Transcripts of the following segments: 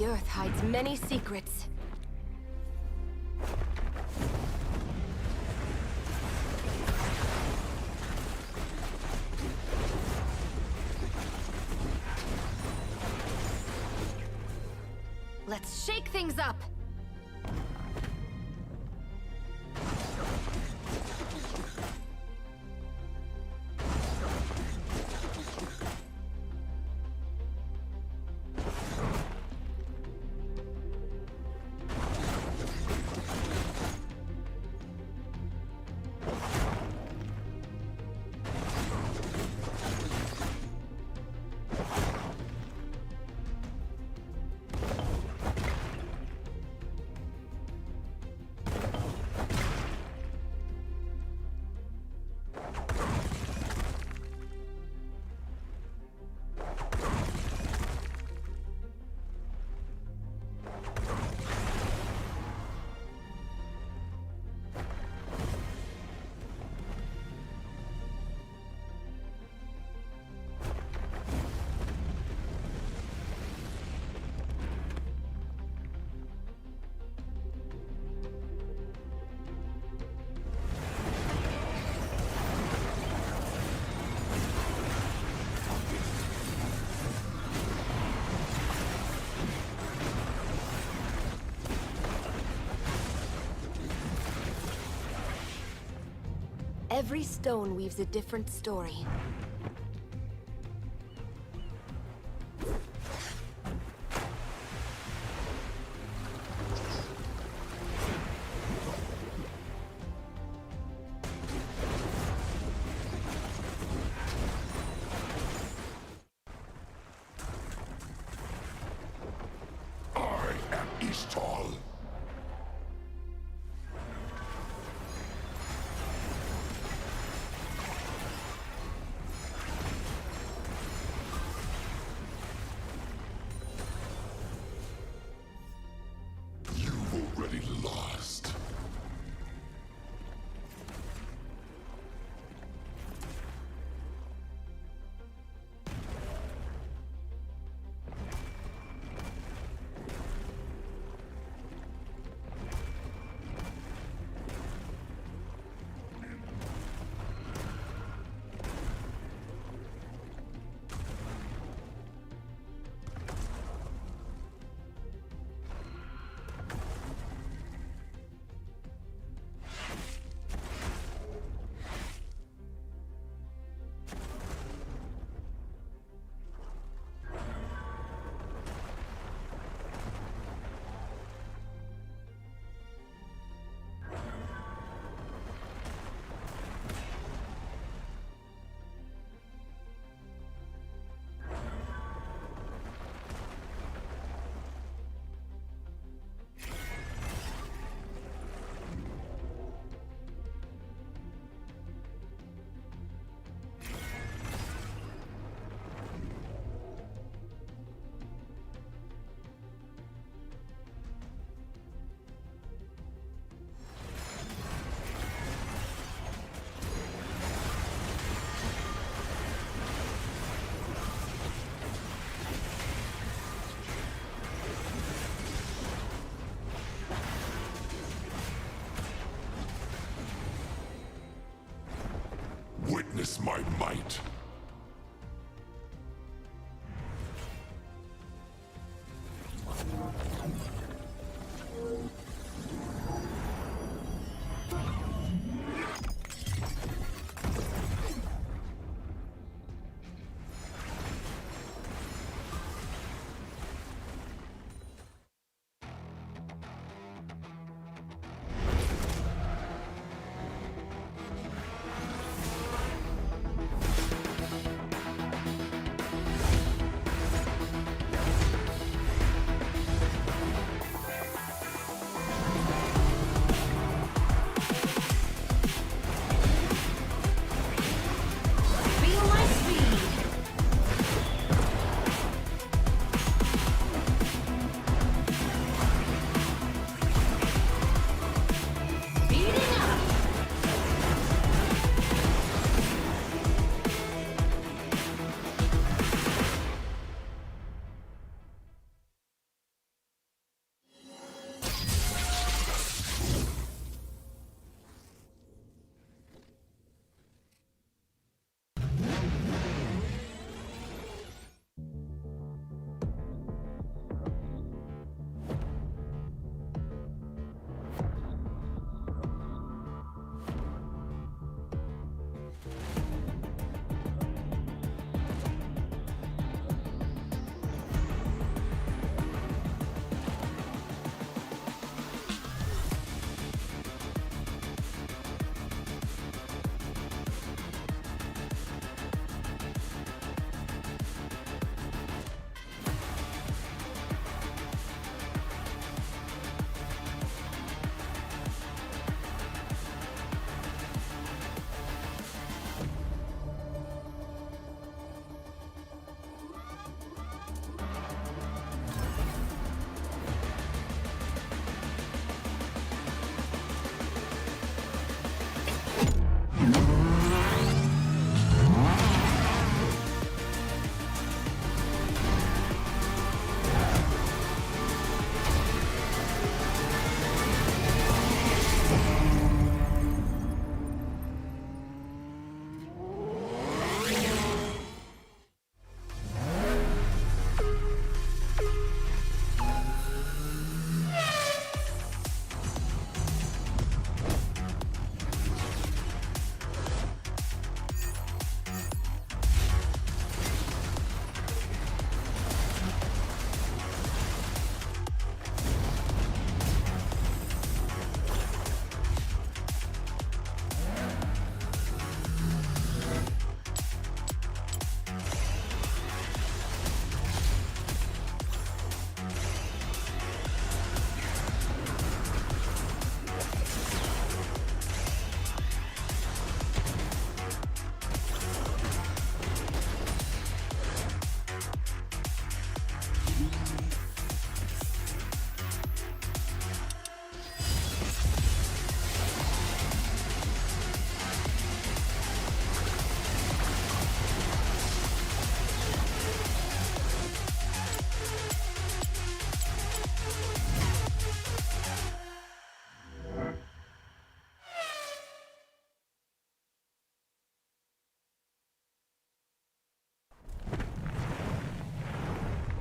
The Earth hides many secrets. Let's shake things up! Every stone weaves a different story. I am Ishtal. You've already lost. Witness my might.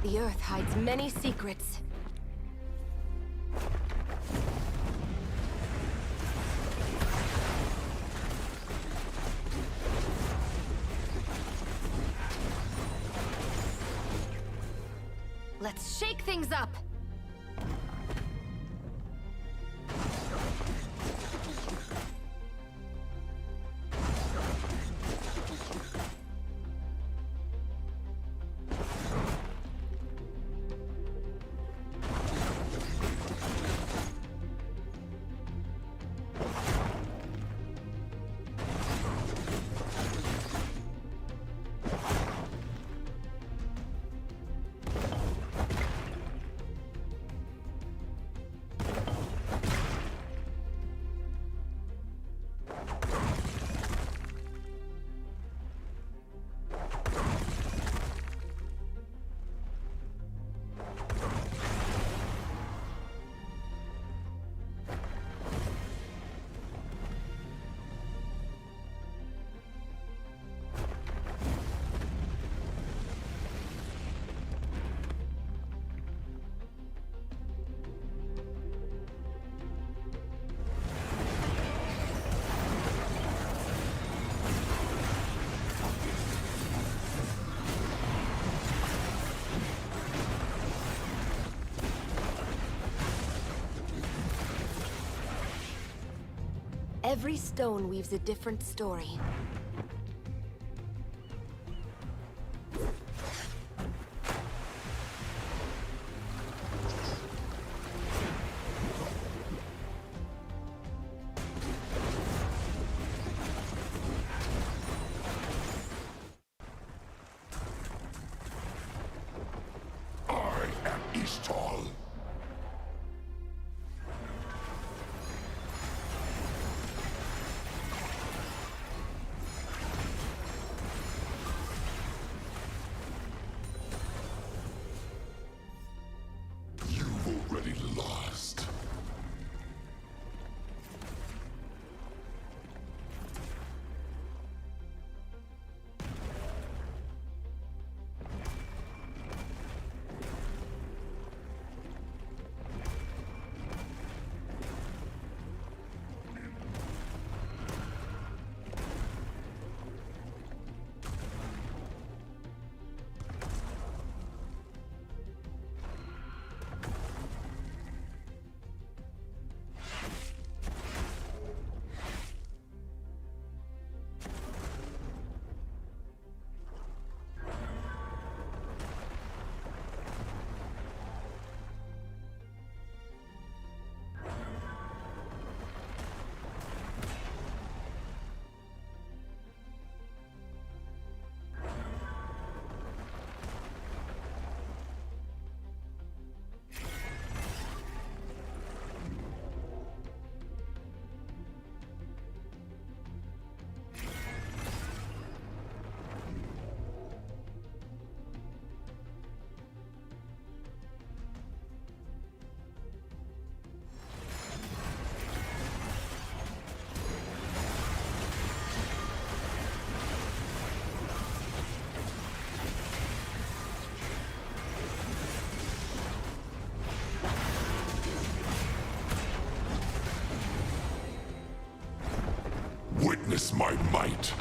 The Earth hides many secrets. Let's shake things up! Every stone weaves a different story. I am Ishtal. You've already lost. Witness my might.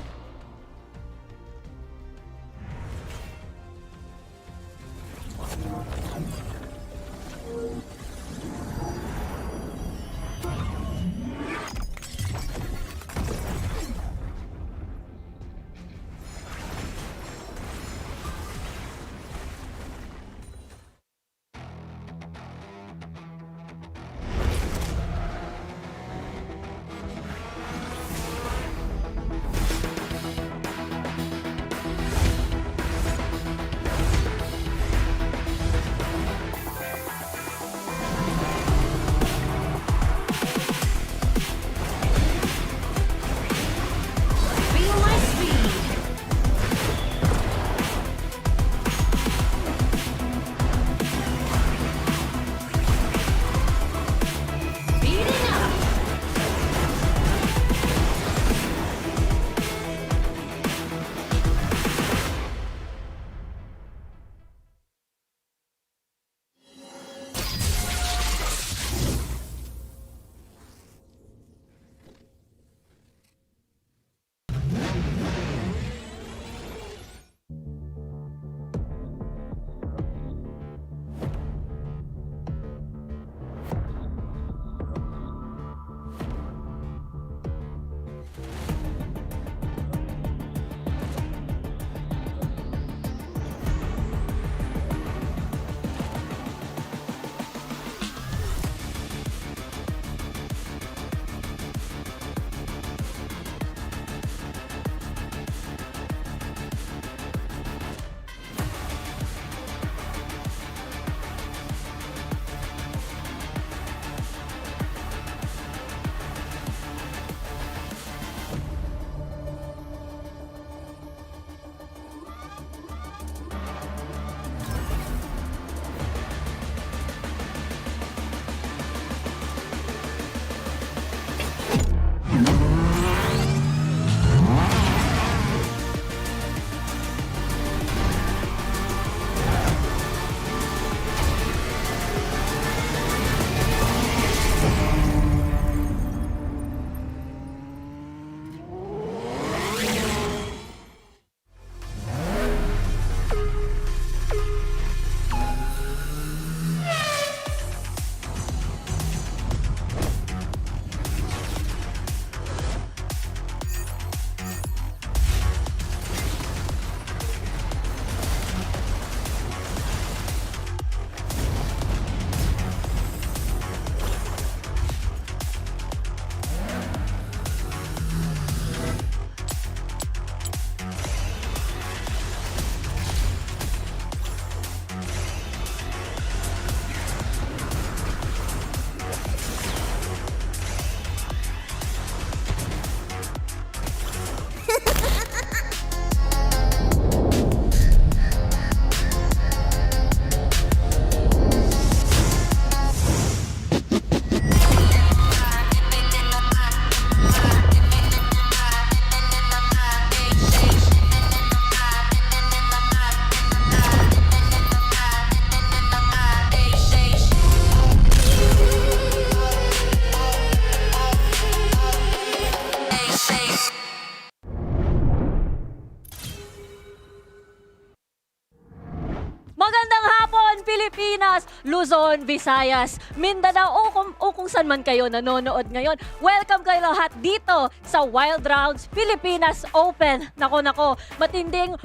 Pilipinas, Luzon, Visayas, Mindanao o kung saan man kayo nanonood ngayon. Welcome kayo lahat dito sa Wild Rounds Pilipinas Open. Nako, matinding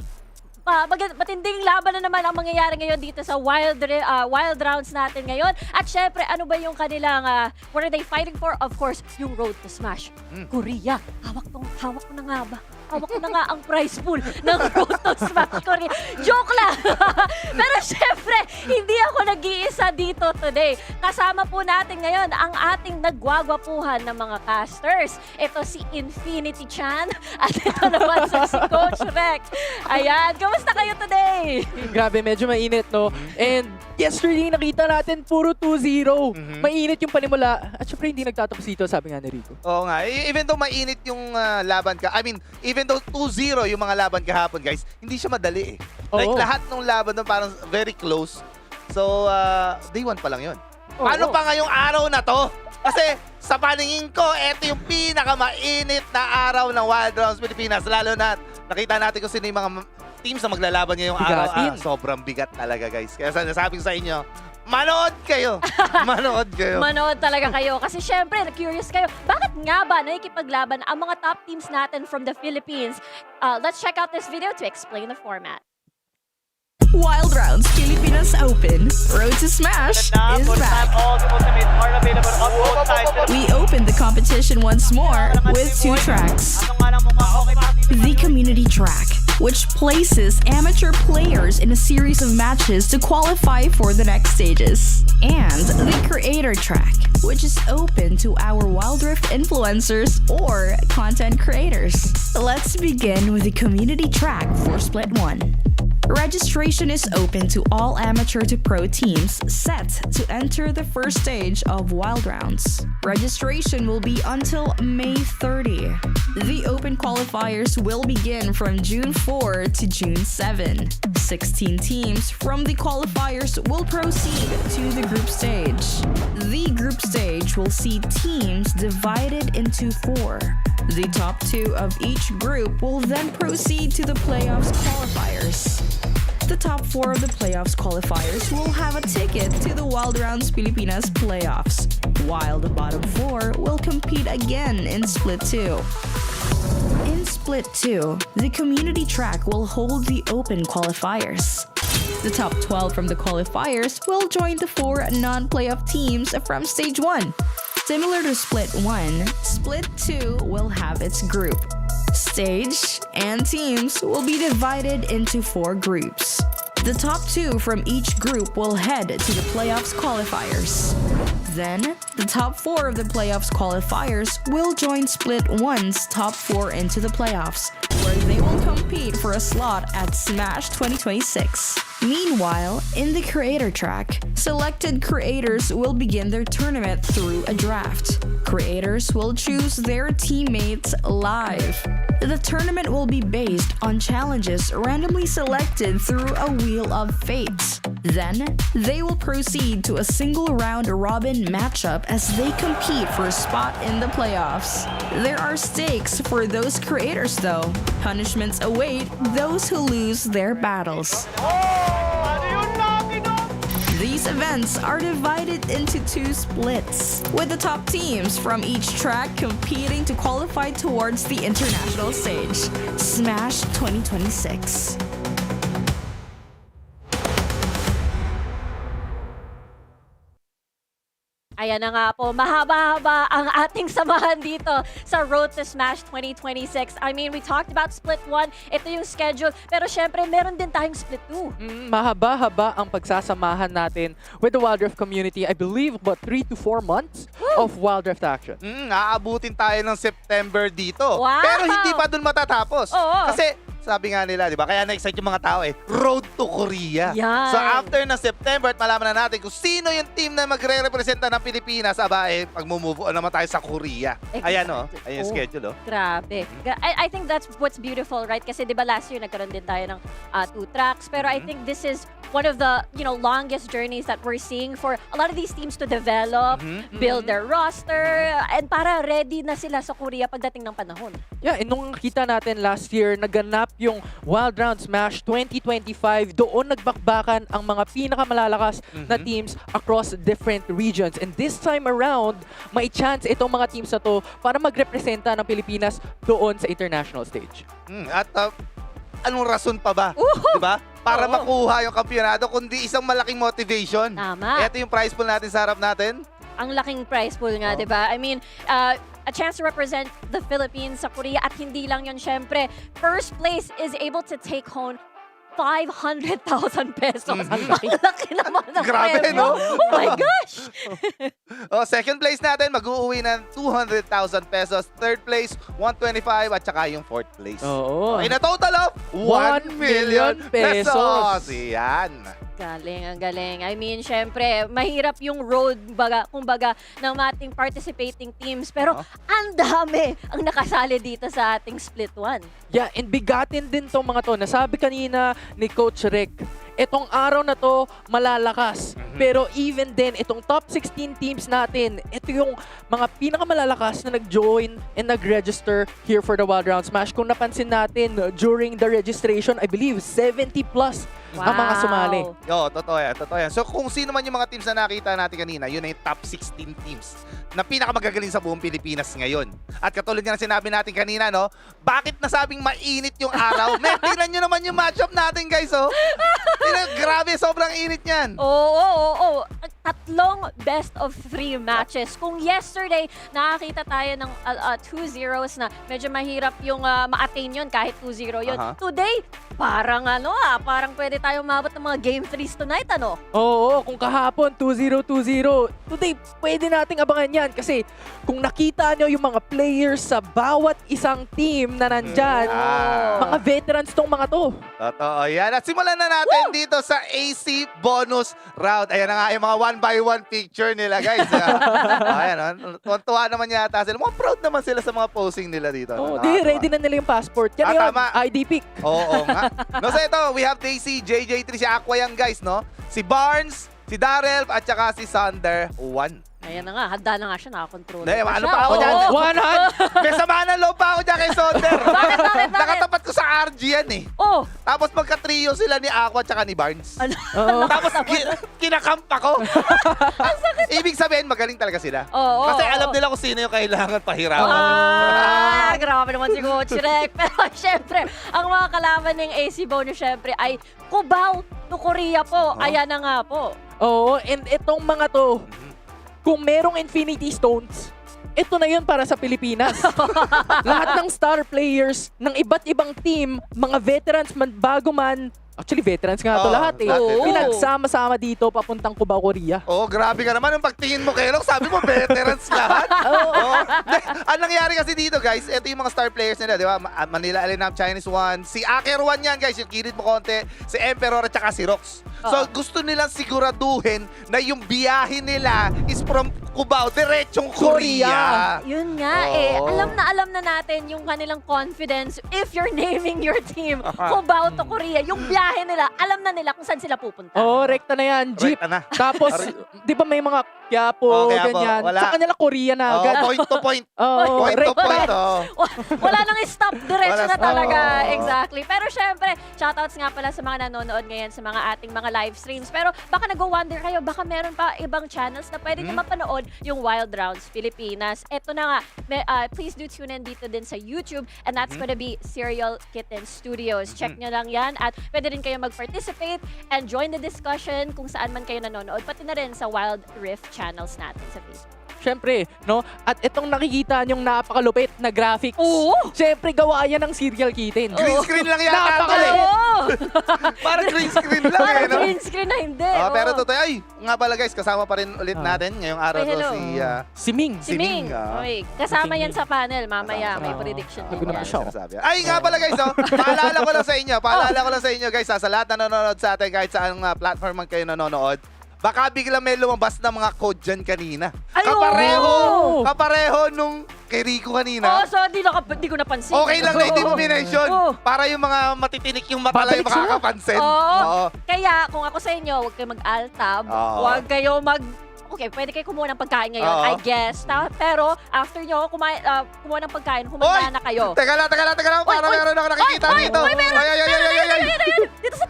laban na naman ang mangyayari ngayon dito sa Wild Rounds natin ngayon. At syempre, ano ba yung kanilang, what are they fighting for? Of course, yung Road to Smash. Korea. Hawak ko na nga ba? Hawak ko na nga ang prize pool ng Road to Smash Korea. Joke lang! Pero syempre, hindi ako nag-iisa dito today. Kasama po natin ngayon ang ating nagwagwapuhan ng mga casters. Ito si Infinity Chan at ito naman si Coach Rex. Ayan, kamusta kayo today? Grabe, medyo mainit, no? And yesterday, nakita natin puro 2-0. Mainit yung panimula. At syempre, hindi nagtatapos dito, sabi nga ni Rico. Oo nga. Even though mainit yung laban ka, I mean, even though 2-0 yung mga laban kahapon, guys, hindi siya madali eh. Like, Oo. lahat ng laban doon parang very close. So, day 1 pa lang yun. Oo. Paano pa ngayong araw na to? Kasi, sa paningin ko, eto yung pinakamainit na araw ng Wild Rounds Pilipinas. Lalo na, nakita natin kung sino yung mga teams na maglalaban ngayong araw. Bigatin. Sobrang bigat talaga, guys. Kaya sinasabi ko sa inyo, manood kayo! Manood kayo! Manood talaga kayo. Kasi syempre, curious kayo, bakit nga ba nakikipaglaban ang mga top teams natin from the Philippines? Let's check out this video to explain the format. Wild Rounds Pilipinas Open. Road to Smash is back. We open the competition once more with 2 tracks. The Community Track, which places amateur players in a series of matches to qualify for the next stages. And the Creator Track, which is open to our Wild Rift influencers or content creators. Let's begin with the Community Track for Split 1. Registration is open to all amateur to pro teams set to enter the first stage of Wild Rounds. Registration will be until May 30. The open qualifiers will begin from June 4 to June 7. 16 teams from the qualifiers will proceed to the group stage. The group stage will see teams divided into 4. The top 2 of each group will then proceed to the playoffs qualifiers. The top 4 of the playoffs qualifiers will have a ticket to the Wild Rounds Pilipinas playoffs, while the bottom 4 will compete again in Split 2. In Split 2, the Community Track will hold the open qualifiers. The top 12 from the qualifiers will join the 4 non-playoff teams from Stage 1. Similar to Split 1, Split 2 will have its group, stage, and teams will be divided into 4 groups. The top 2 from each group will head to the playoffs qualifiers. Then, the top 4 of the playoffs qualifiers will join Split 1's top 4 into the playoffs, where they will compete for a slot at Smash 2026. Meanwhile, in the Creator Track, selected creators will begin their tournament through a draft. Creators will choose their teammates live. The tournament will be based on challenges randomly selected through a Wheel of Fate. Then, they will proceed to a single round robin matchup as they compete for a spot in the playoffs. There are stakes for those creators though. Punishments await those who lose their battles. These events are divided into 2 splits, with the top teams from each track competing to qualify towards the international stage, Smash 2026. Ayan na nga po, mahaba-haba ang ating samahan dito sa Road to Smash 2026. I mean, we talked about Split 1, ito yung schedule, pero syempre meron din tayong Split 2. Mahaba-haba ang pagsasamahan natin with the Wild Rift community. I believe about 3 to 4 months of Wild Rift action. Aabutin tayo ng September dito. Wow! Pero hindi pa dun matatapos. Oo. Kasi, sabi nga nila, di ba? Kaya na-excite yung mga tao Road to Korea. Yan. So after ng September at malaman na natin kung sino yung team na magre-representa ng Pilipinas, pag-move on naman tayo sa Korea. Ayan ayan yung schedule Grabe. I think that's what's beautiful, right? Kasi di ba last year nagkaroon din tayo ng 2 tracks, pero I think this is one of the longest journeys that we're seeing for a lot of these teams to develop, build their roster, and para ready na sila sa Korea pagdating ng panahon. Yeah, nung kita natin last year, naganap yung Wild Round Smash 2025. Doon nagbakbakan ang mga pinakamalalakas na teams across different regions. And this time around, may chance itong mga teams na to para magrepresenta ng Pilipinas doon sa international stage. At anong rason pa ba? Diba? Para makuha yung kampyonato, kundi isang malaking motivation. Tama. Ito yung prize pool natin sa harap natin. Ang laking prize pool nga, di ba? I mean, a chance to represent the Philippines sa Korea at hindi lang yun, syempre. First place is able to take home 500,000 pesos. Ang laki naman ng Grabe, premyo. no? Oh my gosh! Second place natin, mag-uuwi ng 200,000 pesos. Third place, 125 at saka yung fourth place. Oo. In a total of 1 million pesos. Yan. Galing, ang galing. I mean, syempre, mahirap yung road, kumbaga, ng ating participating teams. Pero ang dami ang nakasali dito sa ating split one. Yeah, and bigatin din tong mga to. Nasabi kanina ni Coach Rick, itong araw na to malalakas. Pero even then, itong top 16 teams natin, ito yung mga pinakamalalakas na nag-join and nag-register here for the Wild Round Smash. Kung napansin natin, during the registration, I believe 70 plus ang mga sumali. Yo, totoo yan, totoo yan. So kung sino man yung mga teams na nakita natin kanina, yun ay yung top 16 teams na pinakamagagaling sa buong Pilipinas ngayon. At katulad nga na sinabi natin kanina, no? Bakit nasabing mainit yung araw? Men, tingnan nyo naman yung matchup natin, guys, oh. Grabe, sobrang init niyan. Oo. Tatlong best of 3 matches. Kung yesterday, nakakita tayo ng 2-0s na medyo mahirap yung ma-attain yun kahit 2-0 yun. Today, parang parang pwede tayo umabot ng mga game 3s tonight, ano? Oo, kung kahapon 2-0, today pwede nating abangan yan kasi kung nakita nyo yung mga players sa bawat isang team na nandyan, mga veterans tong mga to. Totoo yan. At simulan na natin dito sa AC bonus round. Ayan na nga yung mga 1-by-1 picture nila, guys. Ayan, tuwa naman yata sila. Mga proud naman sila sa mga posing nila dito. Oh, ready na nila yung passport. Yan yun, tama. ID pic. Oo nga. No, so ito, we have Daisy, JJ3, si Aqua yan, guys, no? Si Barnes, si Darrell, at saka si Sander 1. Ayan na nga, handa na nga siya, nakakontrol. Ano pa ako dyan? May samahan ng loob pa ako dyan kay Sander. Bakit? Nakatapat ko sa RG yan eh. Oh! Tapos magka-trio sila ni Aqua at saka ni Barnes. Ano? Tapos kinakamp ako. Ibig sabihin, magaling talaga sila. Oo. Kasi alam nila kung sino yung kailangan pahirapan. Grabe naman si Coach Rek. Pero syempre, ang mga kalaban ng AC Bonus syempre ay Cubao to Korea po. Ayan na nga po. Oo, and itong mga to, kung merong Infinity Stones, ito na yun para sa Pilipinas. Lahat ng star players ng iba't ibang team, mga veterans man, bago man, actually veterans nga to lahat eh. Pinagsama-sama dito papuntang Cubao, Korea. Oh, grabe ka naman. Nung pagtingin mo kay Lok, sabi mo, veterans lahat. Ang nangyari kasi dito, guys, ito yung mga star players nila, di ba? Manila Alinam, Chinese 1. Si Aker 1 yan, guys. Yung kirit mo konti. Si Emperor at saka si Rox. So, gusto nilang siguraduhin na yung biyahe nila is from Cubao, diretsong Korea. Yun nga Alam na natin yung kanilang confidence if you're naming your team Cubao to Korea. Yung biyahe nila, alam na nila kung saan sila pupunta. Oo, rekta na yan. Jeep. Rekta na. Tapos, di ba may mga Quiapo, ganyan. Wala. Sa kanila Korea na agad. Point to point. Oo, Point to point. Wala nang stop, diretso Wala na talaga. stop. Exactly. Pero syempre, shoutouts nga pala sa mga nanonood ngayon sa mga ating mga live streams. Pero baka nag-wonder kayo, baka meron pa ibang channels na pwede nyo mapanood yung Wild Rounds Pilipinas. Ito na nga, please do tune in dito din sa YouTube and that's gonna be Serial Kitten Studios. Check nyo lang yan at pwede rin kayo mag-participate and join the discussion kung saan man kayo nanonood, pati na rin sa Wild Rift channels natin sa Facebook. Siyempre, no? At itong nakikita niyong napakalupit na graphics. Oo! Siyempre, gawa yan ng serial kitten. Green screen lang yata ito eh. Parang green screen lang Parang eh, no? green screen na hindi. Pero totoo, ay, nga pala guys, kasama pa rin ulit natin ngayong araw Ay, to hello. si Si Ming. Si Ming. Okay. Kasama yan sa panel. Mamaya may Kasama. prediction din Nagulat yan. pa siya. sinasabi. Ay, nga pala guys, paalala ko lang sa inyo, guys, sa lahat na nanonood sa atin, kahit saan platform man kayo nanonood, baka bigla may lumabas na mga code dyan kanina. Ay, Kapareho nung kay Rico kanina. So di ko napansin. Okay lang na hindi mo minention. Para yung mga matitinik yung mata lang yung makakapansin. Oo. Kaya kung ako sa inyo, huwag kayo mag-altab. Oo. Huwag kayo okay, pwede kayo kumuha ng pagkain ngayon, Oo. I guess. Pero after nyo kumuha ng pagkain, humanda na kayo. Teka lang. Parang Oy! meron ako nakikita dito. Meron! Ay. Dito sa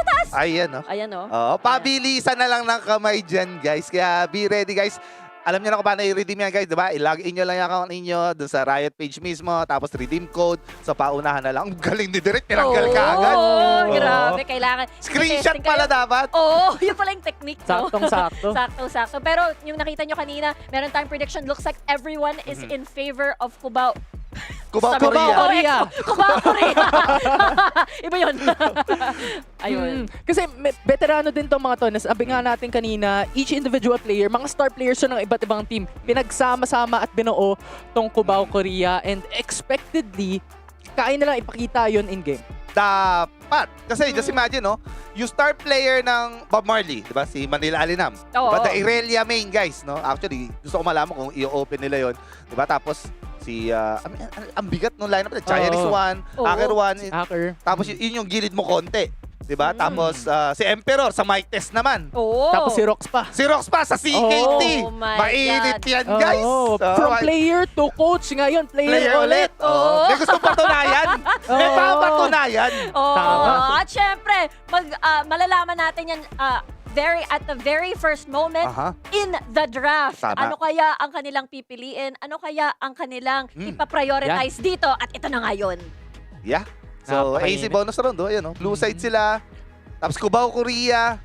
taas! Ayan, no? Ayan, oh. Oo, pabilisan na lang ng kamay dyan, guys. Kaya be ready, guys. Alam niyo na kung paano i-redeem yan, guys, diba? I-log in nyo lang yung account ninyo dun sa Riot page mismo, tapos redeem code. So, paunahan na lang. Ang galing ni Direk, tinanggal ka agad. Oo, grabe. Kailangan. Screenshot i-testing pala kayo. dapat. Oo, yun pala yung technique, no? Saktong-sakto. Saktong-sakto. Pero yung nakita nyo kanina, meron tayong prediction. Looks like everyone is in favor of Cubao. Cubao, Sabi ko, Korea. Korea. Cubao, Korea. Iba yun. Ayun. Kasi veterano din tong mga to. Nasabi nga natin kanina, each individual player, mga star players yun ng iba't ibang team, pinagsama-sama at binuo tong Cubao Korea, and expectedly, kaya nilang ipakita yun in-game. Dapat. Kasi just imagine, no? Yung star player ng Bob Marley, di ba? Si Manila Alinam. Oo. Diba? The Irelia main, guys, no? Actually, gusto ko malaman kung i-open nila yon, di ba? Tapos, si, ang bigat nung lineup nila. Chinese Oo. one, Oo. Hacker one, Hacker. tapos yun yung gilid mo konti. Di ba? Tapos, si Emperor sa mic test naman. Oo. Tapos si Rox pa. Si Rox pa sa CKT. Oh my Mainit God. yan, guys. Oo. From player to coach, ngayon player, ulit. Oo. May gusto patunayan. May Oo. papatunayan. Oo. Tama. At syempre, malalaman natin yan at the very first moment Aha. in the draft. Tama. Ano kaya ang kanilang pipiliin? Ano kaya ang kanilang ipaprioritize dito? At ito na ngayon. Yeah. So, AC Napakainit. bonus round, oh, ayan, oh. Blue side sila. Tapos Cubao, Korea.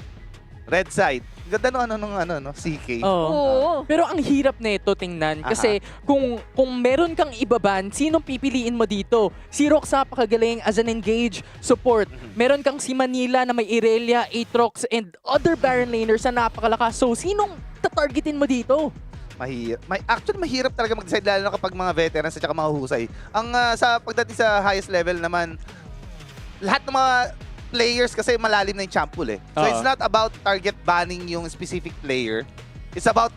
Red side. Ganda no, CK. Oo. Oo. Pero ang hirap na ito tingnan kasi kung meron kang ibaban, sinong pipiliin mo dito? Si Rox napakagaling as an engage support. Meron kang si Manila na may Irelia, Aatrox, and other Baron laners na napakalakas. So, sinong tatargetin mo dito? Actually, mahirap talaga mag-decide lalo na kapag mga veterans at saka mga husay. Ang sa pagdating sa highest level naman, lahat ng mga players kasi malalim na yung champ pool eh. So it's not about target banning yung specific player. It's about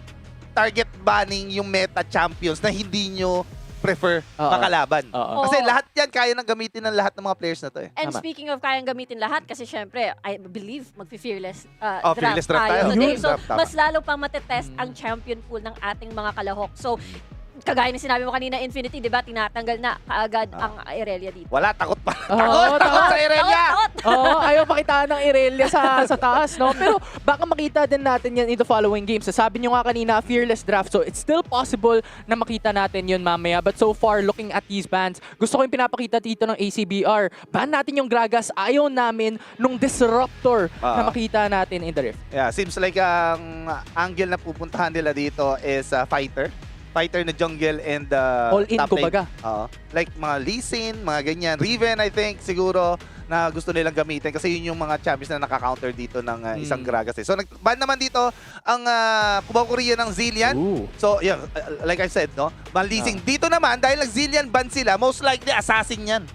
target banning yung meta champions na hindi nyo prefer makalaban. Kasi lahat yan kaya nang gamitin ng lahat ng mga players na to eh. And Tama. speaking of kayang gamitin lahat, kasi syempre, I believe magfi-fearless Fearless draft tayo. today. Yun. So, Draft, tama. mas lalo pang matetest ang champion pool ng ating mga kalahok. So, kagaya ng sinabi mo kanina, Infinity, di ba, tinatanggal na kaagad ang Irelia dito. Wala, takot pa. Oo, takot sa Irelia! Takot! Oo, ayaw pakitaan ng Irelia sa taas, no? Pero baka makita din natin yan in the following games. Sabi nyo nga kanina, fearless draft. So it's still possible na makita natin yun mamaya. But so far, looking at these bans, gusto ko yung pinapakita dito ng ACBR. Ban natin yung Gragas. Ayaw namin nung disruptor na makita natin in the rift. Yeah, seems like ang angle na pupuntahan nila dito is fighter na jungle and All in, top lane. kumbaga. Like mga Lee Sin, mga ganyan. Riven, I think, siguro na gusto nilang gamitin kasi yun yung mga champions na naka-counter dito ng isang Gragas. Eh. So, nag-ban naman dito ang Cubao Korea ng Zillion. Ooh. So, yeah, like I said, no? Malising. Dito naman, dahil nag-Zillion ban sila, most likely assassin yan.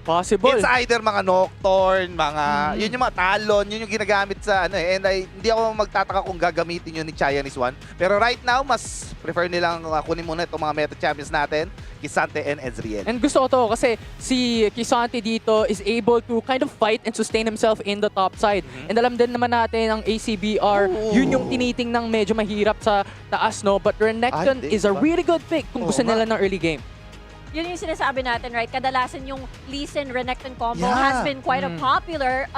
Possible. It's either mga Nocturne, mga, yun yung mga Talon, yun yung ginagamit sa ano eh. And hindi ako magtataka kung gagamitin yun ni Chinese One. Pero right now, mas prefer nilang kunin muna itong mga meta champions natin, Kisante and Ezreal. And gusto ko to kasi si Kisante dito is able to kind of fight and sustain himself in the top side. And alam din naman natin ang ACBR, yun yung tinitingnang medyo mahirap sa taas, no? But Renekton is a really good pick kung gusto nila ng early game. Yun yung sinasabi natin, right? Kadalasan yung Lee Sin Renekton combo Yeah. has been quite a popular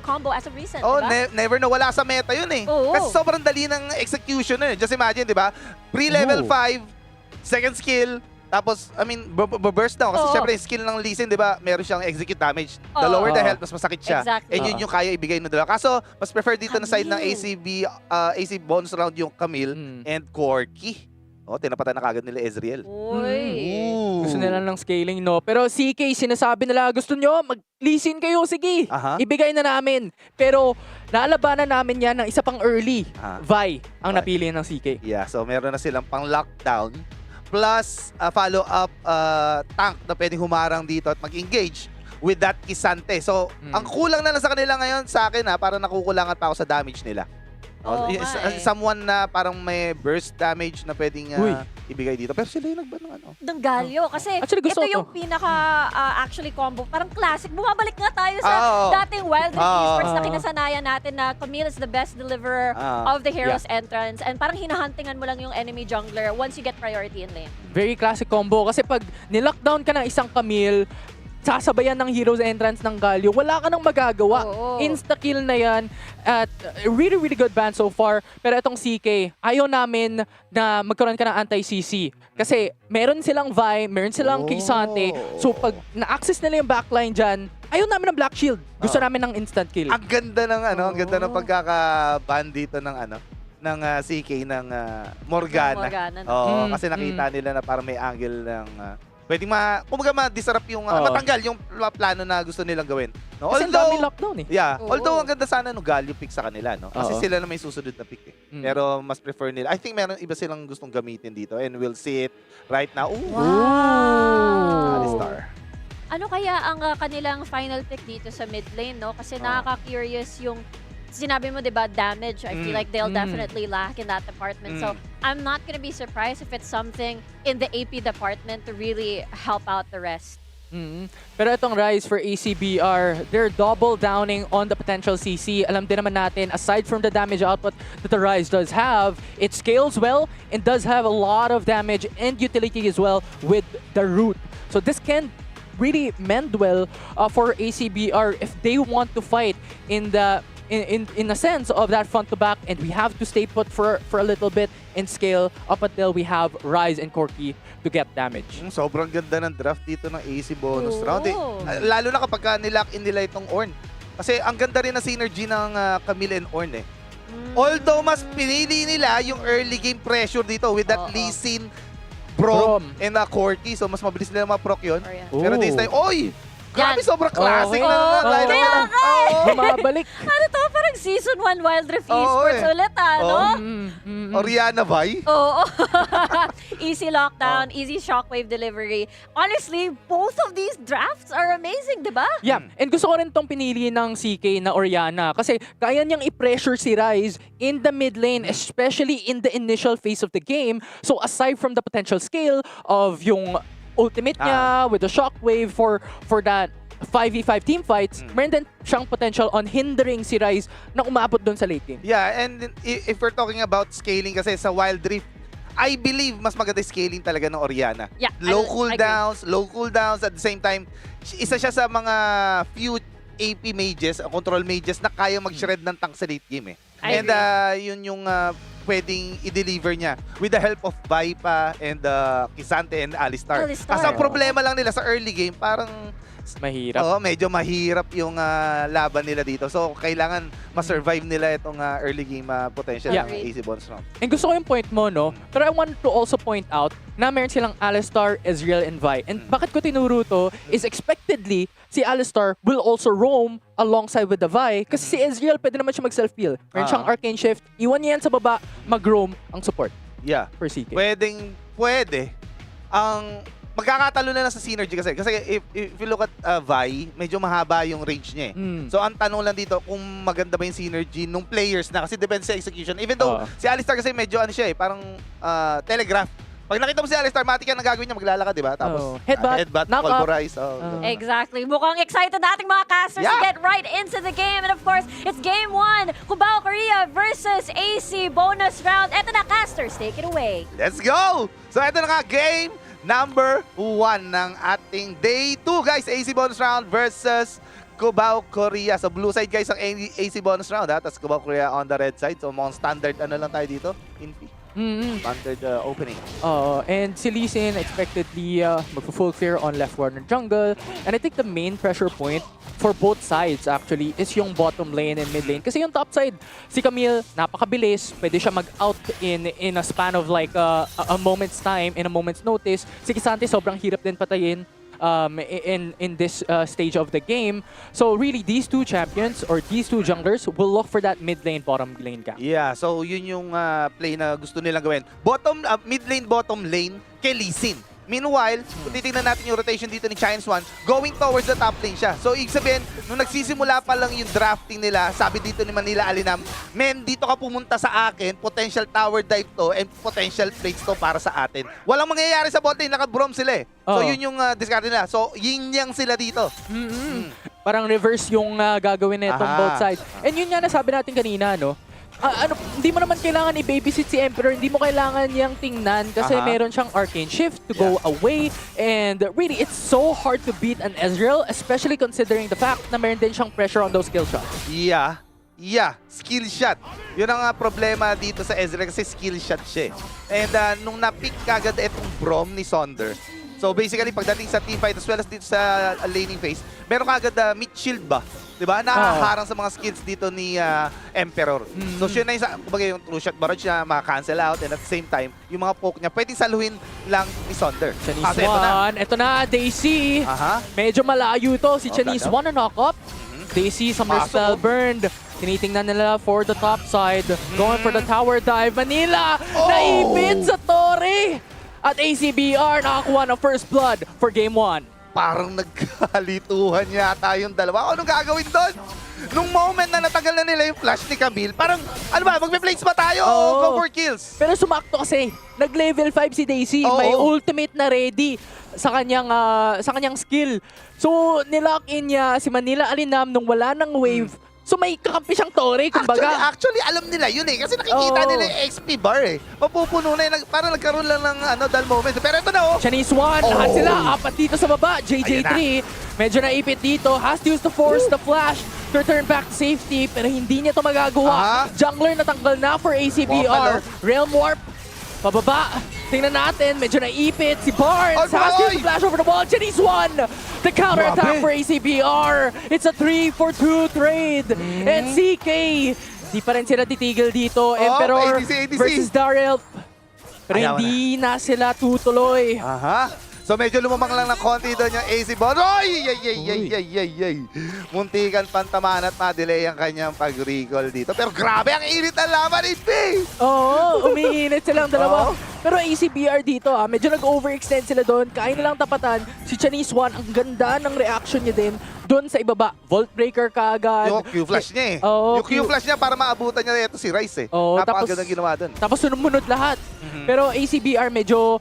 combo as of recent, Oh, diba? never na wala sa meta yun eh. Oo. Kasi sobrang dali ng execution nun eh. Just imagine, di ba? Pre-level 5, second skill, tapos, I mean, burst down. Kasi Oo. syempre, yung skill ng Lee Sin, di ba, meron siyang execute damage. The Oo. lower the health, mas masakit siya. Exactly. And yun yung kaya ibigay ng dalawa. Kaso, mas prefer dito na side ng AC bonus round yung Camille and Corki. Oh, tinapatan na kagad nila Ezreal. Uy. Ooh. Gusto nila ng scaling, no? Pero CK, sinasabi nila, gusto nyo, mag-leasin kayo, sige. Aha. Ibigay na namin. Pero, naalabanan namin yan ng isa pang early. Vi, ang Vi. napili ng CK. Yeah, so meron na silang pang lockdown plus follow-up tank na pwedeng humarang dito at mag-engage with that Kisante. So, ang kulang na lang sa kanila ngayon sa akin para nakukulangan pa ako sa damage nila. Oo nga eh. Someone na parang may burst damage na pwedeng Uy. ibigay dito. Pero sila yung nagba ng ano. Ng Galio. Kasi Actually, gusto ito ko yung pinaka actually combo. Parang classic. Bumabalik nga tayo sa Oo. dating Wild Rift Esports na Oo. kinasanayan natin na Camille is the best deliverer of the hero's entrance. And parang hinahuntingan mo lang yung enemy jungler once you get priority in lane. Very classic combo. Kasi pag nilockdown ka ng isang Camille, sasabayan ng hero's entrance ng Galio, wala ka nang magagawa. Oo. Insta-kill na yan. At really, really good ban so far. Pero itong CK, ayaw namin na magkaroon ka ng anti-CC. Kasi meron silang Vi, meron silang Kisante. So pag na-access nila yung backline dyan, ayaw namin ng Black Shield. Gusto namin ng instant kill. Ang ganda ng ano, ang ganda ng pagkaka-ban dito ng ano ng CK ng Morgana. Morgana, no? Oo, kasi nakita nila na parang may angle ng pwedeng kumbaga ma-disrupt yung matanggal yung plano na gusto nilang gawin. No? Kasi ang dami lockdown eh. Yeah, Oo. although ang ganda sana no Galio pick sa kanila, no? Kasi Oo. sila na may susunod na pick eh. Pero mas prefer nila. I think meron iba silang gustong gamitin dito and we'll see it right now. Ooh. Wow! Alistar. Ano kaya ang kanilang final pick dito sa mid lane, no? Kasi nakaka-curious yung sinabi mo, 'di ba, damage. I feel like they'll definitely lack in that department. So, I'm not gonna be surprised if it's something in the AP department to really help out the rest. Pero itong Rise for ACBR, they're double downing on the potential CC. Alam din naman natin, aside from the damage output that the Rise does have, it scales well and does have a lot of damage and utility as well with the root. So this can really mend well for ACBR if they want to fight in the in a sense of that front to back, and we have to stay put for a little bit and scale up until we have Rise and Corki to get damage. Sobrang ganda ng draft dito ng AC bonus Oo. round. Lalo na kapag nilock in nila itong Ornn. Kasi ang ganda rin ng synergy ng Camille and Ornn eh. Although mas pinili nila yung early game pressure dito with that Lee Sin, Brom, and Corki. So mas mabilis nila ma-proc yun. Pero this time, oy! Grabe, sobrang classic Okay. na lineup Kaya nila. nga eh. Bumabalik. Ano to? Parang season 1 Wild Rift Oo, Esports eh. ulit, no? Oriana Vi. Oo. Easy lockdown, easy shockwave delivery. Honestly, both of these drafts are amazing, di ba? Yeah, and gusto ko rin tong pinili ng CK na Oriana kasi kaya niyang i-pressure si Rise in the mid lane, especially in the initial phase of the game. So aside from the potential scale of yung ultimate niya with the shockwave for that 5v5 team fights, meron din siyang potential on hindering si Rise na umabot doon sa late game. Yeah, and if we're talking about scaling kasi sa Wild Rift, I believe mas maganda scaling talaga ng Oriana. Yeah, Low I cooldowns at the same time, isa siya sa mga few AP mages, control mages na kaya mag-shred ng tank sa late game eh. I And yun yung pwedeng i-deliver niya with the help of Vipa and Kisante and Alistar. Alistar. Kasi ang problema lang nila sa early game, parang Mahirap. medyo mahirap yung laban nila dito. So, kailangan ma-survive nila itong early game potential Yeah. ng AC Bonus round. And gusto ko yung point mo, no? Pero I want to also point out na meron silang Alistar, Ezreal, and Vi. And bakit ko tinuro to is expectedly, si Alistar will also roam alongside with the Vi. Kasi si Ezreal, pwede naman siya mag-self-heal. Meron siyang Arcane Shift. Iwan niya yan sa baba, mag-roam ang support Yeah. for CK. Pwede. Ang magkakatalo na lang sa synergy kasi if you look at Vi, medyo mahaba yung range niya eh. So ang tanong lang dito kung maganda ba yung synergy nung players na kasi depende sa execution. Even though si Alistar kasi medyo ano siya eh, parang telegraph. Pag nakita mo si Alistar, matik yan ang gagawin niya, maglalakad, di ba? Tapos Headbutt, knock up. pulverize. Exactly. Mukhang excited nating mga casters to get right into the game. And of course, it's game 1. Cubao Korea versus AC bonus round. Eto na, casters. Take it away. Let's go! So ito na nga, game number 1 ng ating day 2, guys. AC bonus round versus Cubao Korea. So blue side, guys, ang AC bonus round. Tapos Cubao Korea on the red side. So mga standard ano lang tayo dito. Standard opening. And si Lee Sin expectedly magpo-full clear on left corner jungle. And I think the main pressure point for both sides actually is yung bottom lane and mid lane. Kasi yung top side, si Camille, napakabilis. Pwede siya mag-out in a span of like a moment's time, in a moment's notice. Si Kisante sobrang hirap din patayin in this stage of the game. So really, these two champions or these two junglers will look for that mid lane, bottom lane gap. Yeah, so yun yung play na gusto nilang gawin. Mid lane, bottom lane kay Lee Sin. Meanwhile, kung titignan natin yung rotation dito ni Chinese One, going towards the top lane siya. So, ibig sabihin, nung nagsisimula pa lang yung drafting nila, sabi dito ni Manila Alinam, men, dito ka pumunta sa akin, potential tower dive to and potential plates to para sa atin. Walang mangyayari sa bot lane, naka-brom sila eh. So, Oo. yun yung discard nila. So, yin-yang sila dito. Parang reverse yung gagawin na itong Aha. both sides. And yun nga nasabi natin kanina, no? Hindi mo naman kailangan i-babysit si Emperor, hindi mo kailangan niyang tingnan kasi Aha. meron siyang arcane shift to go away. And really, it's so hard to beat an Ezreal, especially considering the fact na meron din siyang pressure on those skill shots. Yeah, skill shot. Yun ang problema dito sa Ezreal kasi skill shot siya. And nung na-pick kagad itong Brom ni Sonder, so basically pagdating sa teamfight as well as dito sa laning phase, meron kagad mid shield ba? Diba? Nakaharang sa mga skills dito ni Emperor. So siya na yung, kumbaga yung true shot barrage niya, maka-cancel out, and at the same time, yung mga poke niya, pwedeng saluhin lang ni Sonder. Chinese One, ito na, Daisy. Aha. Medyo malayo to, si Chinese ganda. One na knock up. Daisy, Summer Pasok, Spell oh. burned. Tinitingnan nila for the top side. Going for the tower dive. Manila, naipit sa Torre. At ACBR nakakuha ng first blood for game 1. Parang nagkalituhan yata yung dalawa. Anong gagawin doon? Nung moment na natanggal na nila yung flash ni Camille, parang, ano ba, magpe-plates ba tayo o go for kills? Pero sumakto kasi. Nag-level 5 si Daisy. Oo. May ultimate na ready sa kanyang skill. So, nilock in niya si Manila Alinam nung wala ng wave. So, may kakampi siyang Torre, kumbaga. Actually, alam nila yun eh. Kasi nakikita Oo. nila yung XP bar eh. Mapupuno na yun. Parang nagkaroon lang ng dull moment. Pero ito na oh. Chinese One, lahat sila. Apat dito sa baba. JJ3, medyo naipit dito. Has to use the force, the flash to return back to safety. Pero hindi niya ito magagawa. Jungler natanggal na for ACBR. Realm Warp, pababa. Tingnan natin, medyo naipit si Barnes. Oy, Has to boy! use the flash over the wall. Chinese One, the counter attack for ACBR. It's a 3-for-2 trade. And CK, di pa rin sila titigil dito. Emperor ADC. versus Darrell. Pero Ayaw hindi na sila tutuloy. Aha. So medyo lumamang lang ng konti doon yung AC Ball. Oy! Yay! Muntikan pantamaan at ma-delay ang kanyang pag-recall dito. Pero grabe ang init ng laban ni B! Oo, umiinit silang dalawa. Oo. Pero ACBR dito, medyo nag-overextend sila doon. Kaya nilang tapatan. Si Chinese One, ang ganda ng reaction niya din doon sa ibaba. Volt Breaker kaagad. Yung Q-flash niya eh. Oo, Yung Q-flash niya para maabutan niya ito si Rice eh. Oo, Napakagandang ginawa doon. Tapos sumunod lahat. Pero ACBR medyo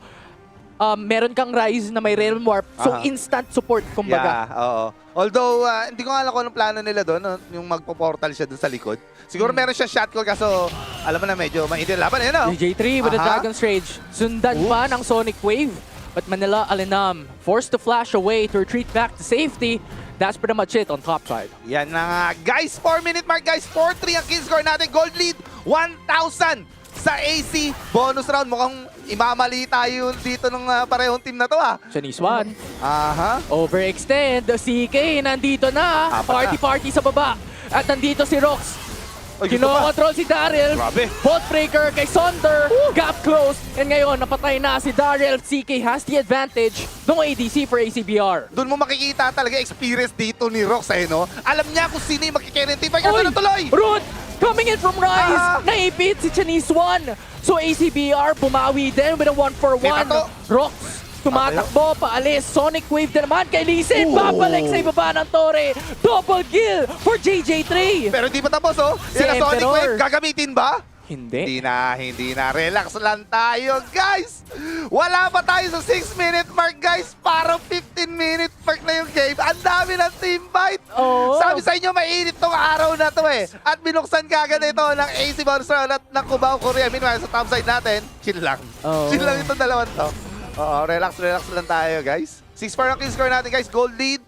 meron kang Rise na may Realm Warp. So Aha. instant support, kumbaga. Yeah, oo. Although, hindi ko alam kung anong plano nila doon, yung magpo-portal siya doon sa likod. Siguro meron siyang shot call kaso alam mo na medyo mainit laban. Ayun o. DJ3 with the Aha. Dragon's Rage. Sundan pa ng Sonic Wave. But Manila Alinam forced to flash away to retreat back to safety. That's pretty much it on top side. Yan na nga. Guys, 4-minute mark guys. 4-3 ang kill score natin. Gold lead, 1,000 sa AC. Bonus round. Mukhang imamali tayo dito ng parehong team na to ah. Chinese One. Aha. Overextend. CK nandito na. Apat na. Party sa baba. At nandito si Rox. Ay, gusto pa. Kinokontrol si Darrell. Grabe. Bolt breaker kay Sonder. Gap close. And ngayon, napatay na si Darrell. CK has the advantage ng ADC for ACBR. Doon mo makikita talaga experience dito ni Rox eh, no? Alam niya kung sino yung makikirent team. Pagka Uy! na tuloy! Root! Coming in from Rise! Ah! Naipit si Chinese One. So ACBR bumawi din with a 1-for-1. Pikato. Rox tumatakbo, paalis. Sonic Wave din naman kay Lee Sin. Babalik sa ibaba ng Torre. Double kill for JJ3. Pero di pa tapos oh. Si Yan na Sonic Emperor. Wave. Gagamitin ba? Hindi. Hindi na. Relax lang tayo, guys. Wala pa tayo sa 6-minute mark, guys. Parang 15-minute mark na yung game. Ang dami ng team fight. Oo. Sabi sa inyo, mainit tong araw na to eh. At binuksan kagad ito ng AC Monster at ng Cubao, Korea. Meanwhile, sa top side natin, chill lang. Oo. Chill lang itong dalawang to. Oo, relax lang tayo, guys. 6-4 ang kill score natin, guys. Gold lead.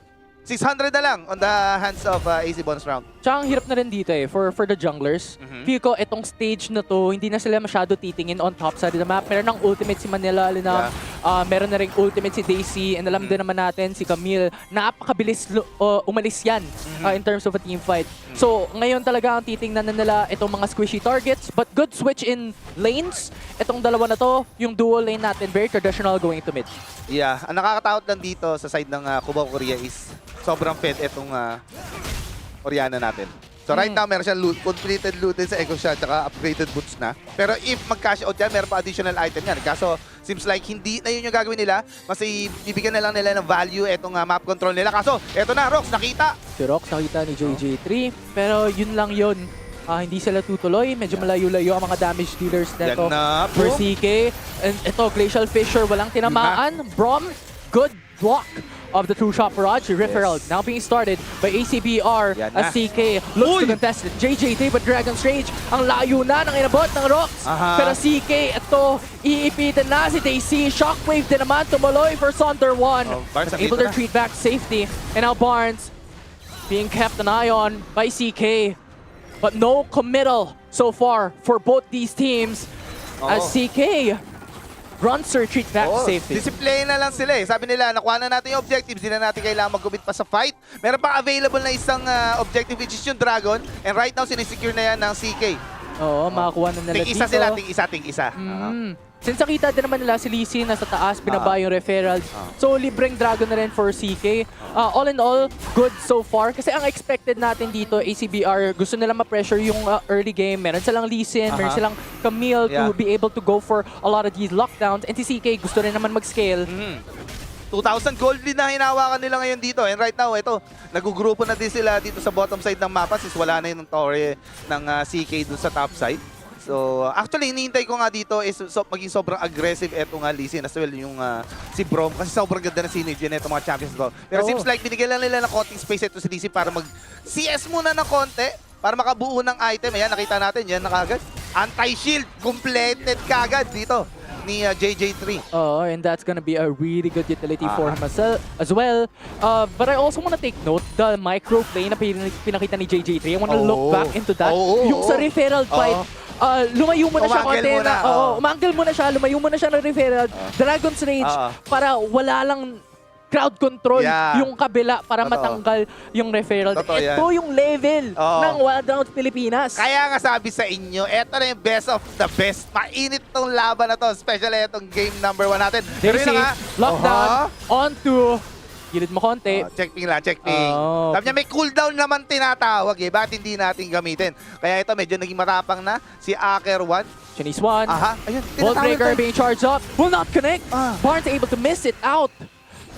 600 na lang on the hands of AC bonus round. Tsaka ang hirap na rin dito eh, for the junglers. Feel ko, itong stage na to, hindi na sila masyado titingin on top side of the map. Meron ng ultimate si Manila Alinam, meron na rin ultimate si Daisy, and alam din naman natin si Camille, napakabilis umalis yan in terms of a team fight. So, ngayon talaga ang titingnan na nila itong mga squishy targets, but good switch in lanes. Itong dalawa na to, yung dual lane natin, very traditional going to mid. Yeah, ang nakakatakot lang dito sa side ng Cubao Korea is sobrang fed itong Oriana natin. So right now, meron siyang completed loot din sa Echo Shot, tsaka upgraded boots na. Pero if mag-cash out yan, meron pa additional item yan. Kaso Seems like hindi na yun yung gagawin nila. Mas ibibigyan na lang nila ng value etong map control nila. Kaso, eto na, Rox, nakita. Si Rox nakita ni JJ3, pero yun lang yun. Hindi sila tutuloy. Medyo malayo-layo ang mga damage dealers neto Yan na, for bro. CK. And ito, Glacial Fissure, walang tinamaan. Brom, good block of the true shot barrage. Referral now being started by ACBR Yan na. as CK looks to contest it. JJ3 but Dragon's Rage. Ang layo na ng inabot ng Rox. Aha. Pero CK, ito, iipitan na si Daisy. Shockwave din naman tumuloy for Sonder 1. Oh, Barnes, Able to nandito na. retreat back to safety. And now Barnes being kept an eye on by CK. But no committal so far for both these teams as CK runs to retreat back to safety. Discipline na lang sila eh. Sabi nila, nakuha na natin yung objectives, hindi na natin kailangan mag-commit pa sa fight. Meron pang available na isang objective which is yung Dragon. And right now, sinisecure na yan ng CK. Oo, makakuha na nila Ting-isa dito. sila, ting-isa. Since nakita din naman nila si Lee Sin nasa taas, binaba yung referral. So, libreng Dragon na rin for CK. All in all, good so far. Kasi ang expected natin dito, ACBR, gusto nila ma-pressure yung early game. Meron silang Lee Sin, meron silang Camille to be able to go for a lot of these lockdowns. And si CK gusto rin naman mag-scale. 2,000 gold lead na hinawakan nila ngayon dito. And right now, ito, nagugrupo na din sila dito sa bottom side ng mapa since wala na yung Torre ng CK dun sa top side. So, actually, hinihintay ko nga dito is maging sobrang aggressive eto nga Lee Sin as well yung si Brom kasi sobrang ganda na synergy na itong mga champions ko. Pero seems like binigyan lang nila ng konting space ito si Lee Sin para mag-CS muna ng konti para makabuo ng item. Ayan, nakita natin yan na kagad. Anti-shield, completed kagad dito ni JJ3. Oh, and that's gonna be a really good utility for him as well. But I also wanna take note, the micro play na pinakita ni JJ3, I wanna look back into that. Yung sa referral fight, lumayo mo na siya konti na. Umanggal mo na siya, lumayo mo na siya ng referral. Dragon's Rage, para wala lang crowd control yung kabila para matanggal yung referral. Ito yung level ng Wild Rounds Pilipinas. Kaya nga sabi sa inyo, eto na yung best of the best. Mainit tong laban na to, especially itong game number 1 natin. Pero yun na nga, lockdown onto gilid mo konti. check ping lang, check ping. Sabi niya may cooldown naman tinatawag eh. Bakit hindi natin gamitin? Kaya ito medyo naging matapang na si Aker 1. Chinese 1. Ayun, Volt tinatawag Breaker tayo. being charged up. Will not connect. Barnes able to miss it out.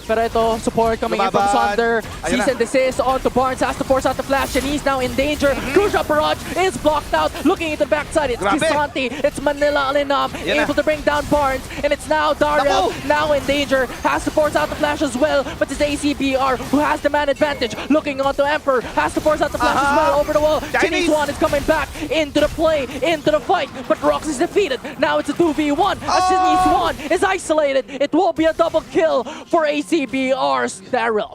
Pero ito, support coming in from Lumaban. Sunder. Ayun Cease and desist onto Barnes. Has to force out the flash. And he's now in danger. Crucial barrage is blocked out. Looking into the backside. It's Grabe. Kisanti. It's Manila Alinam. Yan Able to bring down Barnes. And it's now Daryl. Naku. Now in danger. Has to force out the flash as well. But it's ACBR who has the man advantage. Looking onto Emperor. Has to force out the flash as well over the wall. Chinese 1 is coming back into the play, into the fight. But Rox is defeated. Now it's a 2v1. As Chinese 1 is isolated. It will be a double kill for ACBR's Daryl.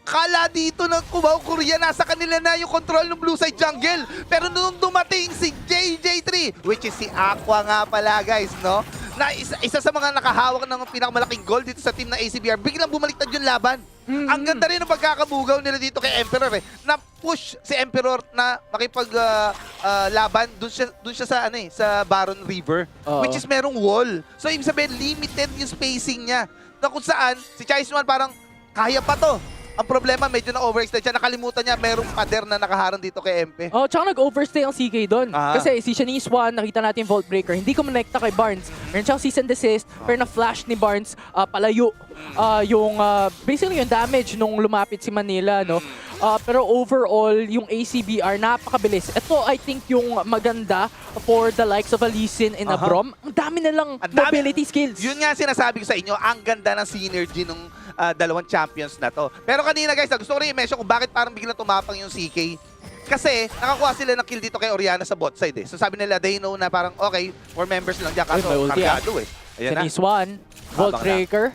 Kala dito ng Cubao, Korea, nasa kanila na yung control ng Blue Side Jungle. Pero nung dumating si JJ3, which is si Aqua nga pala guys, no? Na isa sa mga nakahawak ng pinakamalaking goal dito sa team na ACBR, biglang bumaliktad yung laban. Ang ganda rin ng pagkakabugaw nila dito kay Emperor eh. Na-push si Emperor na makipag laban dun siya sa sa Baron River, which is merong wall. So ibig sabihin limited yung spacing niya. Na kung saan si Chaisman parang kaya pa to. Ang problema, medyo na-overextend siya. Nakalimutan niya, merong pader na nakaharang dito kay MP. Oh, tsaka nag-overstay ang CK doon. Kasi si Shanice 1, nakita natin yung Volt Breaker, hindi kumonekta kay Barnes. Meron siyang cease and desist, pero na-flash ni Barnes, palayo yung, basically yung damage nung lumapit si Manila, no? Pero overall, yung ACBR, napakabilis. Ito, I think, yung maganda for the likes of a Lee Sin and a Brom. Ang dami nilang mobility skills. Yun nga sinasabi ko sa inyo, ang ganda ng synergy nung dalawang champions na to. Pero kanina guys, gusto ko rin i-mention kung bakit parang biglang tumapang yung CK. Kasi nakakuha sila ng kill dito kay Oriana sa bot side eh. So sabi nila, they know na parang okay, 4 members lang dyan. Kaso kargado eh. Ayan na. Shanice 1, Volt Breaker,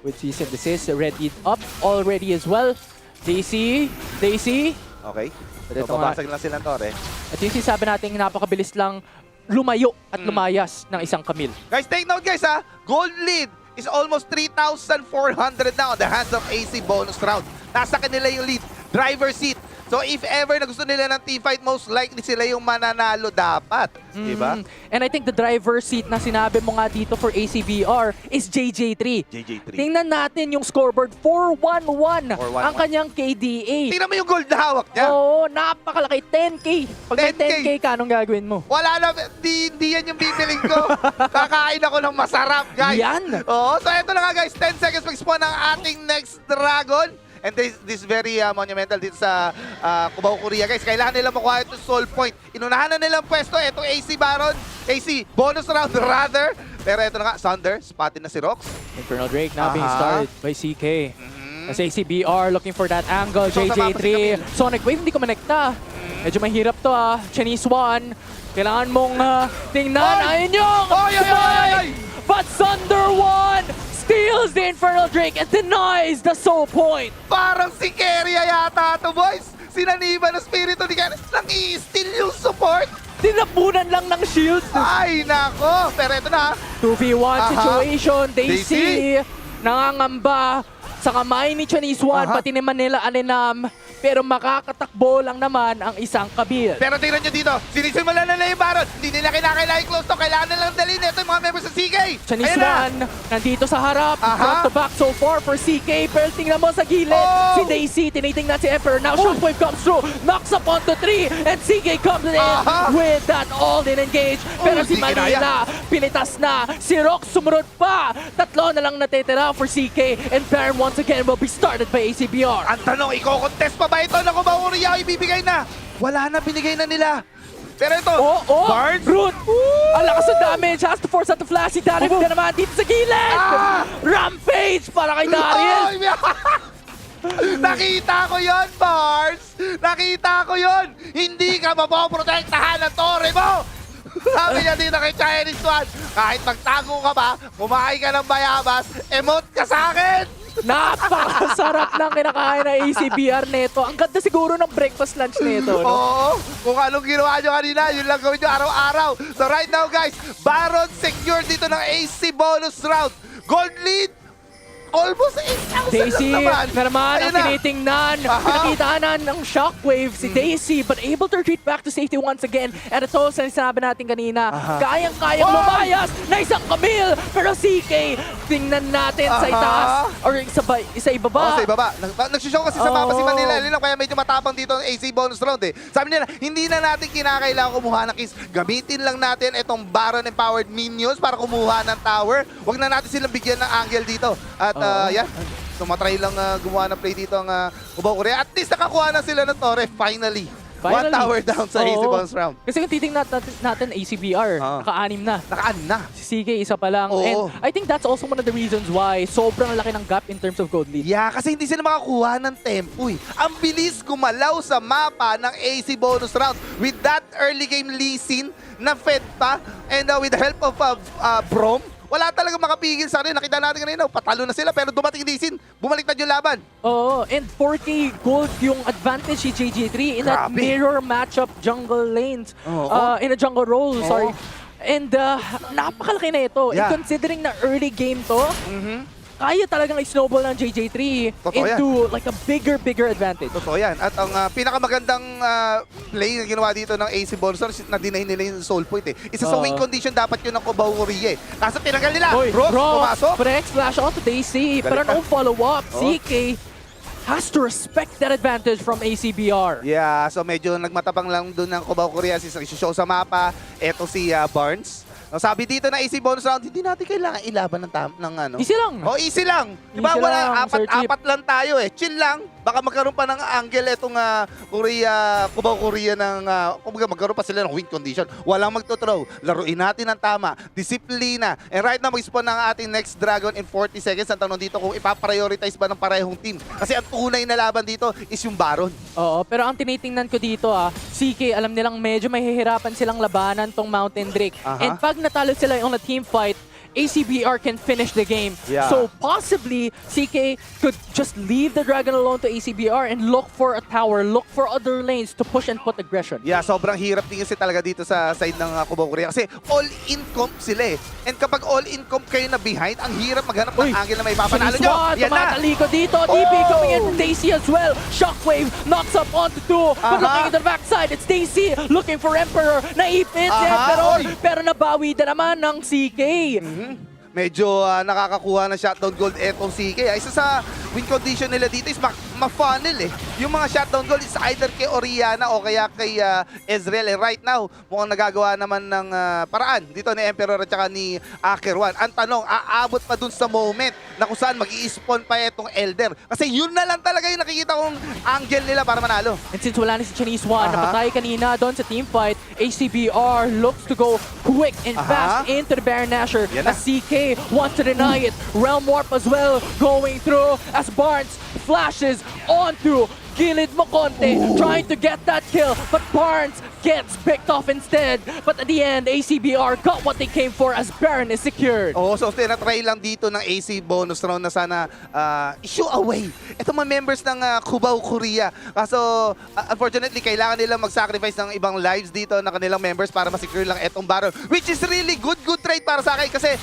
with cease and desist, ready up already as well. Daisy. Okay. So babasag lang silang Torre. At yung sinasabi natin, napakabilis lang lumayo at lumayas ng isang Camille. Guys, take note guys ha. Gold lead is almost 3,400 now on the hands of AC bonus round. Nasa kanila yung lead. Driver seat. So if ever na gusto nila ng teamfight, most likely sila yung mananalo dapat. Diba? And I think the driver's seat na sinabi mo nga dito for ACBR is JJ3. JJ3. Tingnan natin yung scoreboard, 4-1-1 ang 4-1-1. kanyang KDA. Tingnan mo yung gold na hawak niya. Oo, napakalaki. 10K. Pag may 10K. 10K ka, anong gagawin mo? Wala na, di yan yung bibiling ko. Kakain ako ng masarap, guys. Yan. Oo, so eto na nga guys, 10 seconds mag-spawn ang ating next dragon. And this very monumental dito sa Cubao, Korea, guys. Kailangan nila makuha itong soul point. Inunahan na nilang pwesto, itong AC Baron. AC, bonus round rather. Pero eto na nga, Thunder, spotted na si Rox. Infernal Drake now being Aha. started by CK. As ACBR looking for that angle, So, JJ3. Sonic Wave hindi kumonekta. Medyo mahirap to Chinese One. Kailangan mong tingnan. Oy! Ayun yung Oy, oy, oy, oy, oy! But Thunder One steals the Infernal Drake and denies the soul point. Parang si Keria yata to, boys. Sinaniba ng spirito ni Keria. Nang i-steal yung support. Tinapunan lang ng shield. Ay, nako. Pero ito na. 2v1 Aha. situation. Daisy. Daisy nangangamba sa kamay ni Chinese One, Aha. pati ni Manila Alinam. Pero makakatakbo lang naman ang isang kabil. Pero tingnan nyo dito, sinisimulan na yung Baron. Hindi nila kinakailangan close to. Kailangan nilang dalhin. Ito yung mga members sa CK. Chinese Ayan na. One, nandito sa harap. Aha. Front to back so far for CK. Pero tingnan mo sa gilid. Oh. Si Daisy, tinitingnan si Emperor. Now Shockwave comes through. Knocks up onto 3. And CK comes in Aha. with that all-in engage. Pero si Di Manila, pinitas na. Si Rox sumunod pa. Tatlo na lang natitira for CK. And Baron once again will be started by ACBR. Ang tanong, iko-contest pa ba ito na Cubao Korea? Ibibigay na. Wala na, binigay na nila. Pero ito, Barnes. Root! Ang lakas ng damage. Has to force out the flash. Si Darius na naman dito sa gilid. Ah! Rampage para kay Darius. Ay, nakita ko yon, Barnes. Nakita ko yon. Hindi ka mapoprotektahan ng torre mo. Sabi niya dito kay Chinese One, kahit magtago ka ba, kumain ka ng bayabas, emote ka sa akin. Napakasarap ng kinakain ng ACBR neto. Ang ganda siguro ng breakfast lunch neto. No? Oo, kung anong ginawa nyo kanina, yun lang gawin nyo araw-araw. So right now guys, Baron secure dito ng AC bonus round. Gold lead, almost 8,000 Daisy lang naman. na naman ang Ayun na. tinitingnan. Aha. Pinakitaan na ng shockwave si Daisy but able to retreat back to safety once again. And ito sa sinabi natin kanina, kayang-kayang Oy! lumayas na isang Camille. Pero CK, tingnan natin sa Aha. itaas or isa ibaba. Oh, sa ibaba. Nagsishow kasi sa mapa si Oo. Manila. Lino, kaya medyo matapang dito ang AC bonus round eh. Sabi nila, hindi na natin kinakailangan kumuha ng kills. Gamitin lang natin itong Baron empowered minions para kumuha ng tower. Huwag na natin silang bigyan ng angle dito. At yan, tumatry lang gumawa ng play dito ang Cubao Korea. At least nakakuha na sila ng torre finally. One tower down sa AC Oo. bonus round. Kasi kung titingnan natin ACBR, naka-anim na. Nakaan na. Si CK isa pa lang. Oo. And I think that's also one of the reasons why sobrang laki ng gap in terms of gold lead. Yeah, kasi hindi sila makakuha ng tempo eh. Ang bilis gumalaw sa mapa ng AC bonus round with that early game Lee Sin na fed pa and with the help of Brom. Wala talaga makapigil sa kanila. Nakita natin kanina, patalo na sila pero dumating Lee Sin, bumaliktad yung laban. Oo, and 4K gold yung advantage si JJ3 in that Grabe. mirror matchup jungle lanes. Oo. In a jungle role, sorry. And napakalaki na ito. Yeah. And considering na early game to, kaya talagang i-snowball ng JJ3 Totoo into like a bigger advantage. Totoo yan. At ang pinakamagandang play na ginawa dito ng AC bonus round, na-deny nila yung soul point eh. Isa sa win condition dapat yun ng Cubao Korea eh. Kaso tinanggal nila. Rox, pumasok. Brex, flash onto Daisy. Pero Galit no na. follow-up. Oh. CK has to respect that advantage from ACBR. Yeah, so medyo nagmatabang lang doon ng Cubao Korea. Show sa mapa, eto si Barnes. No, sabi dito na AC bonus round, hindi natin kailangan ilaban ng ano. Easy lang. Oh, easy lang. Diba Easy wala, lang, Sir Chip. apat lang tayo eh. Chill lang. Baka magkaroon pa ng angle itong Cubao Korea ng, kumbaga magkaroon pa sila ng win condition. Walang magto-throw. Laruin natin ng tama. Disiplina. And right now, mag-spawn ng ating next dragon in 40 seconds. Ang tanong dito kung ipaprioritize ba ng parehong team. Kasi ang tunay na laban dito is yung Baron. Oo, pero ang tinitingnan ko dito CK, alam nilang medyo mahihirapan silang labanan tong Mountain Drake. Aha. And pag natalo sila on a team fight, ACBR can finish the game. Yeah. So possibly, CK could just leave the Dragon alone to ACBR and look for a tower, look for other lanes to push and put aggression. Yeah, sobrang hirap din kasi talaga dito sa side ng Cubao Korea kasi all-in comp sila eh. And kapag pag all-in comp kayo na behind, ang hirap maghanap Uy, ng angle na may papanalo nyo. Swan, Yan na! tumataliko dito. DP coming in from Daisy as well. Shockwave knocks up onto 2. But looking at the backside, it's Daisy looking for Emperor. Naipit si Emperor. Oy. Pero nabawi na naman ng CK. Medyo nakakakuha ng shutdown gold etong CK. Isa sa win condition nila dito is ma-funnel eh. Yung mga shutdown gold is either kay Oriana o kaya kay Ezreal. Right now, mukhang nagagawa naman ng paraan dito ni Emperor at saka ni Akerwan. Ang tanong, aabot pa dun sa moment na kung saan mag-i-spawn pa itong Elder. Kasi yun na lang talaga yung nakikita kong angle nila para manalo. And since wala na si Chinese One, napatay kanina doon sa teamfight, ACBR looks to go quick and fast into the Baron Nashor Yan na. as CK wants to deny it. Realm Warp as well going through as Barnes flashes onto gilid mo konti, trying to get that kill, but Barnes gets picked off instead. But at the end, ACBR got what they came for as Baron is secured. Oo, so tinatry lang dito ng AC bonus round na sana issue away. Ito mga members ng Cubao, Korea. Kaso, unfortunately, kailangan nilang mag-sacrifice ng ibang lives dito ng kanilang members para ma-secure lang etong Baron. Which is really good trade para sa akin kasi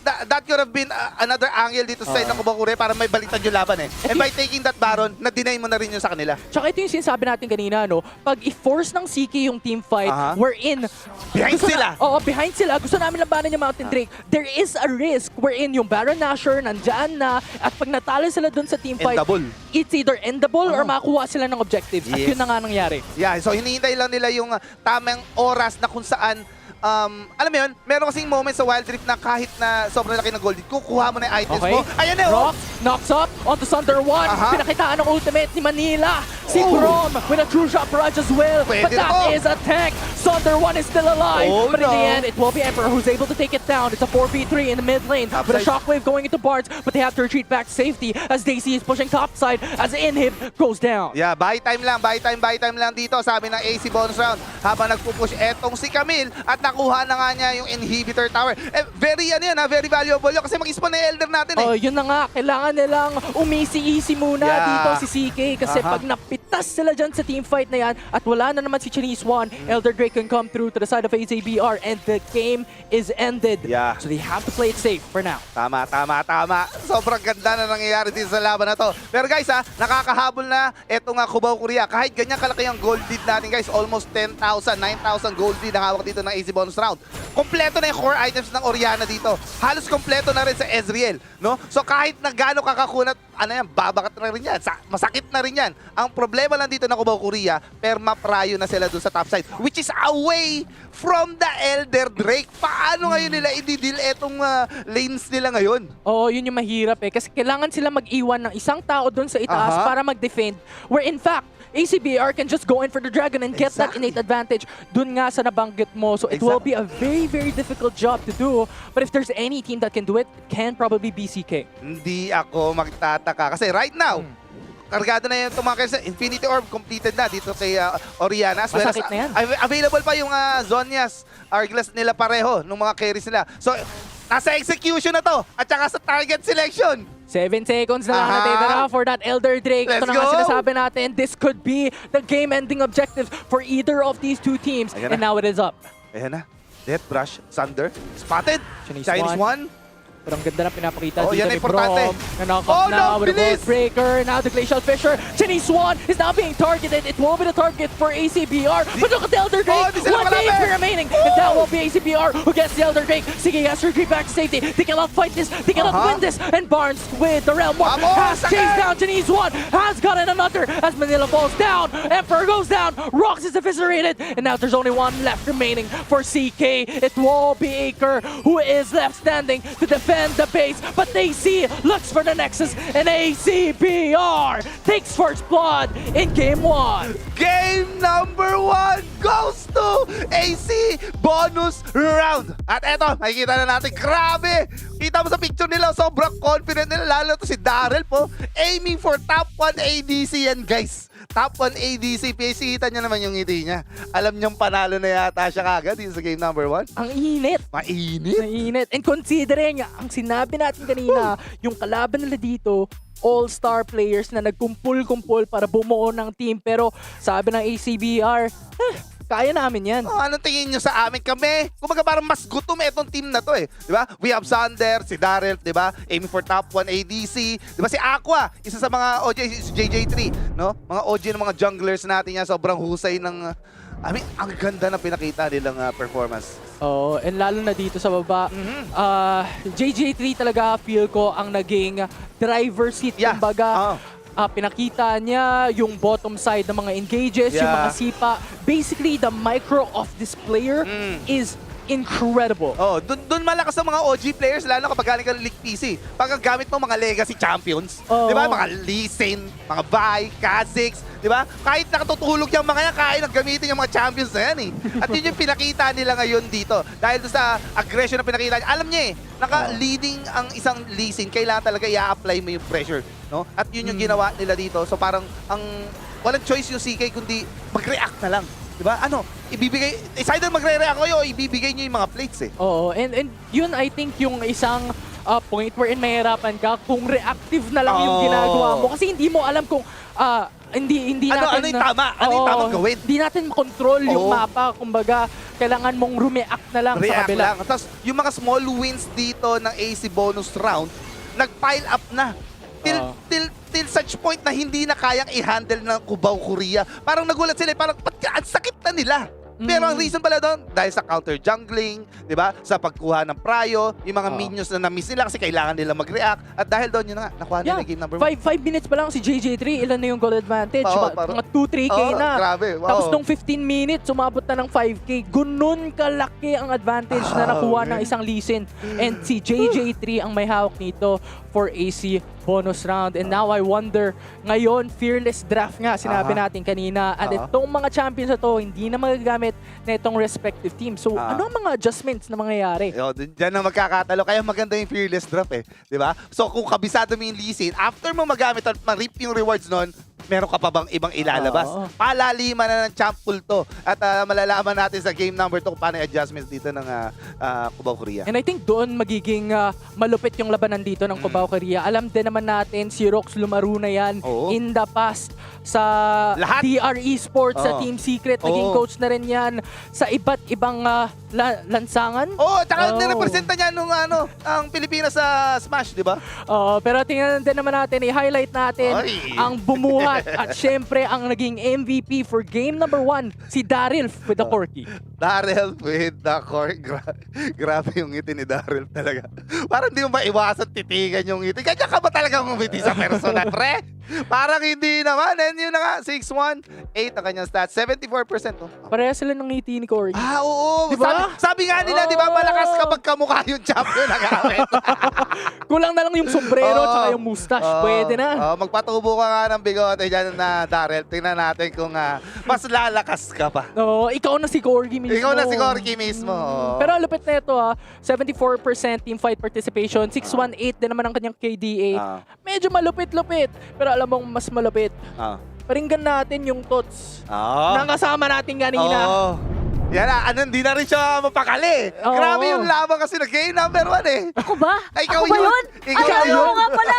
that could have been another angle dito sa side ng Cubao, Korea para may baliktad yung laban eh. And by taking that Baron, na-deny mo na rin yun sa kanila. Tsaka ito yung sinasabi natin kanina, no? Pag i-force ng CK yung team fight, we're in. Behind sila. Oo, behind sila. Gusto namin labanan yung Mountain Drake. There is a risk wherein yung Baron Nashor nandyan na at pag natalo sila dun sa team fight, Endable. it's either endable or makuha sila ng objectives. At Yes. yun na nga nangyari. Yeah, so hinihintay lang nila yung tamang oras na kung saan alam mo yun, meron kasing moment sa Wild Rift na kahit na sobrang laki ng gold, kukuha mo na yung items mo. Ayan na, Rock knocks up onto Thunder 1. Pinakitaan ng ultimate ni Manila. Si Brom with a true shot barrage as well. Pwede But that na to. is a tank. Thunder 1 is still alive. Oh, but in the no. end, it will be Emperor who's able to take it down. It's a 4v3 in the mid lane. With a shockwave going into Bards, but they have to retreat back to safety as Daisy is pushing topside as the inhib goes down. Yeah, buy time lang dito, sabi ng AC bonus round. Habang nagpupush etong si Camille at nakuha na nga niya yung inhibitor tower. Very very valuable yun kasi mag-spawn na yung Elder natin eh. Oh, yun na nga. Kailangan nilang umisi-easy muna dito si CK kasi pag napitas sila dyan sa teamfight na yan at wala na naman si Chinese One, Elder Drake can come through to the side of AZBR and the game is ended. Yeah. So they have to play it safe for now. Tama. Sobrang ganda na nangyayari dito sa laban na to. Pero guys nakakahabol na etong Cubao, Korea. Kahit ganyan kalaki ang gold lead natin guys, almost 10,000, 9,000 gold lead ang hawak dito ng AC bonus round. Kompleto na yung core items ng Oriana dito. Halos kompleto na rin sa Ezreal, no? So kahit na gaano kakakunat, babakat na rin yan. Masakit na rin yan. Ang problema lang dito ng Cubao, Korea, perma-prayo na sila dun sa top side, which is away from the Elder Drake. Paano ngayon nila i-deal etong lanes nila ngayon? Oo, yun yung mahirap eh. Kasi kailangan sila mag-iwan ng isang tao dun sa itaas para mag-defend. Where in fact, ACBR can just go in for the dragon and get that innate advantage dun nga sa nabanggit mo. So it will be a very, very difficult job to do. But if there's any team that can do it, can probably be CK. Hindi ako magtataka. Kasi right now, kargado na yung tumakay sa Infinity Orb, completed na dito kay Oriana. As well as, Masakit na yan. available pa yung Zonias, Arglas nila pareho, nung mga carries nila. So, nasa execution na to, at saka sa target selection. 7 seconds na lang natitira for that Elder Drake. Let's Ito na nga go! sinasabi natin, this could be the game-ending objective for either of these two teams. Ayan And now it is up. Ayan na. Death Brush, Thunder, spotted. Chinese one. Pero ang ganda na pinapakita Oh, dito yan ni importante. Brom. Na-knock na with a bilis! World Breaker. Now the Glacial Fisher. Chinese Swan is now being targeted. It will be the target for ACBR. But look at the Elder Drake. di sila 1 malapit! HP remaining. And that will be ACBR who gets the Elder Drake. Sige, has to retreat back to safety. They cannot fight this. They cannot win this. And Barnes with the Realm Warp has Sakit! chased down Chinese Swan. Has gotten another as Manila falls down. Emperor goes down. Rox is eviscerated. And now there's only one left remaining for CK. It will be Aker who is left standing to defend the base. But AC looks for the Nexus, and ACBR takes first blood in Game 1. Game number 1 goes to AC bonus round. At eto, makikita na natin, grabe! Kita mo sa picture nila, sobrang confident nila, lalo to si Darrell po. Aiming for top 1 ADC yan, guys. Top 1 ADC, kita niya naman yung ngiti niya. Alam niyang panalo na yata siya kagad dito sa game number 1. Ang init. Mainit. Mainit. And considering, ang sinabi natin kanina, yung kalaban nila dito, all-star players na nagkumpul-kumpul para bumuo ng team. Pero sabi ng ACBR, kaya namin yan. Oh, anong tingin nyo sa amin? Kami, kumbaga parang mas gutom itong team na to eh. Di ba? We have Sander, si Daryl, di ba? Aiming for top 1 ADC. Di ba si Aqua, isa sa mga OJ, si JJ3, no? Mga OG ng mga junglers natin yan, sobrang husay ng... I mean, ang ganda na pinakita nilang performance. Oo, and lalo na dito sa baba, JJ3 talaga feel ko ang naging driver seat. Yeah. Kumbaga, pinakita niya yung bottom side ng mga engages, yung mga sipa. Basically, the micro of this player is incredible. Oh, dun malakas ang mga OG players, lalo kapag galing ka ng League PC. Pag gamit mo mga legacy champions, di ba? Mga Lee Sin, mga Vi, Kha'Zix, di ba? Kahit nakatutulog yung mga yan, kaya naggamitin yung mga champions na yan eh. At yun yung pinakita nila ngayon dito. Dahil doon sa aggression na pinakita niya, alam niya eh, naka-leading ang isang Lee Sin, kailangan talaga i-apply mo yung pressure. No? At yun yung ginawa nila dito. So parang walang choice yung CK kundi mag-react na lang. Diba? Ano? Ibibigay, it's either magre-react kayo o ibibigay nyo yung mga plates eh. Oo, and yun I think yung isang point wherein mahirapan ka kung reactive na lang yung ginagawa mo. Kasi hindi mo alam kung hindi natin... Ano yung tama? Ano yung tamang gawin? Hindi natin makontrol yung mapa. Kumbaga, kailangan mong react na lang sa kabila. Lang. Tapos yung mga small wins dito ng AC bonus round, nag-pile up na. Till such point na hindi na kayang i-handle ng Cubao Korea. Parang nagulat sila, parang ang sakit na nila. Pero ang reason pala doon, dahil sa counter jungling, di ba? Sa pagkuha ng prio, yung mga minions na na-miss nila kasi kailangan nila mag-react. At dahil doon, yun na nga, nakuha nila game number 1. 5 minutes pa lang si JJ3, ilan na yung goal advantage? Mga 2-3K na. Grabe, wow. Tapos nung 15 minutes, umabot na ng 5K. Ganun kalaki ang advantage na nakuha ng isang Lee Sin. And si JJ3 ang may hawak nito for AC bonus round. And now I wonder, ngayon, fearless draft nga, sinabi natin kanina. At itong mga champions na to, hindi na magagamit na itong respective team. So, ano ang mga adjustments na mangyayari? Yo, diyan na magkakatalo. Kaya maganda yung fearless draft eh. Di ba? So, kung kabisado mo yung Lee Sin, after mo magamit at ma-reap yung rewards nun, meron ka pa bang ibang ilalabas? Palaliman na ng champ pool to. At malalaman natin sa game number 2 kung paano yung adjustments dito ng Cubao Korea. And I think doon magiging malupit yung labanan dito ng Cubao Korea. Alam din naman natin, si Rox lumaro na yan in the past sa Lahat. TR Esports, sa Team Secret. Naging coach na rin yan sa iba't ibang lansangan. Tsaka nirepresenta niya nung ang Pilipinas sa Smash, di ba? Pero tingnan din naman natin, i-highlight natin ang bumuhat at syempre ang naging MVP for game number 1, si Daryl with the Corky. Daryl with the Corky. Grabe yung ngiti ni Daryl talaga. Parang di mo maiwasan titigan yung ngiti. Kanya ka ba talaga ngumiti sa personal, pre? Parang hindi naman. And yun na nga, 6-1, 8 ang kanyang stats, 74%. Pareha sila ng ngiti ni Corky. Oo. Diba? Sabi nga nila, di ba, malakas kapag kamukha yung champion na gamit. Kulang na lang yung sombrero tsaka yung mustache. Pwede na. Magpatubo ka nga ng bigote dyan na Daryl. Tingnan natin kung mas lalakas ka pa. Ikaw na si Corky mismo. Ikaw na si Corky mismo. Pero lupit na ito 74% team fight participation, 618 din naman ang kanyang KDA. Medyo malupit-lupit. Pero alam mong mas malupit. Paringgan natin yung tots na kasama natin kanina. Yan na, hindi na rin siya mapakali. Grabe yung laban kasi na game number 1 eh. Ako ba? Ikaw Ako ba yun? Ikaw Ay, yun. oo nga pala.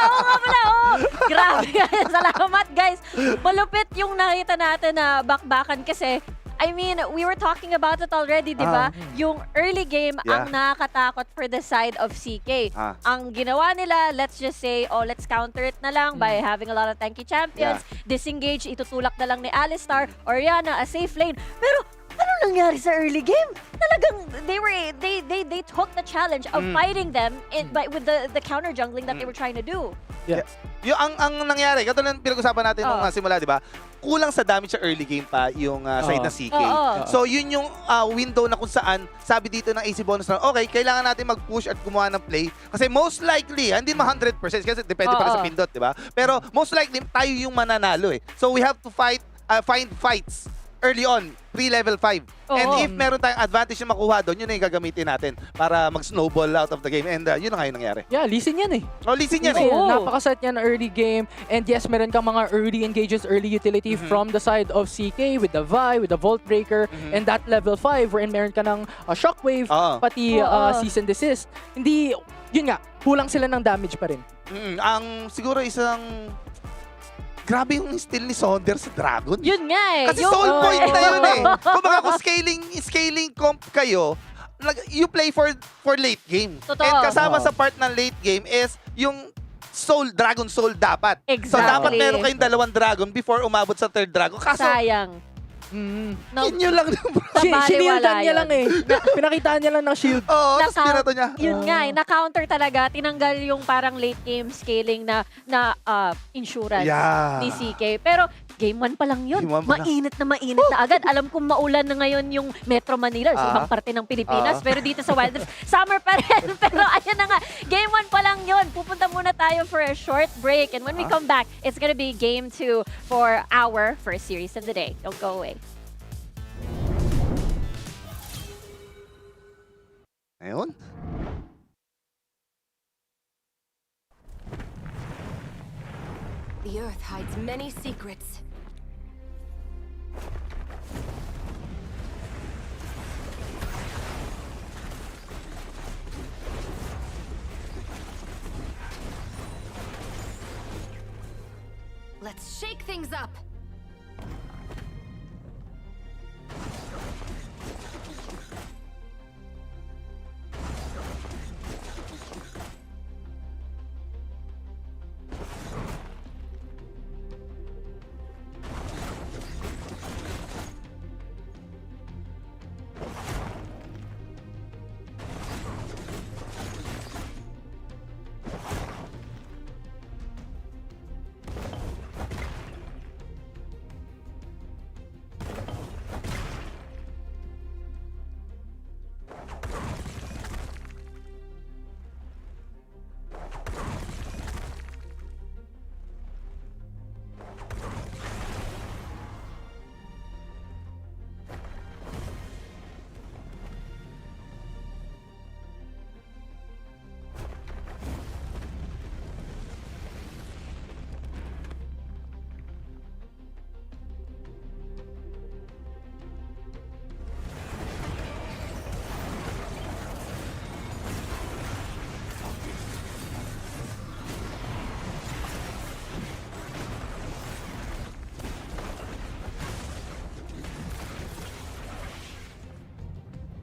Grabe. Salamat, guys. Malupit yung nakita natin na bakbakan kasi I mean, we were talking about it already, di ba? Yung early game ang nakakatakot for the side of CK. Ang ginawa nila, let's just say, let's counter it na lang by having a lot of tanky champions. Disengage, itutulak na lang ni Alistar, Orianna, a safe lane. Pero ano nangyari sa early game? Talagang they took the challenge of fighting them with the counter jungling that they were trying to do. Yung ang nangyari, katulad ng pinag-usapan natin nung simula, di ba? Kulang sa damage sa early game pa yung side na CK. So yun yung window na kung saan sabi dito ng AC bonus na okay, kailangan natin mag-push at gumawa ng play. Kasi most likely, hindi 100% kasi depende pa rin sa pindot, di ba? Pero most likely, tayo yung mananalo eh. So we have to find fights early on, pre-level 5. And if meron tayong advantage na makuha doon, yun na yung gagamitin natin para mag-snowball out of the game. And yun na nga yung nangyari. Yeah, Lee Sin yan eh. Lee Sin yan eh. Napakaset yan early game. And yes, meron kang mga early engages, early utility from the side of CK with the Vi, with the Vault Breaker, and that level 5 wherein meron ka ng Shockwave, pati Cease and Desist. Hindi, yun nga, kulang sila ng damage pa rin. Ang siguro isang grabe yung steal ni Sonder sa Dragon. Yun nga eh. Kasi soul point na yun eh. Kumbaga kung scaling comp kayo, you play for late game. Totoo. And kasama Oo. sa part ng late game is yung Dragon Soul dapat. So Exactly. dapat meron kayong 2 dragon before umabot sa 3rd dragon. Kaso, Sayang. No, yun lang bro. Sinildan niya yun. lang eh. Pinakitaan niya lang ng shield. Oo, tapos Naka- binato niya. Yun nga eh, na-counter talaga, tinanggal yung parang late game scaling na insurance Yeah. ni CK. Pero game 1 pa lang yun. Game 1 pa lang. Mainit na agad. Alam kong maulan na ngayon yung Metro Manila sa ibang parte ng Pilipinas. Pero dito sa Wild Rift, summer pa rin. Pero ayun na nga, game 1 pa lang yun. Pupunta muna tayo for a short break. And when we come back, it's gonna be game 2 for our first series of the day. Don't go away. Ayun. The Earth hides many secrets. Let's shake things up.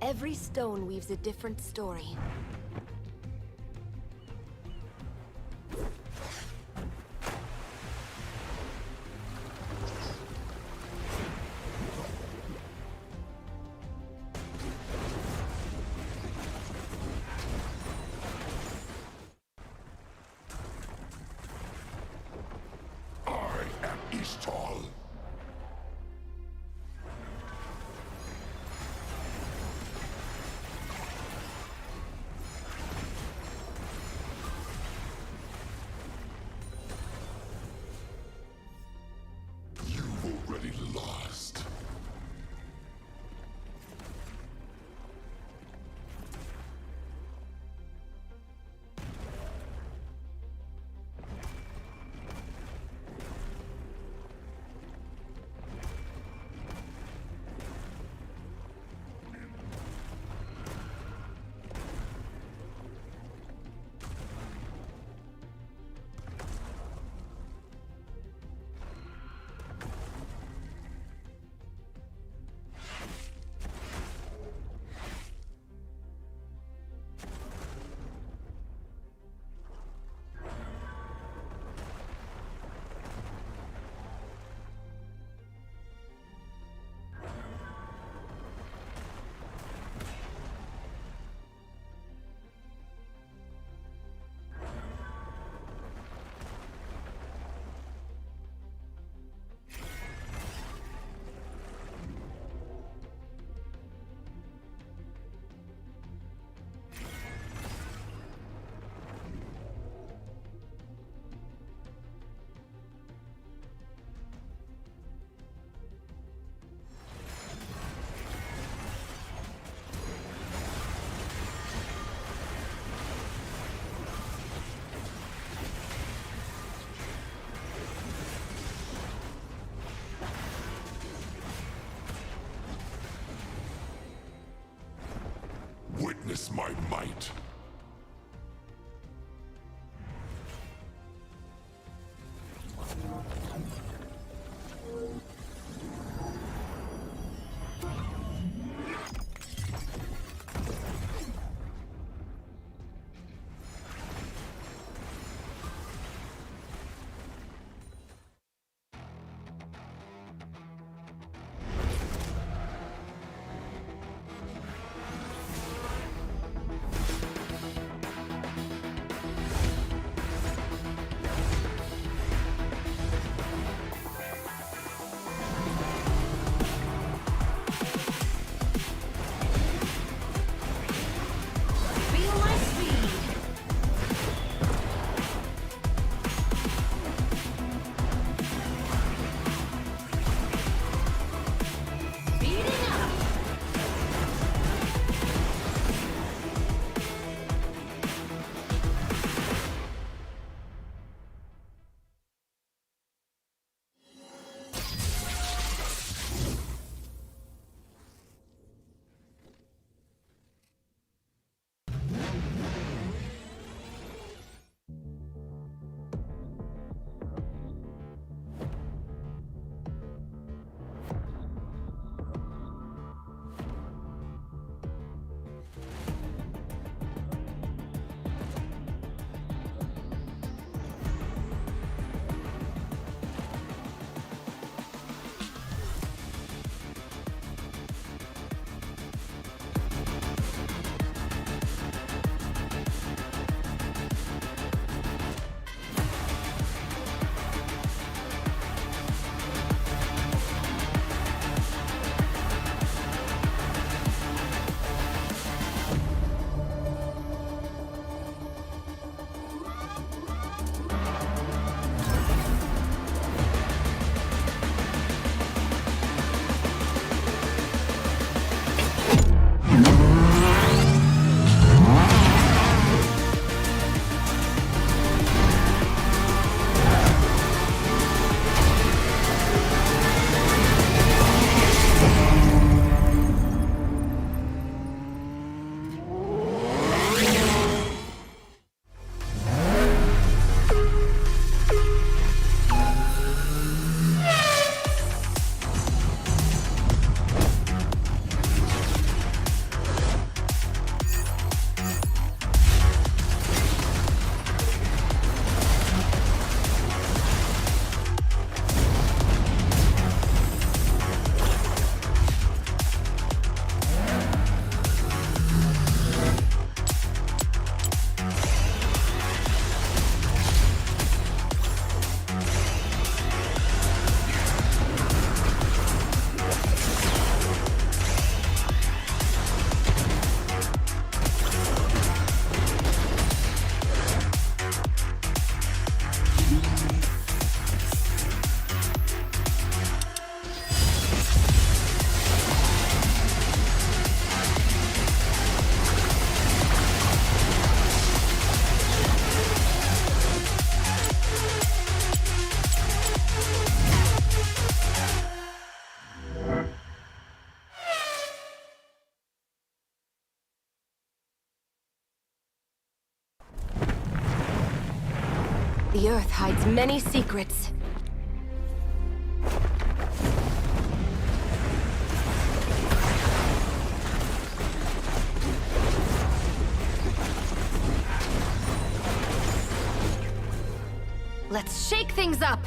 Every stone weaves a different story. I am Ishtal. You've already lost. Witness my might. The Earth hides many secrets. Let's shake things up!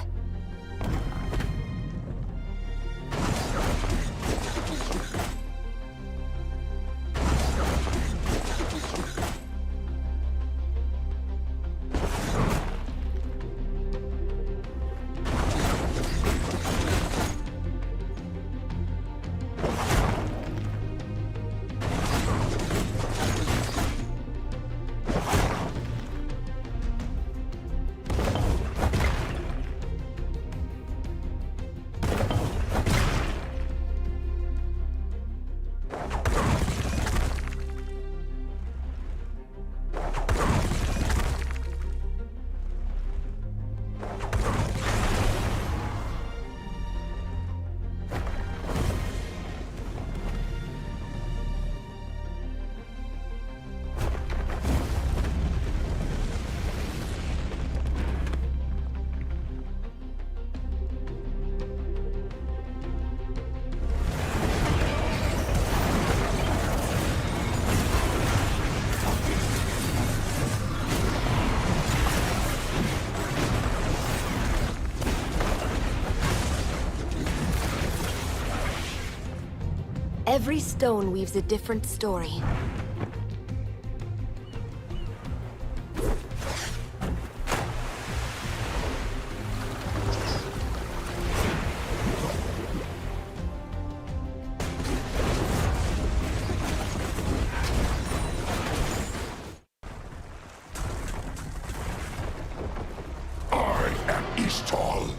Every stone weaves a different story. I am Ishtal.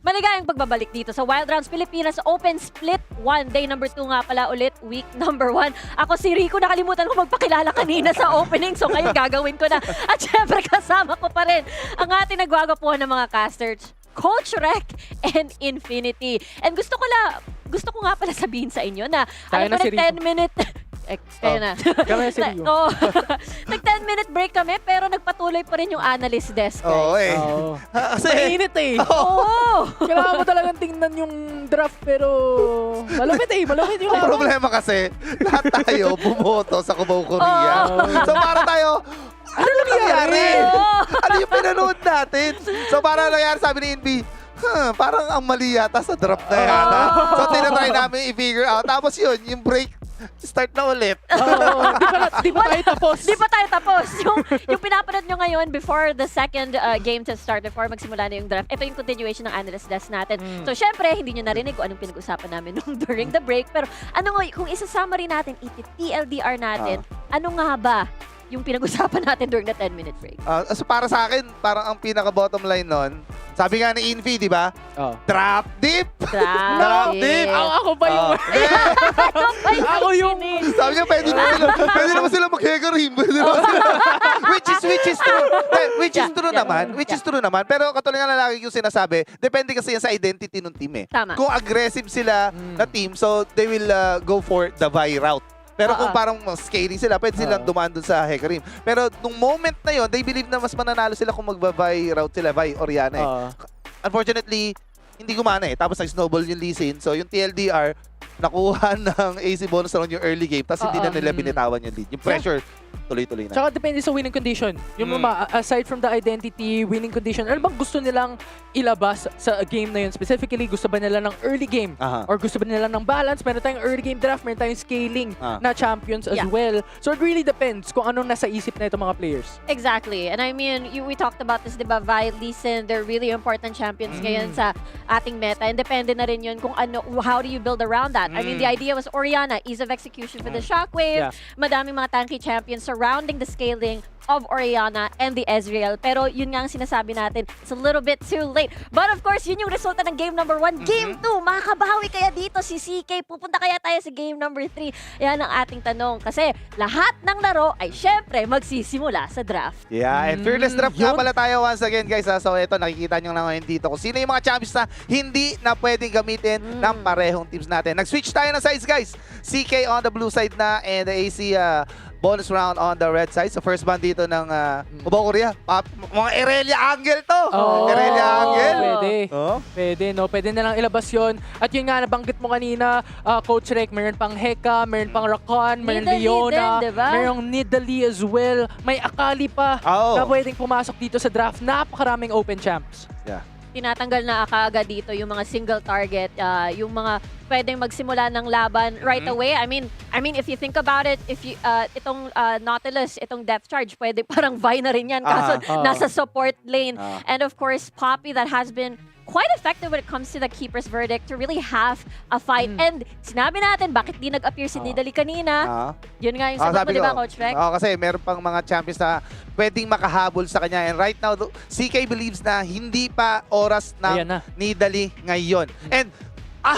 Maligayang pagbabalik dito sa Wild Rounds Pilipinas Open Split 1. Day number 2 nga pala ulit, week number 1. Ako si Rico, nakalimutan ko magpakilala kanina sa opening, so ngayon gagawin ko na. At syempre kasama ko pa rin ang ating nagwagapuhan ng mga casters, Coach Rec and Infinity. And gusto ko nga pala sabihin sa inyo na Tayo alam na ko si na 10-minute kayo na. Kami si Rio. Oo. Nag 10-minute break kami pero nagpatuloy pa rin yung analyst desk, guys. Oo eh. Oo. Kasi, Mainit eh. Oo. Kailangan mo talagang tingnan yung draft pero malupit eh. Malupit yung ang problema kasi, lahat tayo bumoto sa Cubao, Korea. So para tayo, ano nangyari? Ano yung pinanood natin? So para nangyari, sabi ni Invi, parang ang mali yata sa draft na yata. So tinatry namin i-figure out. Tapos yun, yung break, start na ulit. Oo. Di pa tayo tapos. Di pa tayo tapos. Yung pinapanood nyo ngayon before the second game to start, before magsimula na yung draft, ito yung continuation ng analyst desk natin. So, syempre, hindi nyo narinig kung anong pinag-usapan namin nung during the break. Pero, ano nga, kung isa-summary natin, TLDR natin, ano nga ba yung pinag-usapan natin during the 10-minute break? So para sa akin, parang ang pinaka-bottom line nun, sabi nga ni Infi, di ba? Oh. Trap deep! Trap deep! Ako ba yung... Ako yung... Sabi niya, pwede naman sila mag-hagarim. Which is true. Which is true naman. Pero katulad nga lalaki yung sinasabi, depende kasi yan sa identity ng team eh. Tama. Kung aggressive sila na team, so they will go for the Vi route. Pero kung parang scaling sila, pwede silang dumaan dun sa Hecarim. Pero nung moment na yon, they believe na mas mananalo sila kung magba-Vi route sila, Vi Oriana eh. Unfortunately, hindi gumana eh. Tapos nag-snowball yung Lee Sin. So yung TLDR, nakuha ng AC bonus round yung early game, tapos hindi na nila binitawan yung lead. Yung pressure, tuloy-tuloy na. Tsaka depende sa winning condition. Yung aside from the identity, winning condition, ano bang gusto nilang ilabas sa game na yun? Specifically, gusto ba nila ng early game? Or gusto ba nila ng balance? Meron tayong early game draft, meron tayong scaling na champions as well. So it really depends kung anong nasa isip na itong mga players. Exactly. And I mean, we talked about this, di ba? Vi, Lee Sin, they're really important champions ngayon sa ating meta. And depende na rin yun kung ano, how do you build around that? I mean, the idea was Orianna, ease of execution for the Shockwave. Madaming mga tanky champions surrounding the scaling of Orianna and the Ezreal. Pero yun nga ang sinasabi natin, it's a little bit too late. But of course, yun yung resulta ng game number 1. Game 2, makakabawi kaya dito si CK? Pupunta kaya tayo sa game number 3? Yan ang ating tanong. Kasi lahat ng laro ay syempre magsisimula sa draft. Yeah, and Fearless Draft nga pala tayo once again, guys. So ito, nakikita nyo lang ngayon dito kung sino yung mga champions na hindi na pwedeng gamitin ng parehong teams natin. Nag-switch tayo ng sides, guys. CK on the blue side na and the AC bonus round on the red side. So first ban dito ng Cubao Korea. Mga Irelia Angle to. Irelia Angle. Pwede, no? Pwede na lang ilabas yun. At yun nga, nabanggit mo kanina, Coach Rek, meron pang Heka, meron pang Rakan, meron Leona, merong Nidalee as well. May Akali pa na pwedeng pumasok dito sa draft. Napakaraming open champs. Yeah. Tinatanggal na kaagad dito yung mga single target, yung mga pwedeng magsimula ng laban right away. I mean if you think about it, if you itong Nautilus, itong depth charge, pwede parang Vi na rin yan kaso nasa support lane. And of course, Poppy that has been quite effective when it comes to the keeper's verdict to really have a fight. And sinabi natin, bakit di nag-appear si Nidalee kanina? Yun nga yung sagot mo, di ba, Coach Rek? Kasi meron pang mga champions na pwedeng makahabol sa kanya. And right now, CK believes na hindi pa oras ng Nidalee ngayon. And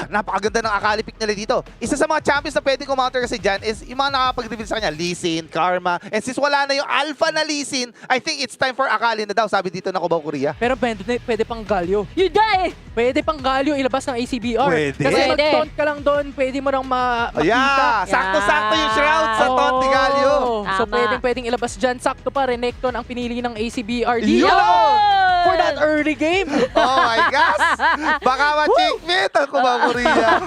napakaganda ng Akali pick nila dito. Isa sa mga champions na pwedeng kumounter kasi dyan is yung mga nakapag-reveal sa kanya, Lee Sin, Karma. And since wala na yung alpha na Lee Sin, I think it's time for Akali na daw, sabi dito na Cubao Korea. Pero pwede pang Galio. Yun da eh! Pwede pang Galio ilabas ng ACBR. Pwede. Kasi mag-taunt ka lang doon, pwede mo nang makita. Sakto-sakto yung shroud sa taunt ni Galio. So pwedeng ilabas dyan. Sakto pa, Renekton ang pinili ng ACBR. For that early game. Oh my gosh! Baka ma-checkmate ang Cubao Korea.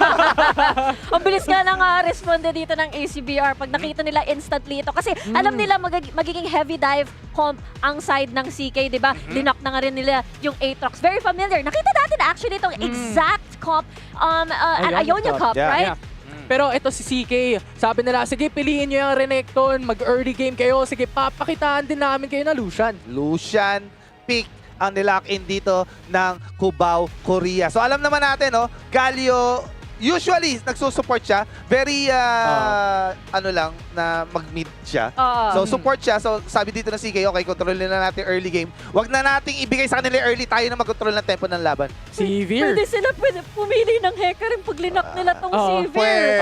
Ang bilis nga lang responde dito ng ACBR pag nakita nila instantly ito. Kasi alam nila magiging heavy dive comp ang side ng CK, di ba? Linak na nga rin nila yung Aatrox. Very familiar. Nakita natin actually itong exact comp at Ionia Cup, right? Pero ito si CK, sabi nila, sige piliin nyo yung Renekton, mag-early game kayo, sige papakitaan din namin kayo na Lucian. Lucian, pick ang nilock in dito ng Cubao Korea. So alam naman natin, Galio, usually nagsusupport siya. Very, na mag-mid siya. So support siya. So sabi dito ng CK, okay, kontrolin na natin early game. Wag na nating ibigay sa kanila early, tayo na mag-control ng tempo ng laban. Sivir. Pwede sila pumili ng hacker yung pag linak nila tong Sivir.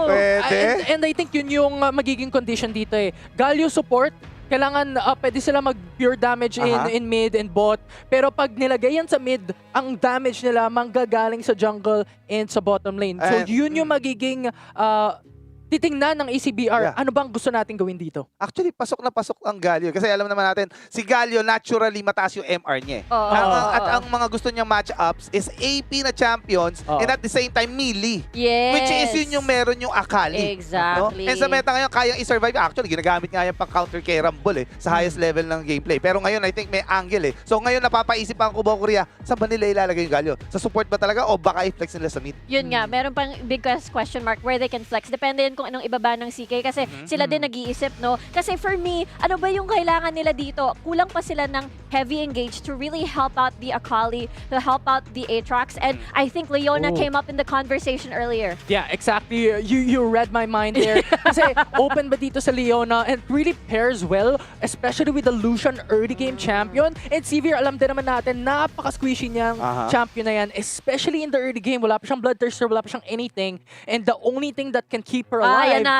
Pwede. And I think yun yung magiging condition dito eh. Galio support, kailangan pwede sila mag-pure damage in mid and bot. Pero pag nilagay yan sa mid, ang damage nila manggagaling sa jungle and sa bottom lane. So yun yung magiging titingnan ng ACBR. Ano bang gusto natin gawin dito? Actually, pasok na pasok ang Galio. Kasi alam naman natin, si Galio naturally mataas yung MR niya. At ang mga gusto niyang match-ups is AP na champions and at the same time melee. Yes. Which is yun yung meron yung Akali. Exactly. And sa meta ngayon, kayang i-survive. Actually, ginagamit nga yung pang-counter kay Rumble sa highest level ng gameplay. Pero ngayon, I think may angle So ngayon, napapaisip ang Cubao Korea, saan ba nila ilalagay yung Galio? Sa support ba talaga o baka i-flex nila sa mid? Yun nga, meron pang big question mark where they can flex. Depende yun kung anong ibaba ng CK kasi sila din nag-iisip, no? Kasi for me, ano ba yung kailangan nila dito? Kulang pa sila ng heavy engage to really help out the Akali, to help out the Aatrox, and I think Leona came up in the conversation earlier. Yeah, exactly. You read my mind there. Kasi open ba dito sa Leona and really pairs well, especially with the Lucian early game champion. And Sivir, alam din naman natin, napaka-squishy niyang champion na yan, especially in the early game. Wala pa siyang bloodthirster, wala pa siyang anything. And the only thing that can keep her alive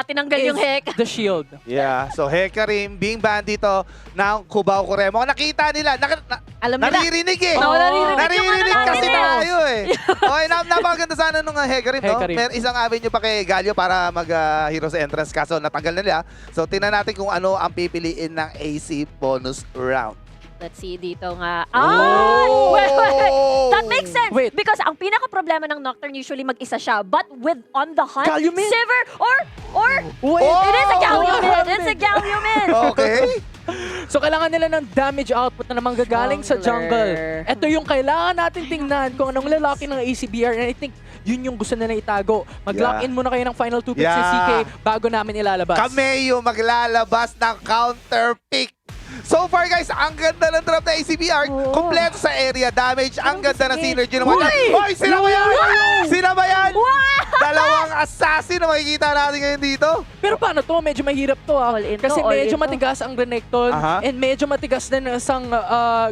tinanggal yung Hek. The shield. Yeah, so Hekarim being banned dito ng Cubao Korea. Mga nakita nila, alam nila. naririnig eh. Naririnig kasi tayo eh. Okay, napakaganda sana nung Hekarim, no? May isang avenue pa kay Galio para mag-Heroes Entrance kaso natanggal na nila. So tingnan natin kung ano ang pipiliin ng AC bonus round. Let's see dito nga. Oh! That makes sense. Wait. Because ang pinaka-problema ng Nocturne usually mag-isa siya. But with On the Hunt, Galliumid. Sivir, or Wait. it is a Galliumid. Oh! It's a Galliumid. Okay. So kailangan nila ng damage output na naman gagaling sa jungle. Ito yung kailangan natin tingnan kung anong lalaki ng ACBR, and I think yun yung gusto nila itago. Mag-lock in muna kayo ng final 2 picks ni CK bago namin ilalabas. Kameo maglalabas ng counter pick. So far guys, ang ganda ng drop na ACBR. Kompleto sa area damage. Ang ganda ng synergy naman. Hoy! Sila ba yan? Sila ba yan? Dalawang assassin na makikita natin ngayon dito. Pero paano to? Medyo mahirap to All in to, Kasi all medyo in to. matigas ang Renekton Aha. and medyo matigas din ang isang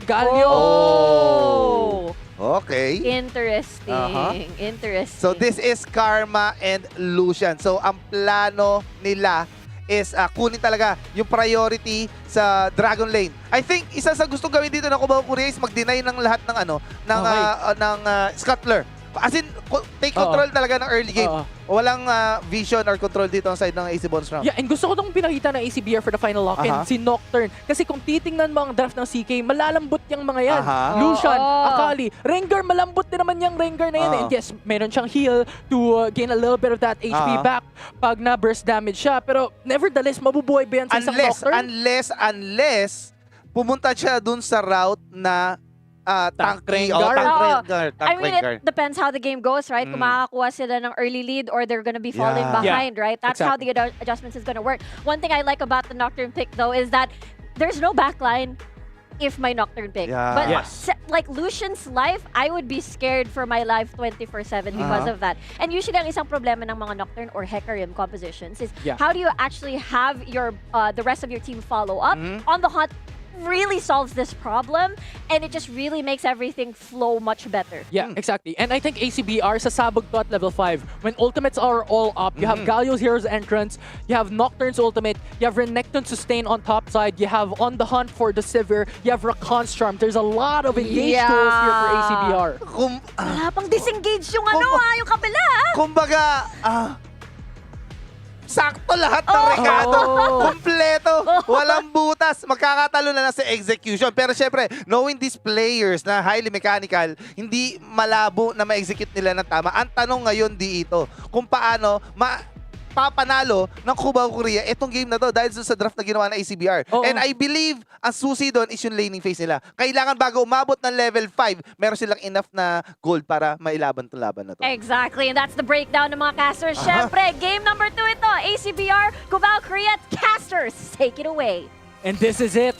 Galio. Oh. Okay. Interesting. Interesting. So this is Karma and Lucian. So ang plano nila is kunin talaga yung priority sa Dragon Lane. I think isa sa gustong gawin dito ng Cubao Korea is mag-deny ng lahat ng ng Scuttler. As in, take control talaga ng early game. Walang vision or control dito ang side ng AC Bonus Round. Yeah, and gusto ko itong pinakita ng ACBR for the final lock-in, si Nocturne. Kasi kung titingnan mo ang draft ng CK, malalambot yung mga yan. Lucian, Akali, Rengar, malambot din naman yung Rengar na yan. And yes, meron siyang heal to gain a little bit of that HP back pag na-burst damage siya. Pero nevertheless, mabubuhay ba yan sa isang Nocturne? Unless pumunta siya dun sa route na tank Rengar. I mean, it depends how the game goes, right? Kung makakakuha sila ng early lead or they're gonna be falling behind, right? That's how the adjustments is gonna work. One thing I like about the Nocturne pick, though, is that there's no backline if my Nocturne pick. But like Lucian's life, I would be scared for my life 24/7 because of that. And usually, ang isang problema ng mga Nocturne or Hecarim compositions is how do you actually have your the rest of your team follow up on the hunt. Really solves this problem, and it just really makes everything flow much better. Yeah, exactly. And I think ACBR sa sabog to at level 5, when ultimates are all up, you have Galio's Hero's Entrance, you have Nocturne's ultimate, you have Renekton sustain on top side, you have On the Hunt for the Sivir, you have Rakan's Charm. There's a lot of engaged tools here for ACBR. Wala pang disengage yung yung kabila. Kumbaga, sakto lahat ng rekado. Kompleto. Walang butas. Magkakatalo na sa execution. Pero syempre, knowing these players na highly mechanical, hindi malabo na ma-execute nila ng tama. Ang tanong ngayon dito, kung paano papanalo ng Cubao Korea itong game na to dahil sa draft na ginawa ng ACBR. And I believe ang susi doon is yung laning phase nila. Kailangan bago umabot ng level 5, meron silang enough na gold para mailaban itong laban na to. Exactly, and that's the breakdown ng mga casters. Syempre, game number 2 ito, ACBR, Cubao Korea casters. Take it away. And this is it.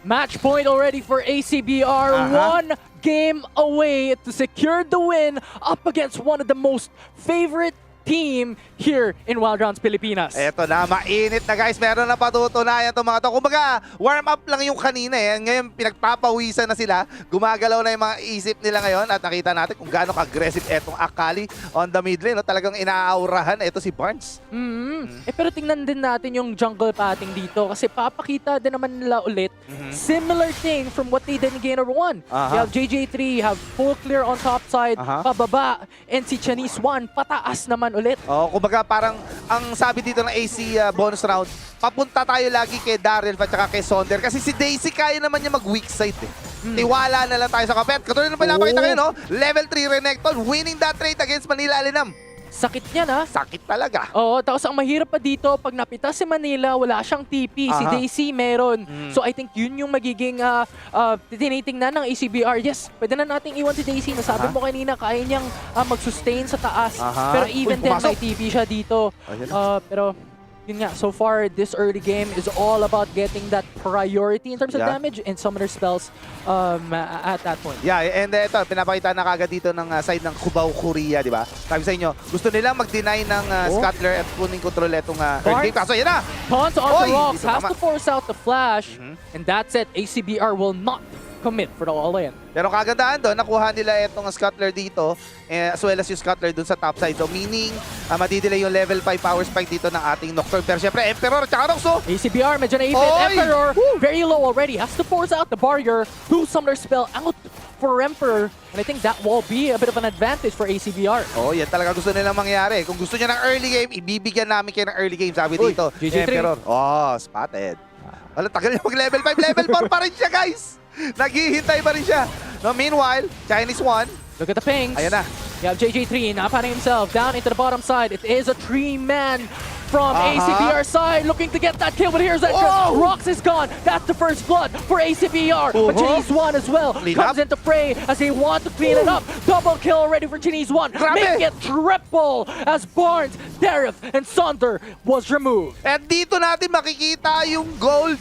Match point already for ACBR. One game away to secure the win up against one of the most favorite team here in Wild Rounds Pilipinas. Eto na, mainit na guys. Meron na patutunayan itong mga to. Kumbaga, warm up lang yung kanina eh. Ngayon, pinagpapawisan na sila. Gumagalaw na yung mga isip nila ngayon. At nakita natin kung gaano ka-aggressive etong Akali on the mid lane. No? Talagang inaaurahan. Ito si Barnes. Pero tingnan din natin yung jungle pathing dito. Kasi papakita din naman nila ulit. Similar thing from what they did in Game number 1. You have JJ3, you have full clear on top side, pababa. And si Chinese 1, pataas naman ulit. Kumbaga parang ang sabi dito ng AC bonus round, papunta tayo lagi kay Daryl at saka kay Sonder kasi si Daisy kaya naman niya mag-weak side eh. Tiwala na lang tayo sa kapet. Katulad ng pinapakita kayo, no? Level 3 Renekton, winning that trade against Manila Alinam. Sakit niya na. Sakit talaga. Tapos ang mahirap pa dito, pag napita si Manila, wala siyang TP. Si Daisy meron. So I think yun yung magiging tinitingnan ng ACBR. Yes, pwede na nating iwan si Daisy. Nasabi mo kanina, kaya niyang mag-sustain sa taas. Pero even then, may TP siya dito. Pero yun nga, so far, this early game is all about getting that priority in terms of damage and summoner spells at that point. Yeah, and ito, pinapakita na kagad dito ng side ng Cubao Korea, di ba? Sabi sa inyo, gusto nilang mag-deny ng Scuttler at kuning control itong early game. Kaso yan na! Taunt on the rocks, has to force out the flash, and that's it. ACBR will not commit for the all-in. Pero kagandaan doon, nakuha nila itong Scuttler dito, as well as yung Scuttler doon sa top side. So meaning, madidelay yung level 5 power spike dito ng ating Nocturne. Pero syempre, Emperor tsaka Noxo. ACBR, medyo naipit. Emperor, very low already. Has to force out the barrier. 2 summoner spell out for Emperor. And I think that will be a bit of an advantage for ACBR. Yan talaga gusto nilang mangyari. Kung gusto niya ng early game, ibibigyan namin kayo ng early game, sabi dito. GG3. Emperor. Spotted. Wala, tagal niya mag-level 5, level 4 pa rin siya, guys. Naghihintay pa rin siya. No, meanwhile, Chinese 1. Look at the pings. Ayan na. You have JJ3 now patting himself down into the bottom side. It is a 3-man from ACBR side looking to get that kill, but here's that Oh! Rox is gone. That's the first blood for ACBR. But Chinese 1 as well Clean comes up. into fray as they want to clean it up. Double kill already for Chinese 1. Grabe! Make it triple as Barnes, Dareth, and Sonder was removed. At dito natin makikita yung gold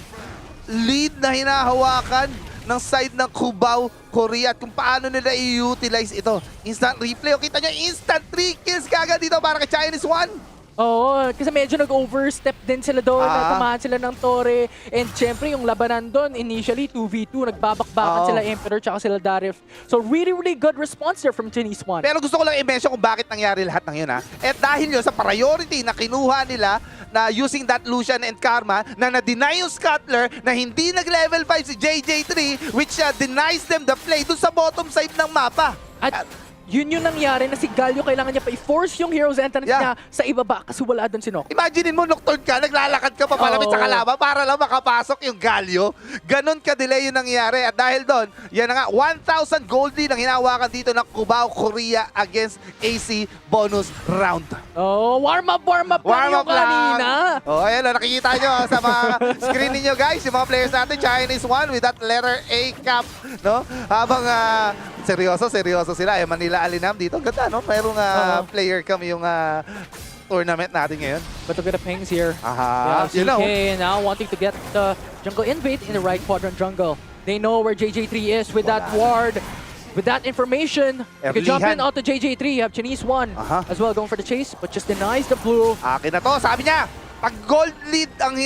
lead na hinahawakan ng side ng Cubao, Korea at kung paano nila i-utilize ito. Instant replay. O kita nyo, instant 3 kills kagad dito para kay Chinese 1. Oo, kasi medyo nag-overstep din sila doon. Natamahan sila ng Torre. And syempre, yung labanan doon, initially 2v2, nagbabakbakan sila Emperor tsaka sila Dareth. So really, really good response there from Chinese 1. Pero gusto ko lang i-mention kung bakit nangyari lahat ng yun ha. At dahil yun sa priority na kinuha nila na using that Lucian and Karma na na-deny yung Scuttler na hindi nag-level 5 si JJ3 which denies them the play dun sa bottom side ng mapa. At yun yung nangyari na si Galio kailangan niya pa i-force yung hero's entrance niya sa ibaba kasi wala doon si Nock. Imagine mo, Nocturne ka, naglalakad ka pa palapit sa kalaban para lang makapasok yung Galio. Ganon ka-delay yung nangyari. At dahil doon, yan na nga, 1,000 gold lead ang hinawakan dito ng Cubao, Korea against AC bonus round. Oh, warm up lang yung kanina. Oh, ayan, nakikita nyo sa mga screen ninyo guys, yung mga players natin, Chinese 1 with that letter A cap, no? Habang seryoso sila. Manila Alinam dito. Ganda, no? Mayroong player cam yung tournament natin ngayon. But look at the pings here. Aha, CK you know. now wanting to get the jungle invade in the right quadrant jungle. They know where JJ3 is with that ward. With that information, you can jump in onto JJ3. You have Chinese 1 as well going for the chase, but just denies the blue. Akin na to. Sabi niya, pag gold lead ang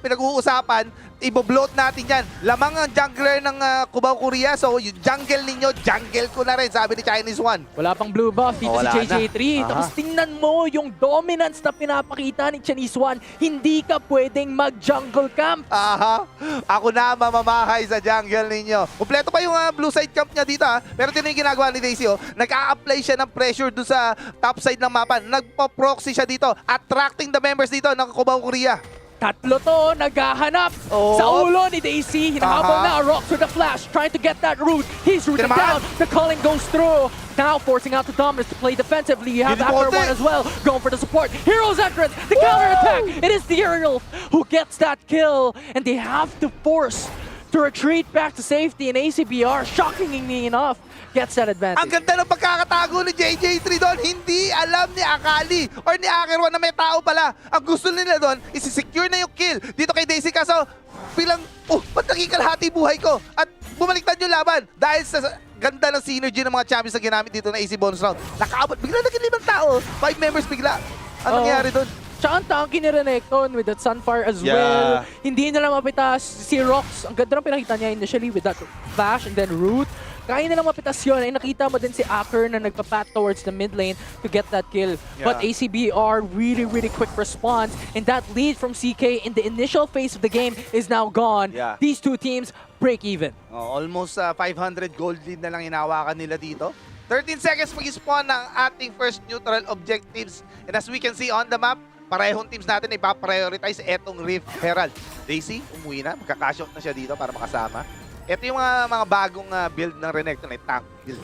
pinag-uusapan, ibo-bloat natin yan. Lamang ang jungler ng Cubao, Korea. So, yung jungle ninyo, jungle ko na rin, sabi ni Chinese 1. Wala pang blue buff dito Wala si JJ3. Tapos tingnan mo yung dominance na pinapakita ni Chinese 1. Hindi ka pwedeng mag-jungle camp. Aha. Ako na mamamahay sa jungle ninyo. Kompleto pa yung blue side camp niya dito ha. Pero tingnan yung ginagawa ni Daisy oh. Nag-a-apply siya ng pressure doon sa top side ng mapa. Nagpo-proxy siya dito. Attracting the members dito ng Cubao, Korea. Tatlo to, naghahanap sa ulo ni Daisy. Hinahabol na, Rox with the flash, trying to get that root. He's rooted down, the calling goes through. Now forcing out the Dominus to play defensively. You have Acker 1 as well, going for the support. Hero's entrance, the counter attack. It is the Aerial who gets that kill. And they have to force to retreat back to safety. And ACBR, shockingly enough, gets that advantage. Ang ganda ng pagkakatago ni JJ3 doon. Hindi alam ni Akali or ni Akerwan na may tao pala. Ang gusto nila doon, isi-secure na yung kill. Dito kay Daisy kaso, bilang, ba't nakikalahati buhay ko? At bumaliktad yung laban dahil sa ganda ng synergy ng mga champions na ginamit dito na AC bonus round. Nakaabot, bigla naging 5 tao. 5 members bigla. Ano nangyari doon? Tsaka ang tanky ni Renekton with that Sunfire as well. Hindi na lang mapitas si Rox. Ang ganda ng pinakita niya initially with that flash and then root. Kaya nilang mapitas yun. Ay nakita mo din si Acker na nagpapat towards the mid lane to get that kill. But ACBR, really, really quick response. And that lead from CK in the initial phase of the game is now gone. These two teams break even. Almost 500 gold lead na lang hinawakan nila dito. 13 seconds mag-spawn ng ating first neutral objectives. And as we can see on the map, parehong teams natin ipaprioritize etong Rift Herald. Daisy, umuwi na. Magkakashot na siya dito para makasama. Ito yung mga bagong build ng Renekton ay tank build.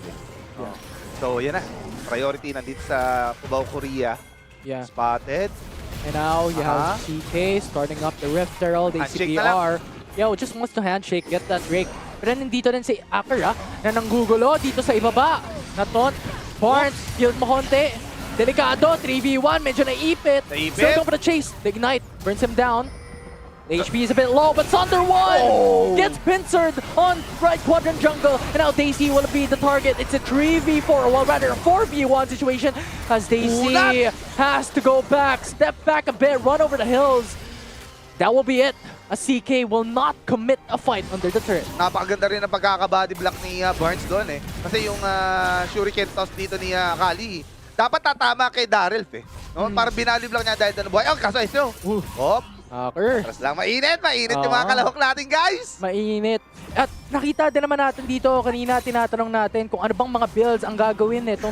So, yan na. Priority nandito sa Cubao, Korea. Spotted. And now you have CK starting up the Rift Herald. ACBR. Just wants to handshake, get that break. Pero nandito rin si Acker na nanggugulo dito sa ibaba. Naton, Barnes, field mo konti. Delikado, 3v1, medyo naipit. Still going for the chase. The Ignite burns him down. The HP is a bit low, but Thunder 1 gets pincered on right quadrant jungle. And now Daisy will be the target. It's a 3v4, well rather a 4v1 situation as Daisy has to go back, step back a bit, run over the hills. That will be it. A CK will not commit a fight under the turret. Napakaganda rin ang pagkaka-body block ni Barnes doon eh. Kasi yung shuriken toss dito ni Kali, dapat tatama kay Dareth eh. No? Parang binalib lang niya dahil doon buhay. Kaso ito. Hacker. Tapos lang, mainit yung mga Oo. kalahok natin, guys. Mainit. At nakita din naman natin dito, kanina tinatanong natin kung ano bang mga builds ang gagawin itong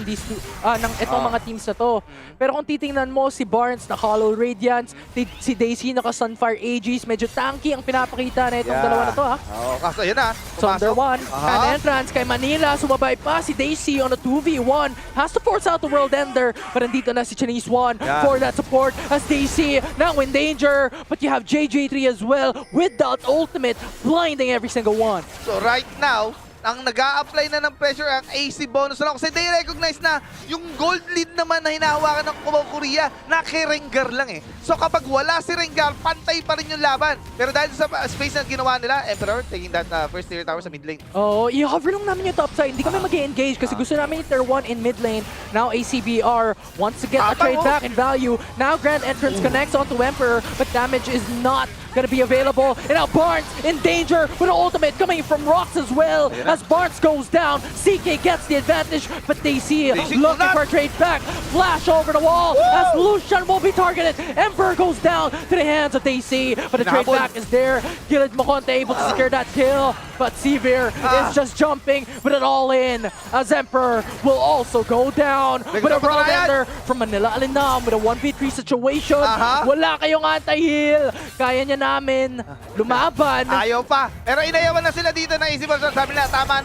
mga teams na to. Pero kung titingnan mo, si Barnes na Hollow Radiance, si Daisy naka Sunfire Aegis, medyo tanky ang pinapakita na itong dalawa na to ha. Oo, kaso yun na. Thunder 1, Aha. can entrance kay Manila, sumabay pa si Daisy on a 2v1, has to force out the World Ender, but nandito na si Chinese 1 Yeah. for that support as Daisy now in danger, but you have JJ3 as well with that ultimate, blinding every single one. So right now, ang nag-a-apply na ng pressure ang AC bonus na kasi they recognize na yung gold lead naman na hinahawakan ng Cubao Korea na kay Rengar lang eh. So kapag wala si Rengar, pantay pa rin yung laban. Pero dahil sa space na ginawa nila, Emperor taking that first tier tower sa mid lane. Oo, i-hover lang namin yung top side. Hindi kami mag-engage kasi gusto namin yung tier 1 in mid lane. Now ACBR wants to get a trade back in value. Now Grand Entrance connects onto Emperor, but damage is not gonna be available. And now Barnes in danger with an ultimate coming from Rocks as well. As Barnes goes down, CK gets the advantage, but Daisy looking for a trade back. Flash over the wall as Lucian will be targeted. Emperor goes down to the hands of Daisy, but the trade back is there. Gilid Mokonte able to secure that kill, but Severe is just jumping with it all in as Emperor will also go down with a World Ender from Manila Alinam with a 1v3 situation. Wala kayong anti-heal. Kaya niya namin lumaban. Ayaw pa. Pero inayawan na sila dito na AC bonus. Sabi nila, tama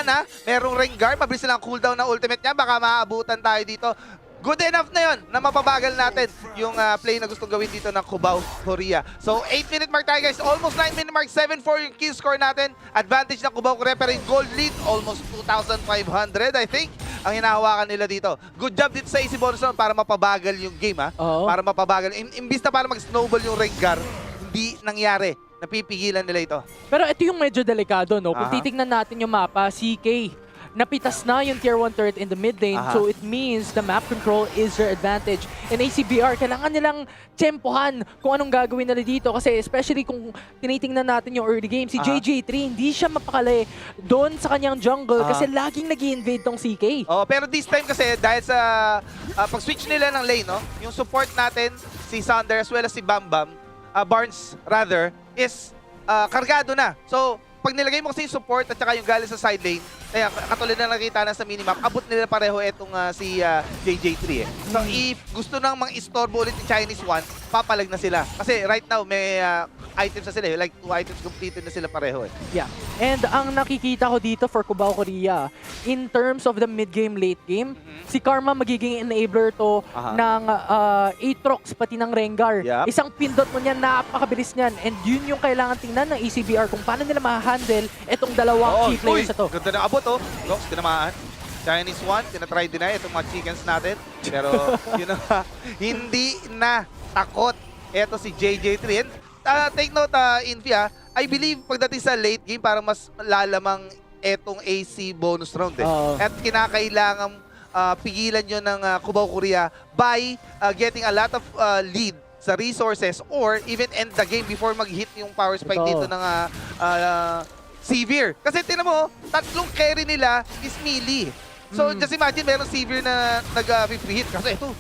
na. Merong Rengar, mabilis lang cooldown na ultimate niya. Baka maabutan tayo dito. Good enough na yun na mapabagal natin yung play na gustong gawin dito ng Cubao Korea. So 8-minute mark tayo guys. Almost 9-minute mark. 7-4 yung kill score natin. Advantage ng Cubao Korea pero yung gold lead almost 2,500 I think ang hinahawakan nila dito. Good job dito sa AC bonus round para mapabagal yung game ha. Oo. Para mapabagal. Imbis na para mag-snowball yung Rengar, hindi nangyari. Napipigilan nila ito. Pero ito yung medyo delikado, no? Kung Aha. titignan natin yung mapa, CK, napitas na yung tier 1 turret in the mid lane, so it means the map control is their advantage. And ACBR, kailangan nilang tempohan kung anong gagawin nila dito kasi especially kung tinitingnan natin yung early game, si JJ3 hindi siya mapakali doon sa kanyang jungle kasi laging nag-i-invade tong CK. Oh, pero this time kasi dahil sa pag-switch nila ng lane, no, yung support natin si Sander as well as si Bambam, Barnes rather, is kargado na. So, pag nilagay mo kasi yung support at saka yung galing sa side lane, kaya katulad na nakita na sa minimap, abot nila pareho itong si JJ3 eh. So if gusto nang mang-istorbo ulit yung Chinese one, papalag na sila. Kasi right now may items na sila eh. Like 2 items completed na sila pareho eh. Yeah. And ang nakikita ko dito for Cubao Korea, in terms of the mid-game, late-game, si Karma magiging enabler to ng Aatrox pati ng Rengar. Yep. Isang pindot mo niyan, napakabilis niyan. And yun yung kailangan tingnan ng ECBR kung paano nila ma-handle itong dalawang key players na to. Ganda ng abot oh. Gox, tinamaan. Chinese one, tinatry din na itong mga chickens natin. Pero yun na, hindi na takot. Ito si JJ3. And, take note, Infi I believe pagdating sa late game, para mas lalamang etong AC bonus round eh. At kinakailangan pigilan nyo ng Cubao Korea by getting a lot of lead sa resources or even end the game before mag-hit yung power spike dito ng Severe. Kasi tinan mo, tatlong carry nila is melee. So just imagine meron Severe na nag-free hit. Kasi ito,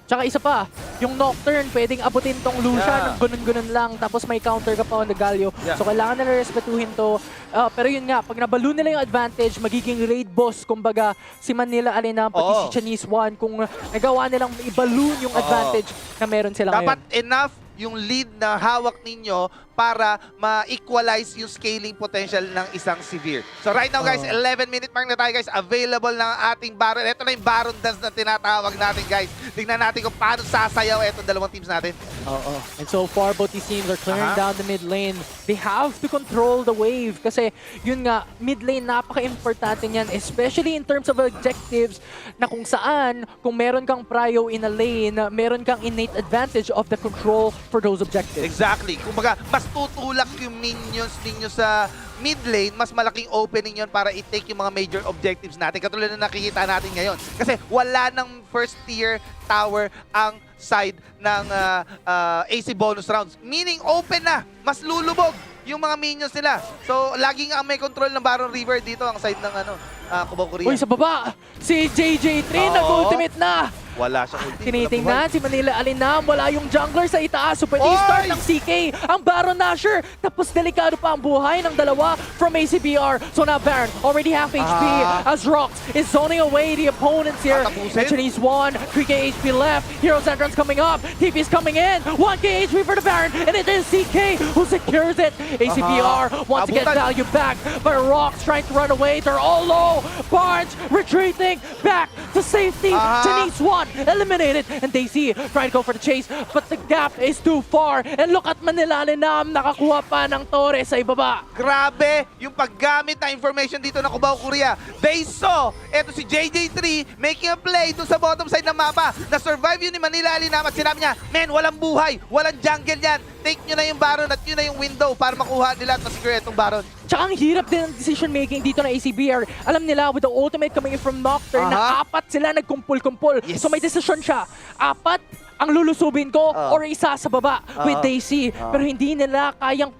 Tsaka isa pa, yung Nocturne, pwedeng abutin tong Lucian, ganun-ganun lang, tapos may counter ka pa on the Galio. So kailangan nila respetuhin to. Pero yun nga, pag nabalo nila yung advantage, magiging raid boss, kumbaga, si Manila Alinam, pati si Chinese One, kung nagawa nilang i-balloon yung advantage na meron sila dapat ngayon. enough yung lead na hawak ninyo para ma-equalize yung scaling potential ng isang Severe. So right now guys, 11-minute mark na tayo guys. Available na ang ating Baron. Ito na yung Baron dance na tinatawag natin guys. Tingnan natin kung paano sasayaw itong dalawang teams natin. And so far, both these teams are clearing down the mid lane. They have to control the wave kasi yun nga, mid lane napaka-importante niyan, especially in terms of objectives na kung saan, kung meron kang prio in a lane, meron kang innate advantage of the control for those objectives. Exactly. Kumbaga, mas tutulak yung minions ninyo sa mid lane, mas malaking opening yon para i-take yung mga major objectives natin. Katulad na nakikita natin ngayon. Kasi wala ng first tier tower ang side ng AC bonus rounds. Meaning, open na. Mas lulubog yung mga minions nila. So, laging ang may control ng Baron River dito ang side ng Cubao Korea. Uy, sa baba, si JJ3 nag-ultimate na! Wala siyang ulti. Tinitingnan si Manila Alinam, wala yung jungler sa itaas. So pwede start ng CK ang Baron Nashor. Tapos delikado pa ang buhay ng dalawa from ACBR. So now Baron already half HP as Rox is zoning away the opponents here. Tatapusin. Chinese 1, 3k HP left. Heroes entrance coming up. TP is coming in. 1k HP for the Baron. And it is CK who secures it. ACBR wants to get Abutan. value back. But Rox trying to run away. They're all low. Barnes retreating back to safety. Chinese 1 eliminated, and Daisy trying to go for the chase, but the gap is too far. And look at Manila Alinam, nakakuha pa ng Torre sa ibaba. Grabe yung paggamit na information dito ng Cubao, Korea. They saw, eto si JJ3 making a play dun sa bottom side ng mapa. Na-survive yun ni Manila Alinam at sinabi niya, men, walang buhay, walang jungle yan. Take nyo na yung Baron at yun na yung window para makuha nila at masecure itong Baron. Tsaka ang hirap din ng decision making dito na ACBR. Alam nila, with the ultimate coming in from Nocturne, na apat sila nagkumpul-kumpul. Yes. So may decision siya. Apat ang lulusubin ko or isa sa baba with Daisy. Pero hindi nila kayang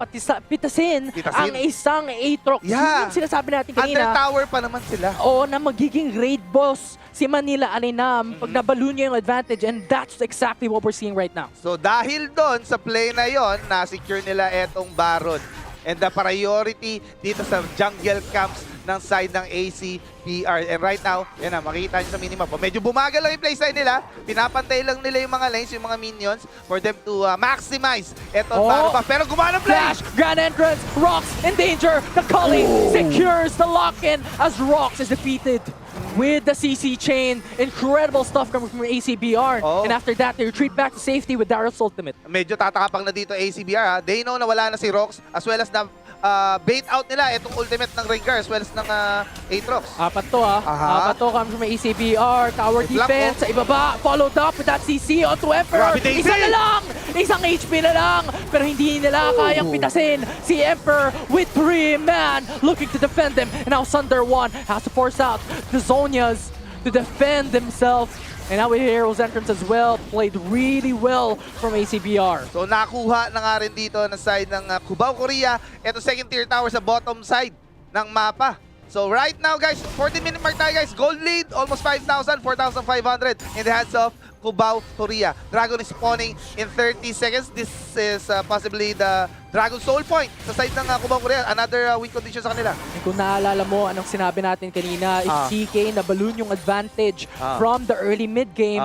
pitasin ang isang Aatrox. Yeah. Yun yung sinasabi natin kanina. Under tower pa naman sila. Oo, na magiging raid boss si Manila Alinam pag nabalo niya yung advantage, and that's exactly what we're seeing right now. So dahil doon sa play na yon, na-secure nila etong Baron. And the priority dito sa jungle camps ng side ng ACBR. And right now, yan na, makikita nyo sa minimap. Medyo bumagal lang yung playstyle nila. Pinapantay lang nila yung mga lanes, yung mga minions for them to maximize etong Baron buff. Pero gumana play! Flash, grand entrance, Rox in danger. The Cully secures the lock-in as Rox is defeated with the CC chain. Incredible stuff coming from ACBR. And after that, they retreat back to safety with Darius' ultimate. Medyo tatakapang na dito ACBR ha. They know na wala na si Rox as well as na bait out nila itong ultimate ng Rengar as well as ng Aatrox. Apat to Apat to coming from ACBR. Tower defense sa ibaba. Followed up with that CC onto Emperor. Isa na lang! Isang HP na lang! Pero hindi nila kayang pitasin si Emperor with 3 man looking to defend them. And now Sunder 1 has to force out the Zonias to defend themselves. And now we hear Heroes entrance as well. Played really well from ACBR. So nakuha na nga rin dito na side ng Cubao, Korea. Ito second tier tower sa bottom side ng mapa. So right now guys, 14-minute mark tayo guys. Gold lead, almost 5,000, 4,500 in the hands of Cubao, Korea. Dragon is spawning in 30 seconds. This is possibly the Dragon Soul Point sa side ng Cubao, Korea. Another win condition sa kanila. Kung naalala mo, anong sinabi natin kanina, if CK na balloon yung advantage from the early mid-game,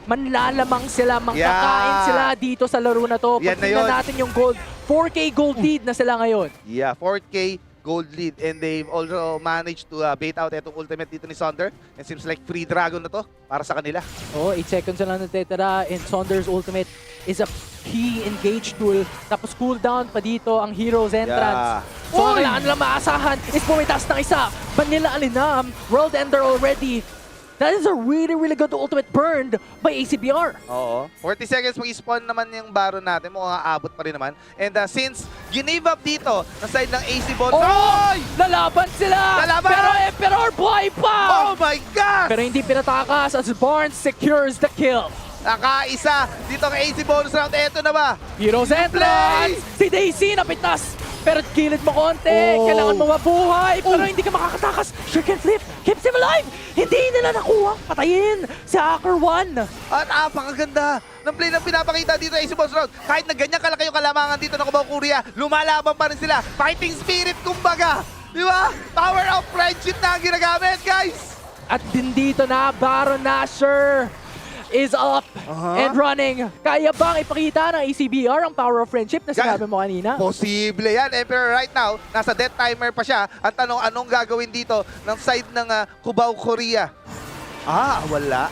manlalamang sila, mangkakain sila dito sa laro na to. Yan na Pagtingnan yun. natin yung gold, 4K gold lead na sila ngayon. Yeah, 4K gold lead. And they've also managed to bait out itong ultimate dito ni Sonder. It seems like free dragon na to para sa kanila. 8 seconds na lang natitira, and Saunders' ultimate is a key engage tool. Tapos cooldown pa dito ang Heroes entrance. So ang kailangan nila maasahan is pumitas ng isa. Manila Alinam, World Ender already. That is a really, really good ultimate burned by ACBR. Oo. 40 seconds mag-spawn naman yung Baron natin. Mukhang aabot pa rin naman. And since ginave up dito na side ng AC Ball. Lalaban sila! Lalaban! Pero Emperor buhay pa! Oh my God! Pero hindi pinatakas as Barnes secures the kill. Nakaisa dito ang AC bonus round. Eto na ba? Heroes entrance! Si Daisy napitas! Pero kilid mo konti, kailangan mo mabuhay, pero hindi ka makakatakas. Sure can flip, keeps him alive! Hindi nila nakuha, patayin si Hacker 1. At napakaganda ng play na pinapakita dito AC bonus round. Kahit na ganyan kalaki yung kalamangan dito ng Cubao, Korea, lumalaban pa rin sila. Fighting spirit, kumbaga. Di ba? Power of friendship na ang ginagamit, guys! At din dito na, Baron Nashor is up and running. Kaya bang ipakita ng ACBR ang power of friendship na sinabi mo kanina? Posible yan. Pero right now, nasa death timer pa siya. Ang tanong, anong gagawin dito ng side ng Cubao, Korea? Wala.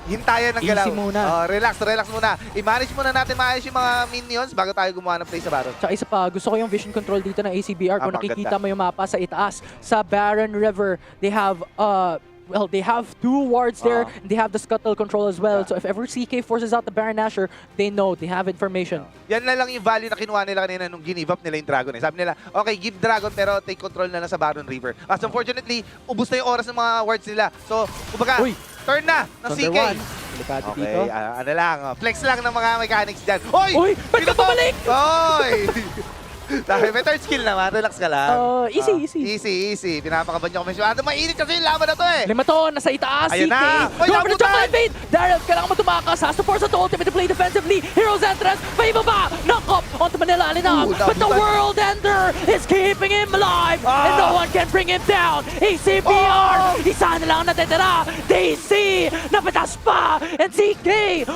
Hintayan ng galaw. Easy muna. Relax muna. I-manage muna natin maayos yung mga minions bago tayo gumawa ng play sa Baron. Tsaka isa pa, gusto ko yung vision control dito ng ACBR. Kung nakikita Ganda. mo yung mapa sa itaas, sa Baron River, they have they have 2 wards there, and they have the scuttle control as well. So if ever CK forces out the Baron Nashor, they know, they have information. Yan na lang yung value na kinuha nila kanina nung give up nila yung Dragon. Sabi nila, okay, give Dragon pero take control na lang sa Baron River. As unfortunately, ubus na yung oras ng mga wards nila. So, kumbaga, turn na ng CK. Delikado Okay, dito. ano lang, flex lang ng mga mechanics dyan. Oy! Uy, ba't ka pabalik? Oy! Dahil may third skill naman, relax ka lang. Easy. Easy. Pinapakaban niyo kami. Ano, mainit kasi yung laban na to eh. 5 to, nasa itaas, Ayun CK. na. Oy, Go for the nabutan! jungle invade! Daryl, kailangan mo tumakas. Has to force the ultimate to play defensively. Heroes entrance, may ibaba. Knock up onto Manila Alinam. But the nabutan. World Ender is keeping him alive. And no one can bring him down. ACBR, isa na lang natitira. DC, napatas pa. And CK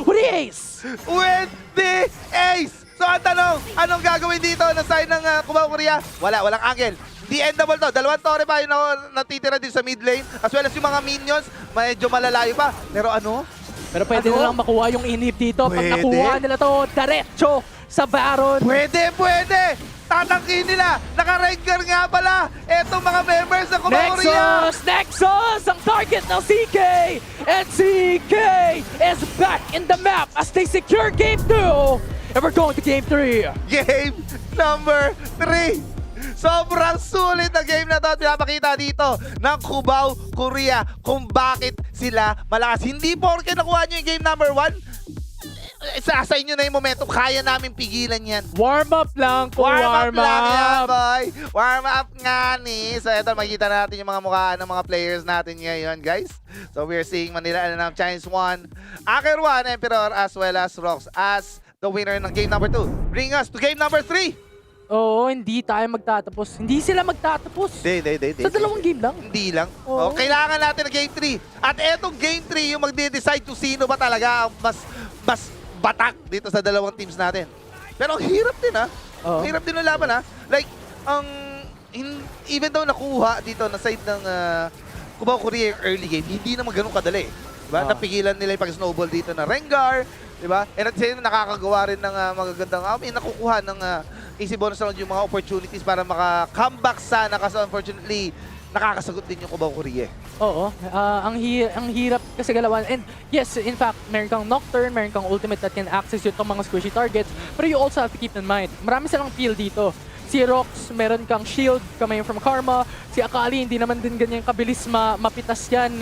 with the ace. With the ace! So ang tanong, anong gagawin dito na side ng Cubao Korea? Walang angle. Di endable to. Dalawang tore pa yung natitira din sa mid lane. As well as yung mga minions, medyo malalayo pa. Pero ano? Pero pwede na lang makuha yung inhib dito. Pag Pwede. nakuha nila to, diretso sa Baron. Pwede! Tatangkin nila! Naka-ranker nga pala! Etong mga members ng Cubao Korea! Nexus! Ang target ng CK! And CK is back in the map as they secure Game 2! And we're going to Game 3! Game number 3! Sobrang sulit na game na to at pinapakita dito ng Cubao Korea kung bakit sila malakas. Hindi porke nakuha nyo yung game number 1, sa inyo na yung momentum. Kaya namin pigilan yan. Warm up lang kung warm lang yan, up! boy. Warm up nga ni. So ito, makikita natin yung mga mukha ng mga players natin ngayon, guys. So we're seeing Manila Alinam Chinese 1, Aker 1, Emperor, as well as Rox as the winner ng game number 2. Bring us to game number 3. Oo, hindi tayo magtatapos. Hindi sila magtatapos. Hindi. Sa dalawang game lang. Hindi lang. Oo. Kailangan natin ng game 3. At etong game 3 yung magde-decide kung sino ba talaga ang mas batak dito sa dalawang teams natin. Pero ang hirap din Oo. Hirap din ang laban Like, even though nakuha dito na side ng Cubao Korea yung early game, hindi naman ganun kadali. Diba? Napigilan nila yung pag-snowball dito na Rengar. Diba? And at the same time, nakakagawa rin ng magagandang, nakukuha ng easy bonus round yung mga opportunities para maka-comeback sana kasi unfortunately, nakakasagot din yung Cubao Korea. Oo. Ang hirap kasi galawan. And yes, in fact, meron kang Nocturne, meron kang Ultimate that can access yung mga squishy targets. Pero you also have to keep in mind, marami silang peel dito. Si Rox, meron kang shield coming from Karma. Si Akali, hindi naman din ganyan kabilis mapitas yan.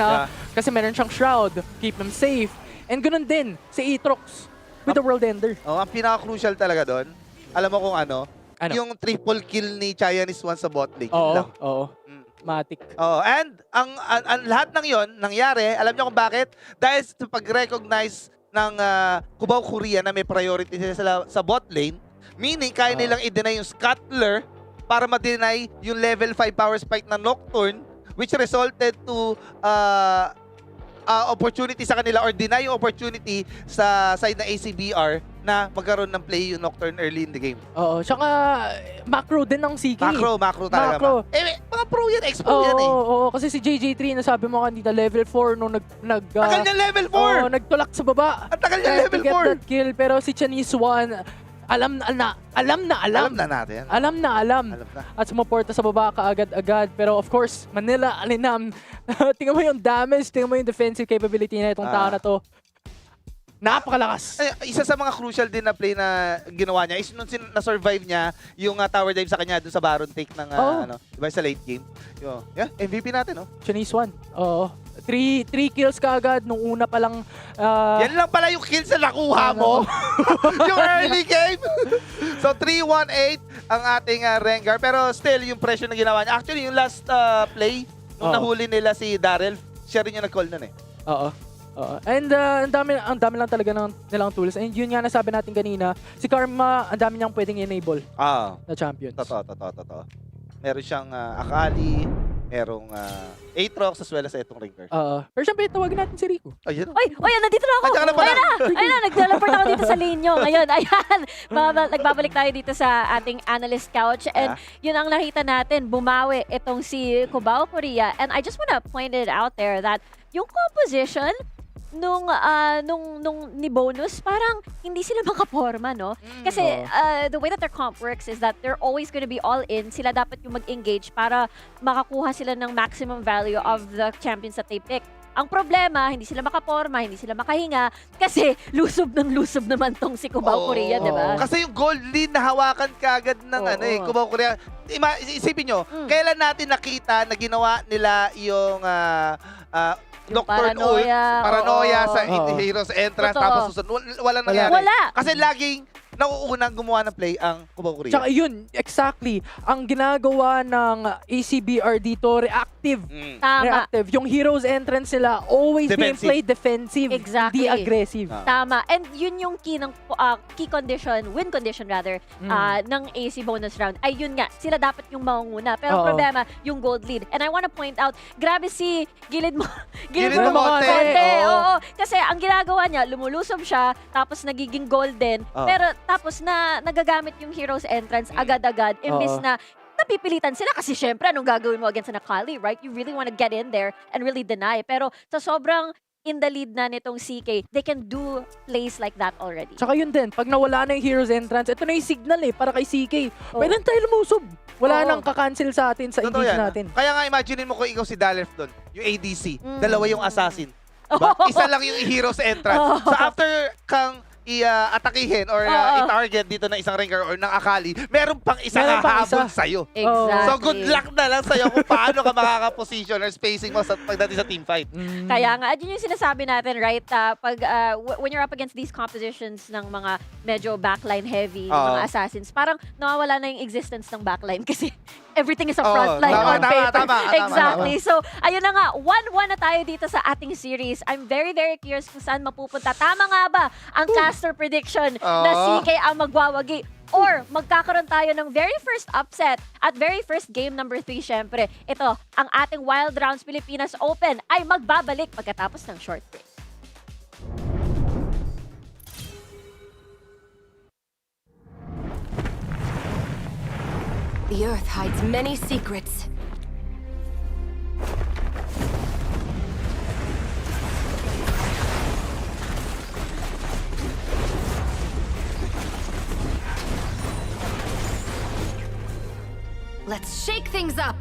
Kasi meron siyang shroud. Keep them safe. And ganun din, si Aatrox with the World Ender. Ang pinaka-crucial talaga doon, alam mo kung ano? Yung triple kill ni Chinese 1 sa bot lane. Oo. Matic. And ang lahat ng yon nangyari, alam niyo kung bakit? Dahil sa pag-recognize ng Cubao Korea na may priority sila sa bot lane, meaning kaya nilang i-deny yung Scuttler para ma-deny yung level 5 power spike ng Nocturne, which resulted to opportunity sa kanila or deny yung opportunity sa side ng ACBR na magkaroon ng play yung Nocturne early in the game. Oo, tsaka macro din ng CK. Macro talaga. Macro. Mga pro yan, ex-pro yan eh. Oo, kasi si JJ3 nasabi mo kanina level 4 nung Tagal niya level 4! nagtulak sa baba. Ang tagal niya level to get 4! that kill, pero si Chinese 1 alam na. Alam na natin. Alam na. At sumuporta sa baba kaagad-agad. Pero of course, Manila Alinam. Tingnan mo yung damage, tingnan mo yung defensive capability na itong tao na to. Napakalakas. Isa sa mga crucial din na play na ginawa niya is nung na-survive niya yung tower dive sa kanya dun sa Baron take ng diba, sa late game. MVP natin, no? Chinese 1. Oo. 3 kills kaagad nung una pa lang. Yan lang pala yung kills na nakuha mo. Yung early game. So 3-1-8 ang ating Rengar. Pero still, yung pressure na ginawa niya. Actually, yung last play, nung nahuli nila si Daryl, siya rin yung nag-call nun eh. Oo. And ang dami lang talaga nilang tools. And yun nga nasabi natin kanina, si Karma, ang dami niyang pwedeng enable na champions. Totoo. Meron siyang Akali, merong Aatrox as well as itong Rengar. Pero syempre, tawagin natin si Rico. Ayun. Nandito na ako. Andiyan ka na pala. Ayun na, nag-teleport ako dito sa lane nyo. Ngayon, ayan. Nagbabalik tayo dito sa ating analyst couch. And yun ang nakita natin, bumawi itong si Cubao Korea. And I just wanna point it out there that yung composition nung ni Bonus, parang hindi sila makaporma, no? Kasi the way that their comp works is that they're always gonna be all in. Sila dapat yung mag-engage para makakuha sila ng maximum value of the champions that they pick. Ang problema, hindi sila makaporma, hindi sila makahinga, kasi lusob naman tong si Cubao Korea, di ba? Kasi yung gold lead na hawakan kagad ng Cubao Korea. Isipin nyo, kailan natin nakita na ginawa nila yung Nocturne ult, paranoia sa Heroes Entrance, tapos susunod. Walang nangyari. Wala. Kasi laging nauunang gumawa ng play ang Cubao Korea. Tsaka yun, exactly. Ang ginagawa ng ACBR dito, reactive. Tama. Reactive. Yung heroes entrance sila, always being Defensive. played defensive. Exactly. Di aggressive. Tama. And yun yung key ng key condition, win condition rather, ng AC bonus round. Ay yun nga, sila dapat yung maunguna. Pero Oo. problema, yung gold lead. And I wanna point out, grabe si Gilid mo. Gilid mo konti. Oo. Oo. Kasi ang ginagawa niya, lumulusob siya, tapos nagiging golden. Oo. Pero tapos na nagagamit yung heroes entrance agad-agad. Imbis Oo. na napipilitan sila kasi syempre anong gagawin mo against an Akali, right? You really want to get in there and really deny. Pero sa sobrang in the lead na nitong CK, they can do plays like that already. Tsaka yun din, pag nawala na yung heroes entrance, ito na yung signal para kay CK. Oo. Pwede na tayo lumusob. Wala Oo. nang kakancel sa atin sa Totoo engage yan. natin. Kaya nga, imaginein mo kung ikaw si Dalef doon, yung ADC, dalawa yung assassin. Diba? Isa lang yung hero's entrance. So after kang i-atakihin or i-target dito ng isang ringer or ng Akali, meron pang isang Meron pang hahabol isa. sa'yo. Exactly. So good luck na lang sa'yo kung paano ka makaka-position or spacing mo sa pagdating sa teamfight. Kaya nga, yun yung sinasabi natin, right? When you're up against these compositions ng mga medyo backline heavy, mga assassins, parang nawawala na yung existence ng backline kasi everything is a frontline on paper. Exactly. So, ayun na nga, 1-1 na tayo dito sa ating series. I'm very, very curious kung saan mapupunta. Tama nga ba ang caster prediction na CK ang magwawagi? Or magkakaroon tayo ng very first upset at very first game number 3, syempre. Ito, ang ating Wild Rounds Pilipinas Open ay magbabalik pagkatapos ng short break. The Earth hides many secrets. Let's shake things up!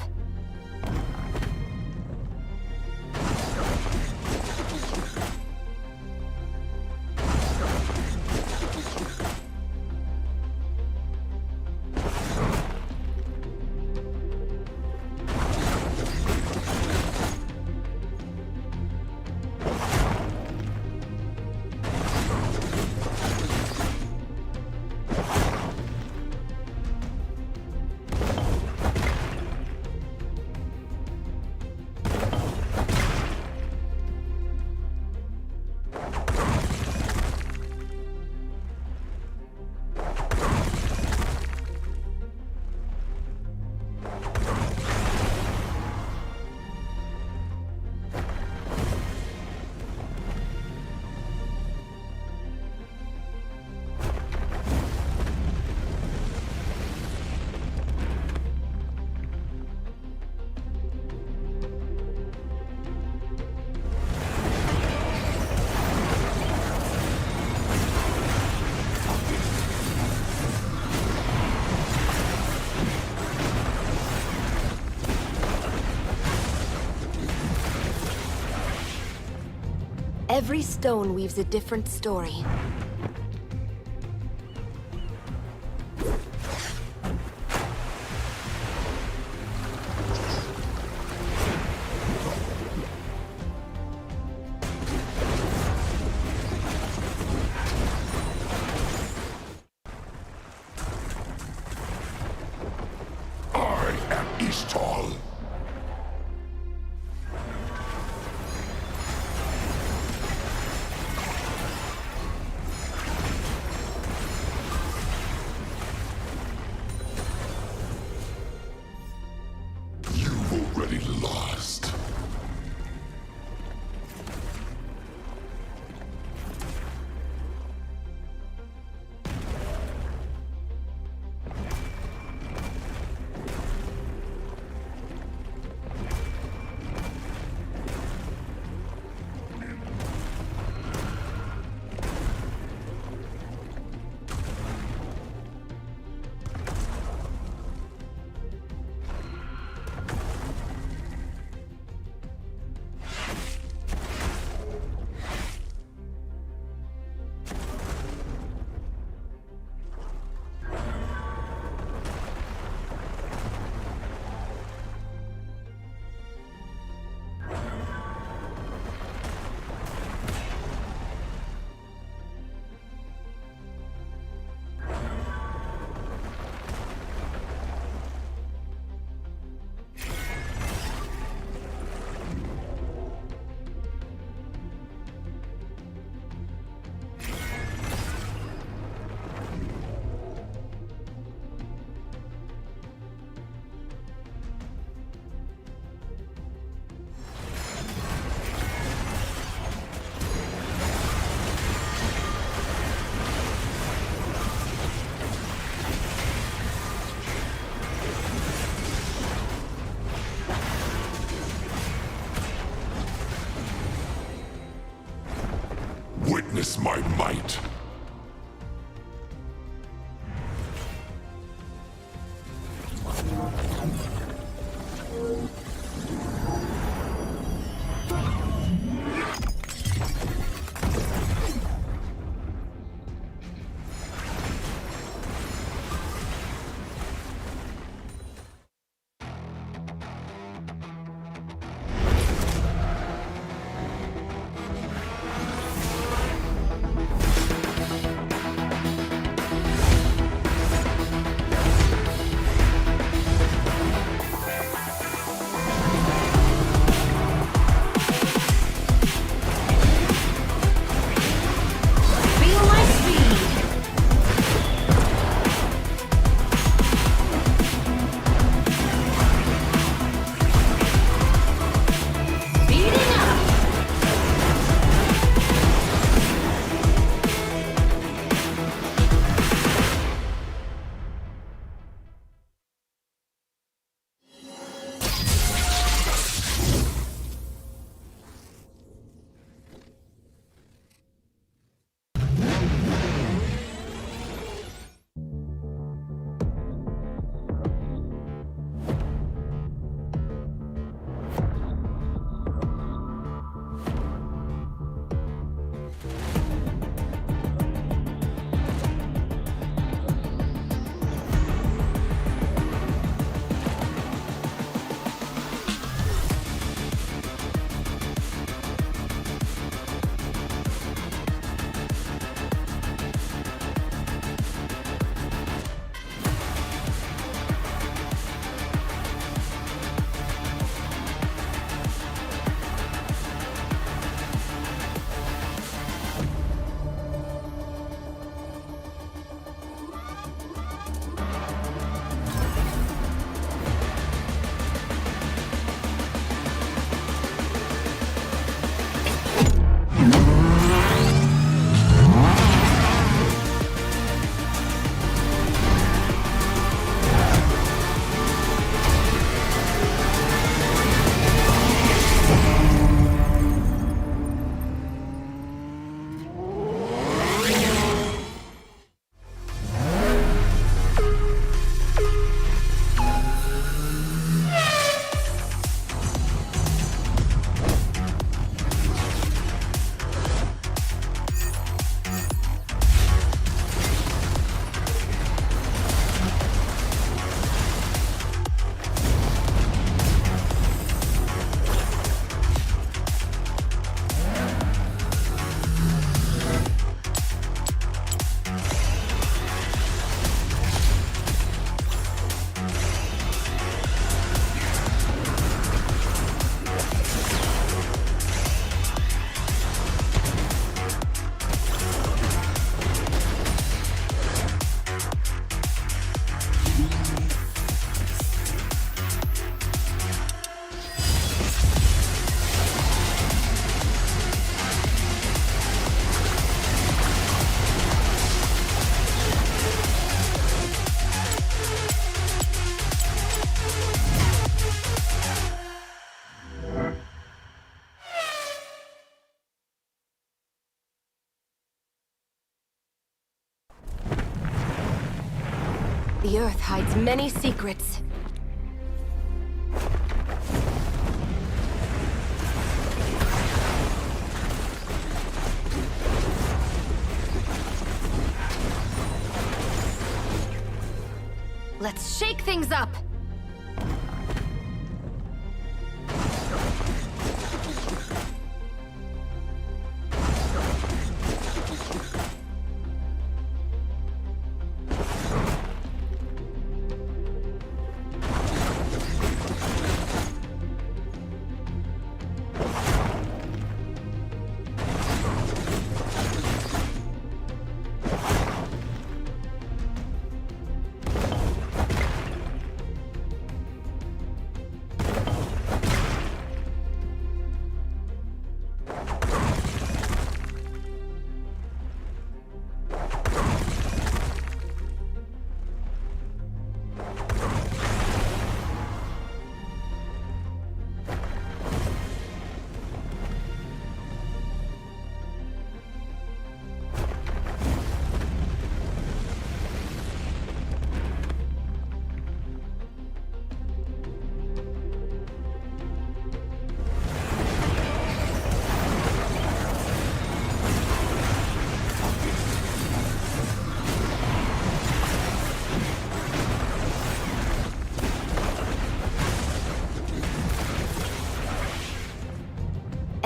Every stone weaves a different story. I am Eastall. might. Feel my speed. Speeding up. The Earth hides many secrets. Let's shake things up!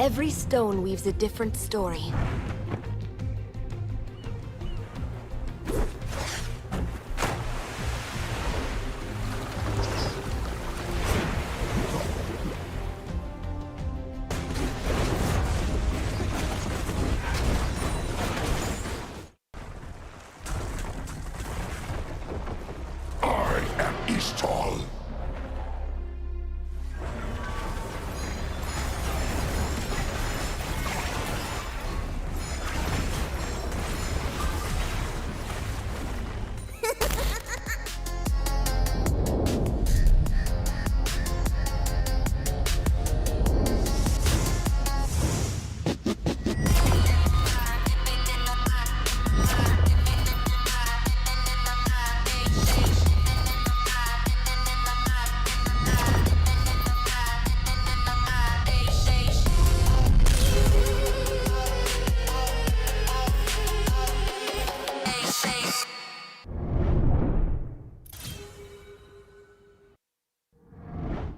Every stone weaves a different story. I am Eastall.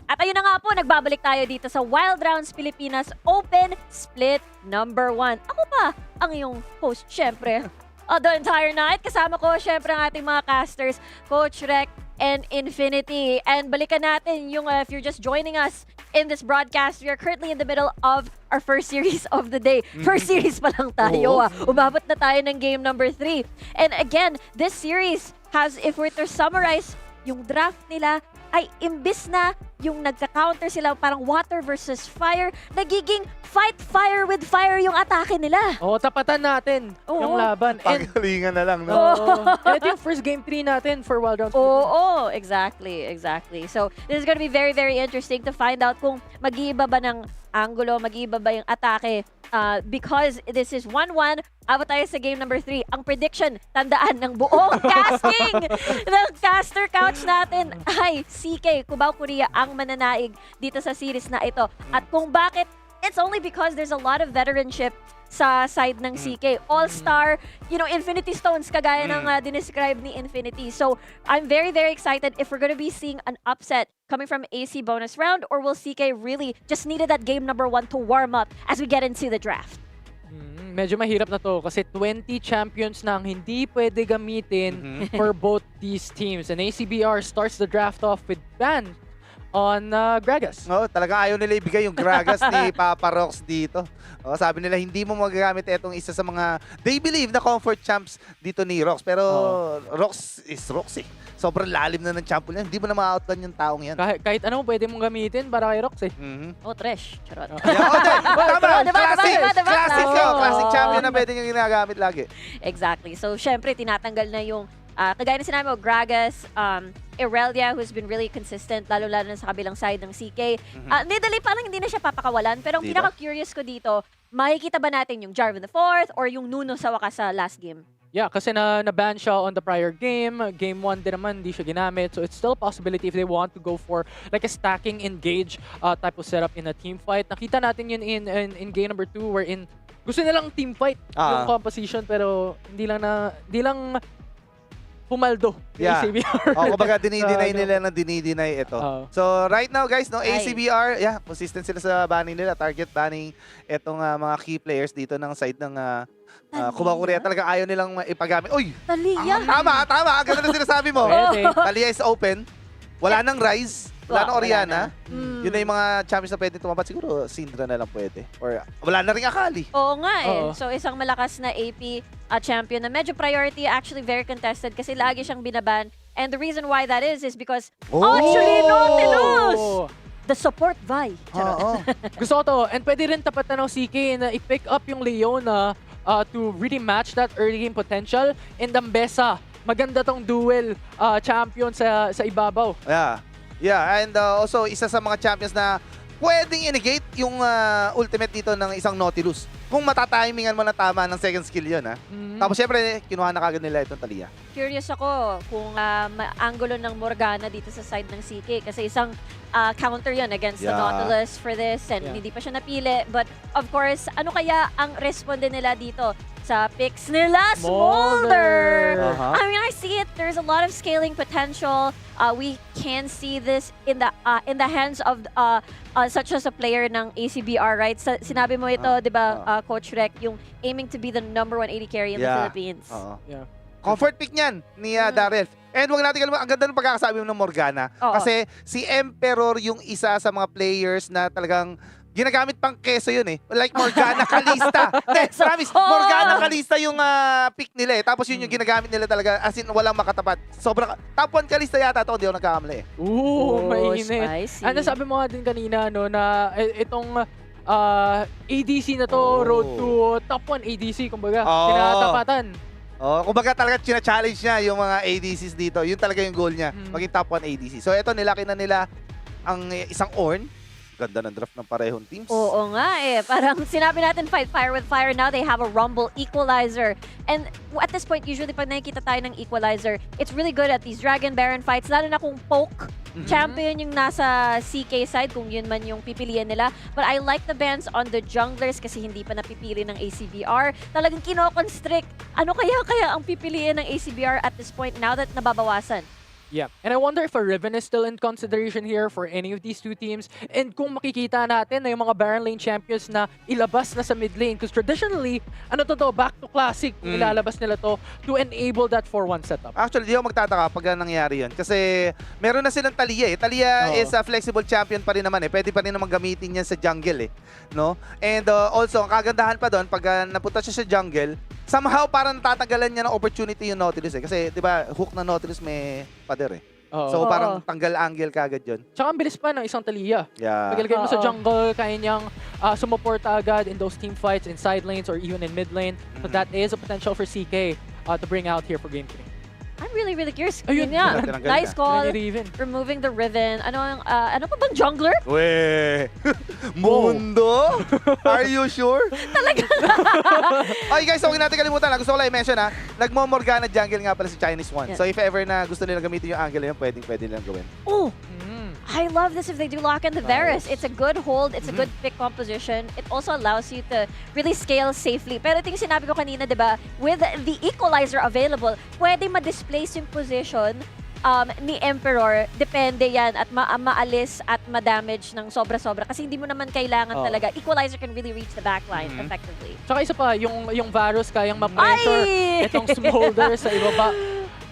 At ayun na nga po, nagbabalik tayo dito sa Wild Rounds Pilipinas Open Split number 1. Ako pa ang iyong host, syempre. The entire night, kasama ko syempre ang ating mga casters, Coach Rec and Infinity. And balikan natin yung, if you're just joining us in this broadcast, we are currently in the middle of our first series of the day. First series pa lang tayo. Umabot na tayo ng game number 3. And again, this series has, if we're to summarize, yung draft nila ay imbis na yung nagka-counter sila parang water versus fire, nagiging fight fire with fire yung atake nila. Oo, tapatan natin yung laban. And Pagalingan na lang, no? ito yung first game 3 natin for Wild Rounds. Oo, exactly. So, this is gonna be very, very interesting to find out kung mag-iiba ba ng angulo, mag-iiba ba yung atake. Because this is 1-1, abot tayo sa game number 3. Ang prediction, tandaan ng buong casting ng caster couch natin ay CK, Cubao, Korea ang mananaig dito sa series na ito. At kung bakit, it's only because there's a lot of veteranship sa side ng CK. All-star, Infinity Stones, kagaya ng dinescribe ni Infinity. So, I'm very, very excited if we're gonna be seeing an upset coming from AC bonus round, or will CK really just needed that game number 1 to warm up as we get into the draft? Medyo mahirap na to kasi 20 champions na ang hindi pwede gamitin for both these teams. And ACBR starts the draft off with ban on Gragas. No, talaga ayaw nila ibigay yung Gragas ni Papa Rox dito. Sabi nila hindi mo magagamit itong isa sa mga they believe na comfort champs dito ni Rox. Pero Rox is Rox eh. Sobrang lalim na ng champion yan. Hindi mo na ma-outgun yung taong yan. Kahit ano pwede mong gamitin para kay Rox eh. Oh, trash. Charot. Tama. Diba? Classic Oo. champion na pwede nyo ginagamit lagi. Exactly. So, syempre, tinatanggal na yung, kagaya na sinabi mo, Gragas, Irelia, who's been really consistent, lalo-lalo na sa kabilang side ng CK. Nidalee, parang hindi na siya papakawalan. Pero ang Hindi pinaka-curious ko dito, makikita ba natin yung Jarvan the Fourth or yung Nuno sa wakas sa last game? Yeah, kasi na-ban siya on the prior game. Game 1 din naman, hindi siya ginamit. So it's still a possibility if they want to go for like a stacking engage type of setup in a team fight. Nakita natin yun in game number 2 wherein gusto nilang team fight yung composition pero hindi lang pumaldo yung ACBR. Kumbaga dinideny nila ng dinideny ito. So right now guys, no, ACBR, consistent sila sa banning nila, target banning itong mga key players dito ng side ng Cubao, Korea. Talaga ayaw nilang ipagamit. Uy! Talia! Tama! Ganda na sinasabi mo. Pwede. Talia is open. Wala nang Rise. Wala nang Oriana. Mm. Yun na yung mga champions na pwede tumapat. Siguro Syndra na lang pwede. Or wala na rin Akali. Oo nga eh. Oo. So isang malakas na AP champion na medyo priority, actually very contested kasi lagi siyang binaban. And the reason why that is because actually Nautilus! The support Vi. Charot. Gusto ko to. And pwede rin tapatan ng CK na i-pick up yung Leona to really match that early game potential. And ang Besa, maganda tong duel champion sa ibabaw. Yeah, and also isa sa mga champions na pwedeng i-negate yung ultimate dito ng isang Nautilus. Kung matatimingan mo na tama ng second skill yun, ha? Tapos syempre, kinuha na kagad nila itong Talia. Curious ako kung angulo ng Morgana dito sa side ng CK kasi isang counter yun against the Nautilus for this and hindi pa siya napili. But of course, ano kaya ang responde nila dito sa picks nila, Smolder. Smolder. I mean, I see it. There's a lot of scaling potential. We can see this in the hands of such as a player ng ACBR, right? Sinabi mo ito, di ba, Coach Rec, yung aiming to be the #1 AD carry in the Philippines. Yeah. Comfort pick niyan ni Darrell. And wag natin kalimutan, ang ganda ng pagkakasabi mo ng Morgana. Kasi si Emperor yung isa sa mga players na talagang ginagamit pang keso yun eh. Like Morgana Kalista. Promise, Morgana Kalista yung pick nila eh. Tapos yun yung ginagamit nila talaga as in walang makatapat. Sobrang top 1 Kalista yata ito, hindi ako nagkakamali eh. Mainit. Spicy. Ano sabi mo nga din kanina, no, na itong ADC na to, road to top 1 ADC, kumbaga, tinatapatan. Kumbaga talaga china-challenge niya yung mga ADCs dito. Yun talaga yung goal niya, maging top 1 ADC. So ito, nilaki na nila ang isang Ornn. Ganda ng draft ng parehong teams. Oo nga eh. Parang sinabi natin fight fire with fire. Now they have a Rumble Equalizer. And at this point, usually pag nakikita tayo ng Equalizer, it's really good at these Dragon Baron fights. Lalo na kung poke champion yung nasa CK side, kung yun man yung pipilian nila. But I like the bans on the junglers kasi hindi pa napipili ng ACBR. Talagang kinoconstrict. Ano kaya ang pipilian ng ACBR at this point now that nababawasan? Yeah. And I wonder if a Riven is still in consideration here for any of these two teams. And kung makikita natin na yung mga Baron Lane champions na ilabas na sa mid lane. Because traditionally, back to classic kung ilalabas nila to enable that 4-1 setup. Actually, di ako magtataka pag nangyari yun. Kasi meron na silang Talia eh. Talia is a flexible champion pa rin naman eh. Pwede pa rin naman gamitin yan sa jungle eh. No? And also, ang kagandahan pa doon, pag napunta siya sa jungle, somehow parang tatanggalan niya ng opportunity yung Nautilus eh. Kasi di ba, hook na Nautilus may pader eh. So parang tanggal angle kagad yun. Tsaka ang bilis pa ng isang Talia. Yeah. Pag ilagay mo sa jungle, kaya niyang sumuporta agad in those team fights in side lanes or even in mid lane. So that is a potential for CK to bring out here for game 3. I'm really curious. Ayun, Yun nga. tinanggal Nice na. call. Riven. Removing the Riven. Ano pa bang jungler? Weh! Mundo? Are you sure? Talaga. Okay guys, huwag natin kalimutan. Gusto ko lang i-mention nagmo-Morgana jungle nga pala si Chinese One. Yeah. So if ever na gusto nilang gamitin yung angle na yun, pwede nilang gawin. Oh! I love this if they do lock in the Varus. It's a good hold. It's a good pick composition. It also allows you to really scale safely. Pero ito yung sinabi ko kanina, di ba? With the equalizer available, pwede ma-displace yung position ni Emperor. Depende yan at maalis at ma-damage ng sobra-sobra. Kasi hindi mo naman kailangan talaga. Equalizer can really reach the backline effectively. Tsaka isa pa, yung Varus kayang ma-pressure itong Smolder sa ibaba.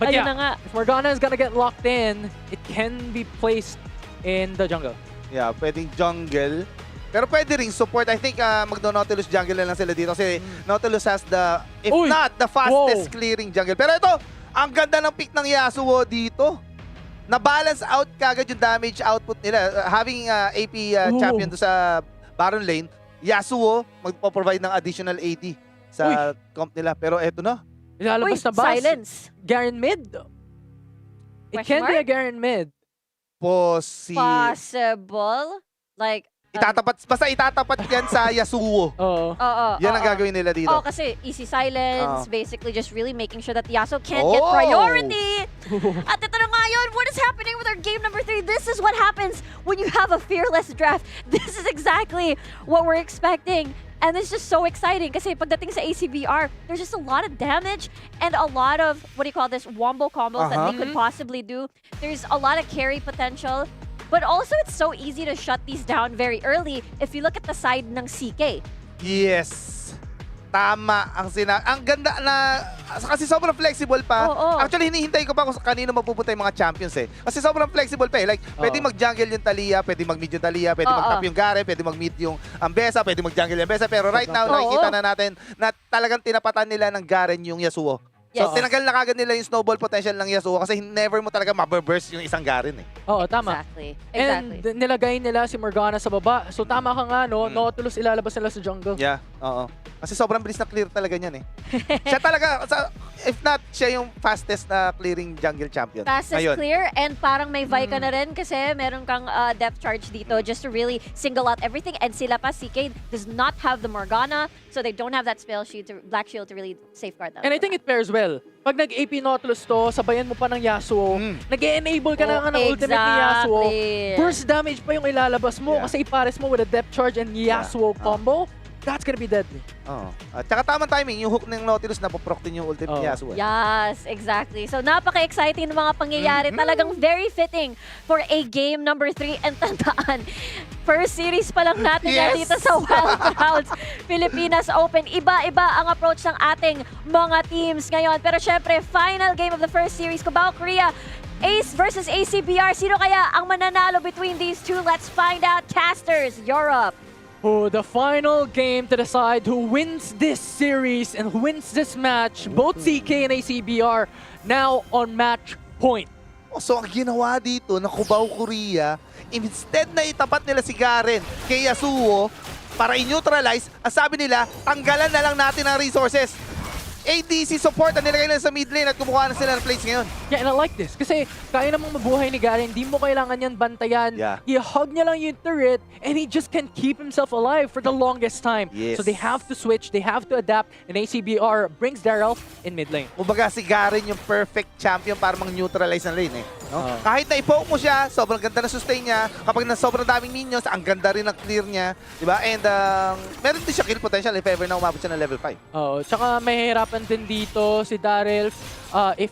But Ayun yeah, na nga. if Morgana is gonna get locked in, it can be placed in the jungle. Yeah, pwedeng jungle. Pero pwede ring support. I think magno-Nautilus jungle na lang sila dito kasi Nautilus has the, if not the fastest clearing jungle. Pero ito, ang ganda ng pick ng Yasuo dito. Na-balance out kagad yung damage output nila. Having AP champion doon sa Baron Lane, Yasuo magpo-provide ng additional AD sa comp nila. Pero eto na. Ilalabas na ba? Silence. Garen mid? It can be a Garen mid. Possible. Like, Basta itatapat yan sa Yasuo. Oo. Yan ang gagawin nila dito. Kasi easy silence, basically just really making sure that Yasuo can't get priority. At ito na nga yun, what is happening with our game number 3? This is what happens when you have a fearless draft. This is exactly what we're expecting. And it's just so exciting kasi pagdating sa ACBR, there's just a lot of damage and a lot of, wombo combos that they could possibly do. There's a lot of carry potential. But also, it's so easy to shut these down very early if you look at the side ng CK. Yes. Tama ang ang ganda na kasi sobrang flexible pa. Actually hinihintay ko pa kung kanino mapupunta yung mga champions eh. Kasi sobrang flexible pa eh. Like pwede mag-jungle yung Talia, pwede mag-mid yung Talia, pwede mag-top yung Garen, pwede mag-mid yung Ambessa, pwede mag-jungle yung Ambessa. Pero right now nakikita na natin na talagang tinapatan nila ng Garen yung Yasuo. So tinanggal na kagad nila yung snowball potential ng Yasuo kasi never mo talaga mababurst yung isang Garen eh. Oo, tama. Exactly. And nilagay nila si Morgana sa baba. So tama ka nga, no? Nautilus ilalabas nila sa jungle. Yeah, oo. Kasi sobrang bilis na clear talaga niyan eh. Siya talaga, if not, siya yung fastest na clearing jungle champion. Fastest clear and parang may Vika na rin kasi meron kang depth charge dito just to really single out everything. And sila pa, CK does not have the Morgana, so they don't have that spell shield, Black Shield to really safeguard them. And I think it pairs well. Pag nag-AP Nautilus to, sabayan mo pa ng Yasuo, nag-e-enable ka na nga ng ultimate ni Yasuo. Burst damage pa yung ilalabas mo kasi ipares mo with a depth charge and Yasuo combo. that's gonna be deadly. Oo. At saka tamang timing, yung hook ng Nautilus na poproc din yung ultimate ni Yasuo. Yes, exactly. So napaka-exciting ng mga pangyayari. Talagang very fitting for a game number 3. And tandaan, first series pa lang natin yan dito sa Wild Rounds Pilipinas Open. Iba-iba ang approach ng ating mga teams ngayon. Pero syempre, final game of the first series, Cubao, Korea, Ace versus ACBR. Sino kaya ang mananalo between these two? Let's find out. Casters, Europe. Oh, the final game to decide who wins this series and who wins this match. Both CK and ACBR now on match point. So ang ginawa dito ng Cubao Korea, instead na itapat nila si Garen kay Yasuo para i-neutralize, ang sabi nila, tanggalan na lang natin ang resources. ADC support ang nilagay nila sa mid lane at kumuha na sila ng plates ngayon. Yeah, and I like this. Kasi kaya namang mabuhay ni Garen, hindi mo kailangan yan bantayan. Yeah. I-hug niya lang yung turret and he just can keep himself alive for the longest time. Yes. So they have to switch, they have to adapt, and ACBR brings Daryl in mid lane. Kumbaga si Garen yung perfect champion para mang-neutralize ang lane. No? Kahit na i-poke mo siya, sobrang ganda na sustain niya. Kapag na sobrang daming minions, ang ganda rin ng clear niya. Diba? And meron din siya kill potential if ever na umabot siya ng level 5. Oo, tsaka mahihirapan din dito si Daryl if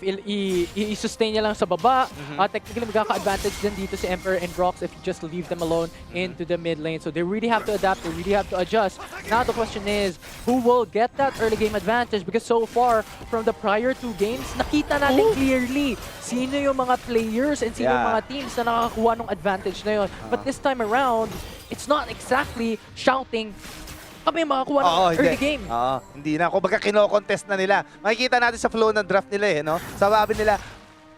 i-sustain niya lang sa baba. Technically, magkaka-advantage din dito si Emperor and Brox if you just leave them alone into the mid lane. So they really have to adapt, they really have to adjust. Now the question is, who will get that early game advantage? Because so far, from the prior 2 games, nakita natin clearly sino yung mga players and sino yung mga teams na nakakakuha ng advantage na yun. But this time around, it's not exactly shouting kami makakuha ng early game. Hindi na. Kumbaga kino-contest na nila. Makikita natin sa flow ng draft nila no? Sabi nila,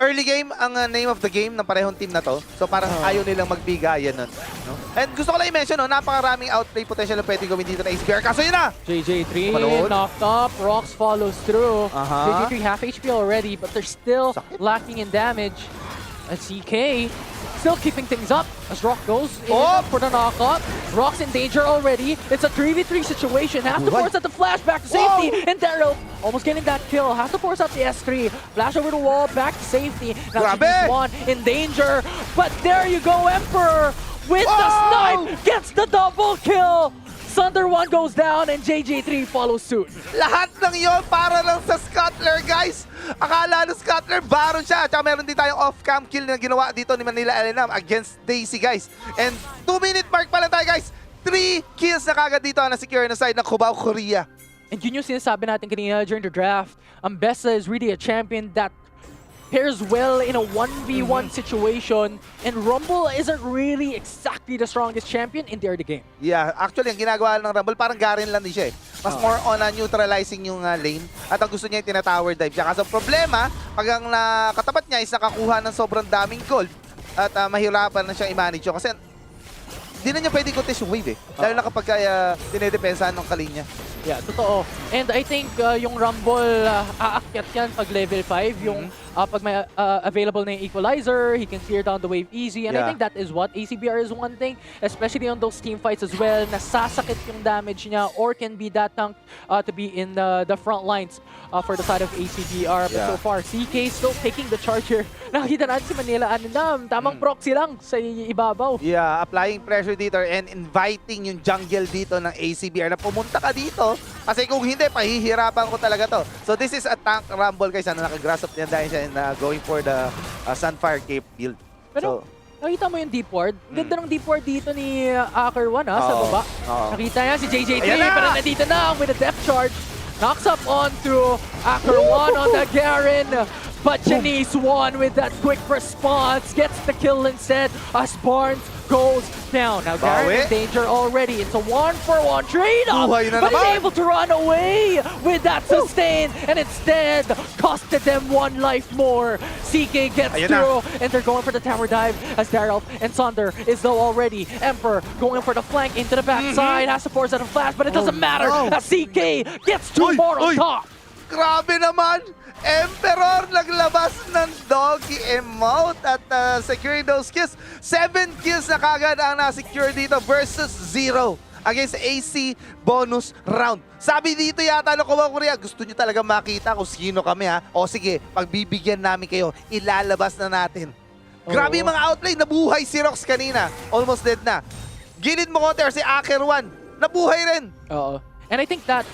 early game ang name of the game ng parehong team na to. So parang ayaw nilang magbigayan nun. No? And gusto ko lang i-mention, napakaraming outplay potential na pwedeng gawin dito na ACBR. Kaso yun na! JJ3 Manood. knocked up, Rox follows through. JJ3 half HP already, but they're still lacking in damage. And CK still keeping things up as Rock goes in for the knockup. Rock's in danger already. It's a 3v3 situation. Has to force out the flash back to safety. And Daryl almost getting that kill. Has to force out the S3. Flash over the wall, back to safety. Now one in danger. But there you go, Emperor with the snipe. Gets the double kill. Sunder 1 goes down and JJ3 follows suit. Lahat ng yon para lang sa Scuttler, guys. Akala ng Scuttler, baron siya. Tsaka meron din tayong off-cam kill na ginawa dito ni Manila Alenam against Daisy, guys. And 2-minute mark pa lang tayo, guys. 3 kills na kagad dito na secure na side ng Cubao Korea. And yun yung sinasabi natin kanina during the draft. Bessa is really a champion that pairs well in a 1v1 situation, and Rumble isn't really exactly the strongest champion in the early game. Yeah, actually, ang ginagawa ng Rumble, parang Garen lang din siya eh. Mas more on neutralizing yung lane, at ang gusto niya yung tina-tower dive siya. Kasi ang problema, pag ang nakatapat niya is nakakuha ng sobrang daming gold, at mahirapan na siyang i-manage yun. Kasi hindi na niya pwede contest yung wave eh. Lalo na kapag dinedepensahan ng kalinya. Yeah, totoo. And I think yung Rumble, aakyat yan pag level 5. Yung pag may available na yung equalizer, he can clear down the wave easy. And I think that is what ACBR is wanting, especially on those team fights as well. Nasasakit yung damage niya or can be that tank to be in the front lines for the side of ACBR. But so far, CK still taking the charge here. Nakita natin si Manila Aninam. Tamang proxy lang sa ibabaw. Yeah, applying pressure dito and inviting yung jungle dito ng ACBR na pumunta ka dito. Kasi kung hindi, pahihirapan ko talaga to. So this is a tank Rumble, guys. Nakagrass up niya dahil siya in going for the Sunfire Cape build. Pero nakita mo yung deep ward? Ganda ng deep ward dito ni Aker1 sa baba. Nakita niya si JJ3 pero nandito na with a depth charge. Knocks up onto Aker1 on the Garen. But Janice won with that quick response. Gets the kill instead as Barnes goes down. Now Garen in danger already. It's a 1-for-1 trade-off. But he's able to run away with that sustain. And instead, costed them 1 life more. CK gets through. And they're going for the tower dive as Daryl and Sunder is though already. Emperor going for the flank into the backside. Has to force out a flash, but it doesn't matter. As CK gets 2 more on top. Grabe naman! Emperor naglabas ng doggy emote at securing those kills. 7 kills na kagad ang na-secure dito versus 0 against AC bonus round. Sabi dito yata ng Cubao Korea, gusto nyo talaga makita kung sino kami ha. O sige, pagbibigyan namin kayo, ilalabas na natin. Grabe yung mga outplay, nabuhay si Rox kanina. Almost dead na. Gilid mo konti or si Aker1, nabuhay rin. Oo. And I think that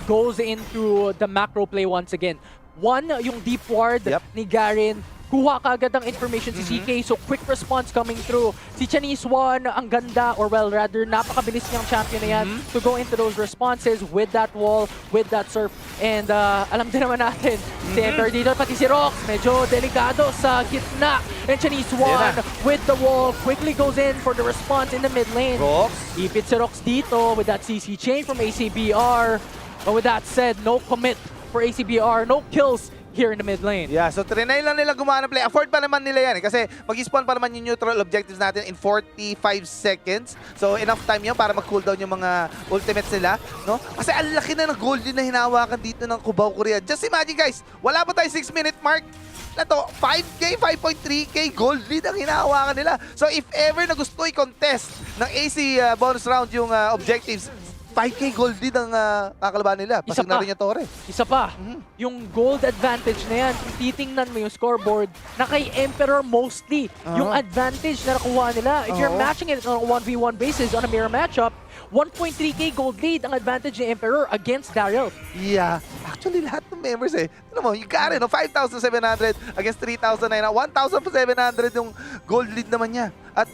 goes into the macro play once again. One, yung deep ward ni Garen, kuha kaagad ang information si CK, so quick response coming through. Si Chinese One, ang ganda, or well, rather, napakabilis niyang champion na yan to go into those responses with that wall, with that surf. And alam din naman natin, si Emperor dito, pati si Rox, medyo delikado sa gitna. And Chinese One, with the wall, quickly goes in for the response in the mid lane. Rox. Ipit si Rox dito with that CC chain from ACBR. But with that said, no commit for ACBR, no kills here in the mid lane. Yeah, so trinay lang nila gumawa ng play. Afford pa naman nila yan kasi mag-spawn pa naman yung neutral objectives natin in 45 seconds. So enough time yun para mag-cooldown yung mga ultimates nila, no? Kasi ang laki na ng gold din na hinawakan dito ng Cubao Korea. Just imagine guys, wala pa tayo 6-minute mark. Na to, 5K, 5.3K gold lead ang hinahawakan nila. So if ever na gusto i-contest ng AC bonus round yung objectives, 5K gold lead ang kakalaban nila. Pasig na rin yung Torre. Isa pa, yung gold advantage na yan, kung titingnan mo yung scoreboard, na kay Emperor mostly, yung advantage na nakuha nila. If you're matching it on a 1v1 basis on a mirror matchup, 1.3K gold lead ang advantage ni Emperor against Daryl. Yeah. Actually, lahat ng members Alam mo, you got it, no? 5,700 against 3,900. 1,700 yung gold lead naman niya. At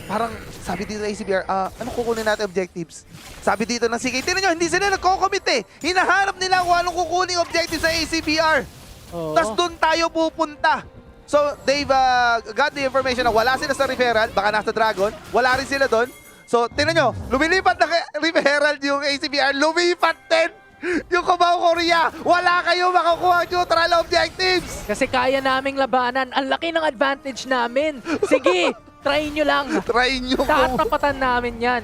parang sabi dito ng ACBR, ano kukunin natin objectives? Sabi dito ng CK, tinan nyo, hindi sila nagko-commit Hinahanap nila kung anong kukuning objectives sa ACBR. Tapos doon tayo pupunta. So, they've got the information na wala sila sa referral, baka nasa Dragon, wala rin sila doon. So, tinan nyo, lumilipat na referral yung ACBR, lumipat din yung Cubao Korea. Wala kayo makukuha neutral objectives. Kasi kaya naming labanan. Ang laki ng advantage namin. Sige, try nyo lang. Try nyo. Tatapatan namin yan.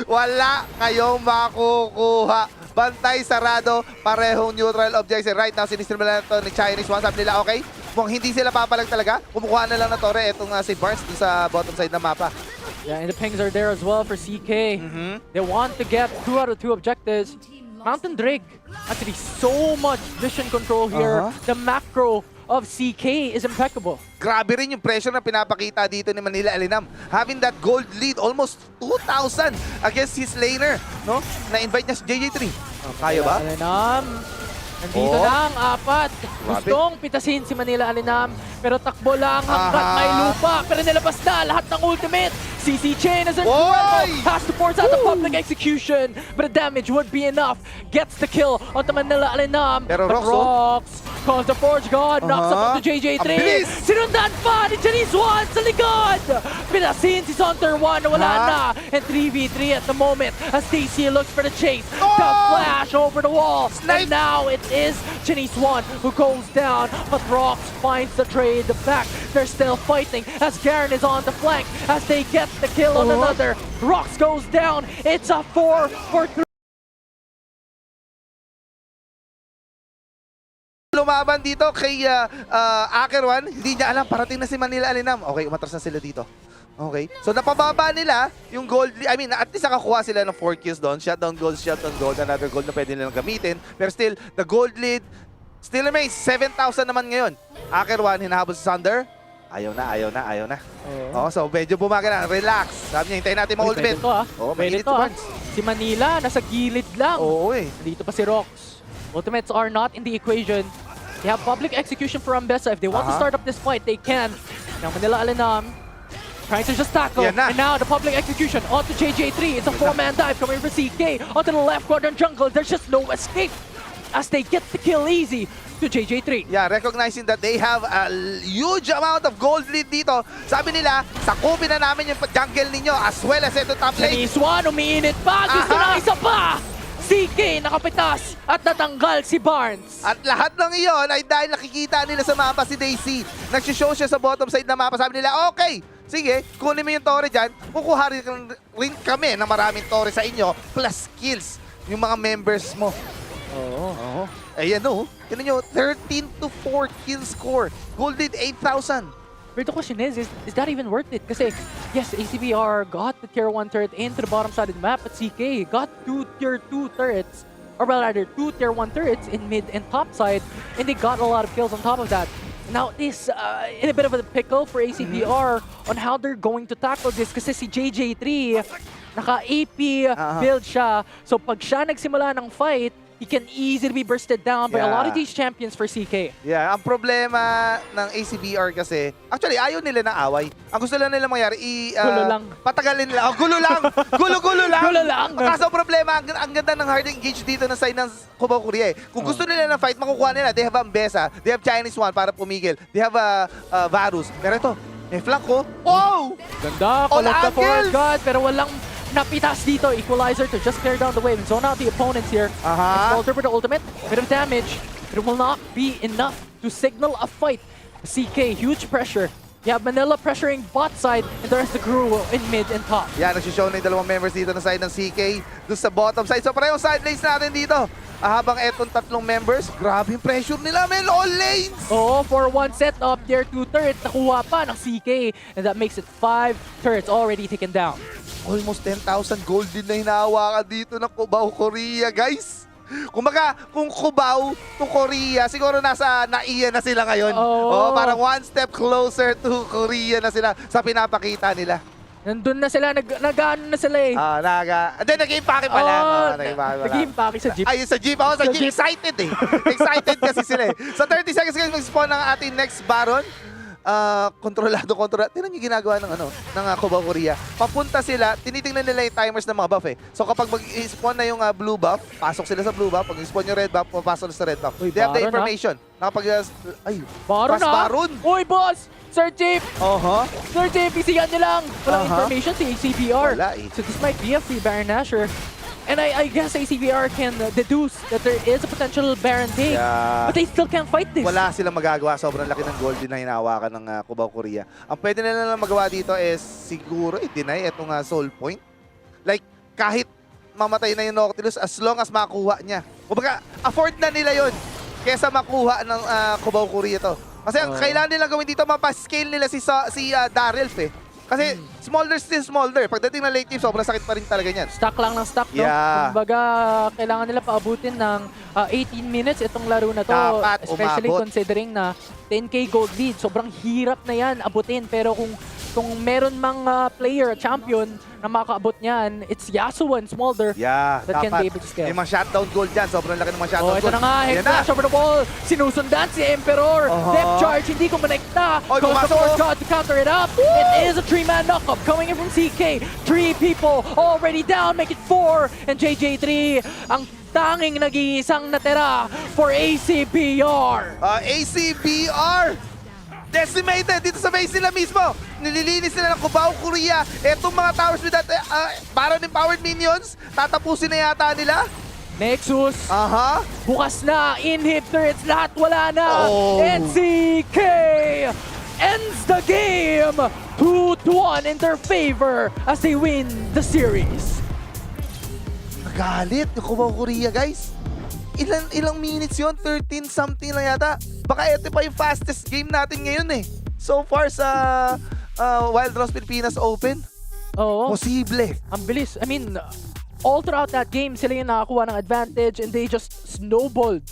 Wala kayong makukuha. Bantay, sarado, parehong neutral objects. Right now, sinistream na ito ni Chinese One. Sabi nila, okay, kung hindi sila papalag talaga, kumukuha na lang na Torre itong si Barnes sa bottom side ng mapa. Yeah, and the pings are there as well for CK. They want to get 2 out of 2 objectives. Mountain Drake, actually so much vision control here. The macro of CK is impeccable. Grabe rin yung pressure na pinapakita dito ni Manila Alinam. Having that gold lead, almost 2,000 against his laner, no? Na-invite niya si JJ3. Kaya ba? Alinam, nandito na ang apat. Gustong pitasin si Manila Alinam, pero takbo lang hanggat may lupa. Pero nilabas na lahat ng ultimate. CC Chain is incredible. Has to force out the public execution, but the damage would be enough. Gets the kill onto Manila Alinam. Pero but Rox calls the Forge God, knocks up onto JJ3. Sinundan pa ni Chinese One sa likod. Pinasin si Saunter 1 na wala na. And 3v3 at the moment as Stacy looks for the chase. The flash over the wall. And now it is Chinese One who goes down, but Rox finds the trade back. They're still fighting as Garen is on the flank as they get the kill on another. Rox goes down. It's a 4-for-3. Lumaban dito kay Akerwan, hindi niya alam, parating na si Manila Alinam. Okay, umatras na sila dito. Okay, so napababa nila yung gold, I mean, at least nakakuha sila ng 4 kills doon. Shutdown gold, another gold na pwede nilang gamitin. Pero still, the gold lead still remains 7,000 naman ngayon. Akerwan, hinahabol sa Thunder. Ayaw na. So medyo bumaga na. Relax. Sabi niya, hintayin natin ma-ultimate. Mainit to Si Manila, nasa gilid lang. Dito pa si Rox. Ultimates are not in the equation. They have public execution for Ambessa. If they want to start up this fight, they can. Now Manila Alinam trying to just tackle. And now the public execution onto JJ3. It's a 4-man dive coming from CK. Onto the left quadrant jungle. There's just no escape as they get the kill easy to JJ3. Yeah, recognizing that they have a huge amount of gold lead dito. Sabi nila, sakupin na namin yung jungle ninyo as well as ito top lane. Chinese One, umiinit pa. Gusto na isa pa. CK nakapitas at natanggal si Barnes. At lahat ng iyon ay dahil nakikita nila sa mapa si Daisy. Nagsishow siya sa bottom side ng mapa. Sabi nila, okay, sige, kunin mo yung Torre dyan. Kukuha rin kami ng maraming Torre sa inyo plus kills yung mga members mo. Ayan o. Yan nyo, 13 to 4 kill score. Gold lead 8,000. But the question is that even worth it? Kasi, yes, ACBR got the tier 1 turret into the bottom side of the map, but CK got 2 tier 2 turrets, or rather 2 tier 1 turrets in mid and top side, and they got a lot of kills on top of that. Now, this in a bit of a pickle for ACBR on how they're going to tackle this kasi si JJ3 Naka-AP build siya. So pag siya nagsimula ng fight, he can easily be bursted down by a lot of these champions for CK. Yeah, ang problema ng ACBR kasi, actually, ayaw nila ng away. Ang gusto lang nila mangyari, Gulo lang. patagalin nila. Oh, gulo lang! Gulo-gulo lang! Gulo lang. Kaso ang problema, ang ganda ng hard engage dito na side ng Cubao, Korea. Kung gusto nila ng fight, makukuha nila. They have Ambessa, they have Chinese One para pumigil, they have Varus. Pero ito, may flank ko. Oh! Ganda, All collect the forward angles! guard, pero walang napitas dito. Equalizer to just clear down the wave and zone out the opponents here. Smolder with the ultimate, bit of damage, but it will not be enough to signal a fight. CK, huge pressure. You have Manila pressuring bot side, and the rest of the crew in mid and top. Yan, nagsishow na yung dalawang members dito na side ng CK doon sa bottom side. So parehong side lanes natin dito. Habang etong tatlong members, grabe yung pressure nila, men, all lanes! Oh, for one setup, tier 2 turret, nakuha pa ng CK. And that makes it 5 turrets already taken down. Almost 10,000 gold din na hinahawakan dito ng Cubao, Korea, guys. Kumbaga, kung Cubao to Korea, siguro nasa naiya na sila ngayon. Oh. Parang one step closer to Korea na sila sa pinapakita nila. Nandun na sila, nag-ano na sila eh. Then nag-impake pala. Nag-impake sa jeep. Ay, sa jeep. Sa jeep. Excited eh. Excited kasi sila eh. Sa 30 seconds guys, mag-spawn ng ating next Baron. Kontrolado. Tingnan yung ginagawa ng Cubao, Korea. Papunta sila, tinitingnan nila yung timers ng mga buff eh. So kapag mag-spawn na yung blue buff, pasok sila sa blue buff. Pag spawn yung red buff, papasok sa red buff. Uy, They have the Baron, information. Ay, Baron mas na! Baron! Uy, boss! Sir Jeep! Sir Jeep, isigan niyo lang! Walang information si ACBR. Wala eh. So this might be a free Baron Nashor. And I guess ACBR can deduce that there is a potential Baron take. Yeah. But they still can't fight this. Wala silang magagawa. Sobrang laki ng gold din na hinahawakan ng Cubao, Korea. Ang pwede nila lang magawa dito is siguro i-deny itong soul point. Like, kahit mamatay na yung Nautilus as long as makuha niya. Kumbaga, afford na nila yon kesa makuha ng Cubao, Korea to. Kasi ang kailangan nilang gawin dito, mapa-scale nila si Darrelf eh. Kasi smolder still smolder. Pagdating na late game, sobrang sakit pa rin talaga niyan. Stock lang ng stock, no? Yeah. Kumbaga, kailangan nila paabutin ng 18 minutes itong laro na to. Dapat Especially umabot. considering na 10k gold lead. Sobrang hirap na yan abutin. Pero kung meron mang player, champion, na makaabot niyan, it's Yasuo and Smolder Yeah, that can dapat. be able to scale. May mga shutdown gold dyan. Sobrang laki ng mga shutdown Oh, gold. ito na nga, Ayan flash over the wall. Sinusundan si Emperor. Depth charge, hindi ko manekta. Oy, Goes the pumasok, Force oh. God to counter it up. It is a 3-man knockup coming in from CK. 3 people already down, make it 4. And JJ3, ang tanging nag-iisang natira for ACBR. ACBR! Decimated dito sa base nila mismo. Nililinis nila ng Cubao, Korea. Etong mga towers with that Baron empowered minions, tatapusin na yata nila. Nexus, bukas na, inhib turrets, lahat wala na. Oh. And CK ends the game 2-1 in their favor as they win the series. Nagalit yung Cubao, Korea, guys. Ilang minutes yon 13 something lang yata. Baka ito pa yung fastest game natin ngayon eh. So far sa Wild Ross Pilipinas Open. Oo. Posible. Ang bilis. I mean, all throughout that game, sila yung nakakuha ng advantage and they just snowballed.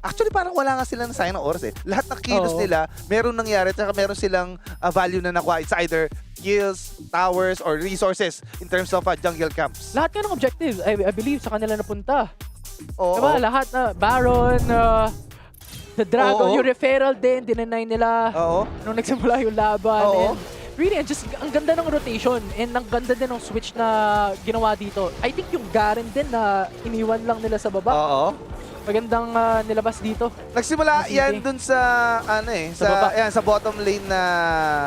Actually, parang wala nga sila na sayang ng oras eh. Lahat ng kills nila, meron nangyari at meron silang value na nakuha. It's either kills, towers, or resources in terms of jungle camps. Lahat nga ng objectives, I believe, sa kanila napunta. Oo. Diba? Lahat na, Baron, the Dragon, Oo. yung referral din, dinenay nila Oo. nung nagsimula yung laban. Oo. And really, and just ang ganda ng rotation and ang ganda din ng switch na ginawa dito. I think yung Garen din na iniwan lang nila sa baba. Oo. Magandang nilabas dito. Nagsimula Sige. yan dun sa baba. sa bottom lane na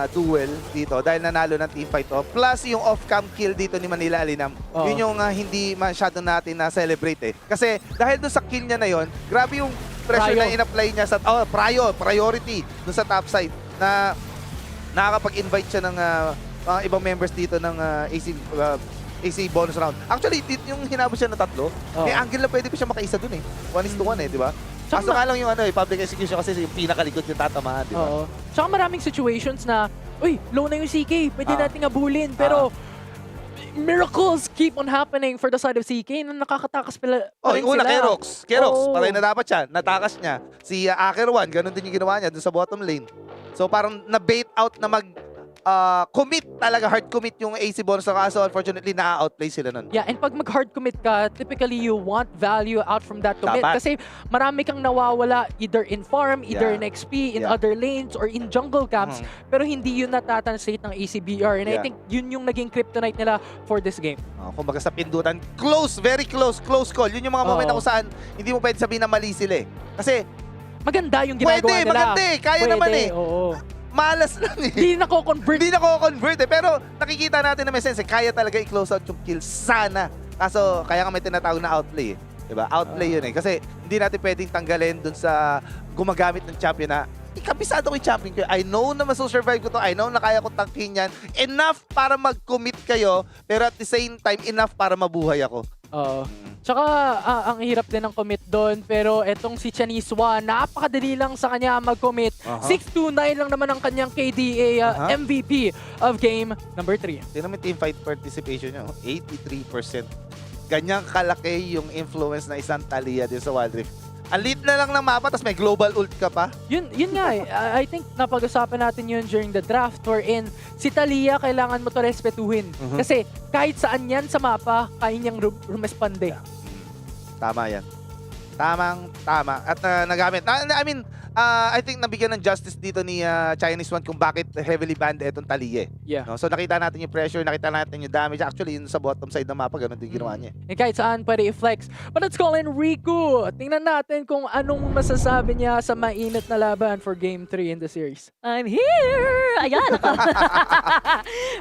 duel dito dahil nanalo ng teamfight to. Plus yung off-cam kill dito ni Manila Alinam. Oo. Yun yung hindi masyado natin na celebrate eh. Kasi dahil dun sa kill niya na yon, grabe yung pressure Prio. na in-apply niya sa priority dun sa top side na nakakapag-invite siya ng mga ibang members dito ng AC bonus round. Actually, yung hinabot siya ng 3, may angle na pwede pa siya makaisa dun eh. 1:1 eh, di ba? Tsaka Kaso nga lang yung public execution kasi yung pinakalikod yung tatamaan, di ba? Oo. Tsaka maraming situations na, uy, low na yung CK, pwede nating abulin. Pero miracles keep on happening for the side of CK na nakakatakas pa rin yung una, sila. Kerox, Oo. patay na dapat siya. Natakas niya. Si Aker 1, ganun din yung ginawa niya dun sa bottom lane. So parang na-bait out na commit talaga, hard commit yung AC Bonus. Kaso unfortunately, na-outplay sila nun. Yeah, and pag mag-hard commit ka, typically you want value out from that commit. Dapat. Kasi marami kang nawawala either in farm, either Yeah. in XP, in Yeah. other lanes, or in jungle camps. Pero hindi yun natatranslate ng ACBR. And I Yeah. think yun yung naging kryptonite nila for this game. Kumbaga sa pindutan, close, very close call. Yun yung mga moment na kung saan hindi mo pwede sabihin na mali sila eh. Kasi Maganda yung ginagawa pwede, nila. maganda eh. Kaya naman eh. Oo. Malas lang eh. Hindi nako-convert. Hindi nako-convert eh. Pero nakikita natin na may sense eh. Kaya talaga i-close out yung kill. Sana. Kaso kaya nga may tinatawag na outplay eh. Diba? Outplay yun eh. Kasi hindi natin pwedeng tanggalin dun sa gumagamit ng champion na ikabisado ko yung champion ko. I know na masosurvive ko to. I know na kaya ko tangkin yan. Enough para mag-commit kayo. Pero at the same time, enough para mabuhay ako. Oo. Tsaka, ang hirap din ng commit doon. Pero etong si Chaniswa, napakadali lang sa kanya mag-commit. 629 lang naman ang kanyang KDA MVP of game number 3. Tingnan mo yung teamfight participation nyo. 83%. Ganyang kalaki yung influence na isang Talia din sa Wild Rift. Ang lead na lang ng mapa, tapos may global ult ka pa. Yun nga eh. I think napag-usapan natin yun during the draft wherein si Talia kailangan mo to respetuhin. Kasi kahit saan yan sa mapa, kaya niyang rumespande. Tama yan. Tama. At nagamit. I think nabigyan ng justice dito ni Chinese One kung bakit heavily banned etong Talia. Yeah. No? So nakita natin yung pressure, nakita natin yung damage. Actually, yun sa bottom side ng mapa, ganun din ginawa niya. And kahit saan pwede i-flex. But let's call in Riku. Tingnan natin kung anong masasabi niya sa mainit na laban for Game 3 in the series. I'm here! Ayan, ako.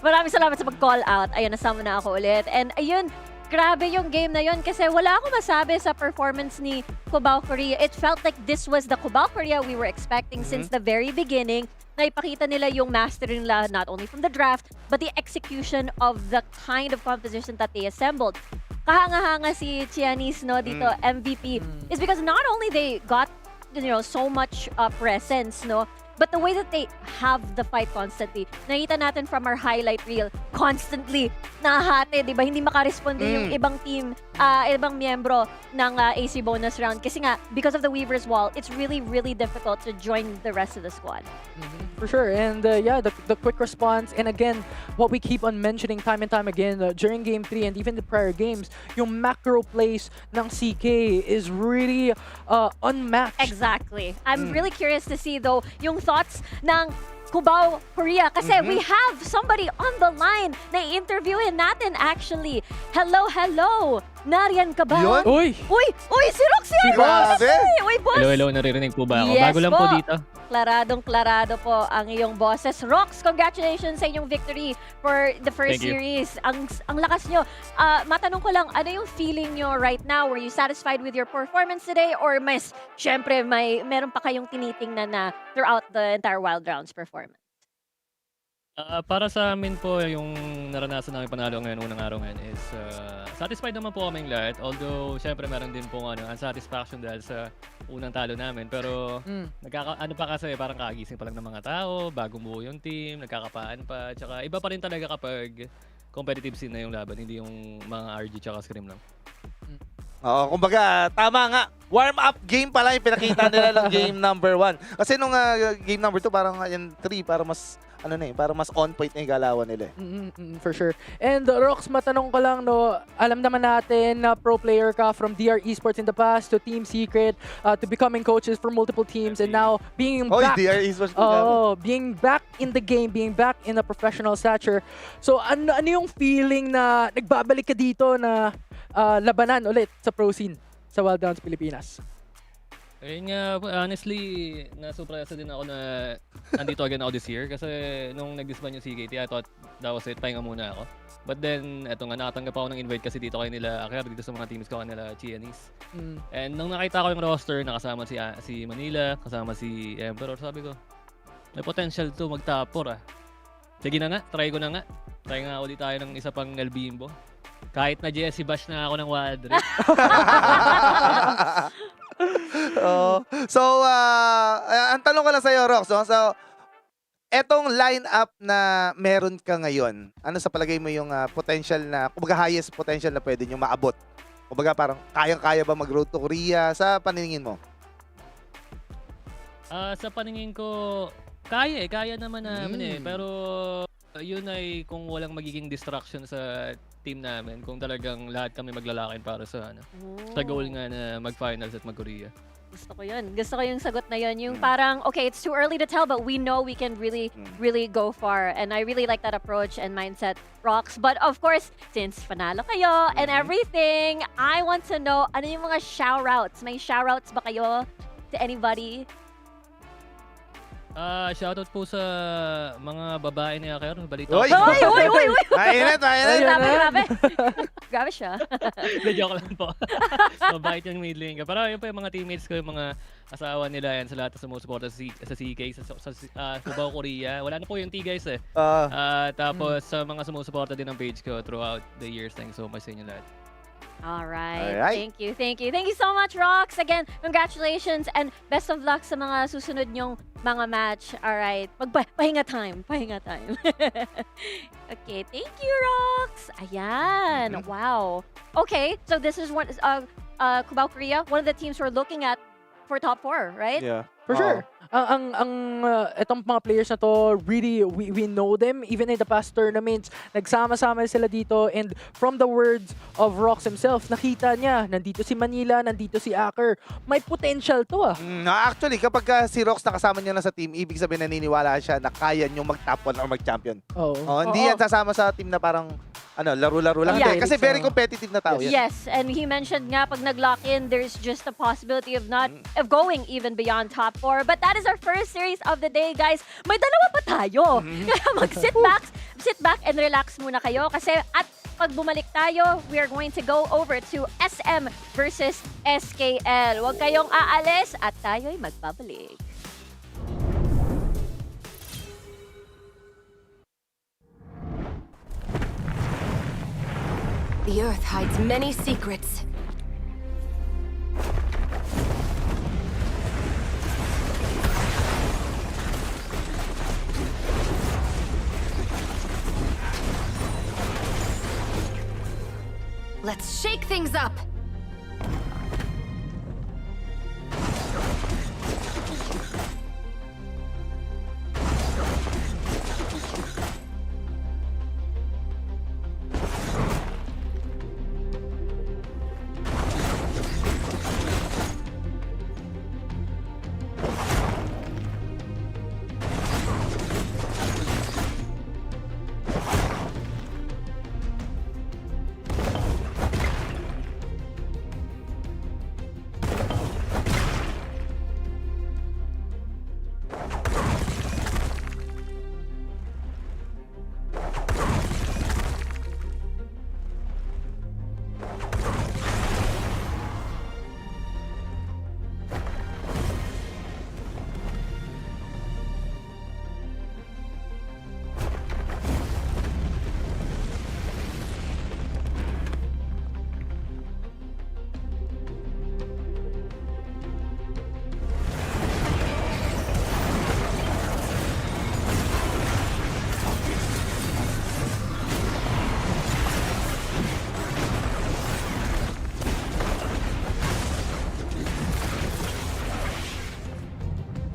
Maraming salamat sa pag-call out. Ayan, nasama na ako ulit. And ayun, grabe yung game na yun kasi wala akong masabi sa performance ni Cubao Korea. It felt like this was the Cubao Korea we were expecting since the very beginning. Naipakita nila yung mastery nila not only from the draft but the execution of the kind of composition that they assembled. Kahanga-hanga si Chianis no dito MVP is because not only they got so much presence no, but the way that they have the fight constantly. Nakita natin from our highlight reel, constantly nahahati, di ba? Hindi makaresponde yung ibang team, ibang miyembro ng AC bonus round. Kasi nga, because of the Weaver's Wall, it's really, really difficult to join the rest of the squad. For sure. And yeah, the quick response. And again, what we keep on mentioning time and time again during Game 3 and even the prior games, yung macro plays ng CK is really unmatched. Exactly. I'm really curious to see though, yung thoughts ng Cubao Korea kasi we have somebody on the line na i-interviewin natin actually. Hello! Nariyan ka ba? Yun? Uy, si Rox yan! Grabe! Uy, boss! Hello, naririnig po ba ako? Yes Bago lang po dito. Klaradong-klarado po ang iyong boses. Rox, congratulations sa inyong victory for the first Thank you. series. Ang lakas nyo. Matanong ko lang, ano yung feeling nyo right now? Were you satisfied with your performance today? Or syempre, meron pa kayong tinitingnan na throughout the entire Wild Rounds performance? Para sa amin po, yung naranasan namin panalo ngayon, unang araw ngayon is satisfied naman po kaming lahat. Although, syempre meron din pong unsatisfaction dahil sa unang talo namin. Pero, ano pa kasi, parang kagising pa lang ng mga tao, bagong buo yung team, nagkakapaan pa. Tsaka iba pa rin talaga kapag competitive scene na yung laban, hindi yung mga RG tsaka scrim lang. Oo, kumbaga, tama nga. Warm-up game pala yung pinakita nila ng game number 1. Kasi nung game number 2, parang yung 3, para mas parang mas on point na yung galawan nila eh. For sure. And Rox, matanong ko lang, no, alam naman natin na pro player ka from DR Esports in the past to Team Secret, to becoming coaches for multiple teams, and now being back. DR Esports. Being back in the game, being back in a professional stature. So, ano yung feeling na nagbabalik ka dito na labanan ulit sa pro scene sa Wild Rounds Pilipinas? Ayun nga, honestly, na-surpresa din ako na andito again ako this year. Kasi nung nag-disband yung CKT, I thought that was it, pahinga muna ako. But then, eto nga, nakatanggap ako ng invite kasi dito kayo nila Akir, dito sa mga teams ko kanila Chianis. And nung nakita ko yung roster, nakasama si Manila, kasama si Emperor, sabi ko, may potential to magtapor Sige na nga, try ko na nga. Try nga ulit tayo ng isa pang El Bimbo. Kahit na Jesse Bash na ako ng Wild Rift. So, ang tanong ko lang sa'yo, Rox, no? So, etong lineup na meron ka ngayon, ano sa palagay mo yung potential na, kumbaga highest potential na pwede nyo maabot? Kumbaga parang kayang-kaya ba mag-road to Korea sa paningin mo? Sa paningin ko, kaya naman namin Pero Yun ay kung walang magiging distraction sa team namin, kung talagang lahat kami maglalakin para sa sa goal nga na mag-finals at mag-Korea. Gusto ko yun. Gusto ko yung sagot na yun. Yung parang, okay, it's too early to tell, but we know we can really, really go far. And I really like that approach and mindset, Rocks. But of course, since panalo kayo and everything, I want to know, ano yung mga shout-outs? May shout-outs ba kayo to anybody? Shoutout po sa mga babae ni Aker. Balita Uy! ko. Uy! Mainit, mainit! Grabe. Grabe siya. Hindi, joke lang po. Mabait yung mid lane ka. Pero yun po yung mga teammates ko, yung mga asawa nila yan sa lahat na sumusuporta sa CK, sa Cubao, Korea. Wala na po yung T-guys eh. Tapos sa mga sumusuporta din ng page ko throughout the years. Thanks so much sa inyo lahat. All right. Alright. Thank you. Thank you so much, Rox. Again, congratulations and best of luck sa mga susunod nyong mga match. All right. Pahinga time. Okay. Thank you, Rox. Ayan. Wow. Okay. So this is one, Cubao, Korea, one of the teams we're looking at for top 4, right? Yeah. For sure. Itong mga players na to, really, we know them. Even in the past tournaments, nagsama-sama sila dito. And from the words of Rox himself, nakita niya, nandito si Manila, nandito si Aker. May potential to Actually, kapag si Rox nakasama niya na sa team, ibig sabihin naniniwala siya na kaya niyong mag-top 1 or mag-champion. Hindi yan sasama sa team na parang laro-laro lang. Yeah. Kasi very competitive na tao yan. Yes, and he mentioned nga pag nag-lock in, there's just a possibility of going even beyond top 4. But that is our first series of the day, guys. May dalawa pa tayo. Kaya sit back and relax muna kayo kasi at pag bumalik tayo, we are going to go over to SM versus SKL. Huwag kayong aalis at tayo'y magbabalik. The Earth hides many secrets. Let's shake things up!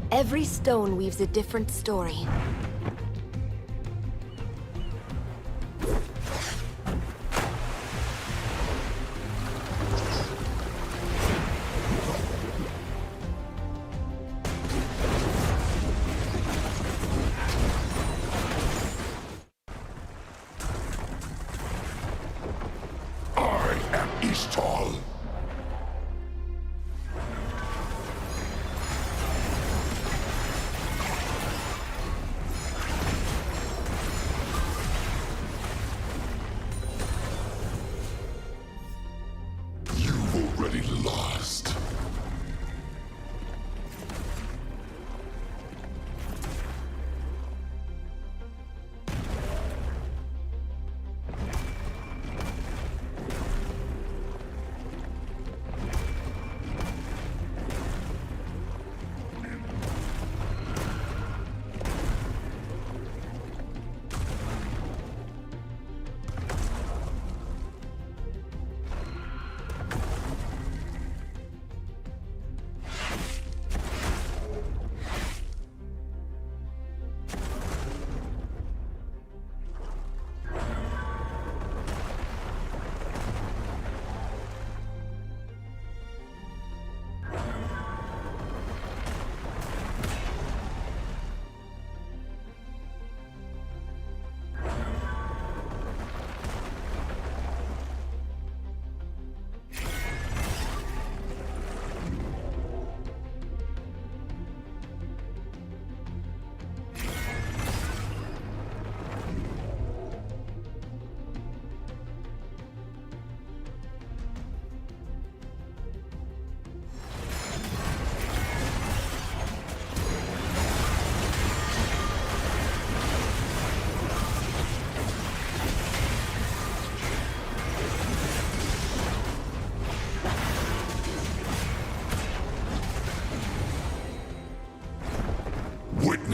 Every stone weaves a different story. I am Eastall.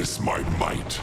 witness my might.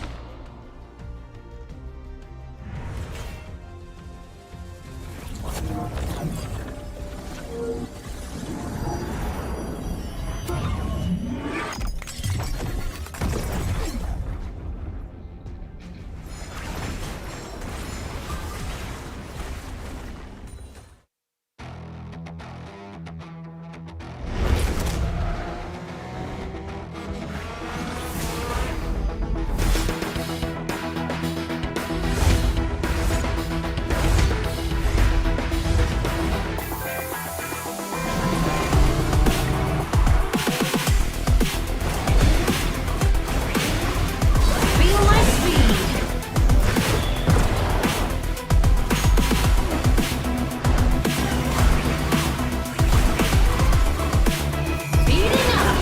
Feel my speed. Speeding up.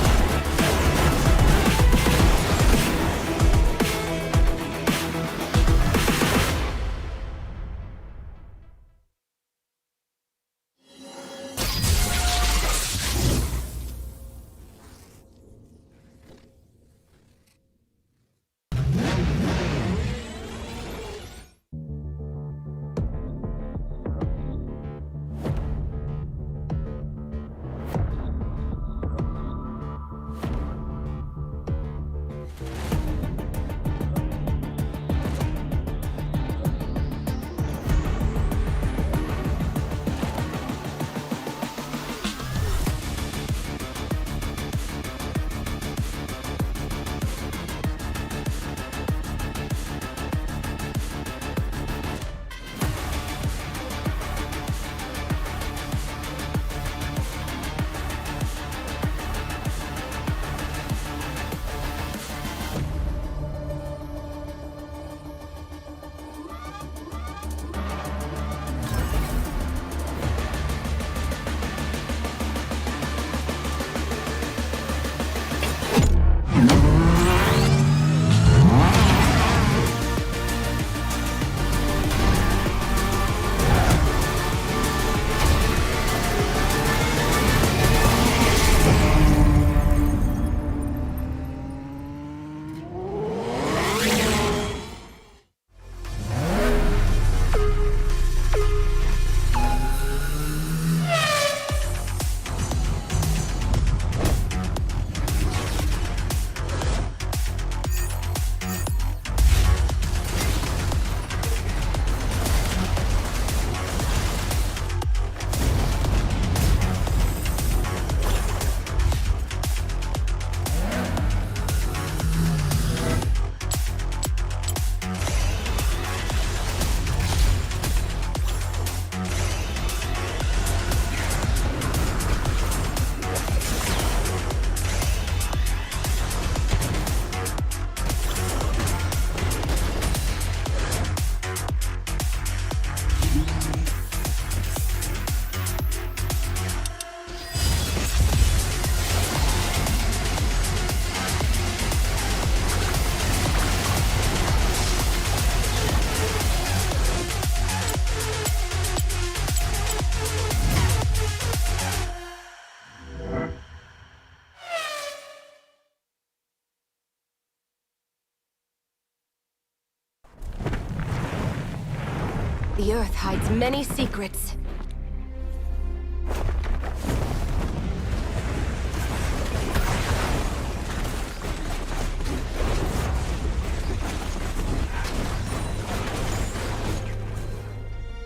The Earth hides many secrets.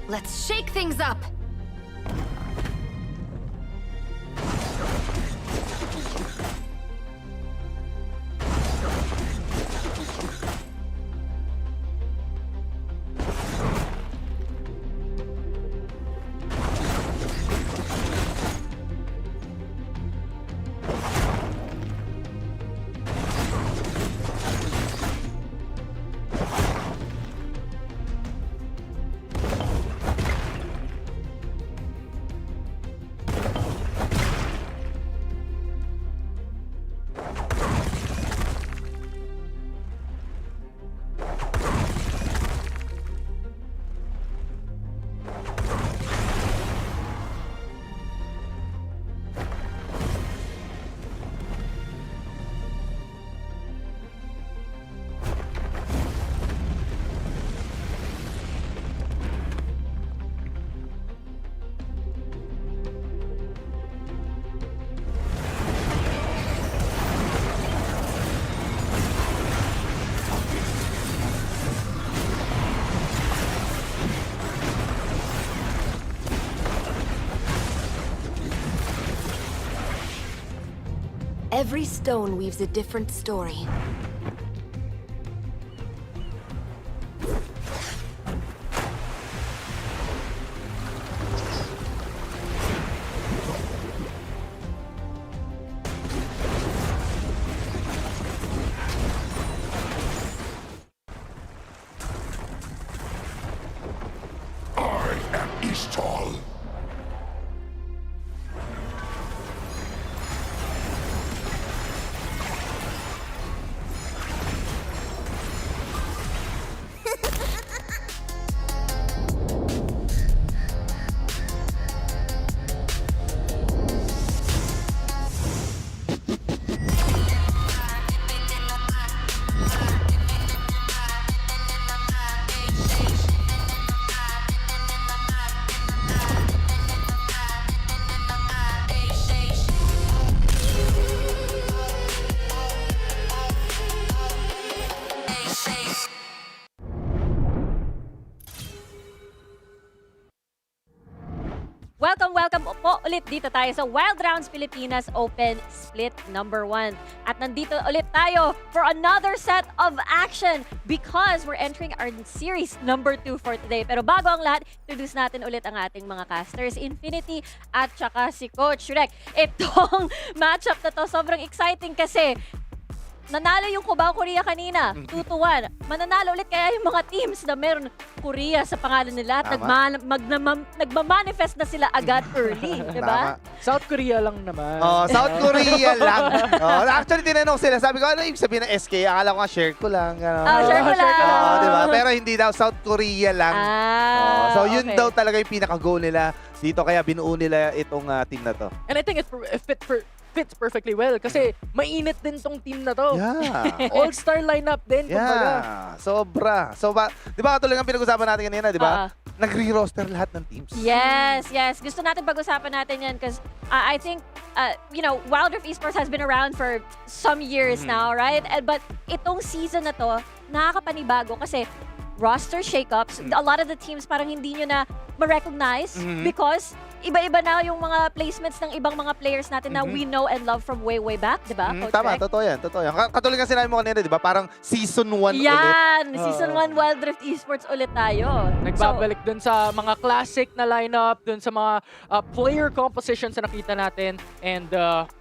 Let's shake things up! Every stone weaves a different story. I am Eastall. Welcome po ulit dito tayo sa Wild Rounds Pilipinas Open Split number 1. At nandito ulit tayo for another set of action because we're entering our series number 2 for today. Pero bago ang lahat, introduce natin ulit ang ating mga casters, Infinity at saka si Coach Rek. Itong matchup na to sobrang exciting kasi nanalo yung Cubao Korea kanina, 2-1. Mananalo ulit kaya yung mga teams na meron Korea sa pangalan nila at nagmamanifest na sila agad early, di ba? South Korea lang naman. Oh, South Korea lang. Oh, actually, tinanong sila. Sabi ko, ano ibig sabihin ng SK? Akala ko nga share ko lang. Share ko lang. Oh, diba? Pero hindi daw, South Korea lang. So, yun okay. daw talaga yung pinaka-goal nila dito. Kaya binuo nila itong team na to. And I think it fits perfectly well kasi mainit din tong team na to. Yeah. All-star lineup din, kumbaga. Yeah. Sobra. So, di ba katulad ng pinag-usapan natin kanina, di ba? Nagre-roster lahat ng teams. Yes. Gusto natin pag-usapan natin yan because I think, Wild Rift Esports has been around for some years now, right? But itong season na to, nakakapanibago kasi roster shakeups, a lot of the teams parang hindi nyo na ma-recognize because iba-iba na yung mga placements ng ibang mga players natin na we know and love from way back, di ba? Tama, totoo yan. Katulad nga sinabi mo kanina, di ba? Parang season 1 ulit. Yan! Season 1 Wild Rift Esports ulit tayo. Nagbabalik dun sa mga classic na lineup, dun sa mga player compositions na nakita natin and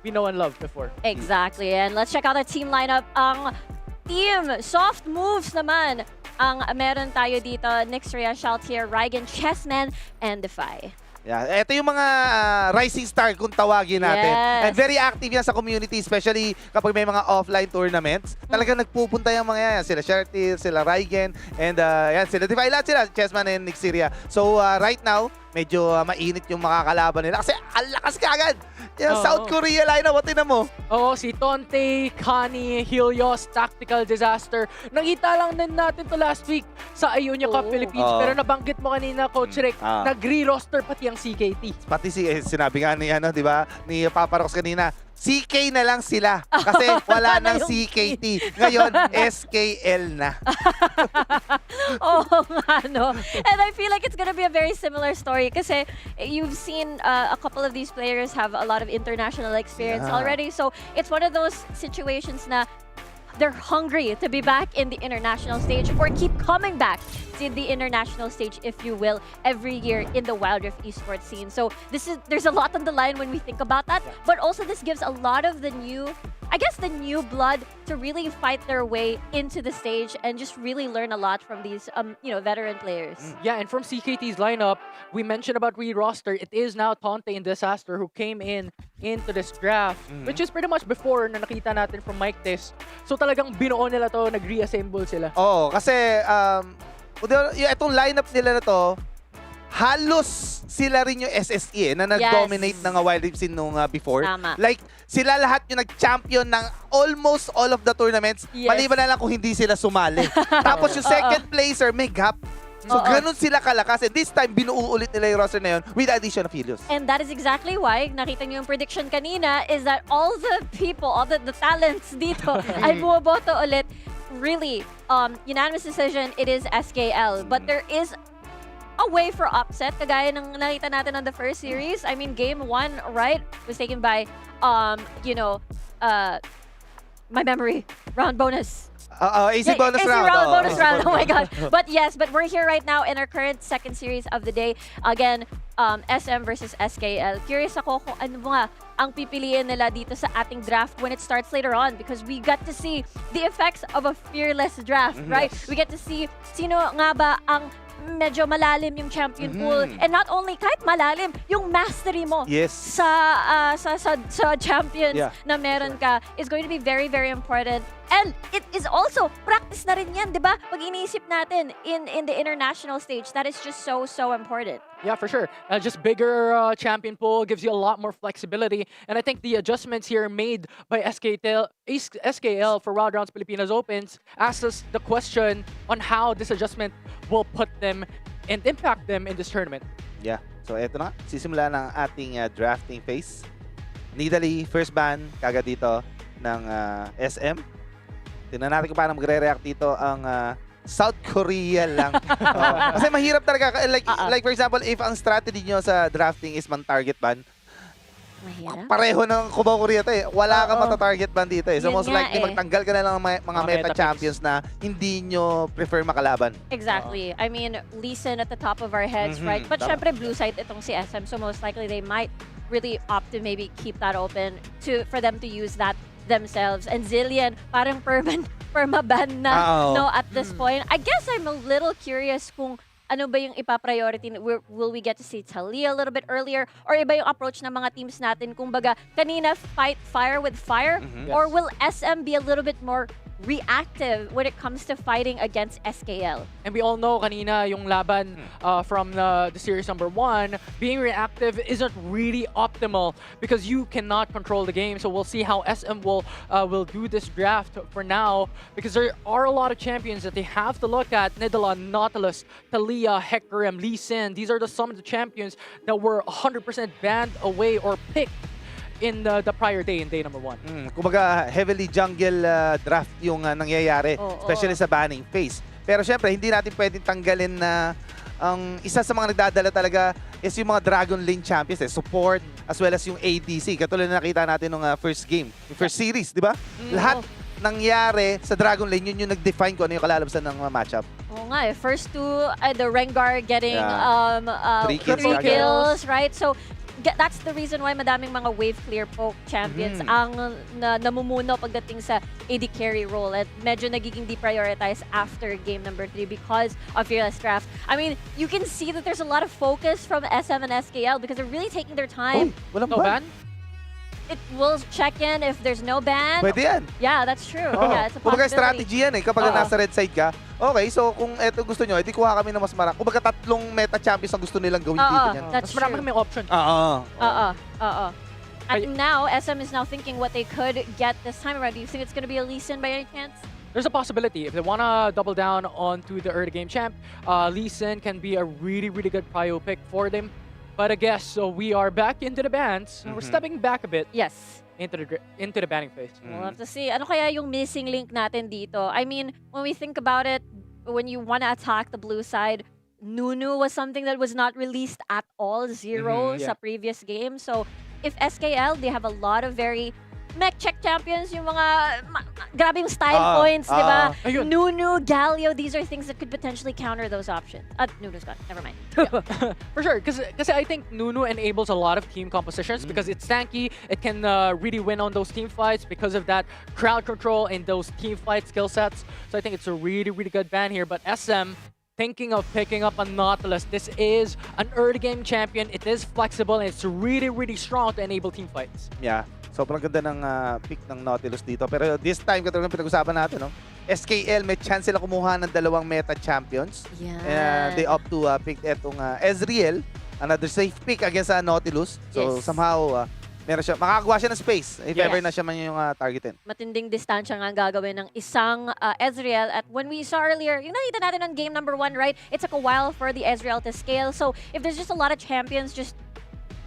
we know and love before. Exactly. And let's check out our team lineup. Ang team Soft Moves naman ang meron tayo dito. Nyx, Rhea, Shaltier, Rygen, Chessman, and Defy. Yeah, ito yung mga rising star kung tawagin natin. Yes. And very active yan sa community, especially kapag may mga offline tournaments. Talagang nagpupunta yung mga yan. Sila Shaltier, sila Rygen, and yan, sila Defy, lahat sila, Chessman and Nyx. So right now, medyo mainit yung makakalaban nila kasi ang lakas kaagad. Yung South Korea lineup, what tinan mo? Oo, si Tonte, Kani, Helios, Tactical Disaster. Nakita lang din natin to last week sa Ionia Cup Philippines. Pero nabanggit mo kanina, Coach Rek, nagre-roster pati ang CKT. Pati sinabi nga ni, di ba, ni Papa Rox kanina, CK na lang sila kasi wala nang CKT. Ngayon, SKL na. Oo nga, no? And I feel like it's gonna be a very similar story kasi you've seen a couple of these players have a lot of international experience already. So it's one of those situations na they're hungry to be back in the international stage or keep coming back to the international stage, if you will, every year in the Wild Rift esports scene. So there's a lot on the line when we think about that, but also this gives a lot of the new blood to really fight their way into the stage and just really learn a lot from these veteran players. Yeah, and from CKT's lineup, we mentioned about re-roster. It is now Tonte and Disaster who came into this draft, which is pretty much before na nakita natin from Mike Test. So talagang binuo nila to, nag-reassemble sila. Oo, kasi itong lineup nila na to, halos sila rin yung SSE na nag-dominate ng Wild Rift scene nung before. Tama. Like, sila lahat yung nag-champion ng almost all of the tournaments. Maliban na lang kung hindi sila sumali. Tapos yung second placer, may gap. So, ganun sila kalakas. And this time, binuo ulit nila yung roster na yun with the addition of Helios. And that is exactly why, nakita niyo yung prediction kanina, is that all the people, all the talents dito ay bumoboto ulit. Really, unanimous decision, it is SKL. But there is a way for upset, kagaya ng nakita natin on the first series. I mean, game 1, right, was taken by, my memory, round bonus. AC bonus AC round. bonus AC round. Oh my bonus gosh. But yes, but we're here right now in our current second series of the day. Again, SM versus SKL. Curious ako kung ano nga ang pipiliin nila dito sa ating draft when it starts later on, because we got to see the effects of a fearless draft, right? We get to see sino nga ba ang medyo malalim yung champion pool, and not only kahit malalim, yung mastery mo Yes. sa champions na meron ka is going to be very, very important. And it is also, practice na rin yan, di ba? Pag iniisip natin in the international stage, that is just so, so important. Yeah, for sure. Just bigger champion pool gives you a lot more flexibility. And I think the adjustments here made by SKL for Wild Rounds Pilipinas Opens asks us the question on how this adjustment will put them and impact them in this tournament. Yeah. So eto na, sisimula ng ating drafting phase. Nidalee, first ban, kagad dito ng SM. Tingnan natin kung paano magre-react dito ang South Korea lang. Kasi mahirap talaga. Like for example, if ang strategy nyo sa drafting is man-target ban, Mahirap. pareho ng Cubao Korea to eh. Wala kang mata-target ban dito eh. So Yun most nga likely eh. magtanggal ka na lang ng mga Mga meta meta champions na hindi nyo prefer makalaban. Exactly. I mean, Lee Sin at the top of our heads, right? But Tama. syempre, blue side itong si SM, so most likely they might really opt to maybe keep that open for them to use that themselves. And Zillion, parang permaban na, no, at this point. I guess I'm a little curious kung ano ba yung ipa-priority? Will we get to see Talia a little bit earlier? Or iba yung approach ng mga teams natin? Kung baga, kanina fight fire with fire? Or will SM be a little bit more reactive when it comes to fighting against SKL? And we all know kanina yung laban from the series number 1, being reactive isn't really optimal because you cannot control the game. So we'll see how SM will do this draft for now, because there are a lot of champions that they have to look at. Nidalee, Nautilus, Talia, Hecarim, Lee Sin. These are some of the champions that were 100% banned away or picked in the prior day, in day number 1. Kumbaga, heavily jungle draft yung nangyayari, especially sa banning phase. Pero syempre, hindi natin pwedeng tanggalin na ang isa sa mga nagdadala talaga is yung mga Dragon Lane champions, support, as well as yung ADC. Katulad na nakita natin nung first game, yung first series, di ba? Lahat nangyari sa Dragon Lane, yun yung nag-define kung ano yung kalalabasan ng matchup. Oo nga eh. First two, the Rengar getting Three three kills kills, right? So, that's the reason why madaming mga wave clear poke champions ang namumuno pagdating sa AD carry role, at medyo nagiging deprioritized after game number 3 because of Fearless Draft. I mean, you can see that there's a lot of focus from SM and SKL because they're really taking their time. Walang No ban? ban? It will check in if there's no ban. Pwede yan. Yeah, that's true. Yeah, it's a Kumbaga possibility. strategy yan eh. Kapag nasa red side ka, okay, so kung eto gusto nyo, edi kuha kami ng mas marami. Kumbaga tatlong meta champions ang gusto nilang gawin dito niyan. That's Mas marami true. kaming option. And now, SM is now thinking what they could get this time around. Do you think it's going to be a Lee Sin by any chance? There's a possibility. If they want to double down onto the early game champ, Lee Sin can be a really, really good prio pick for them. But I guess we are back into the bans. We're stepping back a bit Yes. into the banning phase. We'll have to see. Ano kaya yung missing link natin dito? I mean, when we think about it, when you want to attack the blue side, Nunu was something that was not released at all, zero sa previous game. So, if SKL, they have a lot of very mech check champions, yung mga grabe yung style points, di ba? Ayun. Nunu, Galio, these are things that could potentially counter those options. Nunu's gone. Never mind. For sure, because I think Nunu enables a lot of team compositions because it's tanky. It can really win on those team fights because of that crowd control and those team fight skill sets. So I think it's a really, really good ban here. But SM, thinking of picking up a Nautilus, this is an early game champion. It is flexible and it's really, really strong to enable team fights. Yeah. Sobrang ganda ng pick ng Nautilus dito. Pero this time, katulad ng pinag-usapan natin, no? SKL, may chance sila kumuha ng dalawang meta champions. Yeah. They opt to pick etong Ezreal, another safe pick against Nautilus. So somehow, meron siya, makakakuha siya ng space if ever na siya man yung targetin. Matinding distansya nga ang gagawin ng isang Ezreal. At when we saw earlier, yung nakita natin on game number 1, right? It took a while for the Ezreal to scale. So if there's just a lot of champions just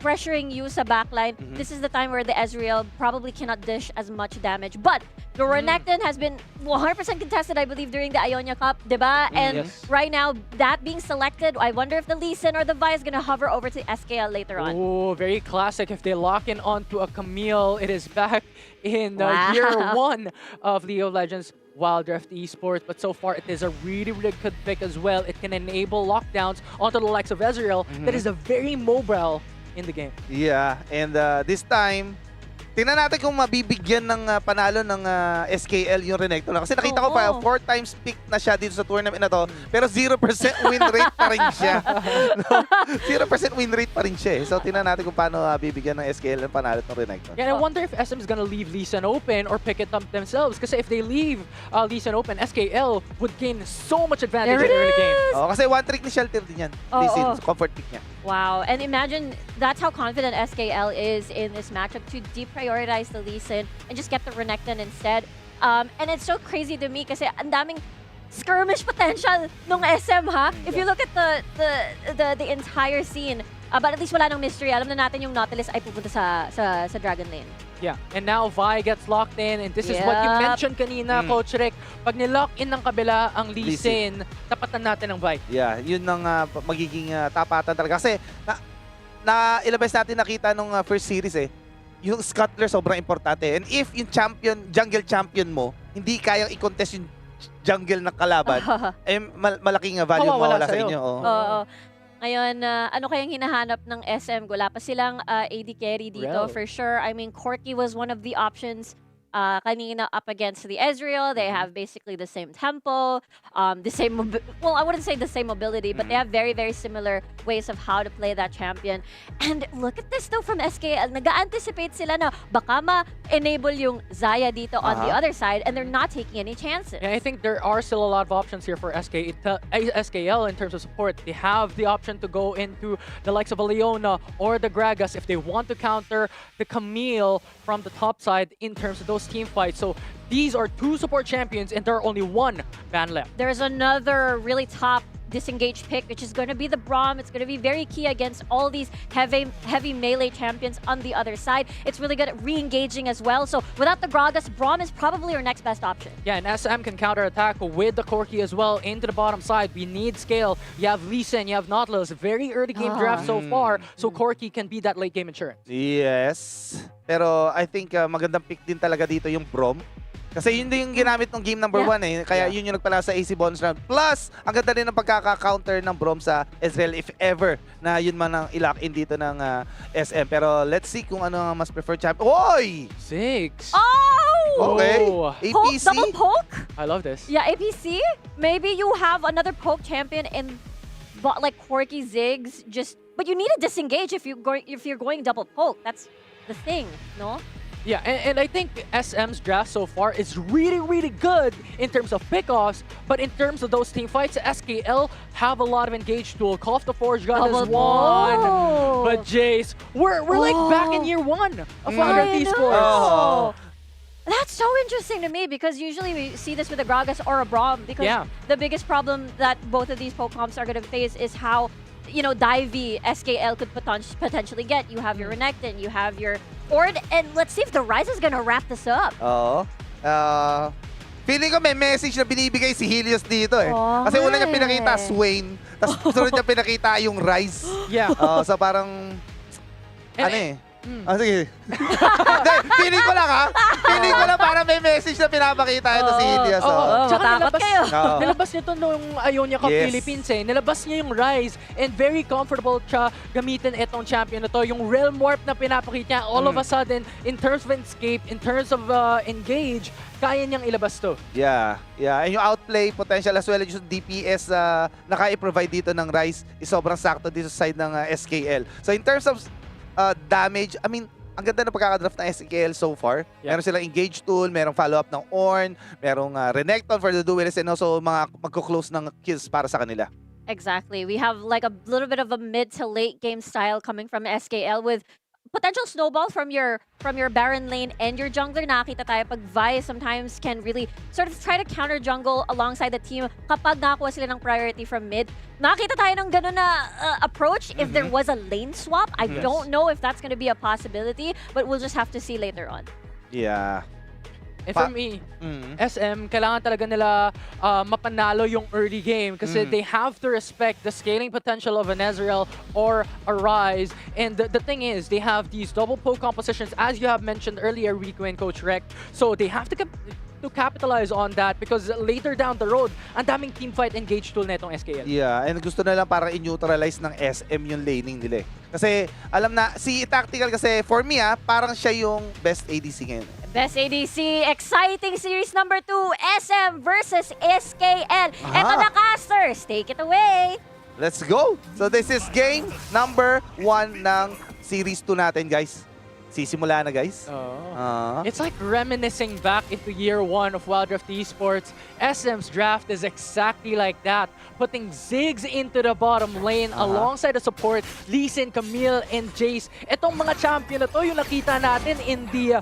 pressuring you sa backline, this is the time where the Ezreal probably cannot dish as much damage. But the Renekton has been 100% contested, I believe, during the Ionia Cup, diba? And Yes. right now, that being selected, I wonder if the Lee Sin or the Vi is gonna hover over to SKL later on. Oh, very classic. If they lock in onto a Camille, it is back in Wow. year 1 of League of Legends Wild Rift Esports. But so far, it is a really, really good pick as well. It can enable lockdowns onto the likes of Ezreal. That is a very mobile in the game. Yeah, and this time, tingnan natin kung mabibigyan ng panalo ng SKL yung Renekton. Kasi nakita ko pa, Oo. 4 times pick na siya dito sa tournament na to, pero 0% win rate pa rin siya. No? 0% win rate pa rin siya. So tingnan natin kung paano bibigyan ng SKL ng panalo ng Renekton. Yeah, and I wonder if SM is gonna leave Lee Sin open or pick it up themselves. Kasi if they leave Lee Sin open, SKL would gain so much advantage There in it early game. is! Oh, kasi one trick ni Shelter din yan. Oo. Lee Sin, comfort pick niya. Wow, and imagine that's how confident SKL is in this matchup to deprioritize the Lee Sin and just get the Renekton instead. And it's so crazy to me kasi ang daming skirmish potential nung SM, ha? If you look at the entire scene, but at least wala nang mystery. Alam na natin yung Nautilus ay pupunta sa Dragon Lane. Yeah, and now Vi gets locked in, and this is what you Yep. mentioned kanina, Coach Rick. Pag nilock in ng kabila ang Lee Lee Sin. Sin, tapatan natin ang Vi. Yeah, yun ang magiging tapatan talaga. Kasi ilang beses natin nakita nung first series yung scuttler sobrang importante. And if yung jungle champion mo, hindi kayang i-contest yung jungle ng kalaban, malaking value Mawawala mawala sa sa'yo. inyo. Oh. Oo. Ngayon, ano kayang hinahanap ng SM? Wala pa silang AD carry dito Rel. for sure. I mean, Corki was one of the options kanina up against the Ezreal. They have basically the same tempo, the same, well, I wouldn't say the same mobility, but they have very, very similar ways of how to play that champion. And look at this though from SKL. Nag-anticipate sila na baka ma-enable yung Zaya dito on the other side, and they're not taking any chances. Yeah, I think there are still a lot of options here for SKL in terms of support. They have the option to go into the likes of a Leona or the Gragas if they want to counter the Camille from the top side in terms of those team fights. So these are 2 support champions and there are only 1 ban left. There's another really top disengaged pick, which is going to be the Braum. It's going to be very key against all these heavy melee champions on the other side. It's really good at re-engaging as well. So without the Gragas, Braum is probably your next best option. Yeah, and SM can counterattack with the Corki as well into the bottom side. We need scale. You have Lee Sin, you have Nautilus. Very early game draft so far. So Corki can be that late game insurance. Yes. Pero I think magandang pick din talaga dito yung Braum. Kasi yun din yung ginamit ng game number 1 Kaya yun yung nagpala sa AC bonus round. Plus, ang ganda din ng pagkaka-counter ng Braum sa Ezreal if ever na yun man ang ilock in dito ng SM. Pero let's see kung ano ang mas preferred champion. Oy! 6. Oh! Okay. Oh. Poke, APC. double poke? I love this. Yeah, APC. Maybe you have another poke champion in like Corki Ziggs. But you need to disengage if you're going double poke. That's the thing, no? Yeah, and I think SM's draft so far is really, really good in terms of pickoffs, but in terms of those team fights, SKL have a lot of engaged tool. Call of the Forge gun is one, but Jace, we're like back in year 1 of Wild Rift Esports. Oh. That's so interesting to me because usually we see this with a Gragas or a Braum because the biggest problem that both of these Pokecoms are going to face is how, divey SKL could potentially get. You have your Renekton, you have your Ord, and let's see if the Rise is gonna wrap this up. Oo. Feeling ko may message na binibigay si Helios dito Kasi una niya pinakita Swain, tapos sunod niya pinakita yung Rise. Yeah. So parang, sige. Hindi, feeling ko lang Feeling ko lang para may message na pinapakita ito si Helios. Tsaka matakot kayo. nilabas nito nung Ionia Cup Philippines Nilabas niya yung Rise and very comfortable siya gamitin itong champion na to. Yung Realm Warp na pinapakita niya, all of a sudden, in terms of escape, in terms of engage, kaya niyang ilabas to. Yeah. And yung outplay potential as well as yung DPS na kaya-provide dito ng Rise is sobrang sakto dito sa side ng SKL. So in terms of damage, I mean, ang ganda ng pagkakadraft ng SKL so far. Meron silang engage tool, merong follow-up ng Ornn, merong Renekton for the duelist, and also mga magko-close ng kills para sa kanila. Exactly. We have like a little bit of a mid to late game style coming from SKL with potential snowball from your Baron lane and your jungler. Nakakita tayo pag Vi sometimes can really sort of try to counter jungle alongside the team kapag nakakuha sila ng priority from mid. Nakakita tayo ng ganun na approach if there was a lane swap. I don't know if that's gonna be a possibility, but we'll just have to see later on. Yeah. And for me, SM, kailangan talaga nila mapanalo yung early game kasi they have to respect the scaling potential of an Ezreal or a Ryze. And the thing is, they have these double poke compositions, as you have mentioned earlier, Rico and Coach Rec. So they have to capitalize on that because later down the road, ang daming teamfight engage tool na itong SKL. Yeah, and gusto na lang parang i-neutralize ng SM yung laning nila eh. Kasi alam na, si Tactical kasi for me parang siya yung best ADC ngayon. Best ADC, exciting series number 2, SM versus SKL. Eto na, casters, take it away. Let's go! So this is game number 1 ng series 2 natin, guys. Sisimula na, guys. It's like reminiscing back into year 1 of Wild Rift Esports. SM's draft is exactly like that. Putting Ziggs into the bottom lane alongside the support, Lee Sin, Camille, and Jace. Itong mga champion na to, yung nakita natin in the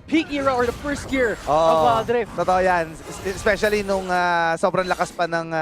peak era or the first year of Wild Rift. Totoo yan. Especially nung sobrang lakas pa ng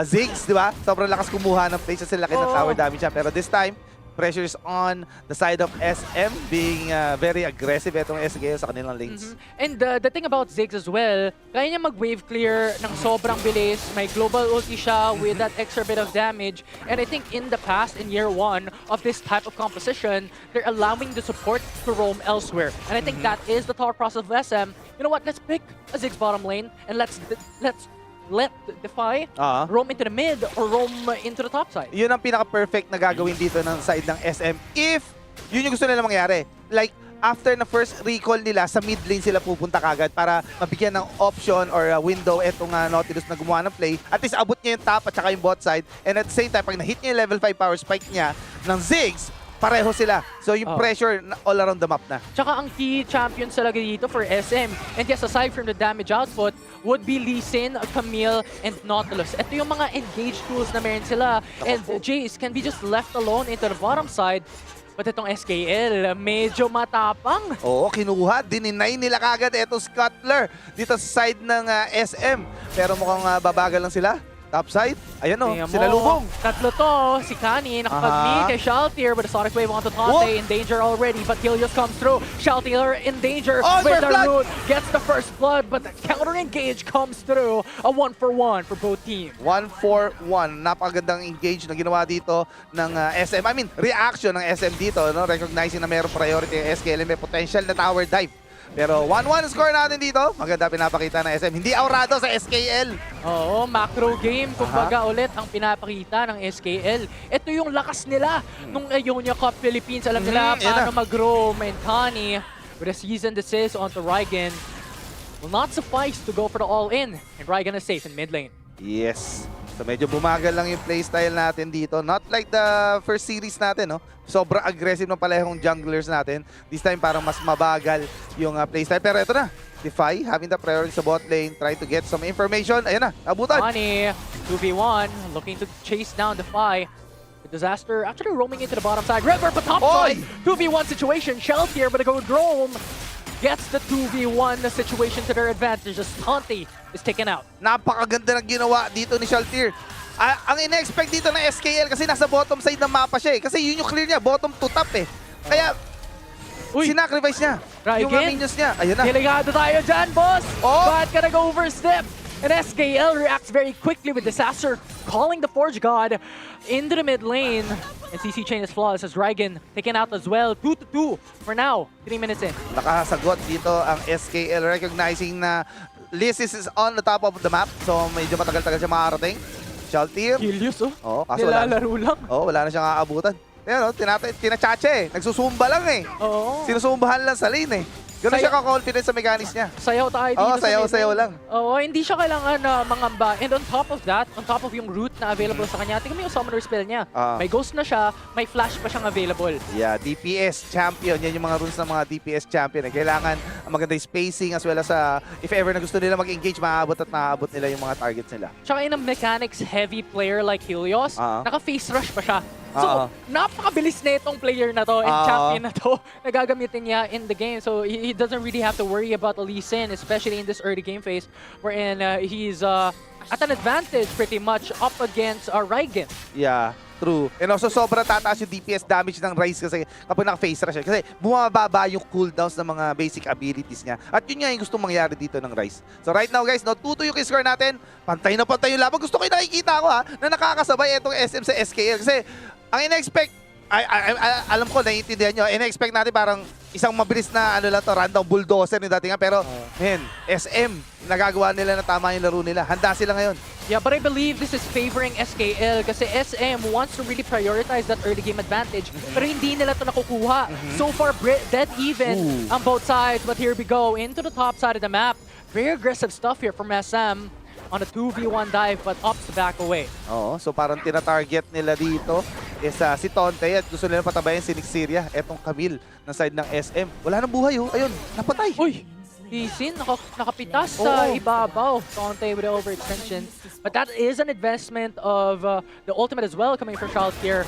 Ziggs, di ba? Sobrang lakas kumuha ng plays kasi laki ng tower damage siya. Pero this time, pressure is on the side of SM being very aggressive itong SKL sa kanilang lanes. And the thing about Ziggs as well, kaya niya mag-wave clear ng sobrang bilis. May global ulti siya with that extra bit of damage. And I think in the past, in year 1 of this type of composition, they're allowing the support to roam elsewhere. And I think that is the thought process of SM. You know what? Let's pick a Ziggs bottom lane and let's let Defy roam into the mid or roam into the top side. Yun ang pinaka-perfect na gagawin dito ng side ng SM if yun yung gusto nila mangyari. Like, after na first recall nila, sa mid lane sila pupunta kagad para mabigyan ng option or window etong Nautilus na gumawa ng play. At least abot niya yung top at saka yung bot side. And at the same time, pag na-hit niya yung level 5 power spike niya ng Ziggs, pareho sila. So yung pressure all around the map na. Tsaka ang key champions talaga dito for SM. And yes, aside from the damage output, would be Lee Sin, Camille, and Nautilus. Ito yung mga engage tools na meron sila. And Jace can be just left alone into the bottom side. But itong SKL, medyo matapang. Oo, kinuha. Dininay nila kagad itong Scuttler dito sa side ng SM. Pero mukhang babagal lang sila. Top side. Ayan o, sinalubong. Tatlo to. Si Kani nakapag-meet kay Shaltier with a Sonic Wave onto Tate. In danger already, but Helios comes through. Shaltier in danger with the root. Gets the first blood, but the counter-engage comes through. A 1-for-1 for both teams. 1-for-1. Napakagandang engage na ginawa dito ng SM. I mean, reaction ng SM dito, no? Recognizing na mayroong priority ng SKL, may potential na tower dive. Pero 1-1 score natin dito. Maganda pinapakita ng SM. Hindi aurado sa SKL. Oo, macro game. Kumbaga ulit ang pinapakita ng SKL. Ito yung lakas nila nung Ionia Cup Philippines. Alam nila paano mag-roam. And Connie with a season desist onto Rygen will not suffice to go for the all-in. And Rygen is safe in mid lane. Yes. So medyo bumagal lang yung playstyle natin dito. Not like the first series natin, no? Sobrang aggressive ng palehong junglers natin. This time parang mas mabagal yung playstyle. Pero ito na, Defy having the priority sa bot lane, try to get some information. Ayan na, abutan. Connie, 2v1, looking to chase down Defy. The Disaster actually roaming into the bottom side. River, but top side, 2v1 situation. Sheltier, but a good roam. Gets the 2v1 situation to their advantage as Tate is taken out. Napakaganda ng ginawa dito ni Shaltier. Ang ina-expect dito ng SKL kasi nasa bottom side ng mapa siya eh. Kasi yun yung clear niya, bottom to top eh. Kaya, sinacrifice niya. Yung minions niya. Ayun na. Delegado tayo dyan, boss! But gonna go overstep. And SKL reacts very quickly with Disaster, calling the Forge God into the mid lane. And CC Chain is flawless as Rygen taken out as well. 2-2 for now. 3 minutes in. Nakasagot dito ang SKL, recognizing na Lysis is on the top of the map. So medyo matagal-tagal siya makarating. Shaltier. Helios, kaso nilalaro lang. Wala na siyang aabutan. Ayan, tinachache eh. Nagsusumba lang eh. Sinusumbahan lang sa lane eh. Ganun siya ka-confident sa mechanics niya. Sayaw tayo dito. Sayaw lang. Hindi siya kailangan mangamba. And on top of that, on top of yung root na available sa kanya, tingnan mo yung summoner spell niya. May ghost na siya, may flash pa siyang available. Yeah, DPS champion. Yan yung mga runes ng mga DPS champion. Kailangan maganda yung spacing as well as if ever na gusto nila mag-engage, maaabot at maaabot nila yung mga targets nila. Tsaka in a mechanics-heavy player like Helios, naka-face rush pa siya. So, napakabilis na itong player na to and champion na to na gagamitin niya in the game. So, he doesn't really have to worry about the Lee Sin, especially in this early game phase wherein he's at an advantage pretty much up against Raigen. Yeah, true. And also, sobrang tataas yung DPS damage ng Ryze kasi kapag naka-face rush siya. Kasi bumababa yung cooldowns ng mga basic abilities niya. At yun nga yung gustong mangyari dito ng Ryze. So right now guys, no, 2-2 yung score natin. Pantay na pantay yung laban. Gusto ko yung nakikita ko na nakakasabay itong SM sa SKL. Kasi ang ina-expect, alam ko, naiintindihan nyo, ina-expect natin parang isang mabilis na ano lang to, random bulldozer ni dati nga. Pero, SM, nagagawa nila na tama yung laro nila. Handa sila ngayon. Yeah, but I believe this is favoring SKL kasi SM wants to really prioritize that early game advantage pero hindi nila to nakukuha. So far, dead even on both sides. But here we go into the top side of the map. Very aggressive stuff here from SM on a 2v1 dive but opts to back away. Oo, so parang tina-target nila dito is si Tonte at gusto nila patabayan si Nixeria. Etong Camille ng side ng SM. Wala nang buhay ayun, napatay. Uy! Lee Sin nakapitas sa ibabaw. Tonte with the overextension. But that is an investment of the ultimate as well coming from Charles here.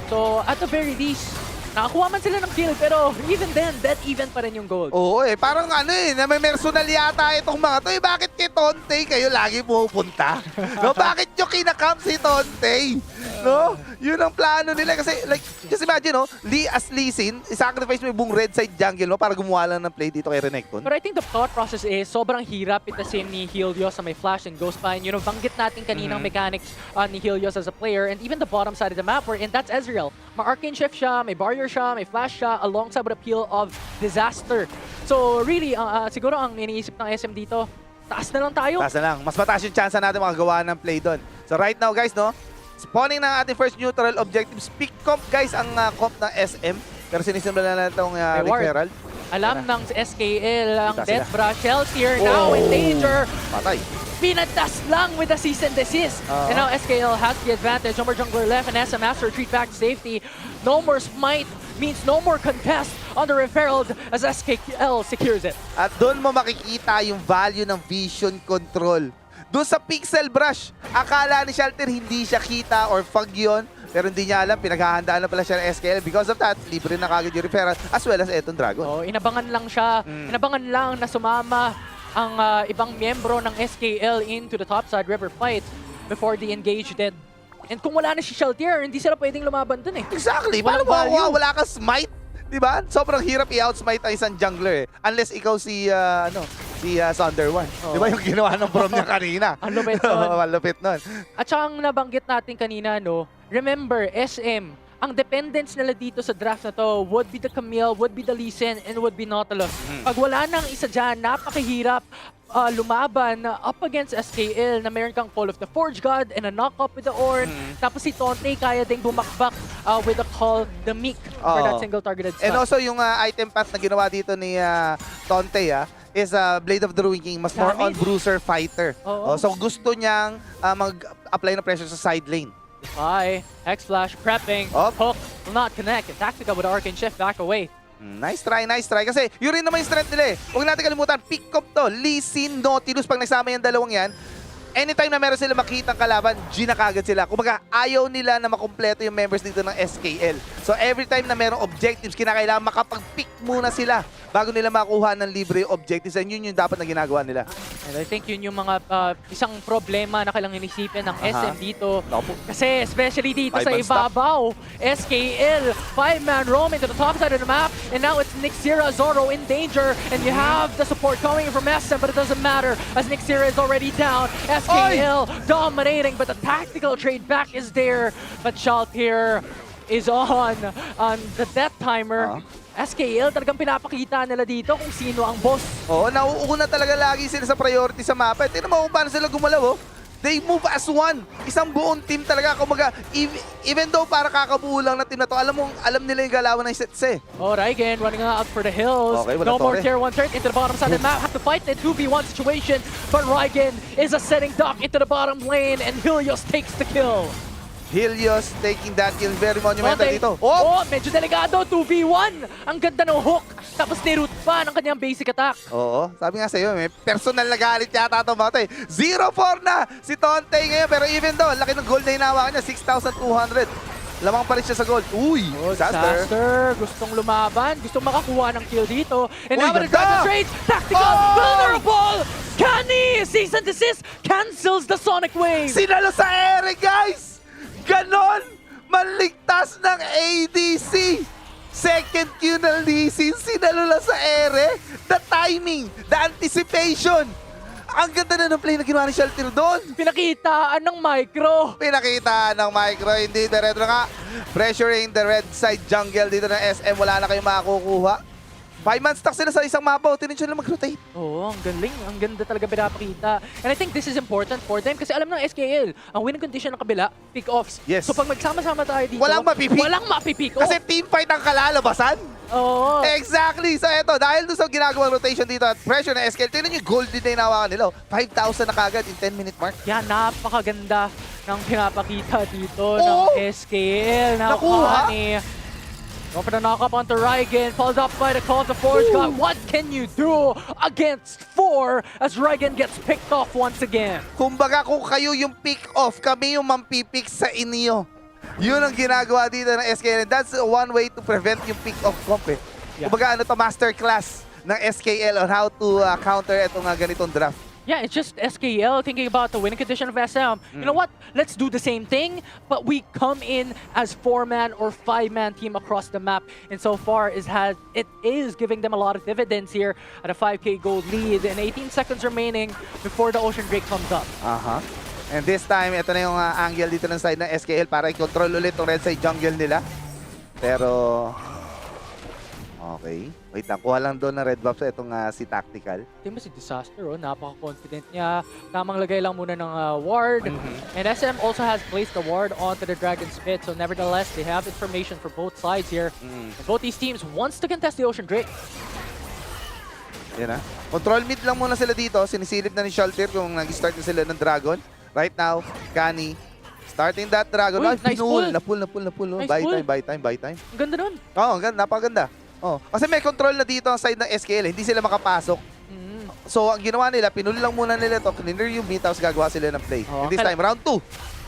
So at the very least, nakakuha man sila ng kill pero even then, dead even pa rin yung gold. Oo parang na may personal yata itong mga to. Bakit kay Tonte kayo lagi pupunta? No, bakit nyo kinakam si Tonte? No? Yun ang plano nila kasi like, just imagine Lee Sin, i-sacrifice mo yung buong red side jungle mo para gumawa lang ng play dito kay Renekton. But I think the thought process is sobrang hirap itasin ni Helios sa may flash and ghost spine. Banggit natin kaninang mechanics ni Helios as a player and even the bottom side of the map and that's Ezreal. May arcane shift siya, may barrier siya, may flash siya alongside with appeal of disaster. So really, siguro ang iniisip ng SM dito, taas na lang tayo. Taas na lang. Mas mataas yung chance natin makagawa ng play doon. So right now guys, spawning na ating first neutral objectives. Pick comp guys ang comp ng SM. Pero sinisimulan na itong referral. Alam ng SKL ang Kita Death sila. Brush. Shells here now in danger. Patay. Pinatas lang with the cease and desist. And now SKL has the advantage. No more jungler left and SM has to retreat back to safety. No more smite means no more contest on the referral as SKL secures it. At doon mo makikita yung value ng vision control. Doon sa pixel brush, akala ni Shelter hindi siya kita or fog yun. Pero hindi niya alam, pinaghahandaan na pala siya ng SKL. Because of that, libre na kagad yung referral as well as etong Dragon. Oh, inabangan lang siya. Inabangan lang na sumama ang ibang miyembro ng SKL into the topside river fight before they engaged it. And kung wala na si Shelter, hindi sila pwedeng lumaban dun eh. Exactly. Paano mo wala kang smite? Diba? Sobrang hirap i-outsmite ang isang jungler Unless ikaw si Sunder One. Diba yung ginawa ng prom niya kanina? Ang lupit nun. Ang lupit nun. At saka ang nabanggit natin kanina, remember, SM, ang dependence nila dito sa draft na to would be the Camille, would be the Lee Sin, and would be Nautilus. Pag wala nang isa dyan, napakahirap lumaban up against SKL na meron kang Fall of the Forge God and a knock-up with the Ornn. Tapos si Tonte kaya ding bumakbak with a Call the Meek for that single targeted stun. And also yung item path na ginawa dito ni Tonte is Blade of the Ruin King. Mas more on bruiser fighter. So gusto niyang mag-apply ng pressure sa side lane. Hi, X-Flash, prepping, hook, will not connect. Tactica with Arcane Shift, back away. Nice try, nice try. Kasi yun rin naman yung strength nila eh. Huwag natin kalimutan, pick up to. Lee Sin, Nautilus, pag nagsama yung dalawang yan, anytime na meron sila makitang kalaban, G na kagad sila. Kumbaga, ayaw nila na makumpleto yung members dito ng SKL. So every time na merong objectives, kinakailangan makapag-pick muna sila bago nila makuha ng libre yung objectives. And yun yung dapat na ginagawa nila. And I think yun yung mga isang problema na kailangan inisipin ng SM dito. Kasi especially dito sa ibabaw, SKL, 5-man roam into the top side of the map. And now it's Nixeria Zoro in danger. And you have the support coming from SM, but it doesn't matter as Nixeria is already down. SKL dominating, but the tactical trade back is there. But Shalt here is on the death timer. SKL talagang pinapakita nila dito kung sino ang boss. Oo, nauuna talaga lagi sila sa priority sa mapa. Tingnan mo kung paano sila gumalaw. They move as one. Isang buong team talaga. Kumaga, even though para kakabuo lang na team na to, alam nila yung galawan ng sets eh. Oh, Raigen running out for the hills. Okay, no more tier 1 threat into the bottom side of the map. Have to fight the 2v1 situation. But Raigen is a setting duck into the bottom lane and Helios takes the kill. Helios taking that kill. Very monumental dito. Medyo delikado. 2v1. Ang ganda ng hook. Tapos niroot pa ng kanyang basic attack. Oo. Sabi nga sa'yo, may personal na galit yata itong mga to eh. 0-4 na si Tonte ngayon. Pero even though, laki ng gold na hinawakan niya. 6,200. lamang pa rin siya sa gold. Uy, disaster. Disaster. Gustong lumaban. Gustong makakuha ng kill dito. And Uy, now with the ganda! Dragon Trade, tactical, Oh! vulnerable! Kani! Cease and desist cancels the Sonic Wave. Sinalo sa ere, guys! Ganon! Maligtas ng ADC! Second Q ng Lee Sin, sinalo lang sa ere. The timing, the anticipation. Ang ganda na ng play na ginawa ni Shelter doon. Pinakitaan ng micro. Pinakita ng micro, hindi diretso na nga. Pressuring the red side jungle dito ng SM. Wala na kayong makukuha. 5-man stack sila sa isang mapa. Tinin siya lang mag-rotate. Oo, ang galing. Ang ganda talaga pinapakita. And I think this is important for them kasi alam ng SKL, ang winning condition ng kabila, pick-offs. Yes. So pag magsama-sama tayo dito, Walang mapipick. Walang mapipick off. Kasi team fight ang kalalabasan. Oo. Exactly. So eto, dahil doon sa ginagawang rotation dito at pressure na SKL, tingnan nyo yung gold din na inawakan nila. 5,000 na kagad in 10-minute mark. Yan, napakaganda ng pinapakita dito Oo. ng SKL. Nakuha. Go for the knock-up onto Raigen, followed up by the call to Forge God. What can you do against 4 as Raigen gets picked off once again? Kumbaga kung kayo yung pick-off, kami yung mampipick sa inyo. Yun ang ginagawa dito ng SKL. And that's one way to prevent yung pick-off comp eh. Yeah. Kumbaga ano to, masterclass ng SKL on how to counter itong ganitong draft. Yeah, it's just SKL thinking about the winning condition of SM. You know what? Let's do the same thing, but we come in as 4-man or 5-man team across the map. And so far, it is giving them a lot of dividends here at a 5K gold lead and 18 seconds remaining before the Ocean Drake comes up. And this time, ito na yung angle dito ng side ng SKL para i-control ulit yung red side jungle nila. Pero, okay. Wait lang, kuha lang doon ng red buff sa itong si Tactical. Tingnan mo si Disaster, oh, napaka-confident niya. Tamang lagay lang muna ng ward. And SM also has placed the ward onto the Dragon's Pit. So nevertheless, they have information for both sides here. And both these teams wants to contest the Ocean Drake. Yan na. Control mid lang muna sila dito. Sinisilip na ni Shelter kung nag-start na sila ng Dragon. Right now, Kani starting that Dragon. Uy, nice pull. Na-pull. Nice Buy pull. time. Ang ganda nun. Oo, napakaganda. Oh, kasi may control na dito ang side ng SKL, hindi sila makapasok. So, ang ginawa nila, pinuli lang muna nila ito, cleaner yung mid, tapos gagawa sila ng play. Oh, And this time, round 2.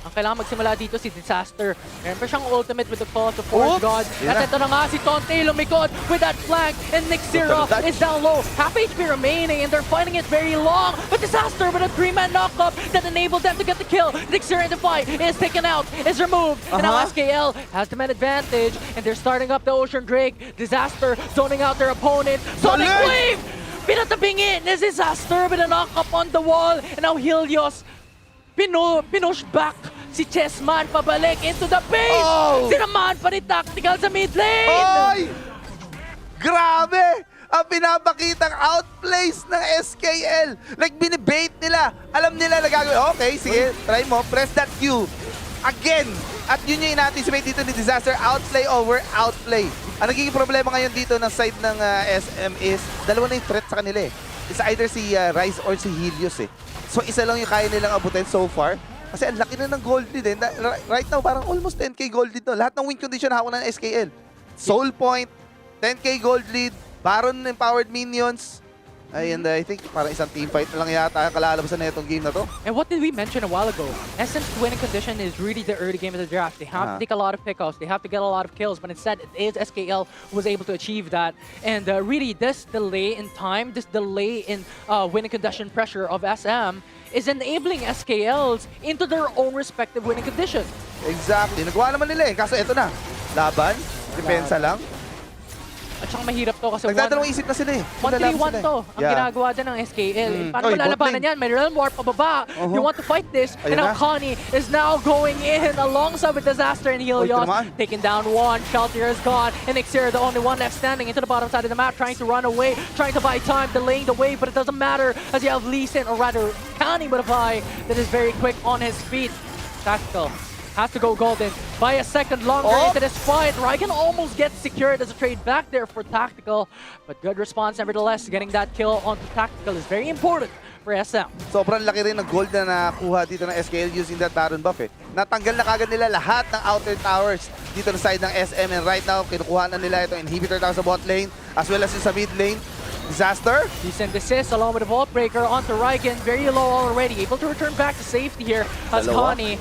Ang kailangan magsimula dito si Disaster. Meron pa siyang ultimate with the call to Forge God. Yan At na. ito na nga si Tonte lumikod with that flank. And Nick Zero Touch. is down low. Half HP remaining and they're fighting it very long. But Disaster with a 3-man knock-up that enabled them to get the kill. Nick Zero in the fight is taken out, is removed. And now SKL has the man advantage. And they're starting up the Ocean Drake. Disaster zoning out their opponent. Sonic Galing! Wave! Pinatabingin is Disaster with a knock-up on the wall. And now Helios pinush back si Chessman pabalik into the base! Oh! Sinamaan pa rin Tactical sa mid lane! Oy! Grabe! Ang pinapakitang outplays ng SKL. Like, binibait nila. Alam nila na gagawin. Okay, sige, try mo. Press that Q. Again. At yun yung in-anticipate dito ni Disaster. Outplay over outplay. Ang nagiging problema ngayon dito ng side ng SM is, dalawa na yung threat sa kanila eh. It's either si Rise or si Helios eh. So, isa lang yung kaya nilang abutin so far. Kasi ang laki na ng gold lead eh. Right now, parang almost 10k gold lead no. Lahat ng win condition hawak ng SKL. Soul Point, 10k gold lead, Baron empowered minions. And I think parang isang team fight na lang yata ang kalalabasan na itong game na to. And what did we mention a while ago? SM's winning condition is really the early game of the draft. They have to take a lot of pickoffs. They have to get a lot of kills. But instead, it is SKL who was able to achieve that. And really, this delay in time, this delay in winning condition pressure of SM is enabling SKLs into their own respective winning condition. Exactly. Nagawa naman nila eh. Kaso ito na. Laban. Depensa lang. At saka mahirap to kasi Nagdadalawang isip na sila eh. 1-3-1 to ang ginagawa dyan ng SKL. Paano Oy, mo lalabanan bot lane. yan? May realm warp pababa. You want to fight this? And Ayun now na. Connie is now going in alongside with Disaster and Helios. tinamaan. Taking down one. Shelter is gone. And Xer, the only one left standing into the bottom side of the map, trying to run away, trying to buy time, delaying the wave, but it doesn't matter as you have Lee Sin, or rather Connie with a buy that is very quick on his feet. Tactical has to go golden. By a second longer into this fight, Raigen almost gets secured as a trade back there for Tactical. But good response nevertheless. Getting that kill onto Tactical is very important for SM. Sobrang laki rin ng gold na nakuha dito ng SKL using that Baron buff eh. Natanggal na kagad nila lahat ng outer towers dito sa side ng SM. And right now, kinukuha na nila itong inhibitor tower sa bot lane as well as yung sa mid lane. Disaster. Decent desist along with the Vault Breaker onto Raigen. Very low already. Able to return back to safety here as Dalawa. Connie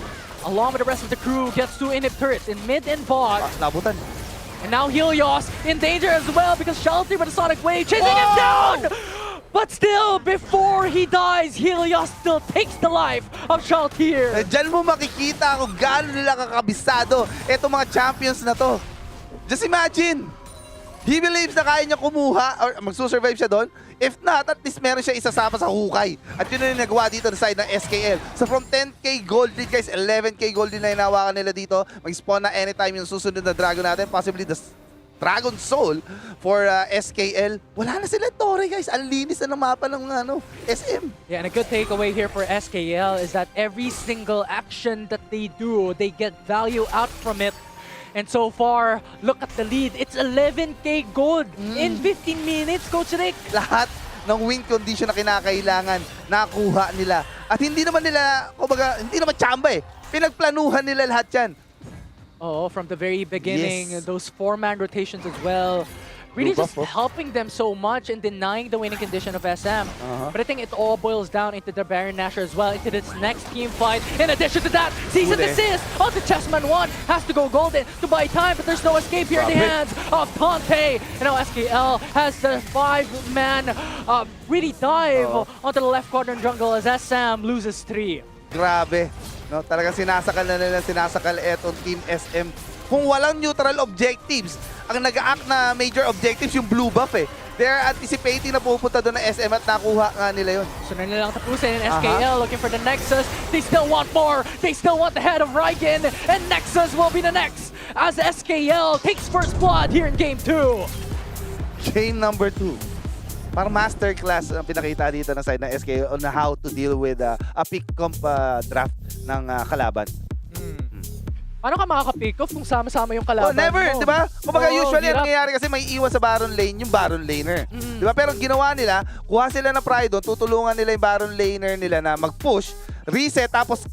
along with the rest of the crew, gets two inhib turrets in mid and bot. Nabutan. And now Helios in danger as well because Shelter with a Sonic Wave chasing him down! But still, before he dies, Helios still takes the life of Shelter. Diyan mo makikita kung gaano nila kakabisado itong mga champions na to. Just imagine, he believes na kaya niya kumuha or magsusurvive siya doon. If not, at least meron siya isasama sa hukay. At yun na yung nagawa dito na side ng SKL. So from 10k gold lead guys, 11k gold lead na inawakan nila dito. Mag-spawn na anytime yung susunod na dragon natin. Possibly the Dragon Soul for SKL. Wala na sila Torre guys. Ang linis na ng mapa ng SM. Yeah, and a good takeaway here for SKL is that every single action that they do, they get value out from it. And so far, look at the lead. It's 11k gold in 15 minutes, Coach Rick. Lahat ng win condition na kinakailangan, nakuha nila. At hindi naman nila, kumbaga, hindi naman tsamba eh. Pinagplanuhan nila lahat yan. Oh, from the very beginning, Yes. those 4-man rotations as well. Really Blue just buff, oh. helping them so much and denying the winning condition of SM. But I think it all boils down into the Baron Nashor as well, into this next team fight. In addition to that, season Huli. assist on the Chessman 1 has to go golden to buy time, but there's no escape here in the Grabe. hands of Tante. And now SKL has the 5-man really dive onto the left quadrant jungle as SM loses 3. Grabe. No, talagang sinasakal na nila, sinasakal etong Team SM. Kung walang neutral objectives, ang nag-act na major objectives yung blue buff eh. They're anticipating na pupunta doon na SM at nakuha nga nila yun. So na nilang tapusin and SKL looking for the Nexus. They still want more. They still want the head of Raigen. And Nexus will be the next as SKL takes first blood here in Game 2. Game number 2. Parang masterclass ang pinakita dito ng side ng SK on how to deal with a pick comp draft ng kalaban. Paano ka makaka-pick off kung sama-sama yung kalaban Never, mo? di ba? Kumbaga Oo, usually ang hirap. nangyayari kasi may iwan sa Baron Lane yung Baron Laner. Di ba? Pero ang ginawa nila, kuha sila ng Pride, tutulungan nila yung Baron Laner nila na mag-push, reset, tapos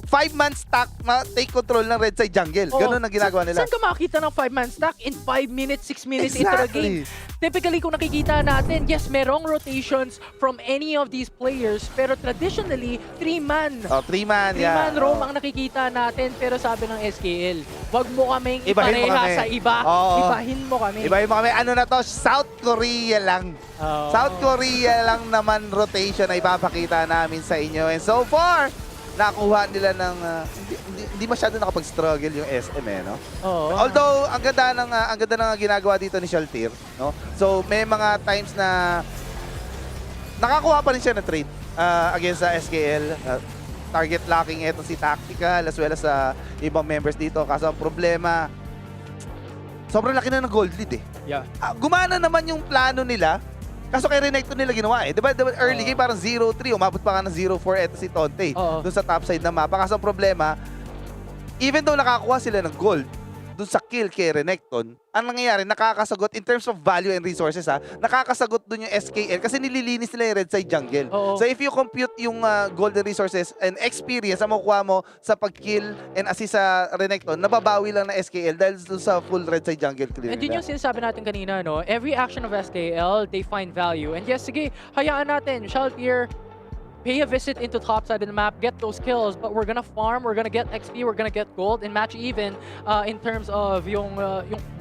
5-man stack na take control ng red side jungle. Oo. Ganun ang ginagawa nila. Saan ka makakita ng 5-man stack in 5 minutes, 6 minutes into the Exactly. game? Typically, kung nakikita natin, yes, merong rotations from any of these players, pero traditionally, 3-man. 3-man, 3-man roam ang nakikita natin, pero sabi ng SKL, wag mo kaming Ibahin mo ipareha kami. sa iba. Oo. Ibahin mo kami. Iba mo kami, ano na to, South Korea lang. Oo. South Korea lang naman rotation na ipapakita namin sa inyo. And so far, nakuha nila ng hindi masyado nakapag-struggle yung SM no. Oo. Although ang ganda ng ginagawa dito ni Shaltir, no. So may mga times na nakakuha pa rin siya ng trade against sa SKL. Target locking eto si Tactical as well as sa ibang members dito. Kaso ang problema, sobrang laki na ng gold lead eh. Yeah. Gumana naman yung plano nila. Kaso kay Renekton nila ginawa eh. Diba early game parang 0-3, umabot pa nga ng 0-4 eto si Tonte. Doon sa top side ng mapa. Kaso ang problema, even though nakakuha sila ng gold, doon sa kill kay Renekton, ang nangyayari, nakakasagot in terms of value and resources nakakasagot doon yung SKL kasi nililinis nila yung red side jungle. Oo. So if you compute yung golden resources and experience na makukuha mo sa pag-kill and assist sa Renekton, nababawi lang na SKL dahil doon sa full red side jungle clear And yun nila. yung sinasabi natin kanina, no? Every action of SKL, they find value. And yes, sige, hayaan natin. Shaltier, pay a visit into top side of the map, get those kills, but we're gonna farm, we're gonna get XP, we're gonna get gold, and match even in terms of yung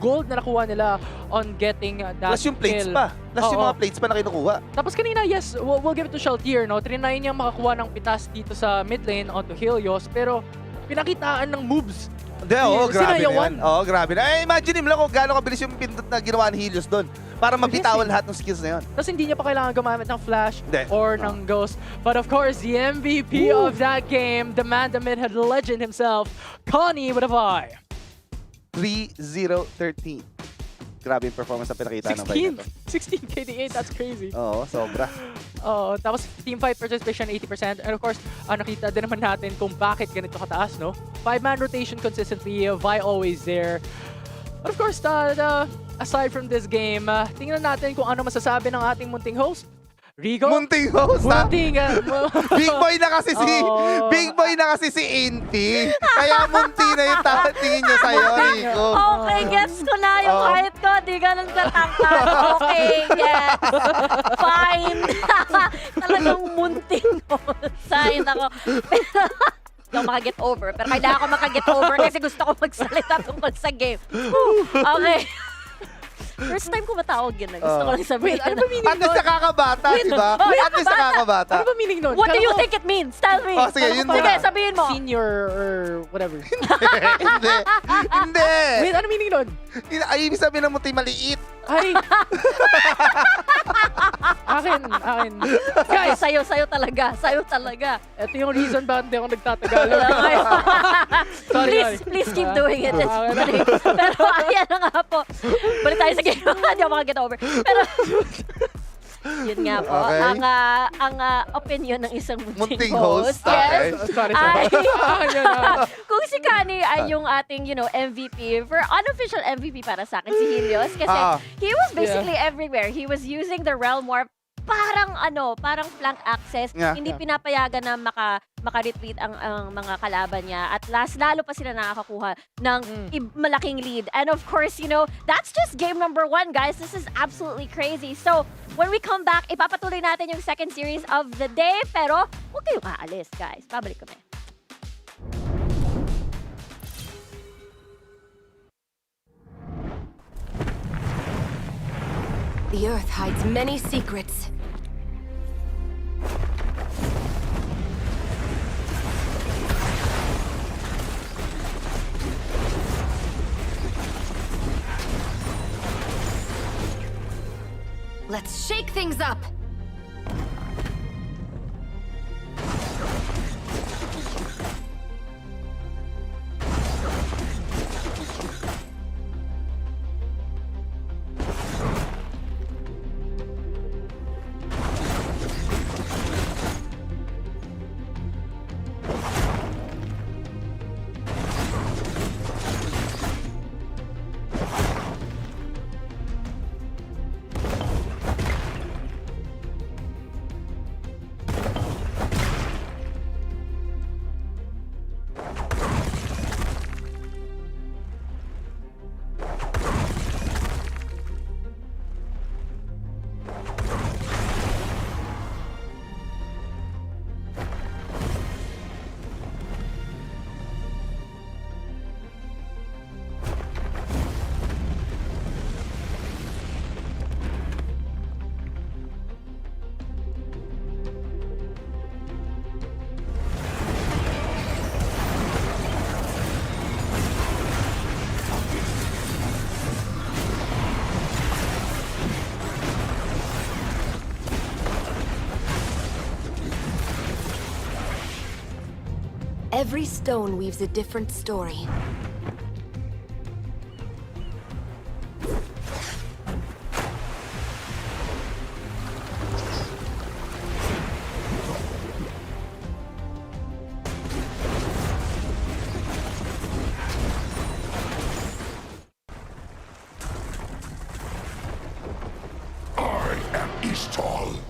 gold na nakuha nila on getting that Plus yung plates kill. pa. Plus yung Oo. mga plates pa na kinukuha. Tapos kanina, yes, we'll give it to Shaltier, no? Trinay niyang makakuha ng pitas dito sa mid lane onto Helios, pero pinakitaan ng moves. Hindi, oo, grabe na Sinayawan. yan. Oo, grabe na. Imagine mo lang kung gaano kabilis yung pindot na ginawa ni Helios doon para mabitawan lahat ng skills na yun. Tapos hindi niya pa kailangan gumamit ng flash Hindi. or No. ng ghost. But of course, the MVP of that game, the man, the mid-head legend himself, Connie with a Vi. 3-0-13. Grabe yung performance na pinakita ng Vine na to. 16 KD8, that's crazy. Oo, sobra. Tapos team fight participation 80%. And of course, nakita din naman natin kung bakit ganito kataas, no? 5-man rotation consistently, Vi always there. But of course, aside from this game, tingnan natin kung ano masasabi ng ating munting host, Rigo. Munting host ha? Munting, Big boy na kasi Oo. Big boy na kasi si Inti. Kaya munti na yung tingin niya sa'yo, Rico. Okay, gets ko na yung Oo. height ko. Di ganun katangkad. Okay, gets. Fine. Talagang munting sign ako. Hindi ako makaget over. Pero kailangan ko makaget over kasi gusto ko magsalita tungkol sa game. Whew. Okay. First time ko matawag yun. Gusto ko lang sabihin. Wait, ano ba meaning At least nakakabata, di ba? Oh, At least nakakabata. Ano ba meaning nun? What do Kala you ko think it means? Tell me. Oh, sige, yun Sige, muna. sabihin mo. Senior or whatever. Hindi. Hindi. Wait, ano meaning nun? Ay, ibig sabihin ng muti maliit. Ay! akin. Guys, Sa'yo talaga. Sa'yo talaga. ito yung reason bakit hindi ako nagtatagalog. Sorry. Please keep doing it. It's Okay. funny. Pero ayan na nga po. Balik tayo sa game. Hindi ako makaget over. Pero yun nga po. Okay. Ang opinion ng isang munting Munting host. Yes. Okay. Sorry. Ay, Yun, kung si Kani ay yung ating, MVP, for unofficial MVP para sa akin, si Helios. Kasi he was basically everywhere. He was using the realm warp parang flank access. Yeah. Hindi pinapayagan na maka-retreat ang mga kalaban niya. At lalo pa sila nakakakuha ng malaking lead. And of course, that's just game number 1, guys. This is absolutely crazy. So, when we come back, ipapatuloy natin yung second series of the day. Pero, huwag kayong aalis, guys. Pabalik kami. The Earth hides many secrets. Let's shake things up! Every stone weaves a different story. I am Eastall.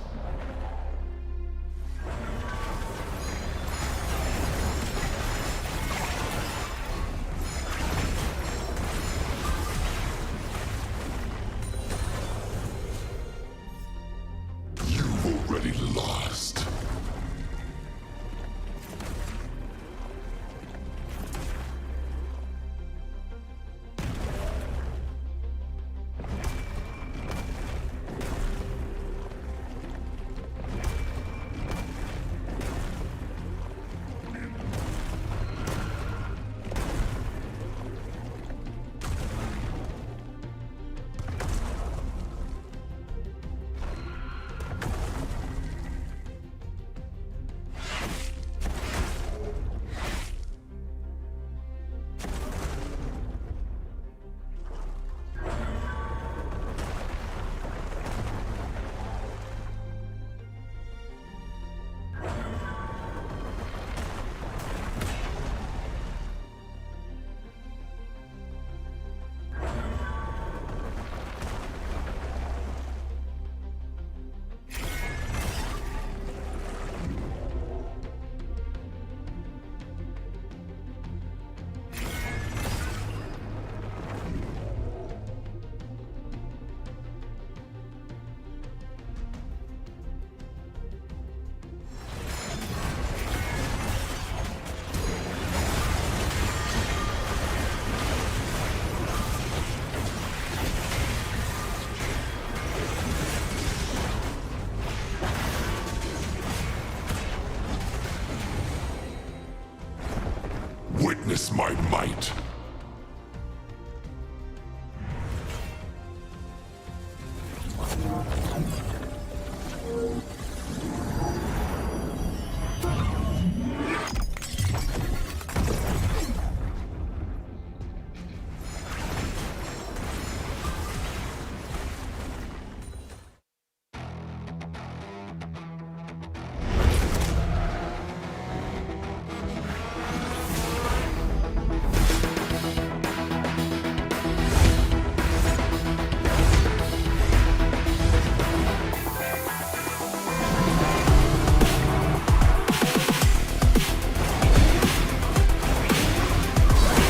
witness my might.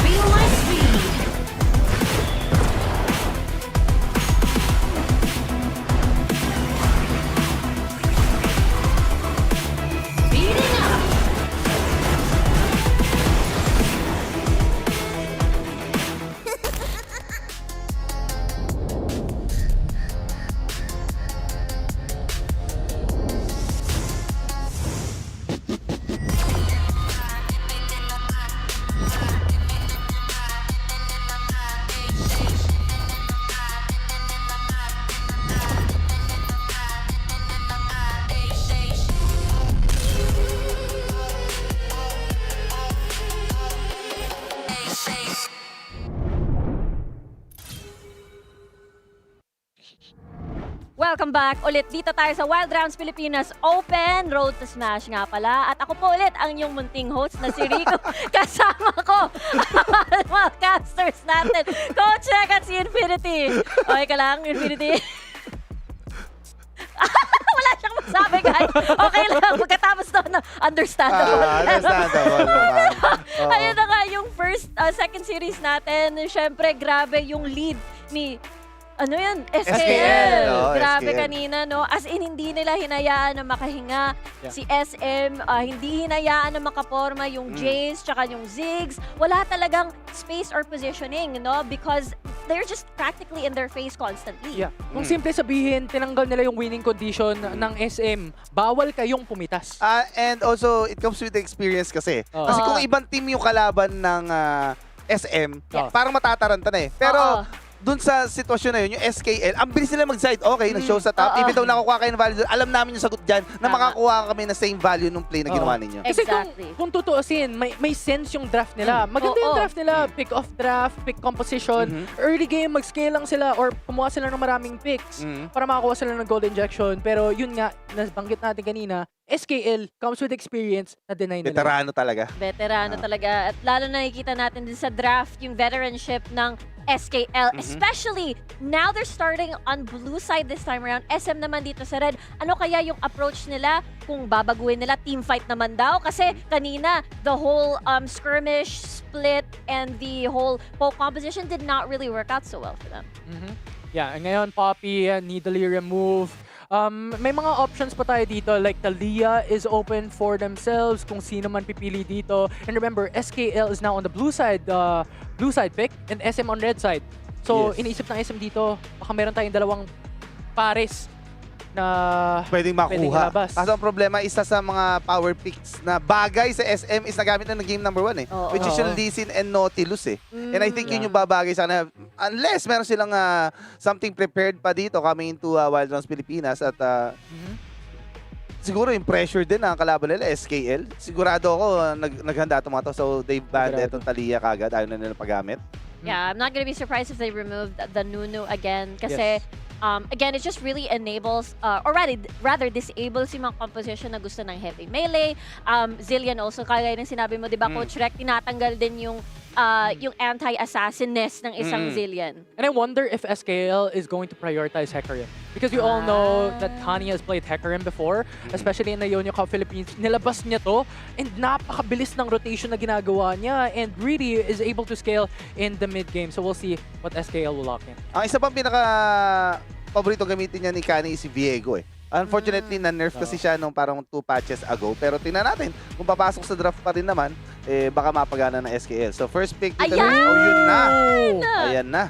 Feel my speed. Speeding up. Welcome back ulit dito tayo sa Wild Rounds Pilipinas Open Road to Smash nga pala. At ako po ulit ang inyong munting host na si Rico. Kasama ko ang mga casters natin. Coach Rek at si Infinity. Okay ka lang, Infinity? Wala siyang masabi, guys. Okay lang. Pagkatapos doon, understandable. Understandable naman. Oo. Ayun na nga yung second series natin. Siyempre, grabe yung lead ni ano yan? SKL. oo, Grabe SKL. kanina, no? As in, hindi nila hinayaan na makahinga. Yeah. Si SM, hindi hinayaan na makaporma yung Jace, tsaka yung Ziggs. Wala talagang space or positioning, no? Because they're just practically in their face constantly. Yeah. Kung simple sabihin, tinanggal nila yung winning condition ng SM. Bawal kayong pumitas. And also, it comes with the experience kasi. Oo. Kasi kung ibang team yung kalaban ng SM, Yeah. parang matataranta na eh. Pero, Oo. dun sa sitwasyon na yun, yung SKL, ang bilis nila mag-side. Okay, nag-show sa top. Oo. Even though nakukuha kayo ng value doon, alam namin yung sagot dyan na Tama. makakuha kami na same value nung play na Oo. ginawa ninyo. Kasi Exactly. kung tutuusin, may sense yung draft nila. Maganda yung Oo. draft nila. Pick off draft, pick composition. Early game, mag-scale lang sila or kumuha sila ng maraming picks para makakuha sila ng gold injection. Pero yun nga, nabanggit natin kanina, SKL comes with experience na deny nila. Veterano talaga. Veterano talaga. At lalo nakikita natin din sa draft yung veteranship ng SKL. Especially, now they're starting on blue side this time around. SM naman dito sa red. Ano kaya yung approach nila? Kung babaguhin nila, team fight naman daw. Kasi kanina, the whole skirmish, split, and the whole poke composition did not really work out so well for them. Yeah, and ngayon, Poppy, Needly remove. May mga options pa tayo dito, like Talia is open for themselves kung sino man pipili dito. And remember, SKL is now on the blue side pick and SM on red side. So, Yes. iniisip ng SM dito, baka meron tayong dalawang pares na Pwedeng pwedeng makuha. ilabas. Kaso ang problema, isa sa mga power picks na bagay sa SM is nagamit na ng game number 1 eh. Oo. Which is yung Oo. Lee Sin and Nautilus eh. And I think yun Yeah. yung babagay sana. Unless meron silang something prepared pa dito coming into Wild Rounds Pilipinas at siguro yung pressure din ang kalaban nila, SKL. Sigurado ako naghanda itong mga to. So they banned Sigurado. itong Talia kagad. Ayaw na nila paggamit. Yeah, I'm not gonna be surprised if they removed the Nunu again. Kasi, again, it just really enables, or rather disables yung mga composition na gusto ng heavy melee. Zillion also, kaya ng sinabi mo, di ba, Coach Rek, tinatanggal din yung anti-assassinness ng isang Zillion. And I wonder if SKL is going to prioritize Hecarim. Because we all know that Tanya has played Hecarim before, especially in the Ionia Cup Philippines. Nilabas niya to, and napakabilis ng rotation na ginagawa niya, and really is able to scale in the mid-game. So we'll see what SKL will lock in. Ang isa pang paborito gamitin niya ni Kani is si Viego eh. Unfortunately, na-nerf kasi siya nung parang 2 patches ago. Pero tingnan natin, kung papasok sa draft pa rin naman, baka mapagana ng SKL. So first pick dito. Ayan! Oh, yun na. Ayan na.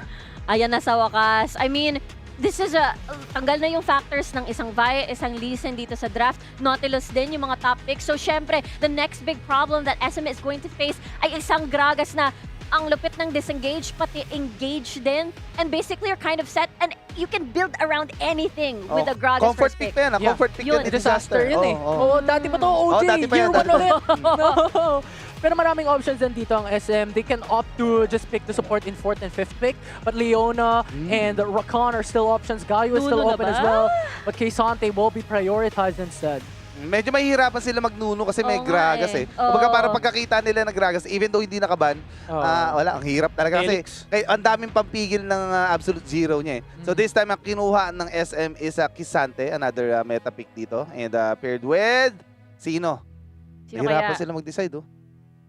Ayan na sa wakas. I mean, this is tanggal na yung factors ng isang Vi, isang Lee Sin dito sa draft. Nautilus din yung mga top picks. So, syempre, the next big problem that SM is going to face ay isang Gragas na ang lupit ng disengage, pati engage din. And basically, you're kind of set. And you can build around anything with a Gragas Comfort first pick pick. pa yan. Comfort pick Yun. yan. Disaster yun eh. Oo. Dati pa to, OG, dati pa yan, year dati 1 pa. ulit. No. Pero maraming options din dito ang SM. They can opt to just pick the support in 4th and 5th pick. But Leona and Rakan are still options. Gaio is still Nuno na open ba? as well. But Kaysante will be prioritized instead. Medyo mahihirapan sila magnuno kasi may Oo nga Gragas eh. eh. Kumbaga Oo. parang pagkakita nila ng Gragas, even though hindi nakaban, wala, ang hirap talaga kasi ang daming pampigil ng absolute zero niya eh. So this time, ang kinuha ng SM is Kisante, another meta pick dito. And paired with, sino? Sino Nahirapan kaya? sila mag-decide oh.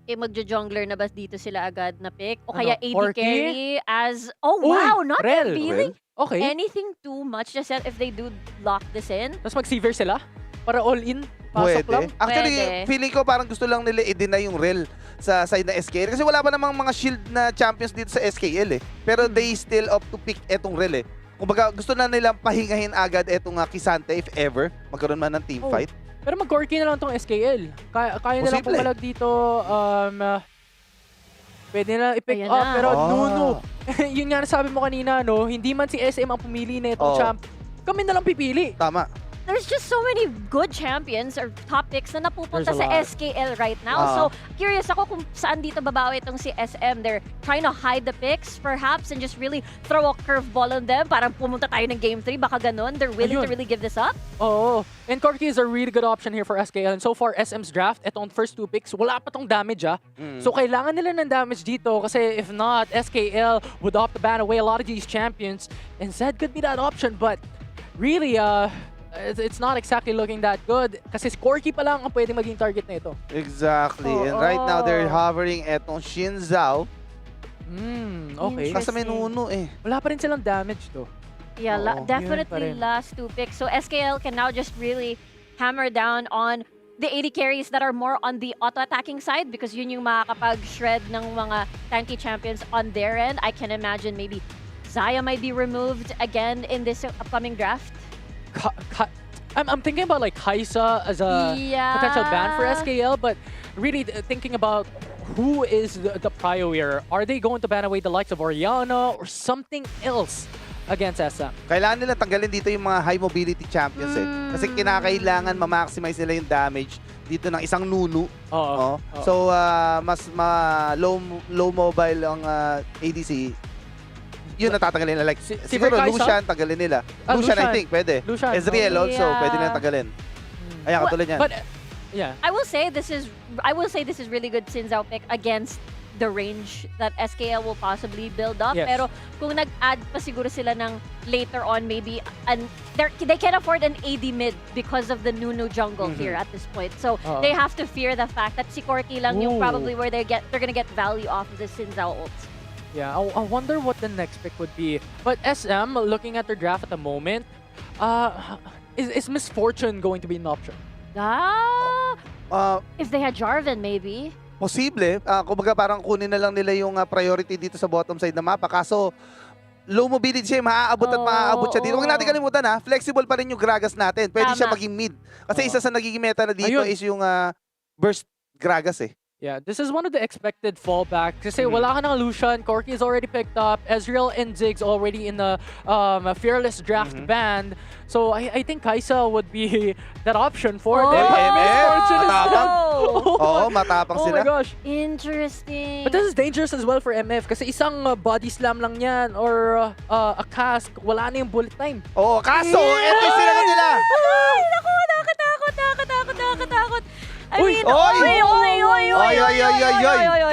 Magjo-jungler na ba dito sila agad na pick? O Ano, kaya AD Corki? carry as... Oh, Uy, wow! Not Rel. revealing Okay. anything too much just yet if they do lock this in. Tapos mag-Seaver sila? Para all-in? Pasok lang? Pwede. Actually, Pwede. feeling ko parang gusto lang nila i-deny yung rel sa side na SKL. Kasi wala pa namang mga shield na champions dito sa SKL eh. Pero they still opt to pick etong rel eh. Kumbaga, gusto na nilang pahingahin agad etong Kisante if ever magkaroon man ng team Oh. fight. Pero mag-Corki na lang tong SKL. Kaya nilang Posible. pumalag dito. Pwede na i-pick Ayan up. na. Pero Ah. Nuno, yun nga nasabi mo kanina, no? Hindi man si SM ang pumili na itong Oo. champ. Kami na lang pipili. Tama. There's just so many good champions or top picks na napupunta There's a sa lot. SKL right now. Ah. So, curious ako kung saan dito babawi itong si SM. They're trying to hide the picks, perhaps, and just really throw a curveball on them. Parang pumunta tayo ng Game 3, baka ganun. They're willing to Ayun. really give this up. Oo. And Corki is a really good option here for SKL. And so far, SM's draft, itong first 2 picks, wala pa tong damage So kailangan nila ng damage dito kasi if not, SKL would opt to ban away a lot of these champions. And Zed could be that option, but really, it's not exactly looking that good kasi si Corki pa lang ang pwedeng maging target na ito. Exactly. And Oo. right now, they're hovering etong Xin Zhao. Okay. Kasi may Interesting. Nuno eh. Wala pa rin silang damage to. Yeah, Oo. definitely Yun pa rin. last 2 picks. So SKL can now just really hammer down on the AD carries that are more on the auto-attacking side because yun yung makakapag-shred ng mga tanky champions on their end. I can imagine maybe Zaya might be removed again in this upcoming draft. I'm thinking about like Kaisa as a Yeah. potential ban for SKL, but really thinking about who is the prio here. Are they going to ban away the likes of Oriana or something else against SM? Kailangan nila tanggalin dito yung mga high mobility champions eh. Kasi kinakailangan ma-maximize nila yung damage dito ng isang Nuno. Oo. So, mas low mobile ang ADC. Yun natatanggalin nila. Like, siguro Kaisa? Lucian, tanggalin nila. Lucian, I Lucian. think, pwede. Lucian, Ezreal oh. also, Yeah. pwede nila tanggalin. Ayan, katulad yan. But yeah. I will say this is really good Xin Zhao pick against the range that SKL will possibly build up. Yes. Pero kung nag-add pa siguro sila ng later on maybe they can afford an AD mid because of the Nuno jungle here at this point. So Oo. they have to fear the fact that si Corki lang yung Ooh. probably where they're gonna get value off of the Xin Zhao ult. Yeah, I wonder what the next pick would be. But SM, looking at their draft at the moment, is Misfortune going to be an option? If they had Jarvan maybe. Posible. Kumbaga parang kunin na lang nila yung priority dito sa bottom side na mapa. Kaso, low mobility siya, maaabot at maaabot siya dito. Huwag natin kalimutan flexible pa rin yung Gragas natin. Pwede siya Tama. maging mid. Kasi isa sa nagiging meta na dito Ayun. is yung burst Gragas eh. Yeah, this is one of the expected fallbacks. Kasi wala ka ng Lucian, Corki is already picked up, Ezreal and Ziggs already in the Fearless draft band. So I think Kaisa would be that option for them. MF, Misfortune is matapang. not- Oo, matapang Oh sila. my gosh. Interesting. But this is dangerous as well for MF kasi isang body slam lang yan or a cask, wala na yung bullet time. Oo, kaso, eto yung sila nila. Ay, naku, nakakatakot. I Uy, mean, oy,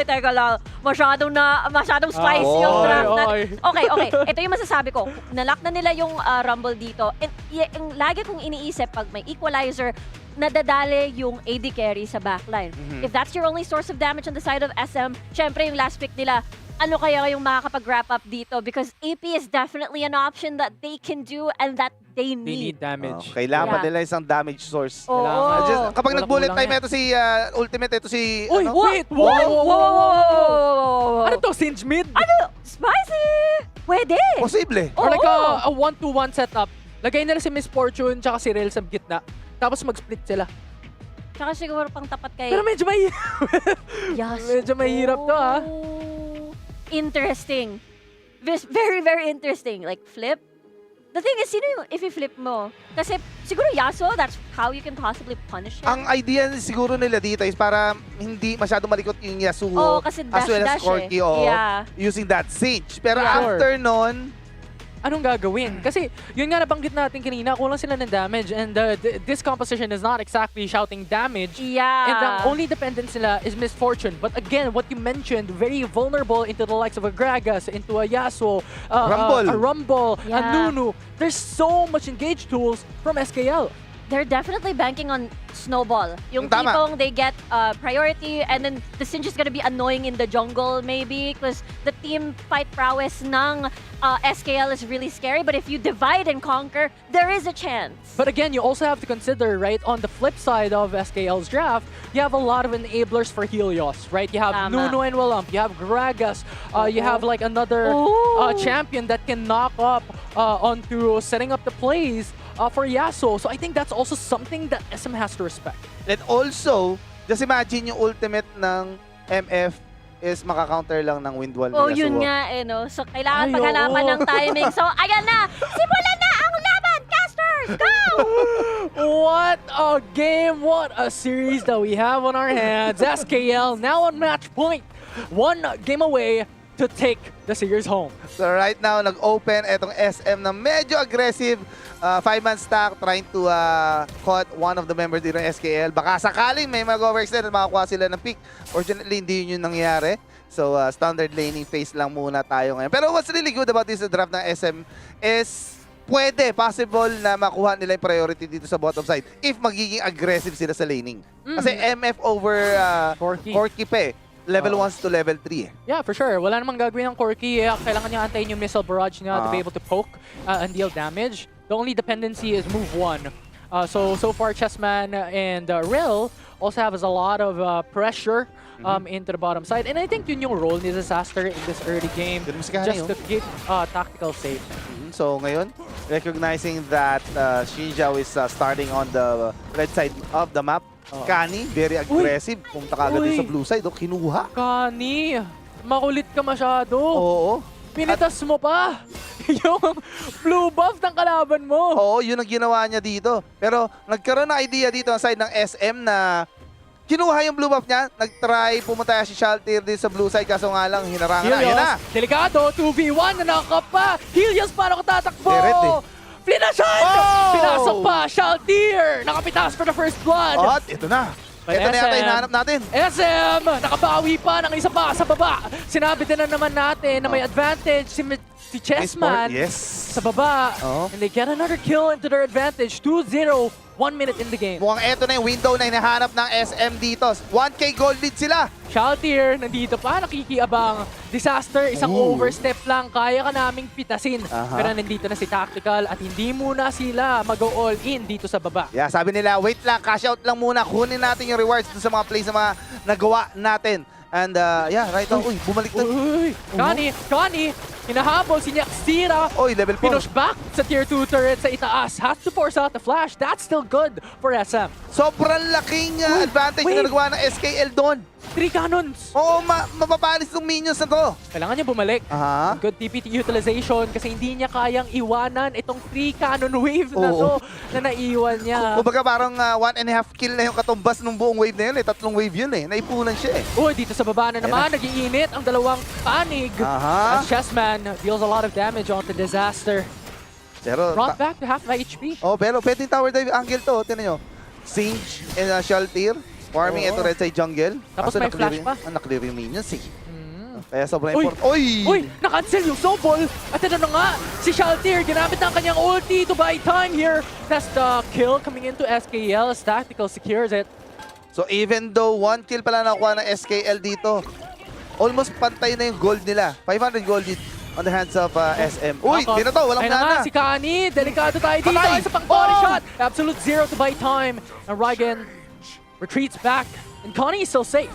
teka lang. Masyadong spicy yung Oy, draft na. oy. Okay. Ito yung masasabi ko. Nalock na nila yung Rumble dito. And yung lagi kong iniisip, pag may equalizer, nadadali yung AD carry sa backline. If that's your only source of damage on the side of SM, syempre yung last pick nila, ano kaya yung makakapag-wrap up dito? Because AP is definitely an option that they can do and that they They need need. damage. Kailangan pa Yeah. nila isang damage source. Oo. Kapag Wala nag-bullet kulang time, yan. ito si ultimate, ito si... Uy, ano? wait! Whoa! Ano to? Singe mid? Ano? Spicy! Pwede! Posible. Or like Oo. a 1-2-1 setup. Lagay nila si Miss Fortune tsaka si Rel sa gitna. Tapos mag-split sila. Tsaka siguro pang tapat kay... Pero medyo may... Yasuo. medyo mahirap to, ha? Interesting. Very, very interesting. Like, flip. The thing is, sino yung if i-flip mo? Kasi siguro Yasuo, that's how you can possibly punish him. Ang idea siguro nila dito is para hindi masyado malikot yung Yasuo Oo, kasi as well as dash Corki Yeah. using that Sage. Pero Yeah. after nun, Anong gagawin? Kasi yun nga nabanggit natin kanina, kulang sila ng damage and this composition is not exactly shouting damage. Yeah. And the only dependence nila is Misfortune. But again, what you mentioned, very vulnerable into the likes of a Gragas, into a Yasuo, Rumble. a Rumble, a Yeah. Nunu. There's so much engaged tools from SKL. They're definitely banking on snowball. Yung Tama. tipong they get priority and then the Singe is gonna be annoying in the jungle maybe because the team fight prowess ng SKL is really scary. But if you divide and conquer, there is a chance. But again, you also have to consider, right, on the flip side of SKL's draft, you have a lot of enablers for Helios, right? You have Tama. Nunu and Willamp, you have Gragas, you have like another Ooh. champion that can knock up onto setting up the plays for Yasuo. So I think that's also something that SM has to respect. and also, just imagine yung ultimate ng MF is maka-counter lang ng wind wall ni Oh, Yasuo. yun nga eh, no? So, kailangan Ay, paghanapan oo. ng timing. So, ayan na! Simulan na ang laban! Casters, go! What a game! What a series that we have on our hands. SKL now on match point. One game away to take the series home. So right now, nag-open etong SM na medyo aggressive. 5-man stack trying to caught one of the members dito ng SKL. Baka sakaling may mag-overextend at makakuha sila ng pick. Fortunately, hindi yun yung nangyari. So standard laning phase lang muna tayo ngayon. Pero what's really good about this draft ng SM is possible na makuha nila yung priority dito sa bottom side if magiging aggressive sila sa laning. Kasi MF over Corki pa eh. Level 1 to level 3 eh. Yeah, for sure. Wala namang gagawin ng Corki. Kailangan niya antayin yung missile barrage niya to be able to poke and deal damage. The only dependency is move 1. So far, Chessman and Rel also have a lot of pressure into the bottom side. And I think yun yung role ni Disaster in this early game. Ganun si Kani, Just to get tactical safe. So ngayon, recognizing that Xinjiao is starting on the red side of the map. Kani, very aggressive. Pumunta ka agad din sa blue side. Kinuha. Kani, makulit ka masyado. Oo. Pinitas mo pa yung blue buff ng kalaban mo. Oo, yun ang ginawa niya dito. Pero nagkaroon ng idea dito ang side ng SM na kinuha yung blue buff niya. Nag-try, pumunta si Shaltir din sa blue side kaso nga lang hinarangan na. Yan na. Delikado, 2v1, nanakap pa. Helios, paano ko tatakbo? Deret eh. Pinasyan! Oh! Pinasok pa, Shaltir! Nakapitas for the first blood. At ito na. But Ito na yata SM, hinahanap natin. SM, nakabawi pa ng isa pa sa baba. Sinabi din na naman natin na may advantage si Chessman Yes. sa baba. Oh. And they get another kill into their advantage. 2-0, 1 minute in the game. Mukhang ito na yung window na hinahanap ng SM dito. 1K gold lead sila. Shaltir, nandito pa, nakikiabang. Disaster, isang Ooh. overstep lang, kaya ka naming pitasin. Aha. Pero nandito na si Tactical at hindi muna sila mag-all in dito sa baba. Yeah, sabi nila, wait lang, cash out lang muna. Kunin natin yung rewards dun sa mga plays na mga nagawa natin. And yeah, right now, uy, bumalik na. Uy, Kani, hinahabol si Nyaxira. Uy, level 4. Pinush back sa tier 2 turret sa itaas. Has to force out the flash. That's still good for SM. Sobrang laking advantage wait. na nagawa ng SKL doon. 3 cannons. Oo, mapapalis ng minions na to. Kailangan niya bumalik. Aha. Good TPT utilization kasi hindi niya kayang iwanan itong 3 cannon wave na to Oo. na naiwan niya. Kumbaga parang 1.5 kill na yung katumbas ng buong wave na yun eh. 3 wave yun eh. Naipunan siya eh. Uy, dito sa baba na naman, nag-iinit ang dalawang panig. Aha. As Chessman deals a lot of damage onto Disaster. Pero, Brought back to half my HP. oh, pero pwedeng tower dive angle to. Tinan nyo. Singe and Shaltir. Farming ito red side jungle. Tapos Kaso may na-clear flash pa. Na-clear yung minions eh. Kaya sobrang Uy! important. Uy, na-cancel yung Sobol. At ito na nga, si Shaltir ginamit ng kanyang ulti to buy time here. That's the kill coming into SKL as Tactical secures it. So even though 1 kill pala nakuha ng SKL dito, almost pantay na yung gold nila. 500 gold lead on the hands of SM. Uy, Knockout. di na to, walang Ayun na nga, mana. si Kani, delikado tayo dito. Patay! Isa pang body Oh! shot. Absolute zero to buy time. And Raigen retreats back. And Connie is still safe.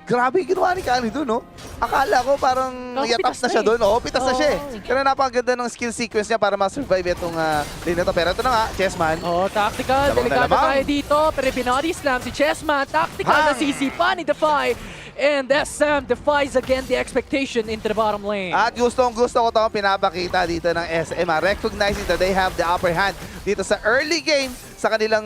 Grabe yung ginawa ni Kani doon, no? Akala ko parang Pitas yatas na siya na eh. doon. Oo, pitas na siya eh. Oo. Pero napakaganda ng skill sequence niya para ma-survive itong lane na to. Pero ito na nga, Chessman. Oh, tactical. Lamang na Delikado lamang. tayo dito. Pero pinody slam si Chessman. Tactical na Hang! sisipa ni Defy. And SM defies again the expectation into the bottom lane. At gusto ko itong pinapakita dito ng SM. Recognizing that they have the upper hand dito sa early game sa kanilang,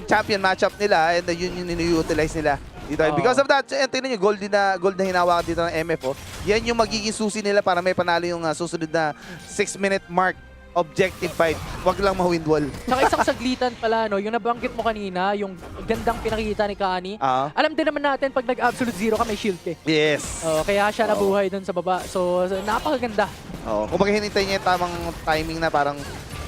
champion matchup nila. And yun yung nini-utilize nila dito. And because of that, tingnan nyo, gold na hinawakan dito ng MF. Yan yung magiging susi nila para may panalo yung susunod na 6-minute mark. Objective fight. Wag lang ma-win wall. Tsaka isang saglitan pala, no? Yung nabanggit mo kanina, yung gandang pinakita ni Kani. Alam din naman natin, pag nag-absolute zero ka, may shield ka. Yes. Kaya siya nabuhay dun sa baba. So napakaganda. Kung hinintay niya yung tamang timing na parang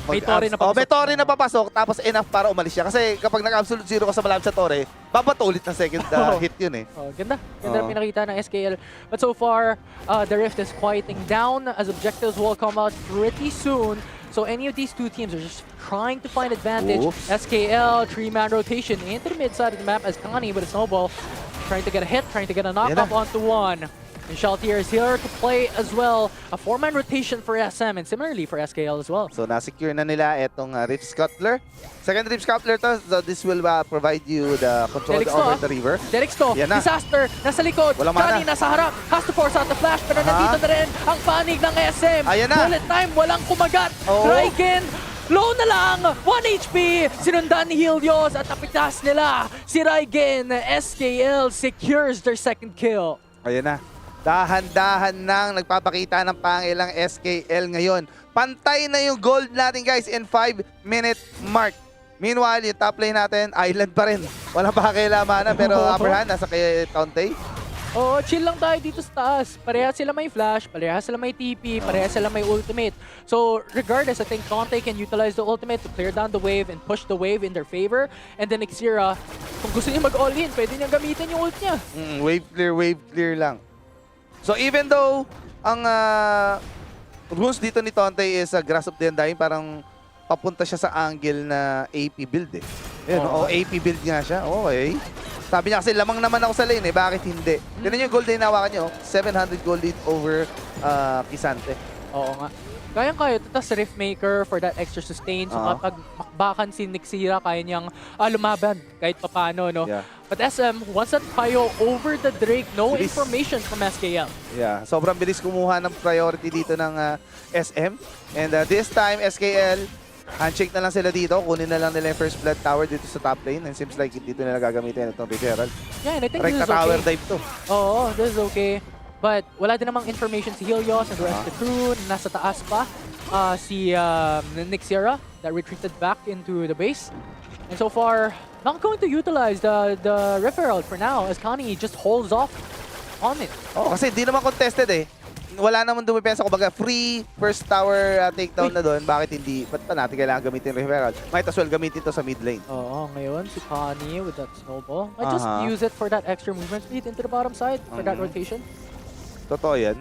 May Torre na papasok. may Torre na papasok, tapos enough para umalis siya. Kasi kapag nag-absolute zero ka sa malapit sa Torre, babato ulit ng second hit yun eh. Ganda. Ganda pinakita ng SKL. But so far, the Rift is quieting down as objectives will come out pretty soon. So any of these two teams are just trying to find advantage. Oops. SKL, 3-man rotation into the mid side of the map as Kani with a snowball. Trying to get a hit, trying to get a knock off onto one. And Shaltier is here to play as well. A 4-man rotation for SM and similarly for SKL as well. So na-secure na nila itong Rift Scuttler. Second Rift Scuttler to, so this will provide you the control over the river. Derek Sto, Yan na. disaster, nasa likod. Walang mana. Kani nasa harap, has to force out the flash, pero nandito na rin ang panig ng SM. Ayan na. Bullet time, walang kumagat. Oo. Dragon, low na lang, 1 HP. Sinundan ni Helios at napitas nila. Si Raigen, SKL secures their second kill. Ayan na. Dahan-dahan nang nagpapakita ng pangilang SKL ngayon. Pantay na yung gold natin guys in 5-minute mark. Meanwhile, yung top lane natin, island pa rin. Walang pakailaman pero upper hand nasa kay Taunte. Oo, chill lang tayo dito sa taas. Parehas sila may flash, parehas sila may TP, parehas sila may ultimate. So regardless, I think Conte can utilize the ultimate to clear down the wave and push the wave in their favor. And then Xira, kung gusto niya mag-all-in, pwede niya gamitin yung ult niya. Wave clear lang. So even though ang rules dito ni Tonte is Grass of the Undying, parang papunta siya sa angle na AP build eh. Yun, AP build nga siya. Okay. Sabi niya kasi lamang naman ako sa lane eh, bakit hindi? Ganun yung gold na hinawakan niyo, 700 gold lead over Kisante. Oo nga. Kayang-kaya ito, tas Riftmaker for that extra sustain. So kapag makbakan si Nixira, kaya niyang lumaban kahit papano, no? Yeah. But SM, once that Pio over the Drake, no Bilis. information from SKL. Yeah, sobrang bilis kumuha ng priority dito ng SM. And this time, SKL, handshake na lang sila dito. Kunin na lang nila yung first blood tower dito sa top lane. And seems like dito nila gagamitin itong referral. Yeah, and I think Rekta this is tower okay. dive to. Oo, this is okay. But wala din namang information si Helios and the rest of the crew. Nasa taas pa si Nixira that retreated back into the base. And so far, not going to utilize the referral for now as Kani just holds off on it. Oo, kasi hindi naman contested eh. Wala naman dumipensa. Kumbaga, free first tower takedown na doon. Bakit hindi? Ba't pa natin kailangan gamitin referral? Might as well gamitin to sa mid lane. Oo, ngayon si Kani with that snowball. I just use it for that extra movement speed into the bottom side for that rotation. Totoo yan.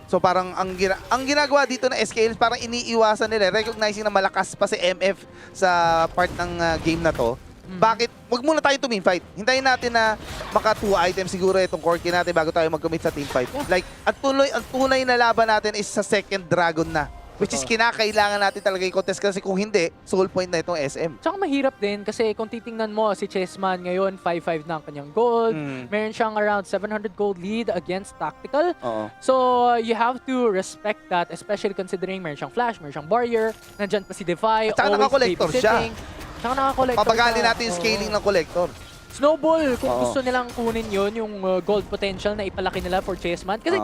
So parang ang ginagawa dito na SKL parang iniiwasan nila, recognizing na malakas pa si MF sa part ng game na to. Bakit? Wag muna tayo team fight. Hintayin natin na maka 2 items siguro itong Corki natin bago tayo mag-commit sa team fight. Like, ang tunay na laban natin is sa second dragon na. Which is kinakailangan natin talaga i-contest kasi kung hindi, soul point na itong SM. Tsaka mahirap din kasi kung titingnan mo si Chessman ngayon, 5-5 na ang kanyang gold. Meron siyang around 700 gold lead against Tactical. So you have to respect that, especially considering meron siyang flash, meron siyang barrier, nandyan pa si Defy, At saka always naka-collector siya. babysitting. Tsaka naka-collector Papagali siya. natin yung scaling ng collector. Snowball, kung gusto nilang kunin yun, yung gold potential na ipalaki nila for Chessman. Kasi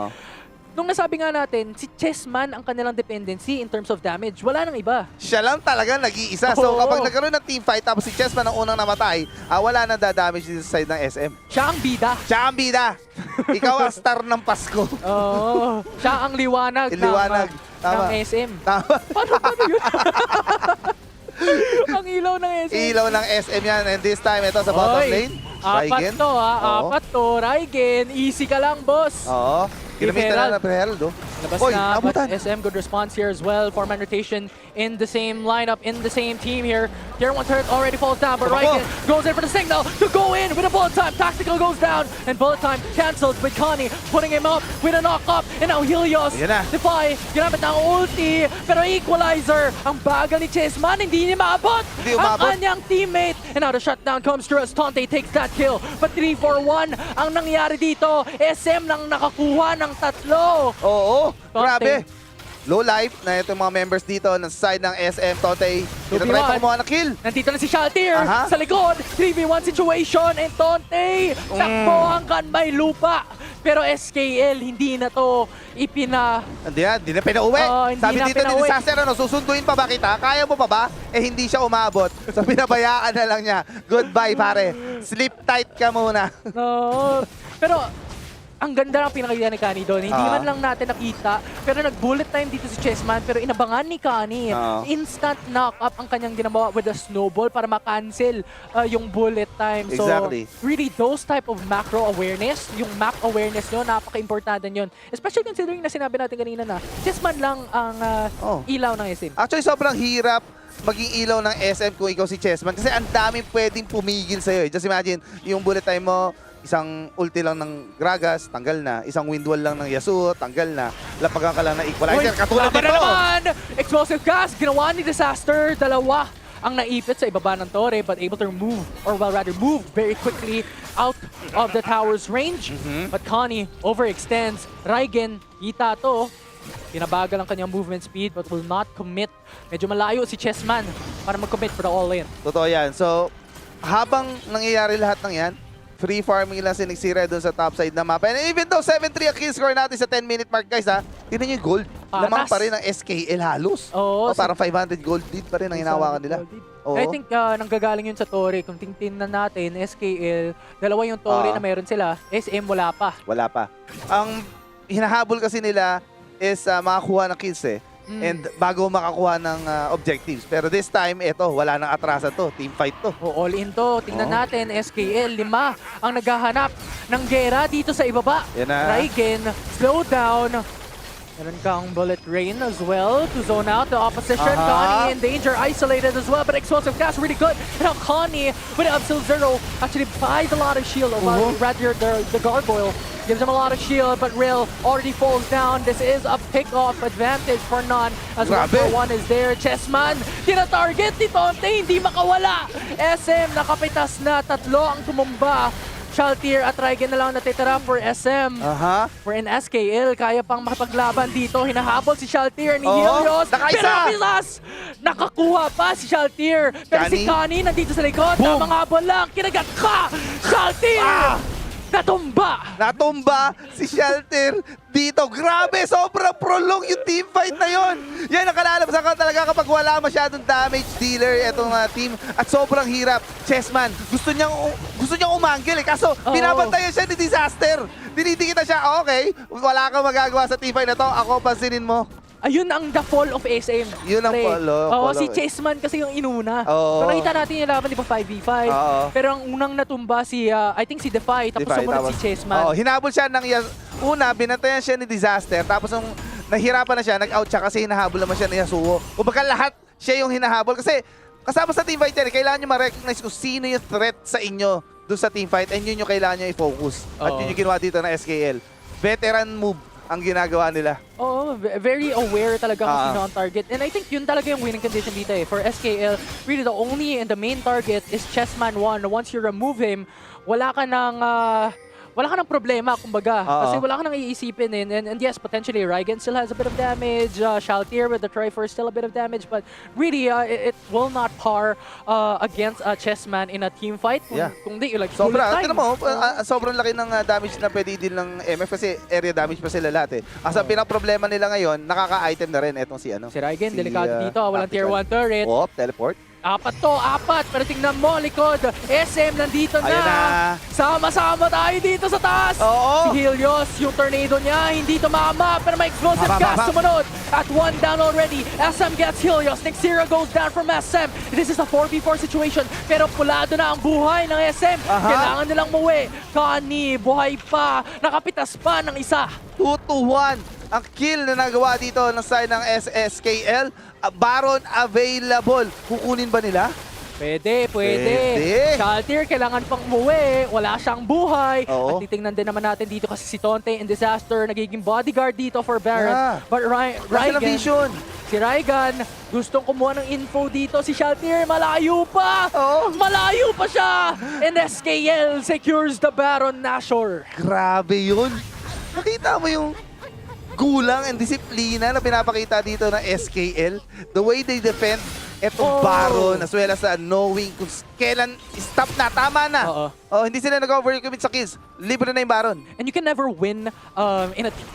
nung nasabi nga natin, si Chessman ang kanilang dependency in terms of damage. Wala nang iba. Siya lang talaga nag-iisa. So kapag nagkaroon ng team fight tapos si Chessman ang unang namatay, wala nang dadamage dito sa side ng SM. Siya ang bida. Siya ang bida. Ikaw ang star ng Pasko. Oo. Siya ang liwanag, Liwanag. Tama. ng SM. Tama. Paano yun? Ang ilaw ng SM. Ilaw ng SM yan. And this time, ito sa bottom Oy, lane. Apat Raigen. to ha. Oo. Apat to. Raigen. Easy ka lang, boss. Oo. Ginamit na lang ng Herald. Labas Oy, na, but abutan. SM good response here as well. 4-man rotation in the same lineup, in the same team here. Tier 1 turret already falls down, but Tumakbo. Raiken goes in for the signal to go in with a bullet time. Tactical goes down, and bullet time cancels with Connie putting him up with a knock-up. And now Helios, Yan na. Defy, ginamit ng ulti, pero equalizer. Ang bagal ni Chessman, hindi niya maabot Hindi ang umabot. kanyang teammate. And now the shutdown comes through as Tonte takes that kill. But 3-4-1 ang nangyari dito. SM nang nakakuha ng tatlo. Oo, Tonte. grabe. Low life na itong mga members dito ng side ng SM. Tonte, tinatry pa kumuha ng kill. Nandito na si Shaltir Aha. sa likod. 3v1 situation and Tonte takbo hanggang may lupa. Pero SKL hindi na to Hindi na pinauwi. Oo, hindi Sabi na dito ni pinauwi. Disaster, susunduin pa ba kita? Kaya mo pa ba? Eh hindi siya umabot. So pinabayaan na lang niya. Goodbye pare. Sleep tight ka muna. No. Pero ang ganda ng pinakita ni Kani doon. Hindi man lang natin nakita. Pero nag-bullet time dito si Chessman. Pero inabangan ni Kani. Instant knock-up ang kanyang ginawa with a snowball para makancel yung bullet time. So, Exactly. really, those type of macro awareness, yung map awareness nyo, napaka-importante yun. Especially considering na sinabi natin kanina na Chessman lang ang ilaw ng SM. Actually, sobrang hirap maging ilaw ng SM kung ikaw si Chessman. Kasi ang daming pwedeng pumigil sa'yo. Just imagine, yung bullet time mo, isang ulti lang ng Gragas, tanggal na. Isang wind wall lang ng Yasuo, tanggal na. Lapagan ka lang ng equalizer, katulad laban na nito. naman! Explosive gas, ginawa ni Disaster. Dalawa ang naipit sa ibaba ng Torre but able to remove, or well rather move very quickly out of the tower's range. But Connie overextends. Raigen, kita to. Pinabagal ang kanyang movement speed but will not commit. Medyo malayo si Chessman para mag-commit for the all-in. Totoo yan. So, habang nangyayari lahat ng yan, free farming lang si Nixira doon sa top side na map. And even though 7-3 ang kill score natin sa 10-minute mark, guys, ha, tignan nyo yung gold. Patas. Lamang pa rin ang SKL halos. Oo, Parang 500 gold lead pa rin ang hinawakan nila. Oo. I think nanggagaling yun sa Torre. Kung tingnan natin, SKL, dalawa yung Torre na meron sila. SM wala pa. Wala pa. Ang hinahabol kasi nila is makakuha ng kills eh. And bago makakuha ng objectives. Pero this time, eto, wala nang atrasan to. Team fight to. O, all in to. Tingnan natin, SKL, 5 ang naghahanap ng gera dito sa ibaba. Yan na. Raigen, slow down. Meron kang bullet rain as well to zone out the opposition. Connie in danger, isolated as well, but explosive gas really good. And now Connie with an Absolute Zero actually buys a lot of shield. Rather, the gargoyle gives him a lot of shield, but Rill already falls down. This is a pick-off advantage for none as Grabe. 1-for-1 is there. Chessman, tina-target ni Tonte, hindi makawala. SM, nakapitas na, tatlo ang tumumba. Shaltir at Raigen na lang natitira for SM. For in SKL, kaya pang makapaglaban dito. Hinahabol si Shaltir ni Helios. Nakaisa! Pero Pisas, nakakuha pa si Shaltir. Pero si Connie nandito sa likod. Tamang habol lang. Kinagat ka! Shaltir! Natumba si Shelter dito. Grabe, sobrang prolong yung team fight na yon. Yan ang kalalabasan ka talaga kapag wala masyadong damage dealer itong team. At sobrang hirap. Chessman, gusto niyang umanggil eh. Kaso binabantayan siya ni Disaster. Dinidikita siya, okay, wala kang magagawa sa team fight na to. Ako, pansinin mo. Ayun ang the fall of SM. Yun ang fall si of Chessman kasi yung inuna. Oo. So nakita natin yung laban, di ba, 5v5. Pero ang unang natumba si, I think si Defy, tapos sumunod si Chessman. Hinabol siya ng una, binantayan siya ni Disaster. Tapos nung nahirapan na siya, nag-out siya kasi hinahabol naman siya ni Yasuo. Kumbaga lahat siya yung hinahabol. Kasi kasama sa teamfight yan, kailangan nyo ma-recognize kung sino yung threat sa inyo doon sa teamfight. And yun yung kailangan nyo i-focus. At yun yung ginawa dito na SKL. Veteran move ang ginagawa nila. Oo, very aware talaga kung sino ang target. And I think yun talaga yung winning condition dito eh. For SKL, really the only and the main target is Chessman 1. Once you remove him, wala ka ng problema, kumbaga. Kasi wala ka nang iisipin eh. And yes, potentially Raigen still has a bit of damage. Shaltir with the Triforce still a bit of damage. But really, it will not par against Chessman in a team fight. Kung di, like, Tignan mo, sobrang laki ng damage na pwede din ng MF kasi area damage pa sila lahat eh. Asa pinaka-problema nila ngayon, nakaka-item na rin etong si Raigen, delikado dito. Walang tier 1 turret. Teleport. Apat. Pero tingnan mo, likod. SM nandito na. Ayan na. Sama-sama tayo dito sa taas. Si Helios, yung tornado niya, hindi tumama. Pero may explosive gas sumunod. At 1 down already. SM gets Helios. Nixira goes down from SM. This is a 4v4 situation. Pero pulado na ang buhay ng SM. Kailangan nilang muwi. Connie, buhay pa. Nakapitas pa ng isa. 2-1 ang kill na nagawa dito ng side ng SSKL. Baron available. Kukunin ba nila? Pwede. Pwede. Shaltir, kailangan pang umuwi. Wala siyang buhay. Oo. At titingnan din naman natin dito kasi si Tonte in Disaster, nagiging bodyguard dito for Baron. Yeah. But Wala silang Raigan, vision. si Raigan, gustong kumuha ng info dito. Si Shaltir, malayo pa! Oo. Malayo pa siya! And SKL secures the Baron Nashor. Grabe yun. Nakita mo yung gulang and disiplina na pinapakita dito ng SKL. The way they defend etong Baron as well as knowing kung kailan stop na, tama na. Oo. Oh, hindi sila nag-overcommit sa kills. Libre na yung Baron. And you can never win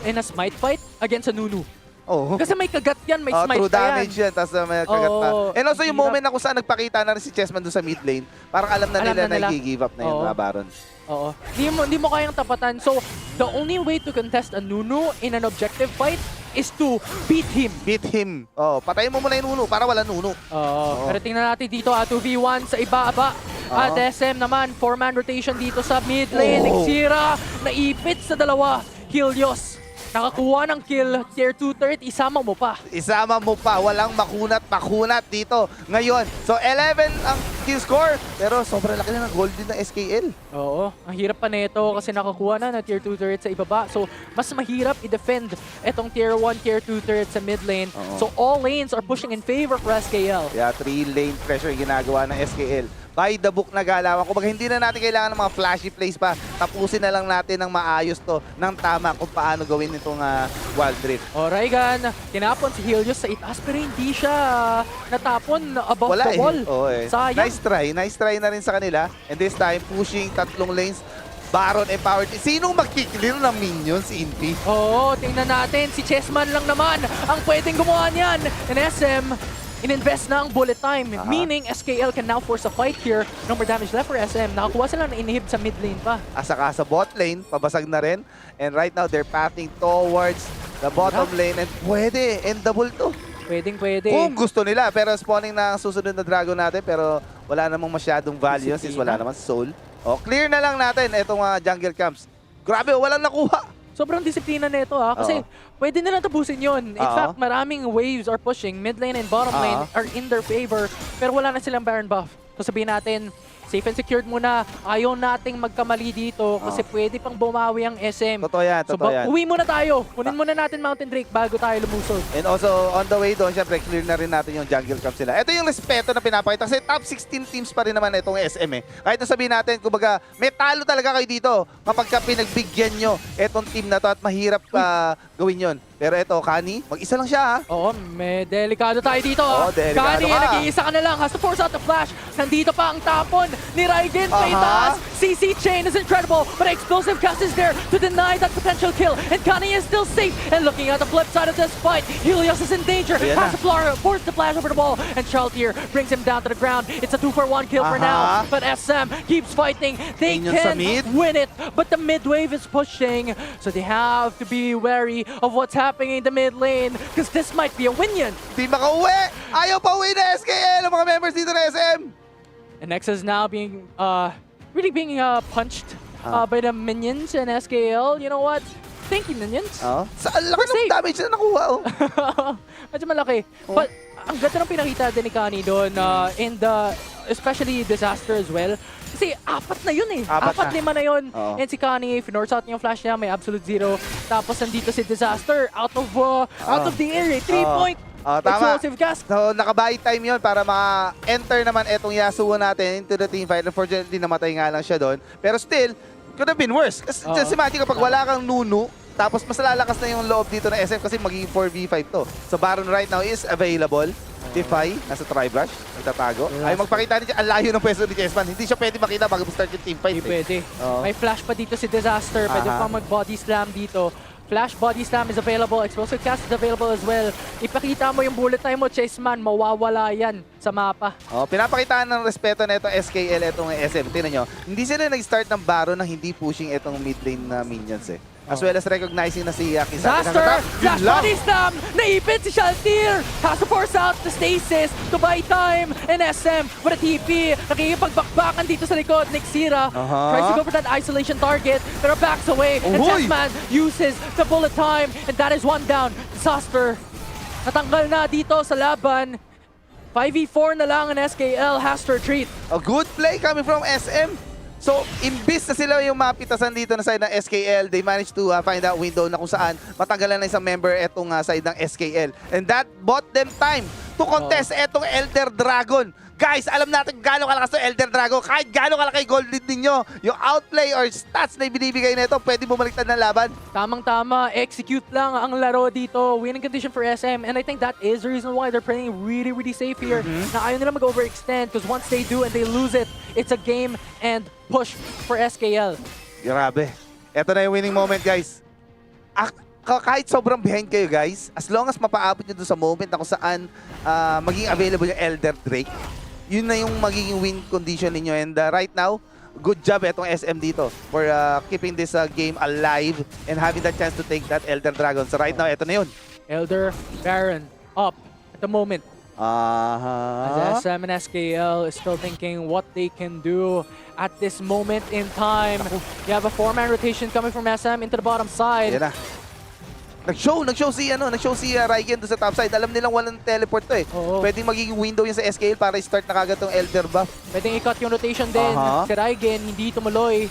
in a smite fight against a Nunu. Oh. Kasi may kagat yan, may smite True pa yan. damage yan, tapos may kagat pa. Oo. And also yung Hirap. moment na kung saan nagpakita na rin si Chessman doon sa mid lane, parang alam na nila na i-give up na yung Oo. mga Baron. Oo. Hindi mo kayang tapatan. So, the only way to contest a Nunu in an objective fight is to beat him. Beat him. Oh, patayin mo muna yung Nunu para wala Nunu. Oo. Pero tingnan natin dito, 2v1 sa iba-aba. At SM naman, 4-man rotation dito sa mid lane. Oh. Nixira, naipit sa dalawa. Helios, nakakuha ng kill. Tier 2 threat, isama mo pa. Isama mo pa, walang makunat dito ngayon. So 11 ang kill score, pero sobrang laki na ng gold din ng SKL. Oo, ang hirap pa nito kasi nakakuha na tier 2 turret sa ibaba. So, mas mahirap i-defend itong tier 1, tier 2 turret sa mid lane. Oo. So, all lanes are pushing in favor for SKL. Yeah, 3 lane pressure yung ginagawa ng SKL. By the book na galawan. Kumbaga hindi na natin kailangan ng mga flashy plays pa. Tapusin na lang natin ng maayos to, ng tama kung paano gawin itong Wild Rift. O, Raigan, tinapon si Helios sa itaas pero hindi siya natapon above Wala the wall. Oo eh. Sayang. Nice try na rin sa kanila. And this time, pushing tatlong lanes. Baron empowered. Sinong magkiklear ng minions? Si Infi? Oo, tingnan natin. Si Chessman lang naman ang pwedeng gumawa niyan. And SM, in-invest na ang bullet time. Meaning, SKL can now force a fight here. No more damage left for SM. Nakakuha sila ng inhib sa mid lane pa. Asaka sa bot lane, pabasag na rin. And right now, they're pathing towards the bottom lane. And pwede, endable to. Pwede. Kung gusto nila. Pero spawning na ang susunod na dragon natin. Pero wala namang masyadong value since wala namang soul. O, clear na lang natin itong jungle camps. Grabe, walang nakuha. Sobrang disiplina nito kasi pwede nilang tapusin yun. In fact, maraming waves are pushing. Mid lane and bottom lane are in their favor. Pero wala na silang Baron buff. So sabihin natin, safe and secured muna. Ayaw nating magkamali dito kasi pwede pang bumawi ang SM. Totoo yan, totoo yan. Uwi muna tayo. Kunin muna natin Mountain Drake bago tayo lumusod. And also, on the way doon, syempre, clear na rin natin yung jungle camps nila. Ito yung respeto na pinapakita kasi top 16 teams pa rin naman itong SM eh. Kahit na sabihin natin, kumbaga, may talo talaga kayo dito kapag pinagbigyan nyo itong team na to at mahirap gawin yon. Pero ito, Kani, mag-isa lang siya ha. Oo, may delikado tayo dito. Oo, delikado Kani, ka. nag-iisa ka na lang. Has to force out the flash. Nandito pa ang tapon ni Raiden. Paitas. CC chain is incredible, but explosive cast is there to deny that potential kill. And Kani is still safe. And looking at the flip side of this fight, Helios is in danger. Ayan Has to force the flash over the wall. And Charltier brings him down to the ground. It's a 2-for-1 kill for now. But SM keeps fighting. They Minions sa can mid. win it, but the mid wave is pushing. So they have to be wary of what's happening in the mid lane because this might be a win yan. Di makauwi! Ayaw pa uwi na SKL ang mga members dito na SM! And Nexa is now being really being punched by the minions in SKL. You know what? Thank you, minions. Sa laki ng Safe. damage na nakuha Medyo malaki. But ang ganda ng pinakita din ni Kani doon in the especially Disaster as well. Kasi apat na yun eh. Apat Lima na yun. Oo. And si Kani, finorce out niya yung flash niya, may absolute zero. Tapos nandito si Disaster out of the air. 3-point. Tama. Explosive cast. So, nakabuy time yun para ma-enter naman etong Yasuo natin into the team fight. Unfortunately, namatay nga lang siya doon. Pero still, could have been worse. Kasi just imagine kapag wala kang Nunu, tapos mas lalakas na yung loob dito ng SM kasi magiging 4v5 to. So Baron right now is available. Defy, nasa Tri-Brush, nagtatago. Ay magpakita niya, ang layo ng pwesto ni Chessman. Hindi siya pwede makita bago start yung team fight. Hindi pwede. Oo. May flash pa dito si Disaster. Pwede pa mag-body slam dito. Flash body slam is available. Explosive cast is available as well. Ipakita mo yung bullet time mo, Chessman. Mawawala yan sa mapa. Pinapakitaan ng respeto na itong SKL, itong SM. Tingnan nyo, hindi sila nag-start ng Baron nang hindi pushing itong mid lane na minions eh. As well as recognizing na si Kisaki. Disaster! Flash body slam! Naipit si Shaltir! Has to force out the stasis to buy time. And SM with a TP. Nakikipagbakbakan dito sa likod. Nixira tries to go for that isolation target. Pero backs away. And Chessman uses the bullet time. And that is one down. Disaster. Natanggal na dito sa laban. 5v4 na lang, and SKL has to retreat. A good play coming from SM. So, imbis na sila yung mapitasan dito na side ng SKL, they managed to find out window na kung saan matagalan na isang member etong side ng SKL. And that bought them time to contest etong Elder Dragon. Guys, alam natin gano'ng kalakas ng Elder Dragon. Kahit gano'ng kalaki gold lead ninyo, yung outplay or stats na ibinibigay nito, pwede bumaliktad ng laban. Tamang-tama, execute lang ang laro dito. Winning condition for SM, and I think that is the reason why they're playing really, really safe here. Na ayaw nila mag-overextend because once they do and they lose it, it's a game and push for SKL. Grabe. Ito na yung winning moment, guys. Kahit sobrang behind kayo, guys, as long as mapaabot nyo doon sa moment na kung saan maging available yung Elder Drake, yun na yung magiging win condition ninyo. And right now, good job etong SM dito for keeping this game alive and having that chance to take that Elder Dragon. So right now, ito na yun. Elder Baron up at the moment. As SM and SKL is still thinking what they can do at this moment in time. You have a 4-man rotation coming from SM into the bottom side. Yan na. Nag-show si Raiken doon sa top side. Alam nilang walang teleport to eh. Oo. Pwedeng magiging window yun sa SKL para start na kagad tong Elder buff. Pwedeng i-cut yung rotation din. Si Raigen hindi tumuloy.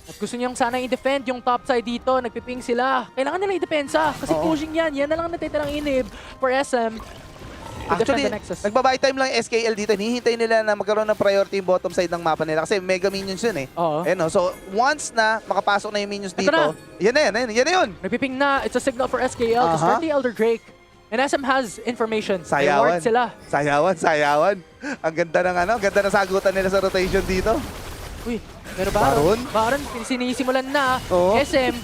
At gusto niyang sana i-defend yung top side dito. Nagpiping sila. Kailangan nila i-depensa. Kasi pushing yan. Yan na lang natitirang inib for SM. To defend Actually, the Nexus. nagbabuy time lang yung SKL dito. Hinihintay nila na magkaroon ng priority yung bottom side ng mapa nila kasi mega minions yun eh. Oo. Ayan, no? So, once na makapasok na yung minions Ito dito, na. yan na yun. Nagpiping na. It's a signal for SKL to start the Elder Drake. And SM has information. May Sayawan. ward sila. Sayawan. Ang ganda ng ganda ng sagutan nila sa rotation dito. Uy, pero Baron. Baron? Sinisimulan na. Oo. SM.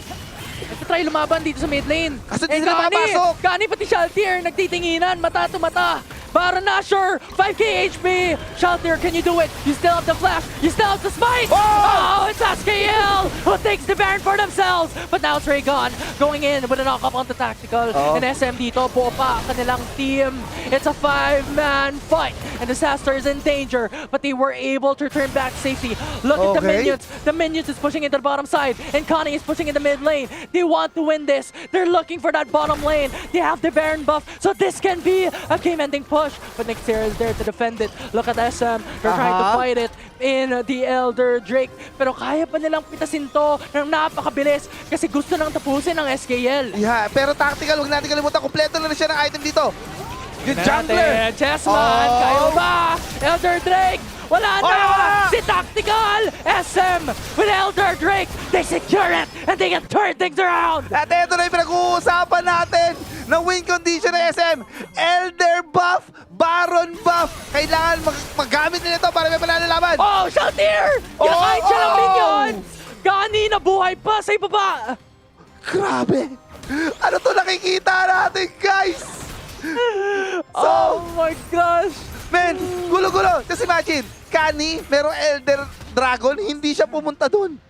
Nagtatry lumaban dito sa mid lane. Kasi di sila makapasok. Gani pati Shaltier. Nagtitinginan. Mata to mata. Baron Asher. 5k HP. Shaltier, can you do it? You still have the flash. You still have the smite. Oh, it's SKL who takes the Baron for themselves. But now it's Raygon going in with a knock-up on the tactical. And SM dito, buo pa kanilang team. It's a 5-man fight. And Disaster is in danger. But they were able to return back to safety. Look at the minions. The minions is pushing into the bottom side. And Connie is pushing in the mid lane. They want to win this. They're looking for that bottom lane. They have the Baron buff. So this can be a game-ending push. But Nixera is there to defend it. Look at SM. They're trying to fight it in the Elder Drake. Pero kaya pa nilang pitasin to ng napakabilis kasi gusto nang tapusin ng SKL. Yeah, pero tactical, huwag natin kalimutan. Kompleto na siya ng item dito. Yung jungler. Chessman, kaya mo ba? Elder Drake, wala na! Wala! Si Tactical! SM with Elder Drake, they secure it and they can turn things around! At ito na yung pinag-uusapan natin na win condition ng SM. Elder buff, Baron buff. Kailangan magamit nila ito para may panalalaban. Oh, Shaltier! Kinakain siya ng minions! Gani na buhay pa sa ibaba! Grabe! Ano to nakikita natin, guys? Oh my gosh! Men, gulo-gulo. Just imagine, Kani, merong Elder Dragon, hindi siya pumunta dun.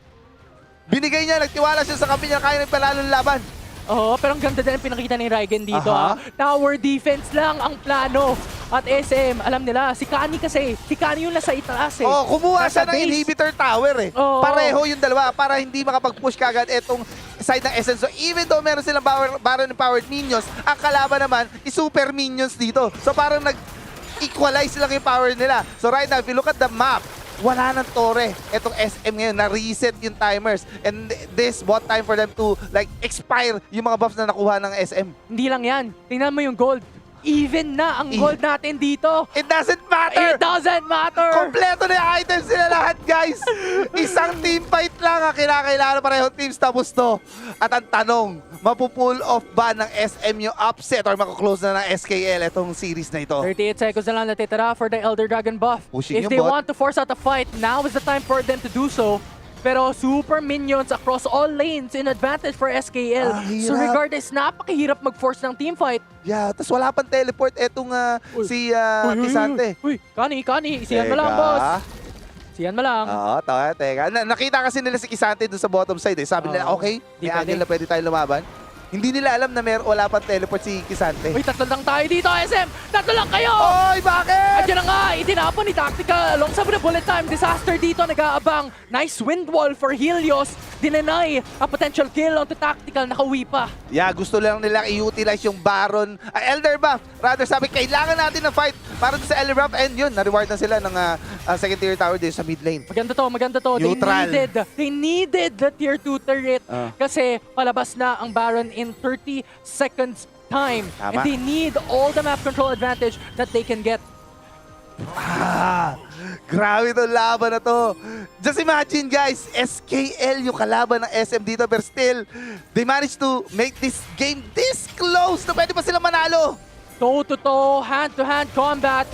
Binigay niya, nagtiwala siya sa kampi niya, kaya nagpalalong laban. Oo, pero ang ganda din ang pinakita ni Raigen dito. Tower defense lang ang plano. At SM, alam nila, si Kani kasi, si Kani yung nasa itaas eh. Oh, kumuha siya Nasa ng base. inhibitor tower eh. Oo. Pareho yung dalawa para hindi makapag-push kagad etong side ng SM. So even though meron silang Baron powered minions, ang kalaban naman is super minions dito. So parang nag-equalize lang yung power nila. So right now, if you look at the map, wala ng tore. Etong SM ngayon, na-reset yung timers. And this bought time for them to like expire yung mga buffs na nakuha ng SM. Hindi lang yan. Tingnan mo yung gold. Even na ang gold natin dito. It doesn't matter! It doesn't matter! Kompleto na yung items nila lahat, guys! Isang team fight lang ang kinakailangan pareho teams tapos to. At ang tanong, mapupull off ba ng SM yung upset or makaklose na ng SKL itong series na ito? 38 seconds na lang natitira for the Elder Dragon buff. Pushing If yung they bot. want to force out a fight, now is the time for them to do so. Pero super minions across all lanes in advantage for SKL. So hirap. regardless, napakahirap mag-force ng team fight. Yeah, tapos wala pang teleport etong si Kisante. Uy, Kani, isiyan mo lang, boss. Isiyan mo lang. Oo, teka. Nakita kasi nila si Kisante doon sa bottom side eh. Sabi nila, okay, Di may pwede. angle na pwede tayo lumaban. Hindi nila alam na wala pang teleport si Kisante. Uy, tatlo lang tayo dito, SM! Tatlo lang kayo! Oy, bakit? At yun na nga, itinapon ni Tactical alongside with the bullet time. Disaster dito, nag-aabang. Nice wind wall for Helios. dinenay a potential kill onto Tactical, nakauwi pa. Yeah, gusto lang nilang i-utilize yung Baron. Elder buff. Rather sabi, kailangan natin ng fight para sa Elder buff. And yun, na-reward na sila ng second tier tower din sa mid lane. Maganda to. Neutral. They needed the tier 2 turret kasi palabas na ang Baron in 30 seconds time. Tama. And they need all the map control advantage that they can get. Grabe itong laban na to. Just imagine guys, SKL yung kalaban ng SM dito, but still, they managed to make this game this close na pwede pa sila manalo. Toe-to-toe, hand-to-hand combat.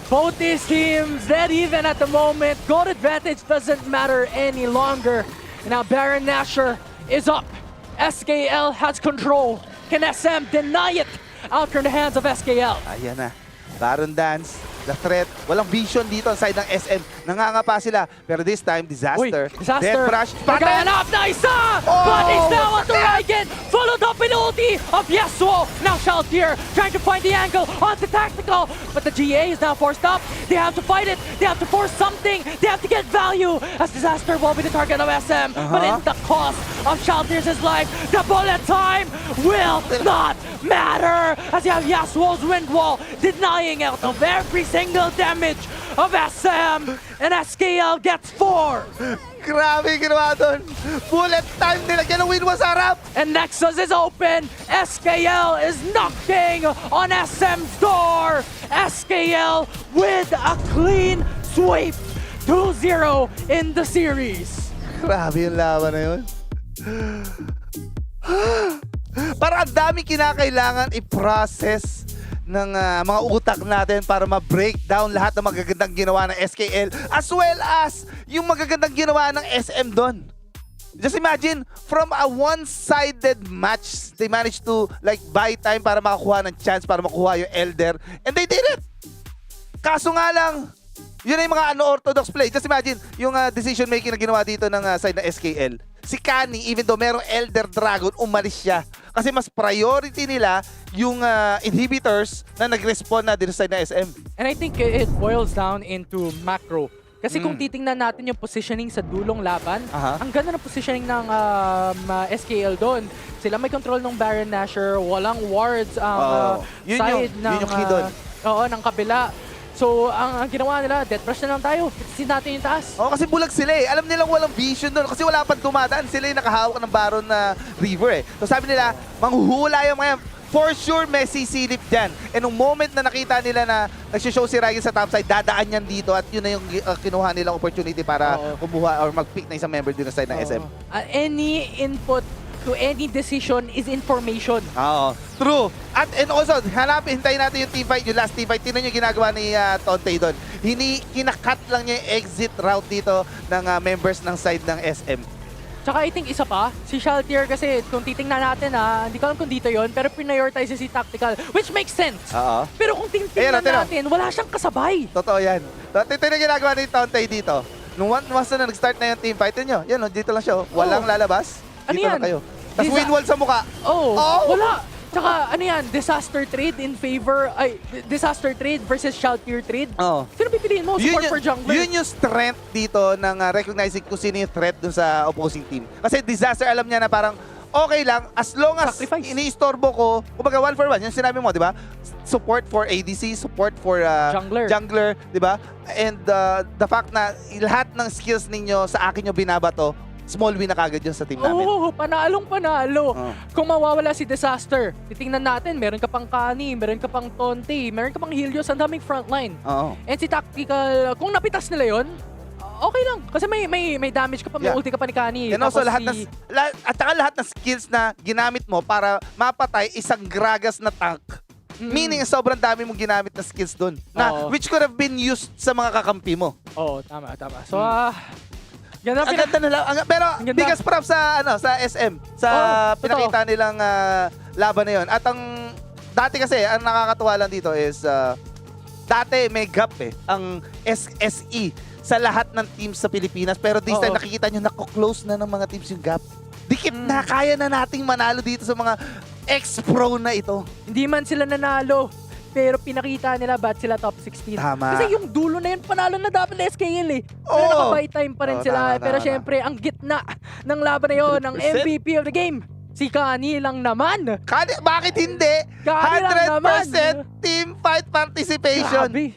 Both these teams dead even at the moment. Goal advantage doesn't matter any longer. Now Baron Nashor is up. SKL has control. Can SM deny it out from the hands of SKL? Ayan na. Baron Dance, the threat. Walang vision dito ang side ng SM. Nangangapa sila. Pero this time, Disaster. Disaster. Death Rush. Nagayanap na isa! But he's now on the Raigen! Followed up in ulti of Yasuo! Now Shaltier trying to find the angle onto Tactical. But the GA is now forced up. They have to fight it. They have to force something. They have to get value as Disaster will be the target of SM. But in the cost of Shaltier's life, the bullet time will not matter as you have Yasuo's Wind Wall denying out of every single damage of SM. And SKL gets 4. Grabe ginawa doon. Bullet time nila. Yan ang win mo sa harap. And Nexus is open. SKL is knocking on SM's door. SKL with a clean sweep. 2-0 in the series. Grabe yung laban na yun. Parang ang dami kinakailangan i-process ng mga utak natin para ma-break down lahat ng magagandang ginawa ng SKL as well as yung magagandang ginawa ng SM doon. Just imagine, from a one-sided match, they managed to like buy time para makakuha ng chance para makuha yung Elder, and they did it! Kaso nga lang, yun ay mga unorthodox play. Just imagine, yung decision making na ginawa dito ng side ng SKL. Si Kani, even though merong Elder Dragon, umalis siya. Kasi mas priority nila yung inhibitors na nag-respawn na din sa side ng SM. And I think it boils down into macro. Kasi kung titingnan natin yung positioning sa dulong laban, ang ganda ng positioning ng SKL doon. Sila may control ng Baron Nashor, walang wards ang side ng yun yung key doon. ng kabila. So, ang ginawa nila, death rush na lang tayo. Itsin natin yung taas. Kasi bulag sila eh. Alam nilang walang vision doon kasi wala pang dumadaan. Sila yung nakahawak ng Baron na river eh. So sabi nila, manghuhula yung mga for sure may sisilip dyan. And nung moment na nakita nila na nagsishow si Ryan sa topside, dadaan yan dito at yun na yung kinuha nilang opportunity para kumuha or mag-pick na isang member din sa side ng SM. Any input to any decision is information. True. And also, hintayin natin yung team fight, yung last team fight. Tingnan yung ginagawa ni Tontay doon. Kinakat lang niya yung exit route dito ng members ng side ng SM. Tsaka I think isa pa, si Shaltier kasi kung titingnan natin hindi ko alam kung dito yon pero prioritize si Tactical, which makes sense. Pero kung titingnan natin, wala siyang kasabay. Totoo yan. Tingnan yung ginagawa ni Tontay dito. Nung once na nag-start na yung team fight nyo, yan, dito lang siya. Walang lalabas. Ano dito yan? lang kayo. Tapos win wall sa mukha. Wala. Tsaka ano yan, disaster trade in favor, disaster trade versus Shaltier trade. Sino pipiliin mo? Support for jungler? Yun yung strength dito ng recognizing kung sino yung threat dun sa opposing team. Kasi disaster, alam niya na parang okay lang as long as ini-istorbo ko, kumbaga 1 for 1, yung sinabi mo, di ba? Support for ADC, support for jungler, di ba? And the fact na lahat ng skills ninyo sa akin yung binabato, small win na kagad yun sa team namin. Panalo. Kung mawawala si Disaster, titingnan natin, meron ka pang Kani, meron ka pang Tonte, meron ka pang Helios, ang daming frontline. And si Tactical, kung napitas nila yun, okay lang. Kasi may damage ka pa, may ulti ka pa ni Kani. And also, lahat ng skills na ginamit mo para mapatay isang gragas na tank. Meaning, sobrang dami mong ginamit na skills dun. Which could have been used sa mga kakampi mo. Tama. So, ang ganda nila. Pero biggest props sa SM. Sa pinakita nilang laban na yun. At dati kasi, ang nakakatuwa lang dito is, dati may gap ang SSE sa lahat ng teams sa Pilipinas. Pero this time, nakikita nyo, nako-close na ng mga teams yung gap. Dikit na, kaya na nating manalo dito sa mga ex-pro na ito. Hindi man sila nanalo, pero pinakita nila ba't sila top 16. Tama. Kasi yung dulo na yun, panalo na dapat SKL eh. Pero Oo. naka-buy time pa rin Oo, sila. tama, Pero tama. syempre, ang gitna ng laban na yun, ng MVP of the game, si Kani lang naman. Bakit hindi? Kani lang naman. 100% team fight participation. Grabe.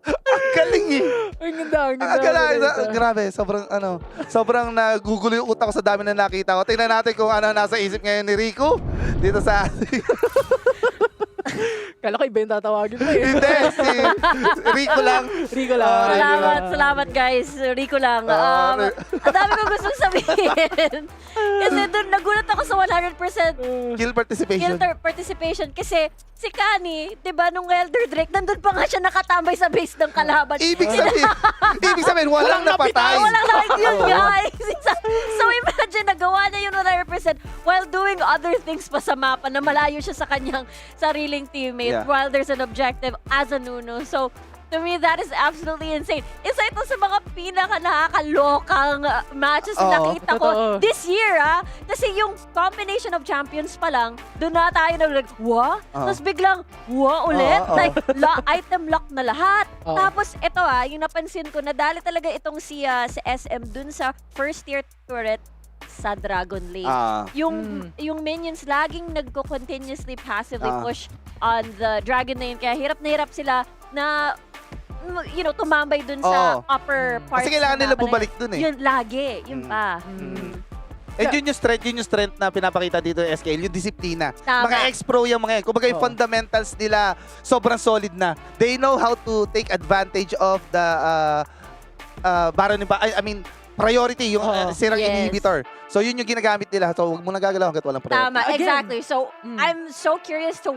Ang galing eh. Ang ganda, ang ganda. Ang galing. ang ganda. Grabe, sobrang nagugulo yung utak ko sa dami na nakita ko. Tingnan natin kung ano nasa isip ngayon ni Rico dito sa... Kala ko iba yung tatawagin mo eh. Hindi, si Rico lang. Rico lang. Oh, Rico lang. Salamat guys. Rico lang. Oh, Ang dami ko gustong sabihin. Kasi doon nagulat ako sa 100% Kill participation. participation kasi si Kani, 'di ba, nung Elder Drake, nandun pa nga siya nakatambay sa base ng kalaban. Ibig sabihin, walang napatay. Walang like yun, guys. So imagine, nagawa niya yun 100% while doing other things pa sa mapa na malayo siya sa kanyang sariling teammate Yeah. while there's an objective as a Nuno. So to me, that is absolutely insane. Isa ito sa mga pinaka-nakakalokang matches na Oo, nakita ko totoo. this year, Kasi yung combination of champions pa lang, doon na tayo na like, wah? Tapos biglang, wah ulit? Oo, oo. Like, item lock na lahat. Oo. Tapos ito yung napansin ko, nadali talaga itong si SM dun sa first tier turret sa Dragon Lane. Yung minions laging nagko-continuously passively push on the Dragon Lane. Kaya hirap na hirap sila na tumambay dun sa upper parts. Kasi kailangan ng nila mapa na bumalik dun eh. Yun, lagi. Yun pa. And yun yung strength na pinapakita dito ng SKL, yung disiplina. Tama. Mga ex-pro yung mga yan. Kumbaga yung fundamentals nila, sobrang solid na. They know how to take advantage of the Baron, I mean, priority, yung sirang Yes. inhibitor. So yun yung ginagamit nila. So huwag mo nagagalaw hanggat walang priority. Tama, Again. exactly. So, I'm so curious to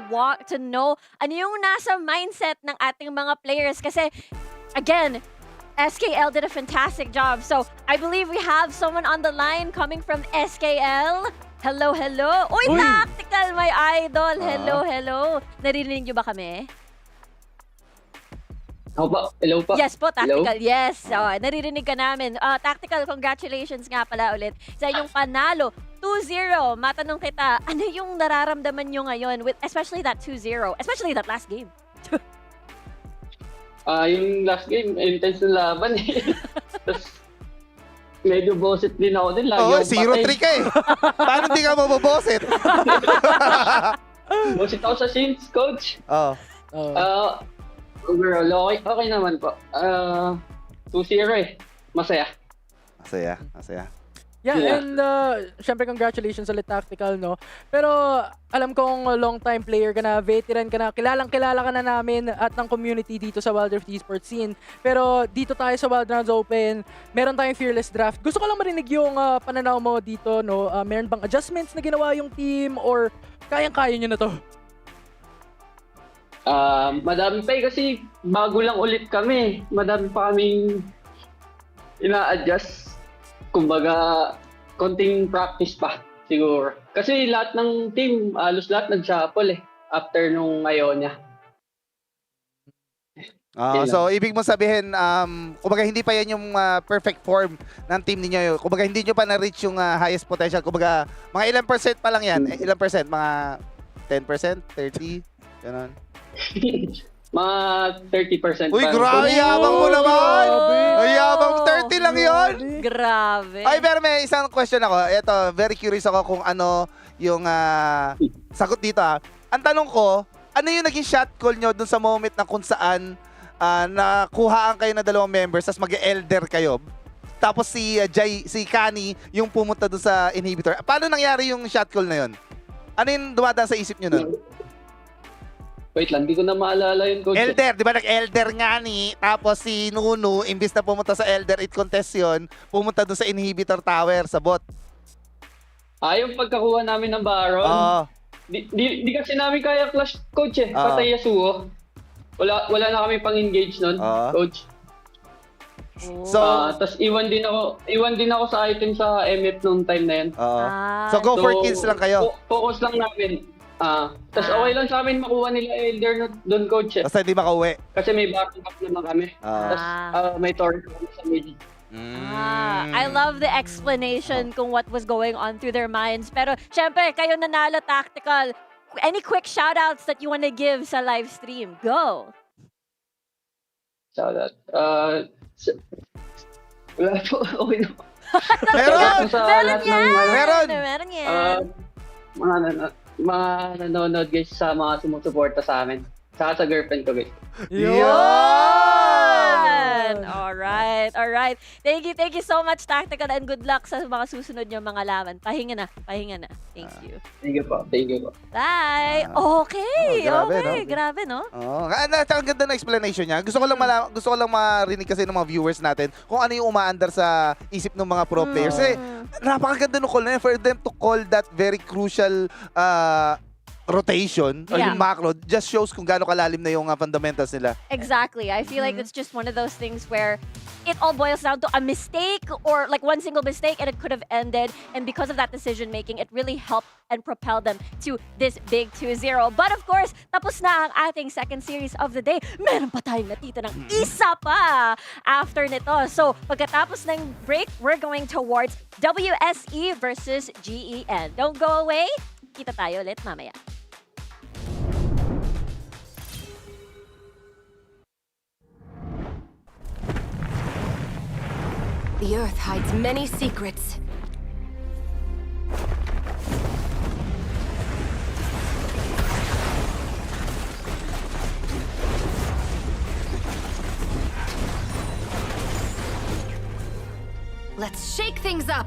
know ano yung nasa mindset ng ating mga players kasi, again, SKL did a fantastic job. So, I believe we have someone on the line coming from SKL. Hello, hello. Uy, Uy. Tactical, my idol. Hello, hello. Narinig niyo ba kami? Hello po. Yes po, Tactical. Hello? Yes. Naririnig ka namin. Tactical, congratulations nga pala ulit sa inyong panalo. 2-0. Matanong kita, ano yung nararamdaman nyo ngayon, with especially that 2-0, especially that last game? Yung last game, intense na laban eh. Tapos, medyo boset din ako din. Lagi Oo, akong 0-3 ka eh. Paano di ka mababoset? Boset ako sa scenes, coach. Oo. Overall, okay naman po. 2-0 eh. Masaya. Masaya. Yeah, Yeah. and syempre congratulations ulit Tactical, no? Pero alam kong long time player ka na, veteran ka na, kilala ka na namin at ng community dito sa Wild Rift Esports scene. Pero dito tayo sa Wild Rounds Open, meron tayong fearless draft. Gusto ko lang marinig yung pananaw mo dito, no? Meron bang adjustments na ginawa yung team or kayang-kaya nyo na to? Madami pa eh kasi bago lang ulit kami. Madami pa kaming ina-adjust. Kumbaga, konting practice pa siguro. Kasi lahat ng team, halos lahat nag-shuffle eh. After nung Ionia. So, ibig mo sabihin, kumbaga hindi pa yan yung perfect form ng team ninyo. Kumbaga hindi nyo pa na-reach yung highest potential. Kumbaga, mga ilang percent pa lang yan. Ilang percent? Mga 10%? 30%? Ganon. Mga 30%. Uy, pa. grabe! Yabang mo naman! Ay, yabang 30 lang yon. Grabe. Ay, pero may isang question ako. Ito, very curious ako kung ano yung sagot dito. Ang tanong ko, ano yung naging shot call nyo dun sa moment na kung saan nakuhaan kayo na dalawang members tapos mag-elder kayo? Tapos si Kani yung pumunta dun sa inhibitor. Paano nangyari yung shot call na yun? Ano yung dumadaan sa isip nyo nun? Wait lang, di ko na maalala yun, coach. Elder, di ba nag-elder nga ni, tapos si Nunu, imbis na pumunta sa Elder 8 contest yun, pumunta doon sa Inhibitor Tower, sa bot. Yung pagkakuha namin ng Baron, Oo. di kasi namin kaya clash, coach eh. Patay Yasuo. Wala na kami pang-engage nun, coach. So, Tapos iwan din ako sa item sa MF nung time na yun. So, go for kills lang kayo. Focus lang namin. Tapos okay lang sa amin makuha nila Elder doon, coach eh. Basta hindi makauwi. Kasi may backup naman kami. Tapos may torrent kami sa mid. I love the explanation kung what was going on through their minds. Pero syempre, kayo nanalo Tactical. any quick shoutouts that you want to give sa live stream? Go. Shoutout. Wala po. Okay na. Meron! Sa Meron lahat ng yan! Meron! Meron yan. mga nanonood guys sa mga sumusuporta sa amin. Saka sa girlfriend ko guys. Yun! Alright, alright. Thank you so much, Tactical, and good luck sa mga susunod niyo mga laban. Pahinga na. Thank you. Thank you po. Bye! Okay, grabe, okay. no? Grabe, no? Oh, ang ganda ng explanation niya. Gusto ko lang marinig kasi ng mga viewers natin kung ano yung umaandar sa isip ng mga pro players. Eh, napakaganda ng call na yun for them to call that very crucial rotation or Yeah. yung macro just shows kung gaano kalalim na yung fundamentals nila. Exactly. I feel like it's just one of those things where it all boils down to a mistake or like one single mistake and it could have ended. And because of that decision making, it really helped and propelled them to this big 2-0. But of course, tapos na ang ating second series of the day. Meron pa tayong natita ng isa pa after nito. So, pagkatapos ng break, we're going towards WSE versus GEN. Don't go away. Kita tayo ulit mamaya. The Earth hides many secrets. Let's shake things up!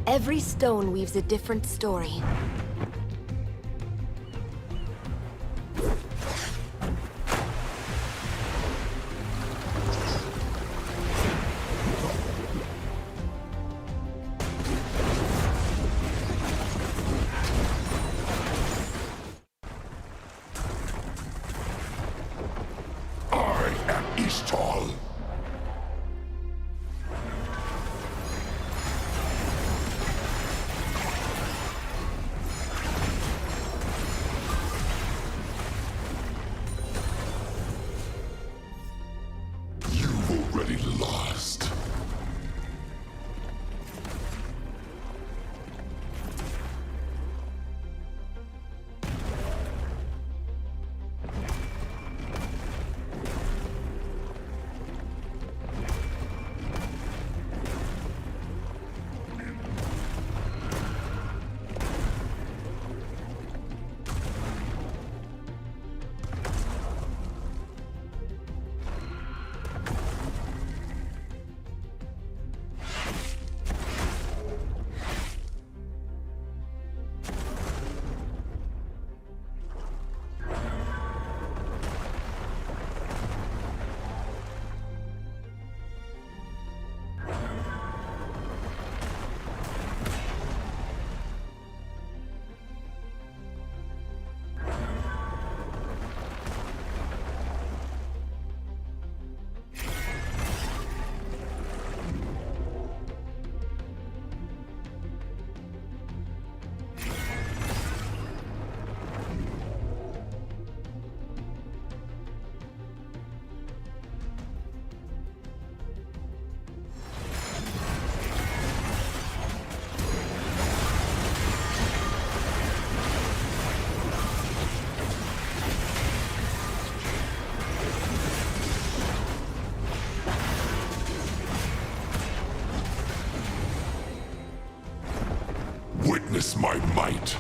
Every stone weaves a different story. I am Eastall. You've already lost. Witness my might.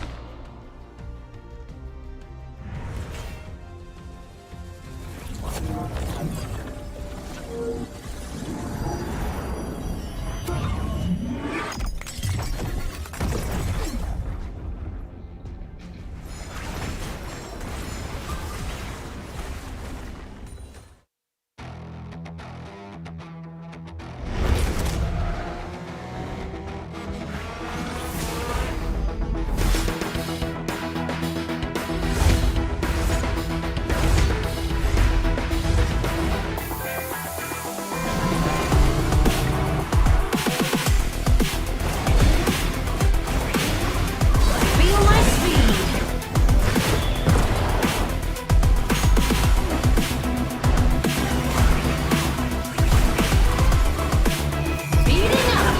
Feel my speed. Speeding up.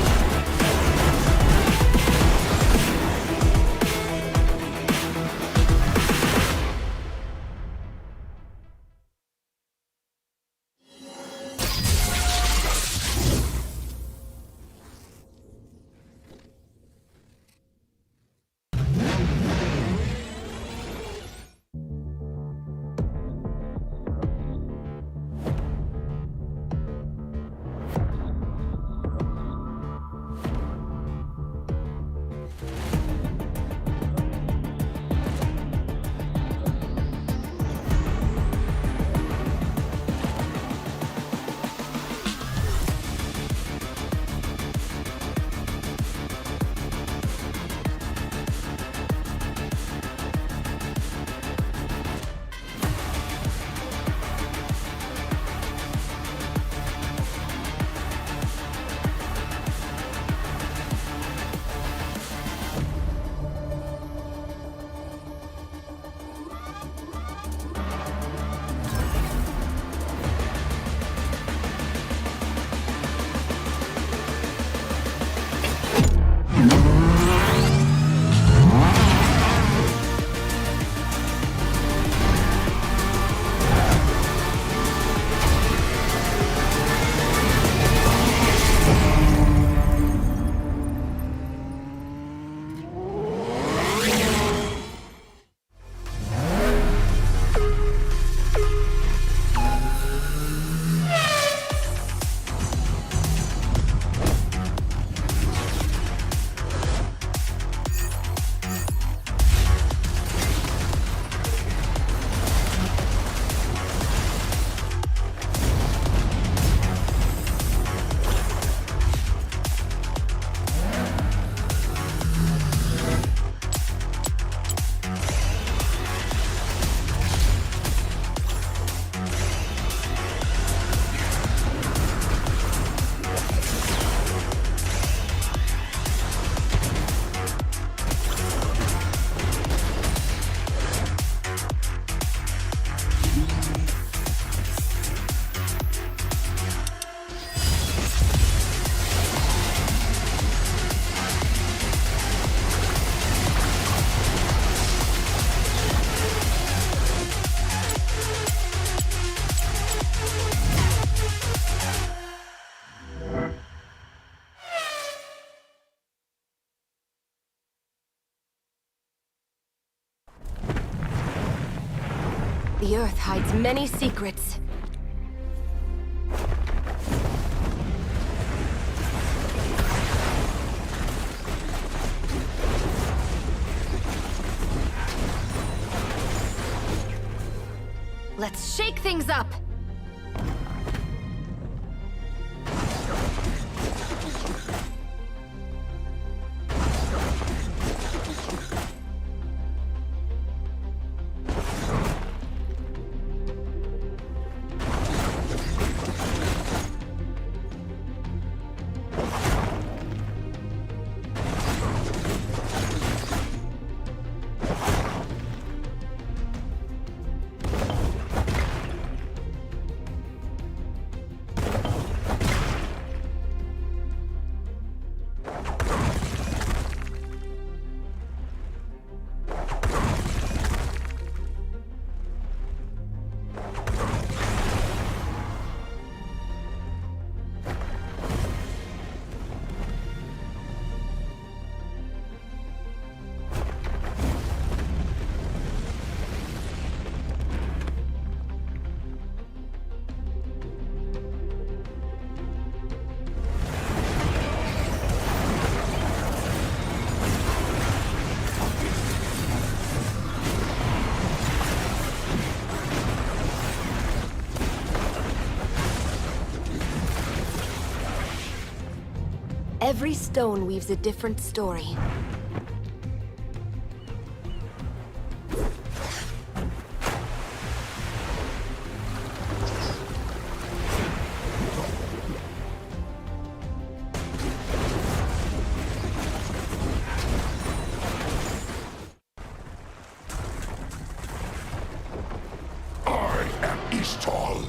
The Earth hides many secrets. Let's shake things up! Every stone weaves a different story. I am Ishtal.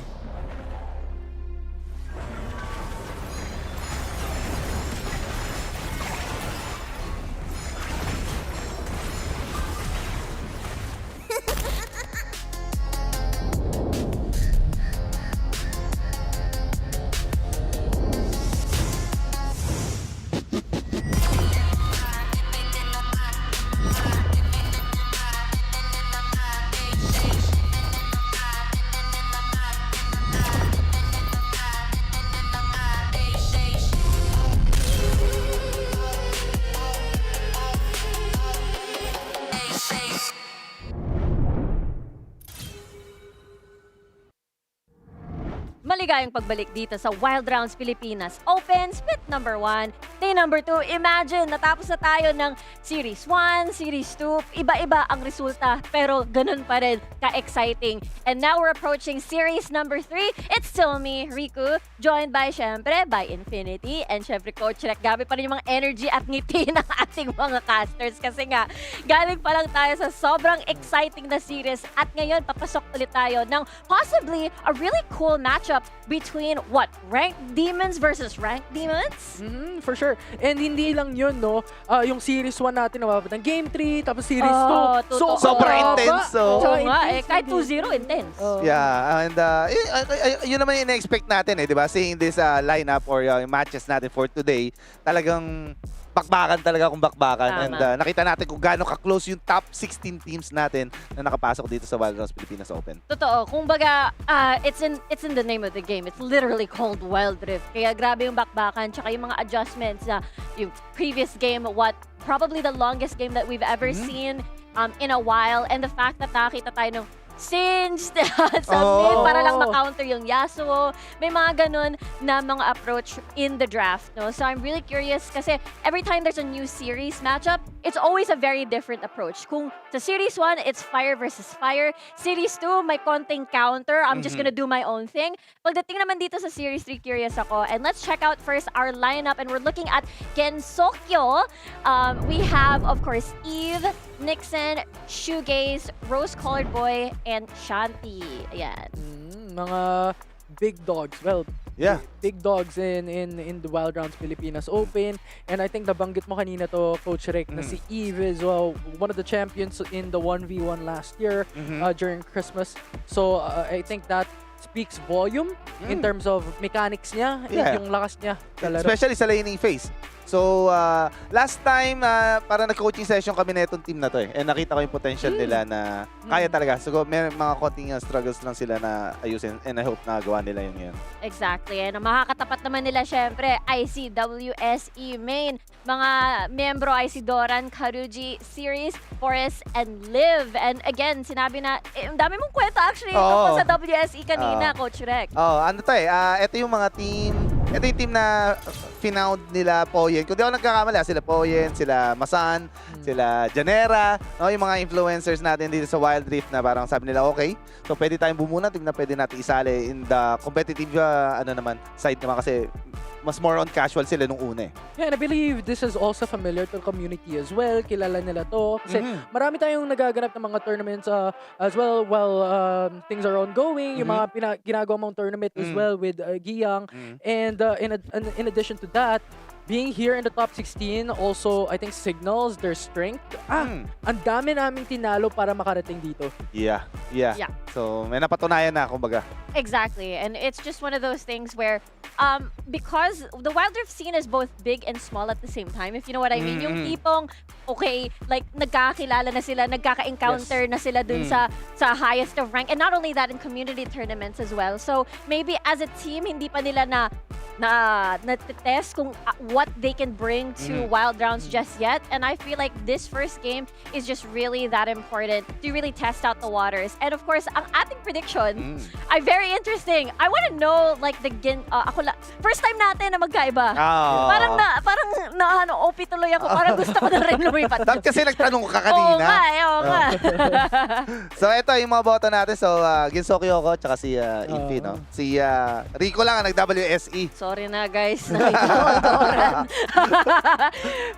Maligayang pagbalik dito sa Wild Rounds Pilipinas Open, split number 1, day number 2. Imagine, natapos na tayo ng Series 1, Series 2, iba-iba ang resulta, pero ganun pa rin ka-exciting. And now we're approaching Series number 3. It's still me, Riku, joined by, syempre, by Infinity, and syempre, Coach Rek. Gabi pa rin yung mga energy at ngiti ng ating mga casters, kasi nga, galing pa lang tayo sa sobrang exciting na series, at ngayon, papasok ulit tayo ng possibly a really cool matchup between what? Ranked Demons versus Ranked Demons? For sure. And hindi lang yun, no? Yung Series 1 natin nababot ng Game 3, tapos Series 2. totoo. Sobrang intense, Oo Tsaka nga, intense kahit din. 2-0, intense. Yeah, and yun naman yung na-expect natin di ba? Seeing this lineup or yung matches natin for today, talagang bakbakan talaga kung bakbakan. Tama. And nakita natin kung gaano ka-close yung top 16 teams natin na nakapasok dito sa Wild Rounds Pilipinas Open. Totoo. Kumbaga, it's in the name of the game. It's literally called Wild Rift. Kaya grabe yung bakbakan, tsaka yung mga adjustments na yung previous game, probably the longest game that we've ever seen in a while. And the fact that nakita tayo ng singed sa mid para lang ma-counter yung Yasuo. May mga ganun na mga approach in the draft, no? So I'm really curious kasi every time there's a new series matchup, it's always a very different approach. Kung sa Series 1, it's fire versus fire. Series 2, may konting counter. I'm just gonna do my own thing. Pagdating naman dito sa Series 3, curious ako. And let's check out first our lineup. And we're looking at Gensokyo. We have, of course, Eve, Nixon, Shoegaze, Rose-Colored Boy, and Shanti. Ayan. Mga big dogs. Well, Yeah. big dogs in the Wild Rounds Pilipinas Open. And I think nabanggit mo kanina to, Coach Rick, na si Eve is one of the champions in the 1v1 last year during Christmas. So I think that speaks volume in terms of mechanics niya, Yeah. yung lakas niya. Kalaro. Especially sa laning phase. So, last time, para nag-coaching session kami na itong team na to and nakita ko yung potential nila na kaya talaga. So, may mga konting struggles lang sila na ayusin and I hope na gawa nila yun ngayon. Exactly. And ang makakatapat naman nila, syempre, ICWSE main. Mga membro IC Doran, Karuji, Series, Forest, and Liv. And again, sinabi na, ang dami mong kwento actually tungkol sa WSE kanina, Coach Rek. Ano to ito yung mga team, ito yung team na finound nila Poyen. Kung di ako nagkakamali, sila Poyen, sila Masan, sila Janera, no, yung mga influencers natin dito sa Wild Rift na parang sabi nila, okay, so pwede tayong bumunan, team na pwede natin isali in the competitive side naman kasi mas more on casual sila nung una Yeah, and I believe this is also familiar to the community as well. Kilala nila to. Kasi marami tayong nagaganap ng mga tournaments as well while things are ongoing. Yung mga ginagawa mong tournament as well with Giyang. And in addition to that, being here in the top 16 also, I think, signals their strength. Ang dami naming tinalo para makarating dito. Yeah. Yeah. So, may napatunayan na, kumbaga. Exactly. And it's just one of those things where because the Wild Rift scene is both big and small at the same time, if you know what I mean. Yung tipong, okay, like, nagkakilala na sila, nagkaka-encounter na sila dun sa highest of rank. And not only that, in community tournaments as well. So, maybe as a team, hindi pa nila na test kung what they can bring to Wild Rounds just yet. And I feel like this first game is just really that important to really test out the waters. And of course, ang ating prediction ay very interesting. I want to know like first time natin na magkaiba. Parang OP tuloy ako. Parang gusto ko na rin lumipat. Dapat kasi nagtanong ka Oo kanina. nga. So ito yung mga boto natin. So Gensokyo ko tsaka si Infi, no? Si Rico lang ang nag-WSE. Sorry na guys.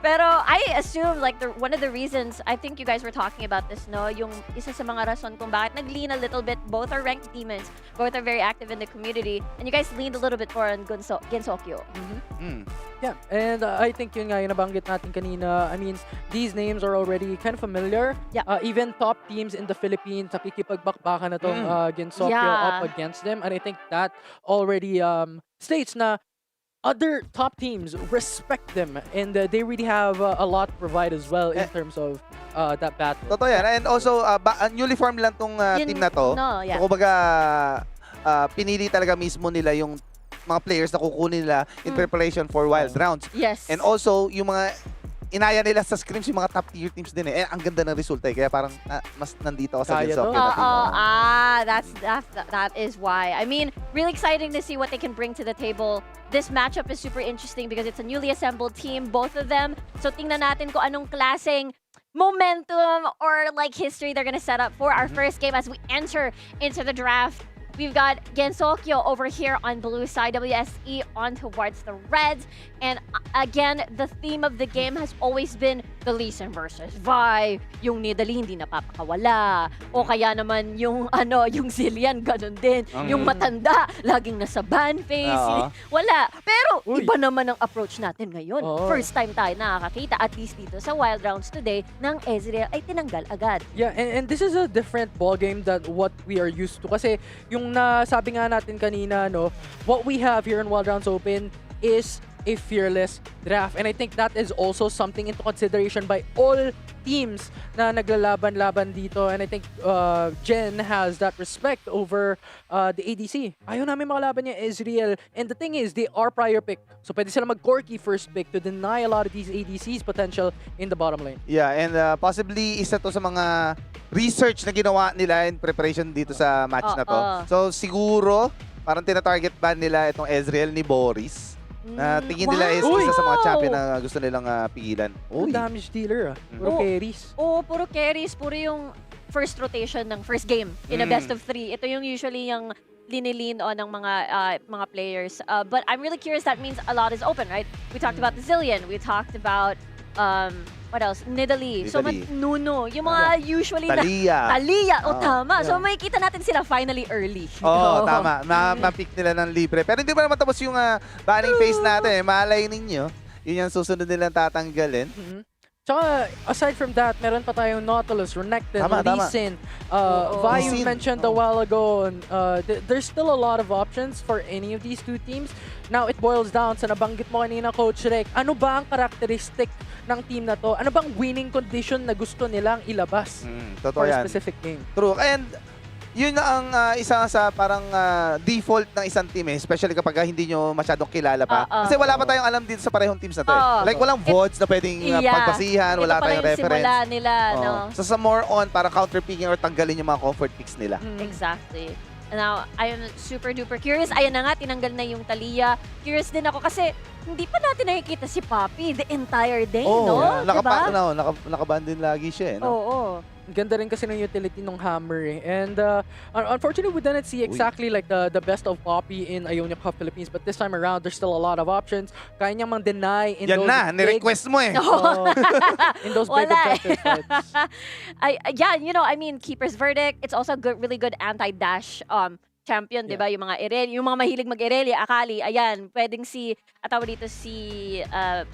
Pero I assume like one of the reasons, I think you guys were talking about this, no? Yung isa sa mga rason kung bakit nag-lean a little bit, both are ranked demons, both are very active in the community, and you guys leaned a little bit more on Gensokyo. Yeah, and I think yun nga yung nabanggit natin kanina. I mean, these names are already kind of familiar. Yeah. Even top teams in the Philippines, nakikipagbakbakan na tong Gensokyo up against them. And I think that already states na other top teams respect them. And they really have a lot to provide as well in terms of that battle. Totoo yan. And also, newly formed lang tong team na to. No, yeah. So, kumbaga, pinili talaga mismo nila yung mga players na kukunin nila in preparation for Wild Rounds. Yes. And also, yung mga inaya nila sa scrims, yung mga top tier teams din eh. Ang ganda ng resulta eh. Kaya parang mas nandito ako sa Kaya Gensokyo to. na team. That is why. I mean, really exciting to see what they can bring to the table. This matchup is super interesting because it's a newly assembled team, both of them. So tingnan natin kung anong klaseng momentum or like history they're gonna set up for our first game as we enter into the draft. We've got Gensokyo over here on blue side, WSE on towards the reds. And again, the theme of the game has always been the Lee Sin versus Vi. Yung Nidalee hindi napapakawala. O kaya naman yung yung Zillian, ganun din. Yung matanda, laging nasa ban face. Wala. Pero iba naman ang approach natin ngayon. First time tayo nakakakita, at least dito sa Wild Rounds today, ng Ezreal ay tinanggal agad. Yeah, and this is a different ball game than what we are used to. Kasi yung nasabi nga natin kanina, no, what we have here in Wild Rounds Open is a fearless draft. And I think that is also something into consideration by all teams na naglalaban-laban dito. And I think Gen has that respect over the ADC. Ayaw namin makalaban niya Ezreal. And the thing is, they are prior pick. So pwede sila mag-Corki first pick to deny a lot of these ADCs potential in the bottom lane. Yeah, and possibly isa to sa mga research na ginawa nila in preparation dito sa match na to. So siguro, parang tina-target ban nila itong Ezreal ni Boris. Na tingin nila is isa sa mga champion na gusto nilang pigilan. Ang damage dealer Puro carries. Puro carries. Puro yung first rotation ng first game in a best of 3. Ito yung usually yung linilin on ng mga players. But I'm really curious, that means a lot is open, right? We talked about the Zillion. We talked about what else? Nidalee. So, Nuno. Yung mga usually Talia. Tama. So, makikita natin sila finally early. Tama. Ma-pick nila ng libre. Pero hindi pa naman tapos yung banning phase natin. Malay ninyo. Yun yung susunod nilang tatanggalin. Tsaka, aside from that, meron pa tayong Nautilus, Renekton, Lee Sin. Vi, you mentioned a while ago, there's still a lot of options for any of these two teams. Now, it boils down sa nabanggit mo kanina, Coach Rek. Ano ba ang characteristic ng team na to? Ano bang winning condition na gusto nilang ilabas for a specific game? True. And yun na ang isa sa parang default ng isang team especially kapag hindi nyo masyadong kilala pa. Kasi wala pa tayong alam dito sa parehong teams na to. Like walang VODs na pwedeng pagpasihan, wala tayong reference. Simula nila, no? So sa more on, para counter-picking or tanggalin yung mga comfort picks nila. Exactly. Now, I am super duper curious. Ayan na nga, tinanggal na yung Talia. Curious din ako kasi hindi pa natin nakikita si Poppy the entire day, no? Nakaban din lagi siya, no? Oo. Ganda rin kasi ng utility ng Hammer eh. And unfortunately, we didn't see exactly like the best of Poppy in Ionia Cup Philippines. But this time around, there's still a lot of options. Kaya niyang mang-deny in those ni-request mo eh. In those big objective fights. Yeah, you know, I mean, Keeper's Verdict, it's also really good anti-dash champion, di ba? Yung mga Irelia, yung mga mahilig mag-Irelia, Akali, ayan, pwedeng dito si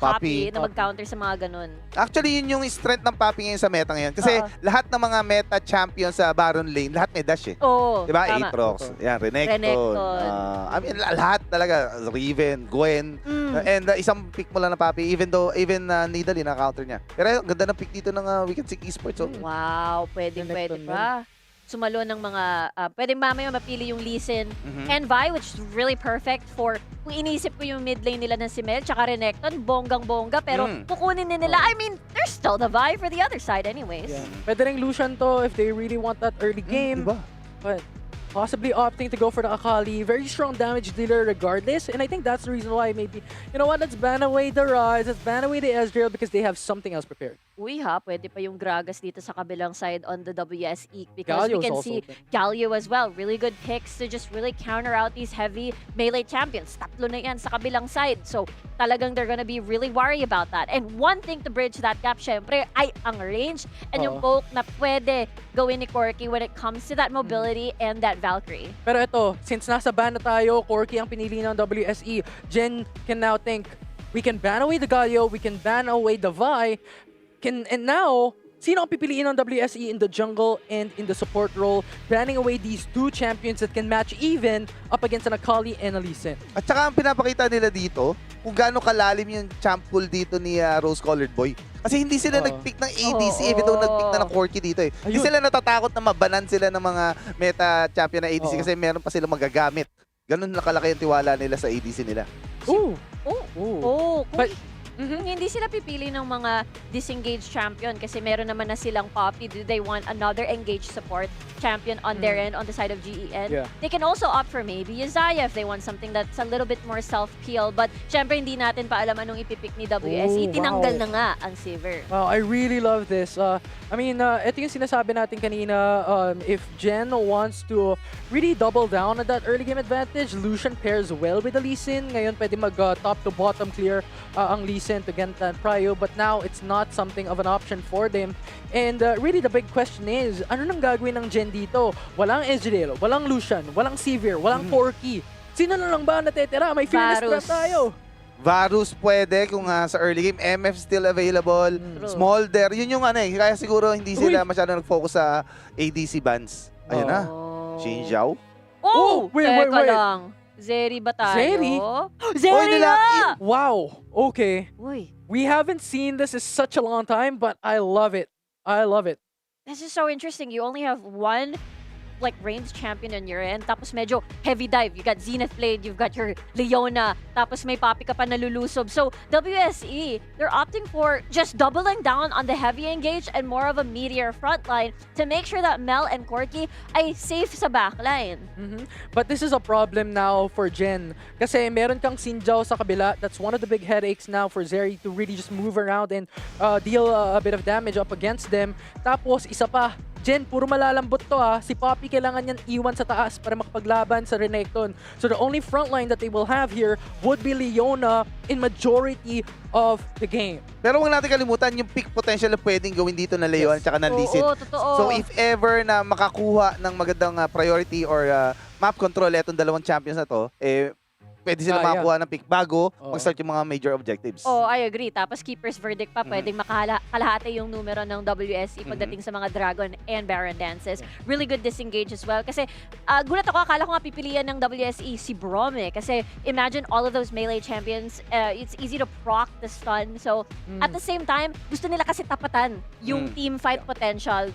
Poppy na mag-counter sa mga ganun. Actually, yun yung strength ng Poppy ngayon sa meta ngayon. Kasi lahat ng mga meta champion sa Baron Lane, lahat may dash eh. Oo, di ba? tama. Aatrox, yan, Renekton. I mean, lahat talaga. Riven, Gwen. And isang pick mo lang na Poppy, even Nidalee na counter niya. Pero ganda ng pick dito ng Weekend Sick Esports. Wow, pwede pa. sumalo ng mga, pwedeng mamaya mapili yung Lee Sin Mhm. and Vi, which is really perfect for, kung inisip ko yung mid lane nila ng si Mel, tsaka Renekton, bonggang-bongga, pero kukunin din nila, I mean, there's still the Vi for the other side anyways. Yeah. Pwede ring Lucian to if they really want that early game. Diba? But possibly opting to go for the Akali. Very strong damage dealer regardless. And I think that's the reason why maybe, you know what, let's ban away the Rise, let's ban away the Ezreal because they have something else prepared. Uy ha, pwede pa yung Gragas dito sa kabilang side on the WSE because we Galio's can also see open. Galio as well. Really good picks to just really counter out these heavy melee champions. Tatlo na yan sa kabilang side. So talagang they're gonna be really worried about that. And one thing to bridge that gap, syempre, ay ang range and yung poke na pwede gawin ni Corki when it comes to that mobility and that Valkyrie. Pero ito, since nasa ban na tayo, Corki ang pinili ng WSE, Jen can now think, we can ban away the Galio, we can ban away the Vi, and now, sino ang pipiliin ng WSE in the jungle and in the support role, banning away these two champions that can match even up against an Akali and a Lee Sin. At saka ang pinapakita nila dito, kung gaano kalalim yung champ pool dito ni Rose-Colored Boy. Kasi hindi sila nag-pick ng ADC, even though nag-pick na ng Corki dito eh. Hindi sila natatakot na mabanan sila ng mga meta champion na ADC kasi meron pa sila magagamit. Ganun nakalaki yung tiwala nila sa ADC nila. Ooh! Oh, But, kung hindi sila pipili ng mga disengaged champion kasi meron naman na silang Poppy, do they want another engaged support champion on their end, on the side of GEN? Yeah. They can also opt for maybe Zaya if they want something that's a little bit more self-peel. But syempre hindi natin pa alam anong ipipick ni WSE. Oh, Tinanggal wow. na nga ang Sivir. Wow, I really love this. I mean, ito yung sinasabi natin kanina, if Jen wants to really double down on that early game advantage, Lucian pairs well with the Lee Sin. Ngayon, pwede mag top to bottom clear ang Lee Sin to get that prio, but now it's not something of an option for them. And really, the big question is, ano nang gagawin ng Jen dito? Walang Ezreal, walang Lucian, walang Sivir, walang Corki. Sino na lang ba natitira? May fearless Varus. threat tayo. Varus pwede kung sa early game. MF still available. True. Smolder. Yun yung ano eh. Kaya siguro hindi sila masyado nag-focus sa ADC bans. Ayun na. Xin Zhao. Oh! wait, Teka wait. lang. Zeri ba tayo? Zeri? Zeri na! Wow, okay. Uy, We haven't seen this in such a long time, but I love it. I love it. this is so interesting. You only have one like ranged champion on your end. Tapos medyo heavy dive. You got Zenith Blade, you've got your Leona. Tapos may Poppy ka pa nalulusob. So WSE, they're opting for just doubling down on the heavy engage and more of a meteor frontline to make sure that Mel and Corki ay safe sa backline. But this is a problem now for Jen. Kasi meron kang Sinjao sa kabila. That's one of the big headaches now for Zeri to really just move around and deal a bit of damage up against them. Tapos isa pa, Jen, puro malalambot to Si Poppy kailangan niyan iwan sa taas para makapaglaban sa Renekton. So the only frontline that they will have here would be Leona in majority of the game. Pero huwag natin kalimutan yung peak potential na pwedeng gawin dito na Leon at saka ng Lee Sin. Oo, totoo. So if ever na makakuha ng magandang priority or map control etong dalawang champions na to, pwede sila makakuha ng pick bago mag-start yung mga major objectives. Oh, I agree. Tapos keeper's verdict pa, pwedeng kalahati yung numero ng WSE pagdating sa mga Dragon and Baron dances. Really good disengage as well. Kasi gulat ako, akala ko nga pipilian ng WSE si Brome. Kasi imagine all of those melee champions, it's easy to proc the stun. So at the same time, gusto nila kasi tapatan yung team fight potential.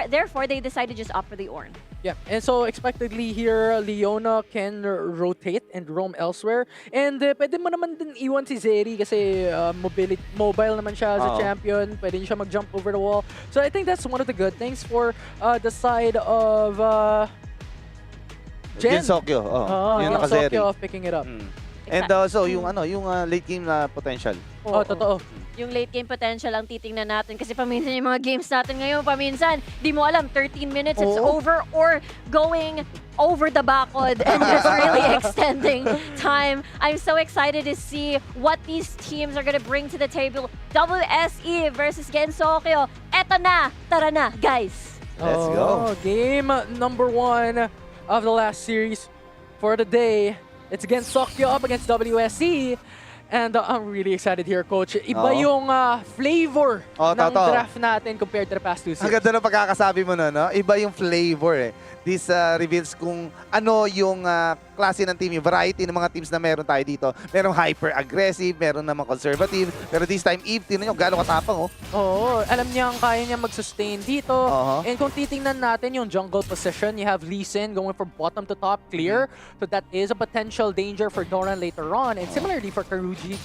Therefore, they decided to just opt for the Ornn. Yeah, and so expectedly here, Leona can rotate and roam elsewhere. And pwede mo naman din iwan si Zeri kasi mobile naman siya as a champion. Pwede siya mag-jump over the wall. So I think that's one of the good things for the side of Jen. Gensokyo. Yung naka-Zeri. Gensokyo picking it up. And also, yung late game na potential. Oh, totoo. Yung late game potential ang titingnan natin kasi paminsan yung mga games natin ngayon, paminsan, di mo alam, 13 minutes, it's over or going over the backward and just really extending time. I'm so excited to see what these teams are gonna bring to the table. WSE versus Gensokyo. Eto na! Tara na, guys! Let's go. Game number 1 of the last series for the day. It's Gensokyo up against WSE. And I'm really excited here, Coach. Iba yung flavor ng draft natin compared to the past 2 series. Ang ganda ng pagkakasabi mo no? Iba yung flavor This reveals kung ano yung klase ng team, yung variety ng mga teams na meron tayo dito. Merong hyper-aggressive, meron namang conservative. Pero this time, Eve, tinan nyo gano'ng katapang, oh. Oo, alam niya kaya niya mag-sustain dito. Uh-huh. And kung titingnan natin yung jungle position, you have Lee Sin going from bottom to top clear. So that is a potential danger for Doran later on. And similarly for Karuji,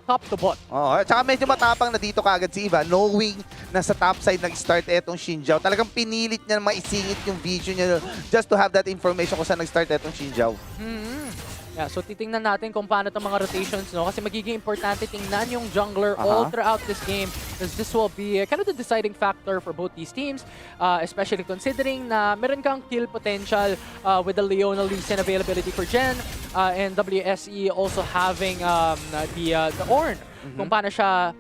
top to bot. Oo, at saka medyo matapang na dito kagad si Iva, knowing na sa top side nag-start etong Xinjiao. Talagang pinilit niya maisingit yung vision niya just to have that information kung saan nag-start etong Xinjiao. Yeah, so titingnan natin kung paano itong mga rotations, no? Kasi magiging importante tingnan yung jungler all throughout this game, because this will be kind of the deciding factor for both these teams, especially considering na meron kang kill potential with the Leona Lee Sin availability for Gen, and WSE also having the Ornn, kung paano siya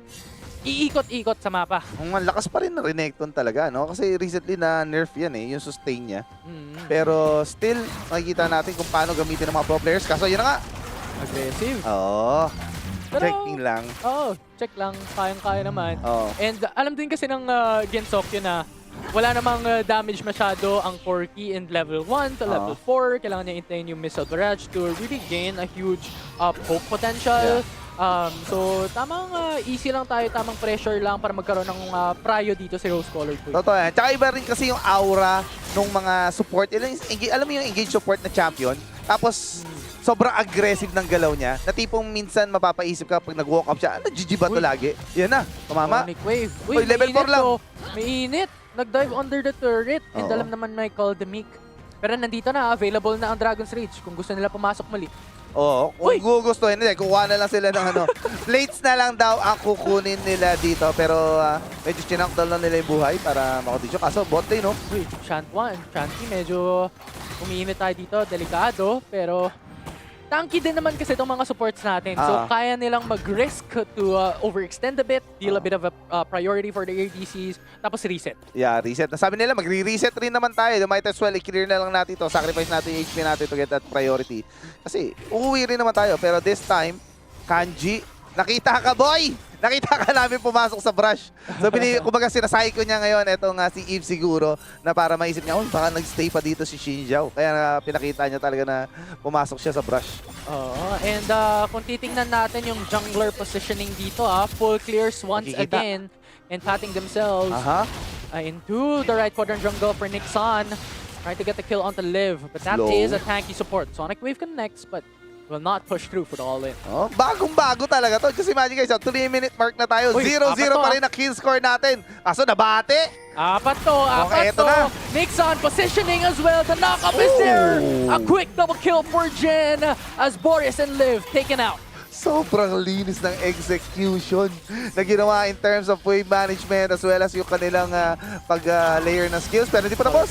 iikot-ikot sa mapa. Ang lakas pa rin na Renekton talaga, no? Kasi recently na nerf yan yung sustain niya. Pero still, makikita natin kung paano gamitin ng mga pro players. Kaso yun na nga. Aggressive. Oo. Pero, Checking lang. Check lang. Kayang-kaya naman. Oo. And alam din kasi ng Gensokyo na wala namang damage masyado ang Corki in level 1 to level 4. Kailangan niya intain yung Missile Barrage to really gain a huge poke potential. So, tamang easy lang tayo, tamang pressure lang para magkaroon ng prio dito si Rose-Colored Queen. Totoo yan. Tsaka iba rin kasi yung aura ng mga support. Alam mo yung engage support na champion? Tapos, sobrang aggressive ng galaw niya. Na tipong minsan mapapaisip ka pag nag-walk up siya, GG ba ito lagi? Yan na, tumama. Sonic Wave. Uy, level 4 lang. May init. Nag-dive under the turret. And alam naman may call the Meek. Pero nandito na, available na ang Dragon's Rage kung gusto nila pumasok muli. Oo, kung gugustuhin nila, kukuha na lang sila ng plates na lang daw ang kukunin nila dito. Pero medyo chinakdal na nila yung buhay para makondisyon. Kaso bot lane, no? Uy, Shanty medyo umiinit tayo dito, delikado. Pero tanky din naman kasi itong mga supports natin. So kaya nilang mag-risk to overextend a bit, deal a bit of a priority for the ADCs, tapos reset. Yeah, reset. Sabi nila, magre-reset rin naman tayo. Might as well, i-clear na lang natin ito. Sacrifice natin yung HP natin to get that priority. Kasi uuwi rin naman tayo. Pero this time, Kanji, nakita ka, boy! Nakita ka namin pumasok sa brush. So, kumbaga sinasay ko niya ngayon, etong si Eve siguro, na para maisip niya, baka nag-stay pa dito si Xinjiao. Kaya pinakita niya talaga na pumasok siya sa brush. And kung titingnan natin yung jungler positioning dito, full clears once again and patting themselves into the right quadrant jungle for Nixon. Trying to get the kill onto Liv, but that is a tanky support. Sonic Wave connects, but will not push through for the all-in. Bagong-bago talaga to. Just imagine guys, 3-minute mark na tayo. 0-0 pa rin ang kill score natin. Kaso nabate. Apat to. Eto na. Nixon positioning as well. The knock-up is there. A quick double kill for Jen as Boris and Liv taken out. Sobrang linis ng execution na ginawa in terms of wave management as well as yung kanilang pag-layer ng skills. Pero hindi pa tapos.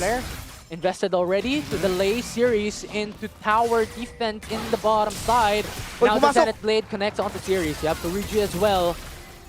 Invested already to delay series into tower defense in the bottom side. Now the Zenith Blade connects onto series. You have Karuji as well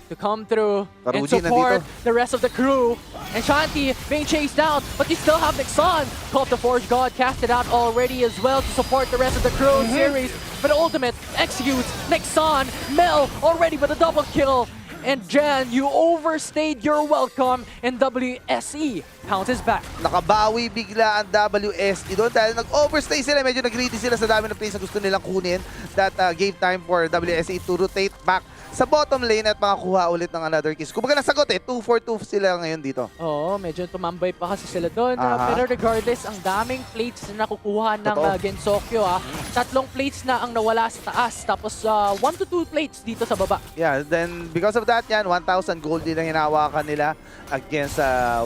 to come through and support the rest of the crew. And Shanty being chased down, but you still have Nixon. Called the Forge God, casted out already as well to support the rest of the crew series. But ultimate executes Nixon. Mel already with a double kill. And Jan, you overstayed your welcome, and WSE pounces back. Nakabawi bigla ang WSE doon dahil nag-overstay sila. Medyo nag-greedy sila sa dami ng plays na gusto nilang kunin. That gave time for WSE to rotate back sa bottom lane at makakuha ulit ng another kiss. Kumbaga nasagot 2-4-2 sila ngayon dito. Oo, medyo tumambay pa kasi sila doon. Pero regardless, ang daming plates na nakukuha ng Gensokyo. 3 plates na ang nawala sa taas. Tapos 1 to 2 plates dito sa baba. Yeah, then because of that 1,000 gold din ang hinawakan nila against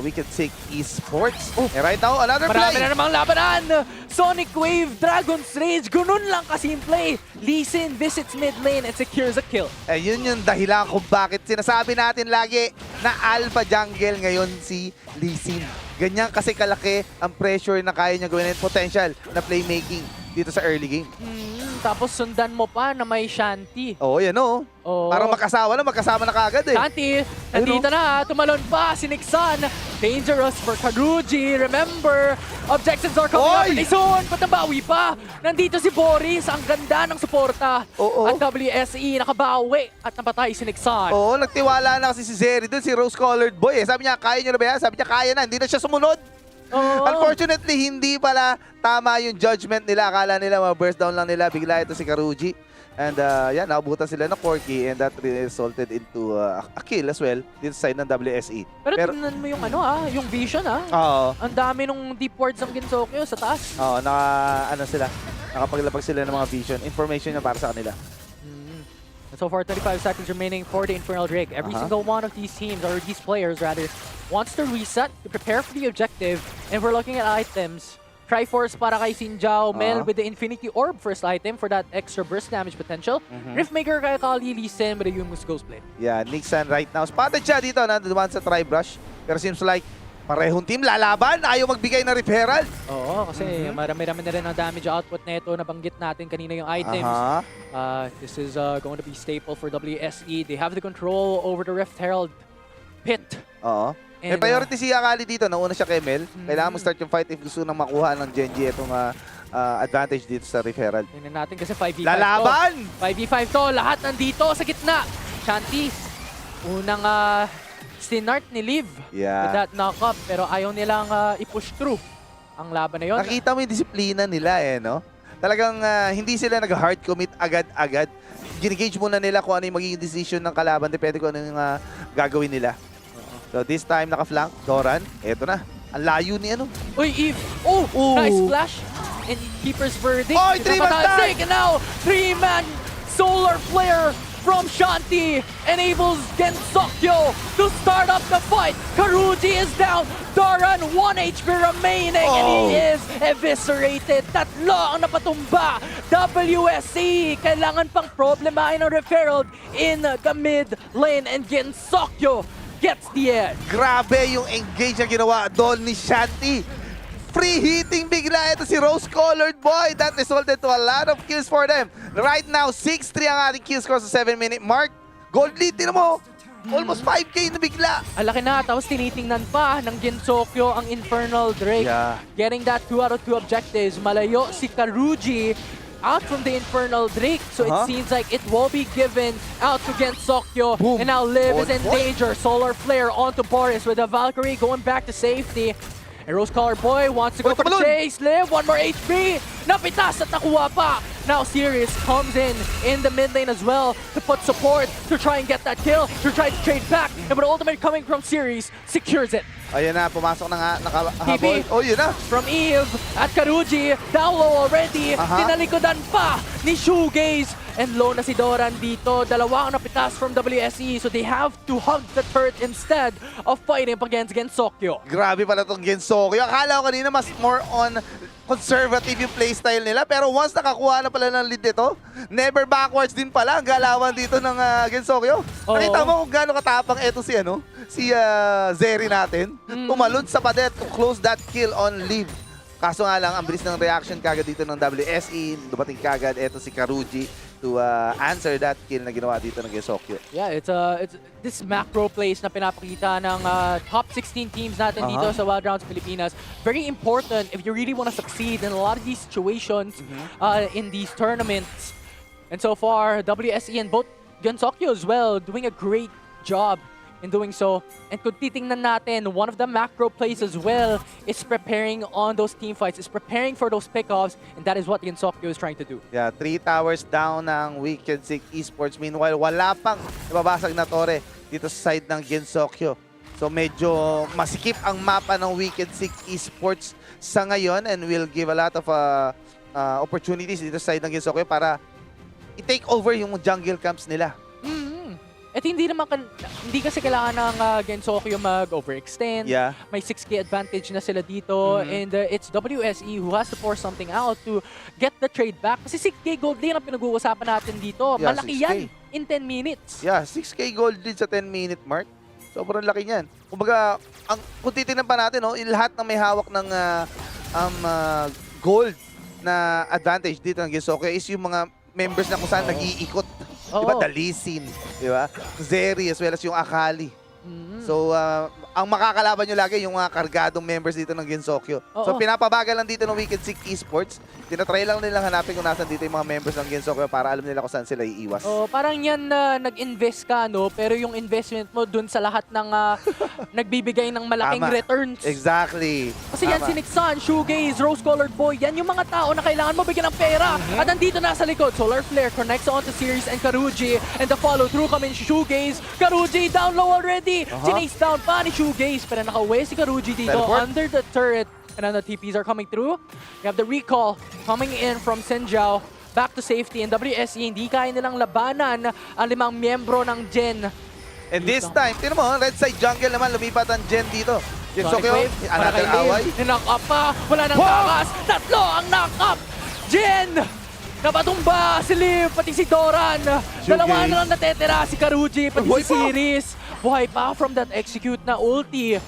Wicked Sick Esports. And right now, another play! Marami na namang labanan! Sonic Wave, Dragon's Rage, ganun lang kasimple. Lee Sin visits mid lane and secures a kill. Yun yung dahilan kung bakit sinasabi natin lagi na alpha jungle ngayon si Lee Sin. Ganyan kasi kalaki ang pressure na kaya niya gawin at potential na playmaking dito sa early game. Tapos sundan mo pa na may Shanty. Yan Para magkasama na kagad Shanty, nandito na, tumalon pa si Nixon. Dangerous for Karuji. Remember, objectives are coming up pretty soon. But nabawi pa. Nandito si Boris, ang ganda ng suporta. At WSE nakabawi at napatay si Nixon. Nagtiwala na kasi si Zeri doon, si Rose-Colored Boy. Sabi niya, kaya niyo na ba yan? Sabi niya, kaya na. Hindi na siya sumunod. Oo. Unfortunately, hindi pala tama yung judgment nila. Akala nila ma-burst down lang nila. Bigla ito si Karuji. And yan, nakabutan sila ng Corky and that resulted into a kill as well dito sa side ng WSE. Pero tingnan mo yung yung vision Oo. Ang dami nung deep wards ng Gensokyo sa taas. Oo, nakapaglapag sila ng mga vision. Information na para sa kanila. And so far, 35 seconds remaining for the Infernal Drake. Every single one of these teams, or these players rather, wants to reset to prepare for the objective. And we're looking at items. Triforce para kay Sinjao, Mel with the Infinity Orb first item for that extra burst damage potential. Riftmaker kay Kali, Lee Sin with the Yumus Ghostblade. Yeah, Nixon right now. Spotted siya dito, nanduman sa Tri-Brush. Pero seems like parehong team lalaban. Ayaw magbigay ng referral. Oo, kasi marami-rami na rin ang damage output nito. Nabanggit natin kanina yung items. This is going to be staple for WSE. They have the control over the Rift Herald pit. Oo. May priority si Akali dito. Nauna siya kay Mel. Kailangan mo start yung fight if gusto nang makuha ng Genji itong advantage dito sa referral. Tingnan natin kasi 5v5 lalaban! to. 5v5 to. Lahat nandito sa gitna. Shanty, unang stinart ni Liv with that knock-up. Pero ayaw nilang i-push through ang laban na yun. Nakita mo yung disiplina nila no? Talagang hindi sila nag-hard commit agad-agad. Ginigage muna nila kung ano yung magiging decision ng kalaban. Depende kung ano yung gagawin nila. So this time naka-flank, Doran. Eto na. Ang layo ni ano. Uy, Eve! Oh! Nice flash! And Keeper's Verdict. Oy, 3-man die! And now, 3-man solar flare from Shanti enables Gensokyo to start up the fight. Karuji is down. Doran, 1 HP remaining, and he is eviscerated. Tatlo ang napatumba. WSC, kailangan pang problemahin ng referral in the mid lane, and Gensokyo gets the edge. Grabe yung engage na ginawa doon ni Shanti. Free hitting bigla ito si Rose-Colored Boy. That resulted to a lot of kills for them. Right now, 6-3 ang ating kill score sa 7-minute mark. Gold lead, tinan mo. Almost 5K na bigla. Ang laki na, tapos tinitingnan pa ng Gensokyo ang Infernal Drake. Getting that 2 out of 2 objectives. Malayo si Karuji out from the Infernal Drake. So it seems like it will be given out to Gensokyo. Boom. And now Liv is in danger. Solar Flare onto Boris with the Valkyrie going back to safety. And Rose-Colored Boy wants to go for the chase. Liv, 1 more HP. Napitas at nakuha pa. Now Sirius comes in the mid lane as well to put support, to try and get that kill, to try to trade back. And but ultimate coming from Sirius secures it. Ayan na, pumasok na nga, nakahabol. TP. Oh, yun na. From Eve at Karuji, down low already. Tinalikodan pa ni Shoegaze. And low na si Doran dito. Dalawa ang napitas from WSE. So they have to hug the turret instead of fighting against Gensokyo. Grabe pala itong Gensokyo. Akala ko kanina mas more on conservative yung playstyle nila. Pero once nakakuha na pala ng lead dito, never backwards din pala ang galawan dito ng Gensokyo. Nakita mo kung gaano katapang eto si Zeri natin. Tumalon sa padet to close that kill on Liv. Kaso nga lang, ang bilis ng reaction kagad dito ng WSE. Dumating kagad eto si Karuji to answer that kill na ginawa dito ng Gensokyo. Yeah, it's this macro plays na pinapakita ng top 16 teams natin dito sa Wild Rounds Pilipinas. Very important if you really want to succeed in a lot of these situations in these tournaments. And so far, WSE and both Gensokyo as well doing a great job in doing so. And kung titingnan natin, one of the macro plays as well is preparing on those team fights, is preparing for those pickoffs, and that is what Gensokyo is trying to do. Yeah, 3 towers down ng Wicked Sick Esports. Meanwhile, wala pang nababasag na tore dito sa side ng Gensokyo. So medyo masikip ang mapa ng Wicked Sick Esports sa ngayon, and will give a lot of opportunities dito sa side ng Gensokyo para i-take over yung jungle camps nila. At hindi kasi kailangan ng Gensokyo mag-overextend. Yeah. May 6K advantage na sila dito. And it's WSE who has to force something out to get the trade back. Kasi 6K gold lead ang pinag-uusapan natin dito. Yeah, Malaki 6K. yan in 10 minutes. Yeah, 6K gold lead sa 10-minute mark. Sobrang laki niyan. Kumbaga, kung titignan pa natin, lahat ng may hawak ng gold na advantage dito ng Gensokyo is yung mga members na kung saan nag-iikot. Diba? The Lee Sin, diba? Zeri as well as yung Akali. So, ang makakalaban nyo lagi yung mga kargadong members dito ng Gensokyo. So Oo. pinapabagal lang dito ng Wicked Sick Esports. Tinatry lang nilang hanapin kung nasan dito yung mga members ng Gensokyo para alam nila kung saan sila iiwas. Oh, parang yan na nag-invest ka, no? Pero yung investment mo dun sa lahat ng nagbibigay ng malaking Tama. returns. Exactly. Kasi yan si Nixon, Shoegaze, Rose-Colored Boy, yan yung mga tao na kailangan mo bigyan ng pera. At nandito na sa likod, Solar Flare connects onto Series and Karuji. And the follow-through kami Shoegaze. Karuji down low already. Chinace down pa ni Shoegaze. Pero naka-away si Karuji dito Teleport. under the turret. And then the TPs are coming through. We have the recall coming in from Senjao. Back to safety. And WSE, hindi kaya nilang labanan ang 5 miyembro ng Gen. And this time, tinan mo, red side jungle naman, lumipat ang Gen dito. Gensokyo, another away. Knock-up pa. Wala nang takas. Tatlo ang knock-up. Gen! Napatumba si Liv, pati si Doran. Dalawa na lang natetera si Karuji, pati Buhay si pa. Siris. Buhay pa from that execute na ulti.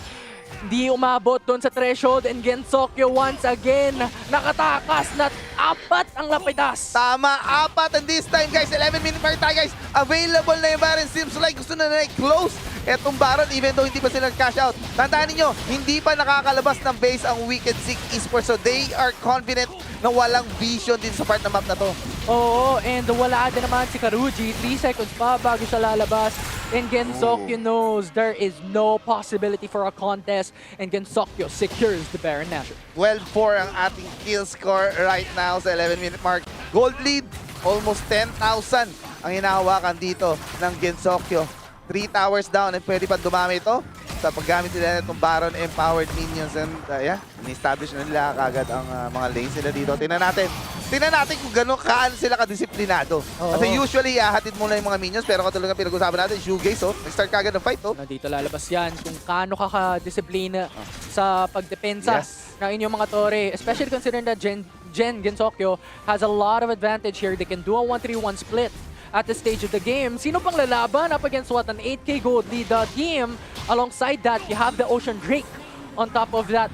Hindi umabot doon sa threshold and Gensokyo once again nakatakas na 4 ang lapidas. Tama, 4. And this time, guys, 11-minute mark tayo, guys. Available na yung Baron. Seems like gusto na close etong Baron even though hindi pa sila cash out. Tandaan niyo, hindi pa nakakalabas ng base ang Wicked Sick Esports. So they are confident na walang vision din sa part ng map na to. Oo, and wala din naman si Karuji. 3 seconds pa bago siya lalabas. And Gensokyo knows there is no possibility for a contest. And Gensokyo secures the Baron Nashor. 12-4 ang ating kill score right now sa 11-minute mark. Gold lead, almost 10,000 ang hinahawakan dito ng Gensokyo. 3 towers down and pwede pa dumami ito sa paggamit nila itong Baron Empowered Minions. And yeah, in-establish na nila kagad ang mga lanes nila dito. Tingnan natin kung gano'n kaano sila kadisiplinado. Kasi usually, hatid muna yung mga minions. Pero katulad ng pinag-usapan natin, Shoegaze, nag-start kagad ng fight. Nandito lalabas yan kung kaano ka ka-disiplina sa pagdepensa ng inyong mga tore. Especially considering that Gensokyo has a lot of advantage here. They can do a 1-3-1 split at the stage of the game. Sino pang lalaban up against what? An 8k gold lead team. Alongside that, you have the Ocean Drake. On top of that,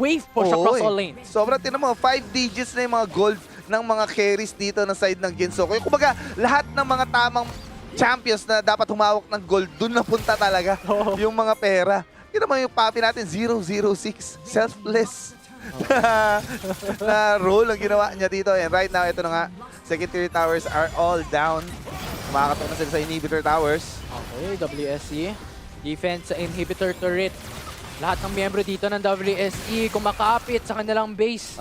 wave push across all lanes. Sobrang tinan mo, 5 digits na yung mga gold ng mga carries dito na side ng Gensokyo. Kumbaga, lahat ng mga tamang champions na dapat humawak ng gold, dun napunta talaga yung mga pera. Yun naman yung papi natin, 006, selfless na role ang ginawa niya dito. And right now, ito na nga, secondary towers are all down. Makakatok na sila sa inhibitor towers. Okay, WSE. Defense sa inhibitor turret. Lahat ng miyembro dito ng WSE kumakapit sa kanilang base.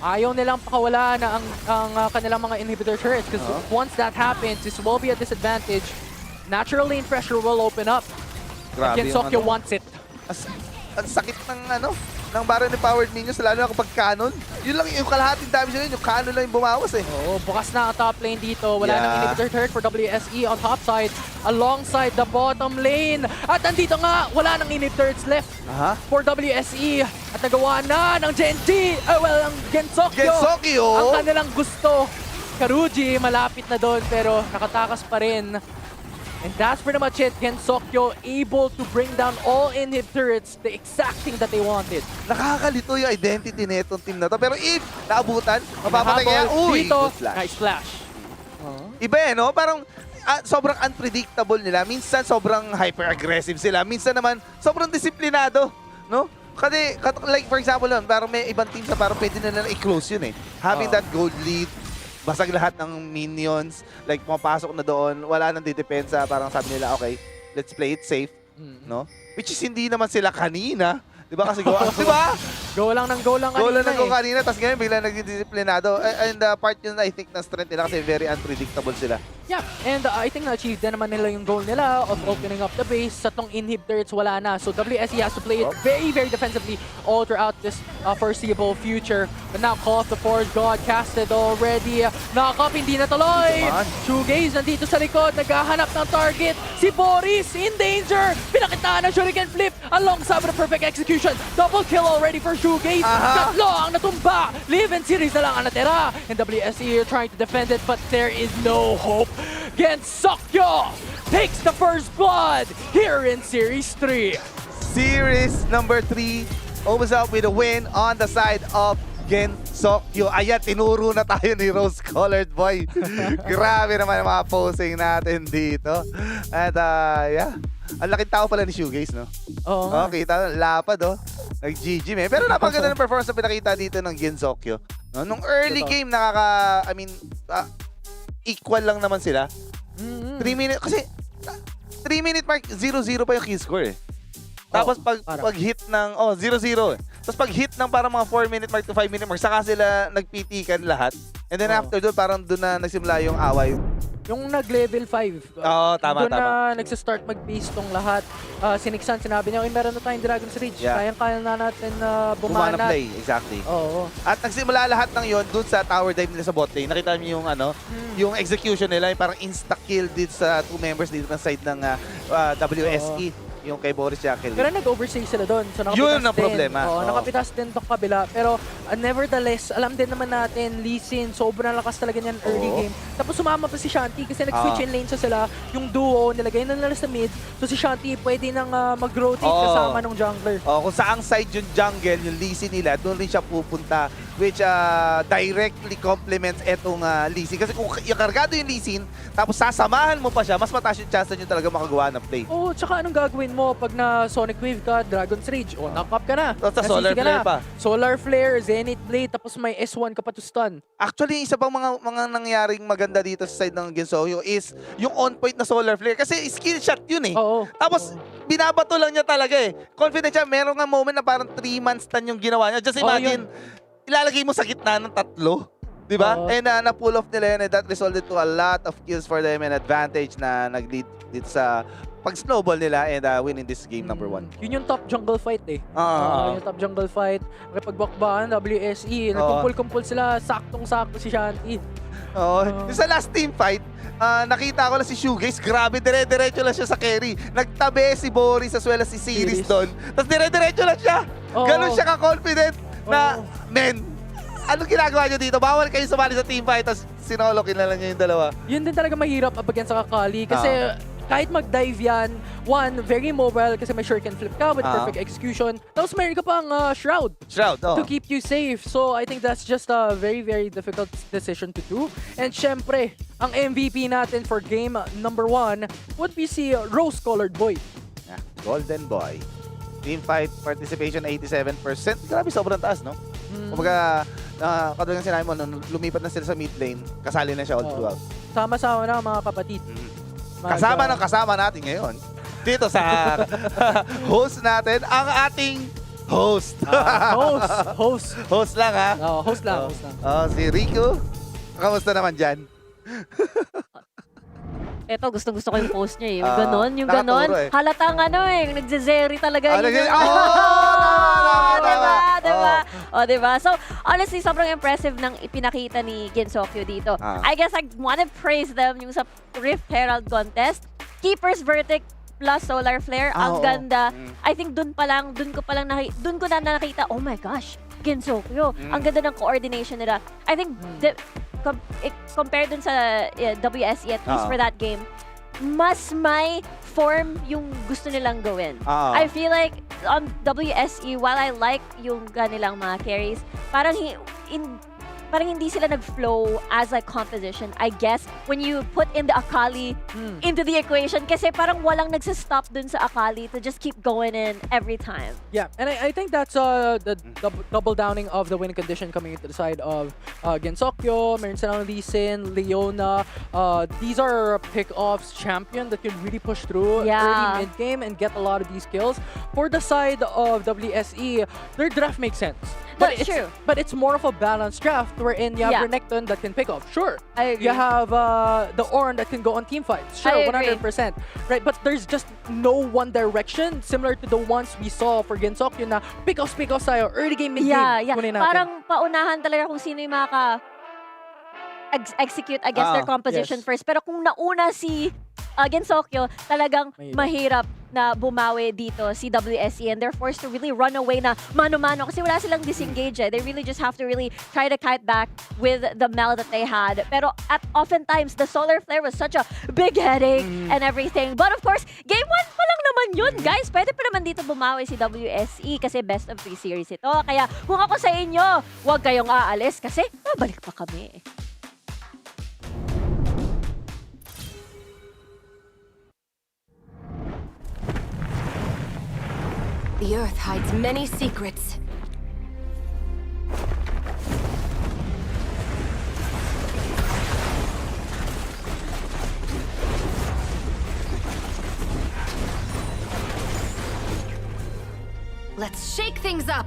Ayaw nilang pakawala na ang kanilang mga inhibitor turrets because once that happens, this will be a disadvantage. Natural lane pressure will open up. Grabe Gensokyo yung wants it. Ang sakit ng Baron Empowered Minions, lalo na kapag canon. Yun lang yung kalahating damage nila, yung canon lang yung bumawas eh. Oo, bukas na ang top lane dito. Wala nang inhibitor turret for WSE on top side alongside the bottom lane. At nandito nga, wala nang inhibitors left for WSE. At nagawa na ng ang Gensokyo. Ang kanilang gusto. Karuji, malapit na doon pero nakatakas pa rin. And that's pretty much it. Gensokyo able to bring down all inhib turrets, the exact thing that they wanted. Nakakalito yung identity na itong team na to. Pero if naabutan, mapapatay kaya, dito, good flash. nice flash. Iba no? Parang sobrang unpredictable nila. Minsan sobrang hyper-aggressive sila. Minsan naman sobrang disiplinado. No? Kasi, like for example, parang may ibang teams na parang pwede na lang i-close yun eh. Having that gold lead, basag lahat ng minions, like pumapasok na doon, wala nang didepensa, parang sabi nila, okay, let's play it safe, no? Which is hindi naman sila kanina, di ba? Kasi di ba? Go lang ng go lang kanina. Go lang ng go kanina, tapos ngayon bigla nagdidisiplinado. And part yun I think na strength nila kasi very unpredictable sila. Yeah, and I think na-achieve din naman nila yung goal nila of opening up the base. Sa tong inhib turrets, wala na. So WSE has to play it very, very defensively all throughout this foreseeable future. But now Call of the Forge God casted already. Knock-up, hindi na tuloy. Shoegaze nandito sa likod, naghahanap ng target. Si Boris in danger. Pinakitaan ng Shuriken Flip alongside the perfect execution. Double kill already for Shoegaze. Tatlo ang natumba. Liv and Series na lang ang natira. And WSE are trying to defend it, but there is no hope. Gensokyo takes the first blood here in Series 3. Series number 3 opens up with a win on the side of Gensokyo. Ayan, tinuro na tayo ni Rose-Colored Boy. Grabe naman ang mga posing natin dito. At yeah, Ang laking tao pala ni Shoegaze, no? Oo nga. Kita, lapad, oh. Nag-GG, eh. Pero napakaganda ng performance na pinakita dito ng Gensokyo. No? Nung early Totoo. game, equal lang naman sila. 3 minutes, kasi 3 minute mark, 0-0 pa yung kill score, eh. Tapos pag hit ng, 0-0, eh. Tapos pag hit ng parang mga 4 minute mark to 5 minute mark, saka sila nagpitikan lahat. And then after doon, parang doon na nagsimula yung away. Yung nag-level 5. Tama. Doon na nagsistart mag-base tong lahat. Siniksan, sinabi niya, okay, meron na tayong Dragon's Reach. Yeah. Kayang-kaya na natin Bumana bumanat. play, exactly. Oo. At nagsimula lahat ng yon doon sa tower dive nila sa bot lane. Nakita niyo yung yung execution nila, yung parang insta-kill dito sa 2 members dito ng side ng WSE. Yung kay Boris Jackel. Pero nag-oversave sila doon. So Yun ang din. problema. Oo, Oo. nakapitas din tong kabila. Pero nevertheless, alam din naman natin, Lee Sin, sobrang lakas talaga niyan early game. Tapos sumama pa si Shanti kasi nag-switch in lanes sila. Yung duo, nilagay na nila sa mid. So si Shanti pwede nang mag-rotate kasama ng jungler. Kung saang side yung jungle, yung Lee Sin nila, doon rin siya pupunta. Which directly complements etong Lee Sin. Kasi kung yung kargado yung Lee Sin, tapos sasamahan mo pa siya, mas mataas yung chance na nyo talaga makagawa ng play. Oo, tsaka anong gagawin mo pag na Sonic Wave ka, Dragon's Rage, knock-up ka na. Tapos Nasisi Solar ka Flare na. pa. Solar Flare, Zenith Blade, tapos may S1 ka pa to stun. Actually, isa pang mga nangyaring maganda dito sa side ng Gensokyo is yung on-point na Solar Flare. Kasi skill shot yun, eh. Oo. Tapos, binabato lang niya talaga, eh. Confident siya. Meron nga moment na parang 3 months stun yung ginawa niya. Just imagine, ilalagay mo sa gitna ng 3. Diba? And na-pull off nila yun, and that resulted to a lot of kills for them and advantage na nag-lead dito sa pag-snowball nila and winning this game number 1. Yun yung top jungle fight, eh. Yung top jungle fight. Pagbakbaan, WSE, nagkumpul-kumpul sila, saktong-sakto si Shanti. Yung sa last team fight, nakita ko lang si Shoegaze, grabe, dire-diretso lang siya sa carry. Nagtabi si Boris as well as si Series doon. Tapos dire-diretso lang siya. Ganun siya ka-confident na, men, anong ginagawa niyo dito? Bawal kayo sumali sa team fight, tapos sinolokin na lang niya yung dalawa. Yun din talaga mahirap up against sa Kakali kasi kahit mag-dive yan, one, very mobile kasi may shuriken flip ka with perfect execution. Tapos meron ka pang Shroud to keep you safe. So I think that's just a very, very difficult decision to do. And syempre, ang MVP natin for game number 1 would be si Rose-Colored Boy. Golden Boy. Team fight participation 87%. Grabe, sobrang taas, no? Kumbaga, katulad ng sinabi mo, nung lumipat na sila sa mid lane, kasali na siya all throughout. Sama-sama na mga kapatid. Kasama natin ngayon. Dito sa host natin, ang ating host. Host lang, ha? Host lang. Si Rico. Kamusta naman dyan? Eto, gustong-gusto ko yung post niya, eh. Ganon, yung ganon. nakaturo, eh. Halatang yung nagzezeri talaga. Diba? Diba? So, honestly, sobrang impressive ng ipinakita ni Gensokyo dito. I guess I wanna praise them yung sa Rift Herald contest. Keeper's Verdict plus Solar Flare, ang ganda. I think dun ko na nakita, oh my gosh, Gensokyo. Ang ganda ng coordination nila. I think compared dun sa WSE, at least for that game, mas may form yung gusto nilang gawin. I feel like on WSE, while I like yung kanilang mga carries, parang hindi sila nag-flow as a composition, I guess, when you put in the Akali into the equation. Kasi parang walang nagsistop dun sa Akali to just keep going in every time. Yeah, and I think that's the double downing of the winning condition coming into the side of Gensokyo, meron silang Lee Sin, Leona. These are pick-offs champion that can really push through early mid-game and get a lot of these kills. For the side of WSE, their draft makes sense. That's true. But it's more of a balanced draft wherein you have Renekton that can pick off. Sure. I agree. You have the Ornn that can go on team fights. Sure, I agree. 100%. Right, but there's just no one direction similar to the ones we saw for Gensokyo na pick-offs tayo. Early game, mid-game. Kunin natin. Parang paunahan talaga kung sino yung execute against their composition first. Pero kung nauna si Gensokyo, talagang mahirap na bumawi dito si WSE, and they're forced to really run away na mano-mano kasi wala silang disengage. They really just have to really try to kite back with the Mel that they had. Pero oftentimes, the Solar Flare was such a big headache and everything. But of course, game 1 pa lang naman yun, guys. Pwede pa naman dito bumawi si WSE kasi best of 3 series ito. Kaya kung ako sa inyo, huwag kayong aalis kasi babalik pa kami. The Earth hides many secrets. Let's shake things up!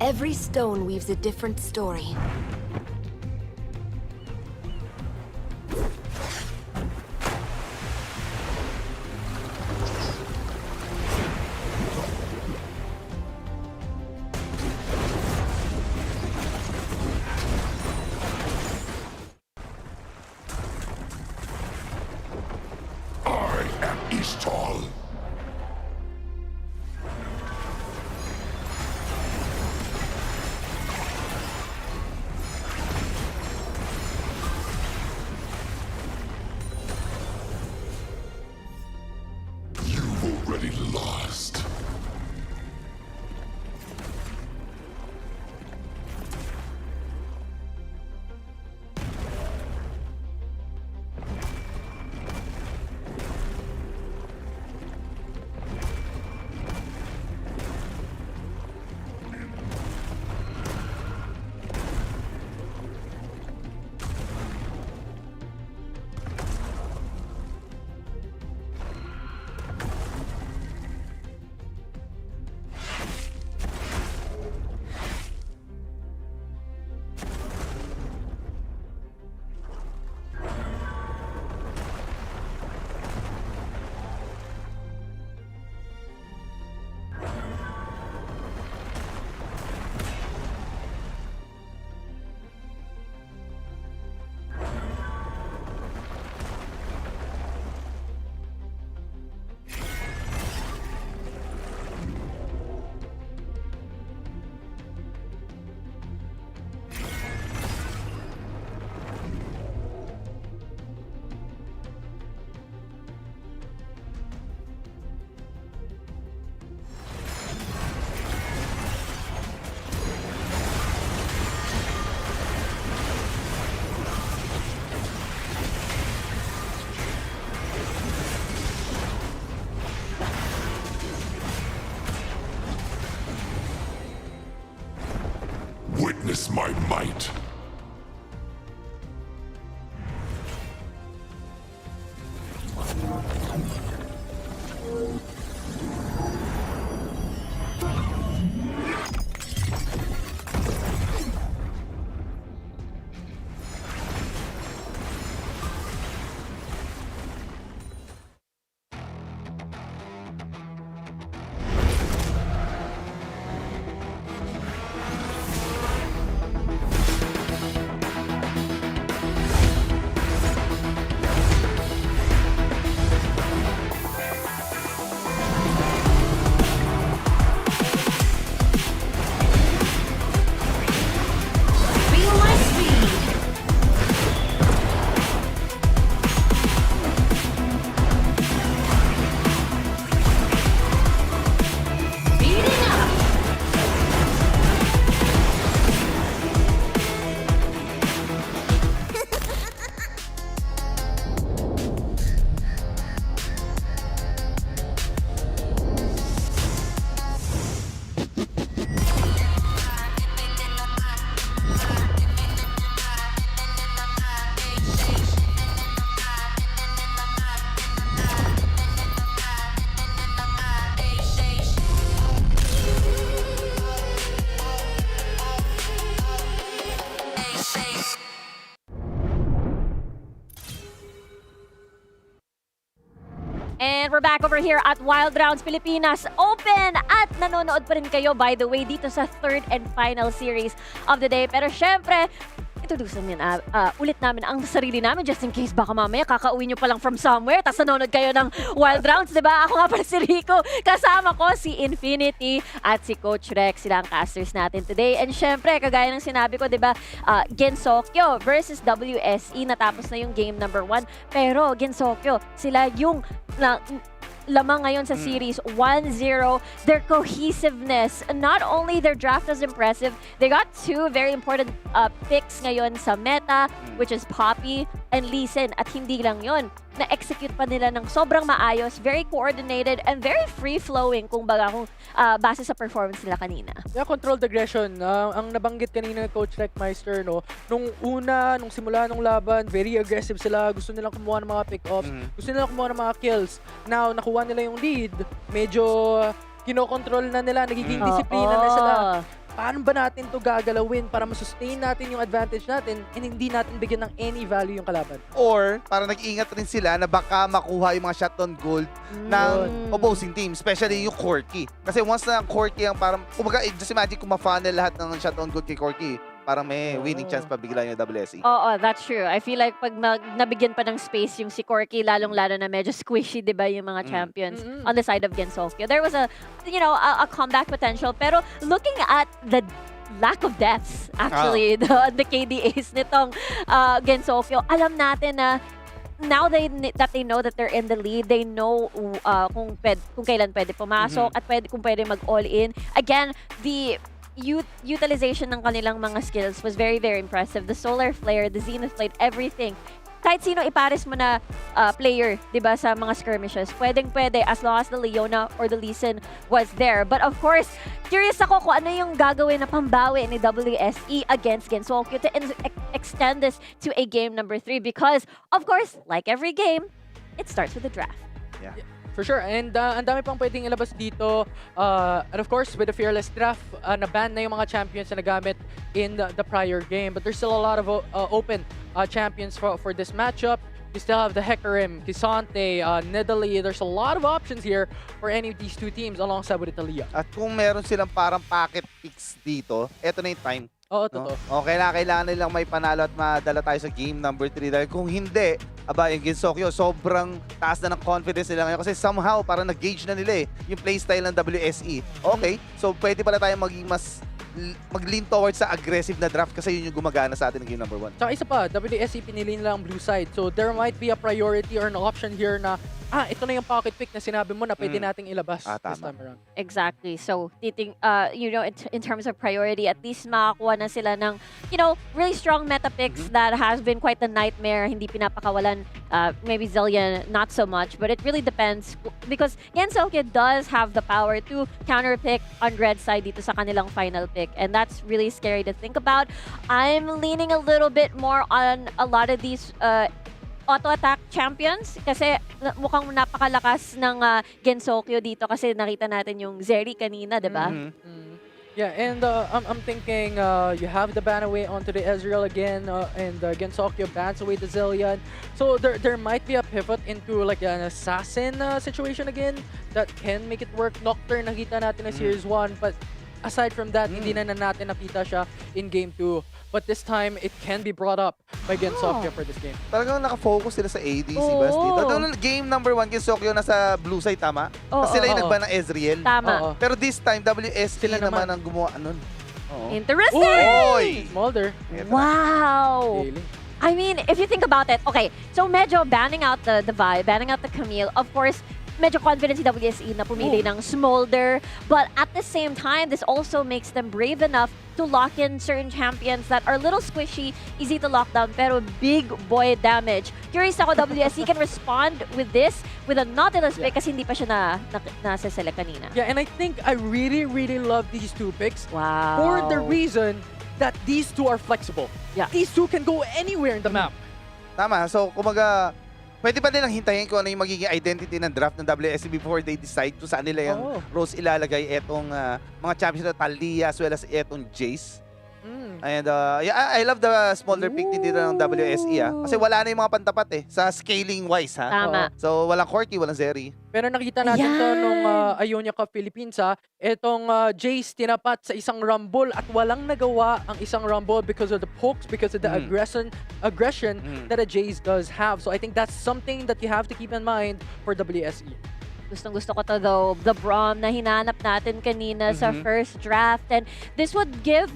Every stone weaves a different story. I am Eastall. You've already lost. Witness my might. And we're back over here at Wild Rounds Pilipinas Open. At nanonood pa rin kayo, by the way, dito sa third and final series of the day. Pero syempre, introduce namin ulit namin ang sarili namin just in case baka mamaya kakauwi nyo pa lang from somewhere tapos nanonood kayo ng Wild Rounds, di ba? Ako nga pala si Rico. Kasama ko si Infinity at si Coach Rex. Sila ang casters natin today. And syempre, kagaya ng sinabi ko, di ba, Gensokyo versus WSE. Natapos na yung game number 1. Pero Gensokyo, sila yung lamang ngayon sa series 1-0. Their cohesiveness, not only their draft was impressive, they got 2 very important picks ngayon sa meta, which is Poppy and Lee Sin. At hindi lang yon, na-execute pa nila ng sobrang maayos, very coordinated, and very free-flowing kung base sa performance nila kanina. Yeah, controlled aggression. Ang nabanggit kanina ni Coach Reckmeister, no, nung simula nung laban, very aggressive sila. Gusto nilang kumuha ng mga pick-offs. Gusto nilang kumuha ng mga kills. Now, nakuha nila yung lead. Medyo kinokontrol na nila. Nagiging disiplina na sila. Paano ba natin to gagalawin para masustain natin yung advantage natin and hindi natin bigyan ng any value yung kalaban? Or, para nag-iingat rin sila na baka makuha yung mga shot on goal ng opposing team, especially yung Corky. Kasi once na Corky ang parang, kumbaga, just imagine kung ma-funnel lahat ng shot on goal kay Corky, parang may winning chance pa bigla yung WSE. Oo, that's true. I feel like pag nabigyan pa ng space yung si Corky, lalong-lalo na medyo squishy, di ba, yung mga champions on the side of Gensokyo. There was a comeback potential. Pero looking at the lack of deaths, actually, the KDAs nitong Gensokyo, alam natin na now that they know that they're in the lead, they know kung kailan pwede pumasok at kung pwede mag-all in. Again, the utilization ng kanilang mga skills was very, very impressive. The Solar Flare, the Zenith Blade, everything. Kahit sino ipares mo na player, di ba, sa mga skirmishes, pwedeng-pwede as long as the Leona or the Lee Sin was there. But of course, curious ako kung ano yung gagawin na pambawi ni WSE against Gensokyo to extend this to a game number 3 because, of course, like every game, it starts with the draft. Yeah. For sure. And ang dami pang pwedeng ilabas dito. And of course, with the Fearless Draft, na-ban na yung mga champions na nagamit in the prior game. But there's still a lot of open champions for this matchup. You still have the Hecarim, Kisante, Nidalee. There's a lot of options here for any of these two teams alongside with Italia. At kung meron silang parang pocket picks dito, eto na yung time. Oo, totoo. O, kailangan nilang may panalo at madala tayo sa game number 3. Dahil kung hindi, yung Gensokyo, sobrang taas na ng confidence nila ngayon. Kasi somehow, parang nag-gauge na nila yung playstyle ng WSE. Okay, so pwede pala tayo maging mas mag-lean towards sa aggressive na draft kasi yun yung gumagana sa atin ng game number 1. Tsaka isa pa, WSE pinili nila ang blue side. So there might be a priority or an option here na ito na yung pocket pick na sinabi mo na pwede nating ilabas this time around. Exactly. So, in terms of priority, at least makakuha na sila ng, really strong meta picks that has been quite a nightmare. Hindi pinapakawalan, maybe Zillion, not so much. But it really depends because Gensokyo does have the power to counterpick on red side dito sa kanilang final pick. And that's really scary to think about. I'm leaning a little bit more on a lot of these auto-attack champions kasi mukhang napakalakas ng Gensokyo dito kasi nakita natin yung Zeri kanina, diba? Yeah, and I'm thinking you have the ban away onto the Ezreal again and Gensokyo bans away the Zillion. So there might be a pivot into like an assassin situation again that can make it work. Nocturne nakita natin na Series 1 but aside from that, hindi na natin nakita siya in Game 2. But this time, it can be brought up by Gensokyo for this game. Talagang nakafocus sila sa AD, si Bas dito. Doon, game number 1, Gensokyo nasa blue side, tama? Kasi sila yung nagban ng Ezreal. Tama. Pero this time, WSE Sila naman naman ang gumawa nun. Interesting! Oy! Smolder. Wow! Daily. I mean, if you think about it, okay, so medyo banning out the Vi, banning out the Camille, of course, medyo confident si WSE na pumili ng Smolder. But at the same time, this also makes them brave enough to lock in certain champions that are a little squishy, easy to lock down, pero big boy damage. Curious ako, WSE can respond with this, with a Nautilus pick kasi hindi pa siya nasa-select kanina. Yeah, and I think I really, really love these two picks. Wow. For the reason that these two are flexible. Yeah. These two can go anywhere in the map. Tama. So, kumaga, pwede pa nilang hintayin kung ano yung magiging identity ng draft ng WSE before they decide kung saan nila yung roles ilalagay etong mga champions na Talia as well as etong Jace. And yeah, I love the smaller pick din dito ng WSE kasi wala na yung mga pantapat sa scaling wise Tama. So walang Corky, walang Zeri. Pero nakita natin to nung Ionia Cup Philippines Itong Jace tinapat sa isang rumble at walang nagawa ang isang rumble because of the pokes, because of the aggression that a Jace does have. So I think that's something that you have to keep in mind for WSE. Gustong-gusto ko to though, the Braum na hinanap natin kanina sa first draft. And this would give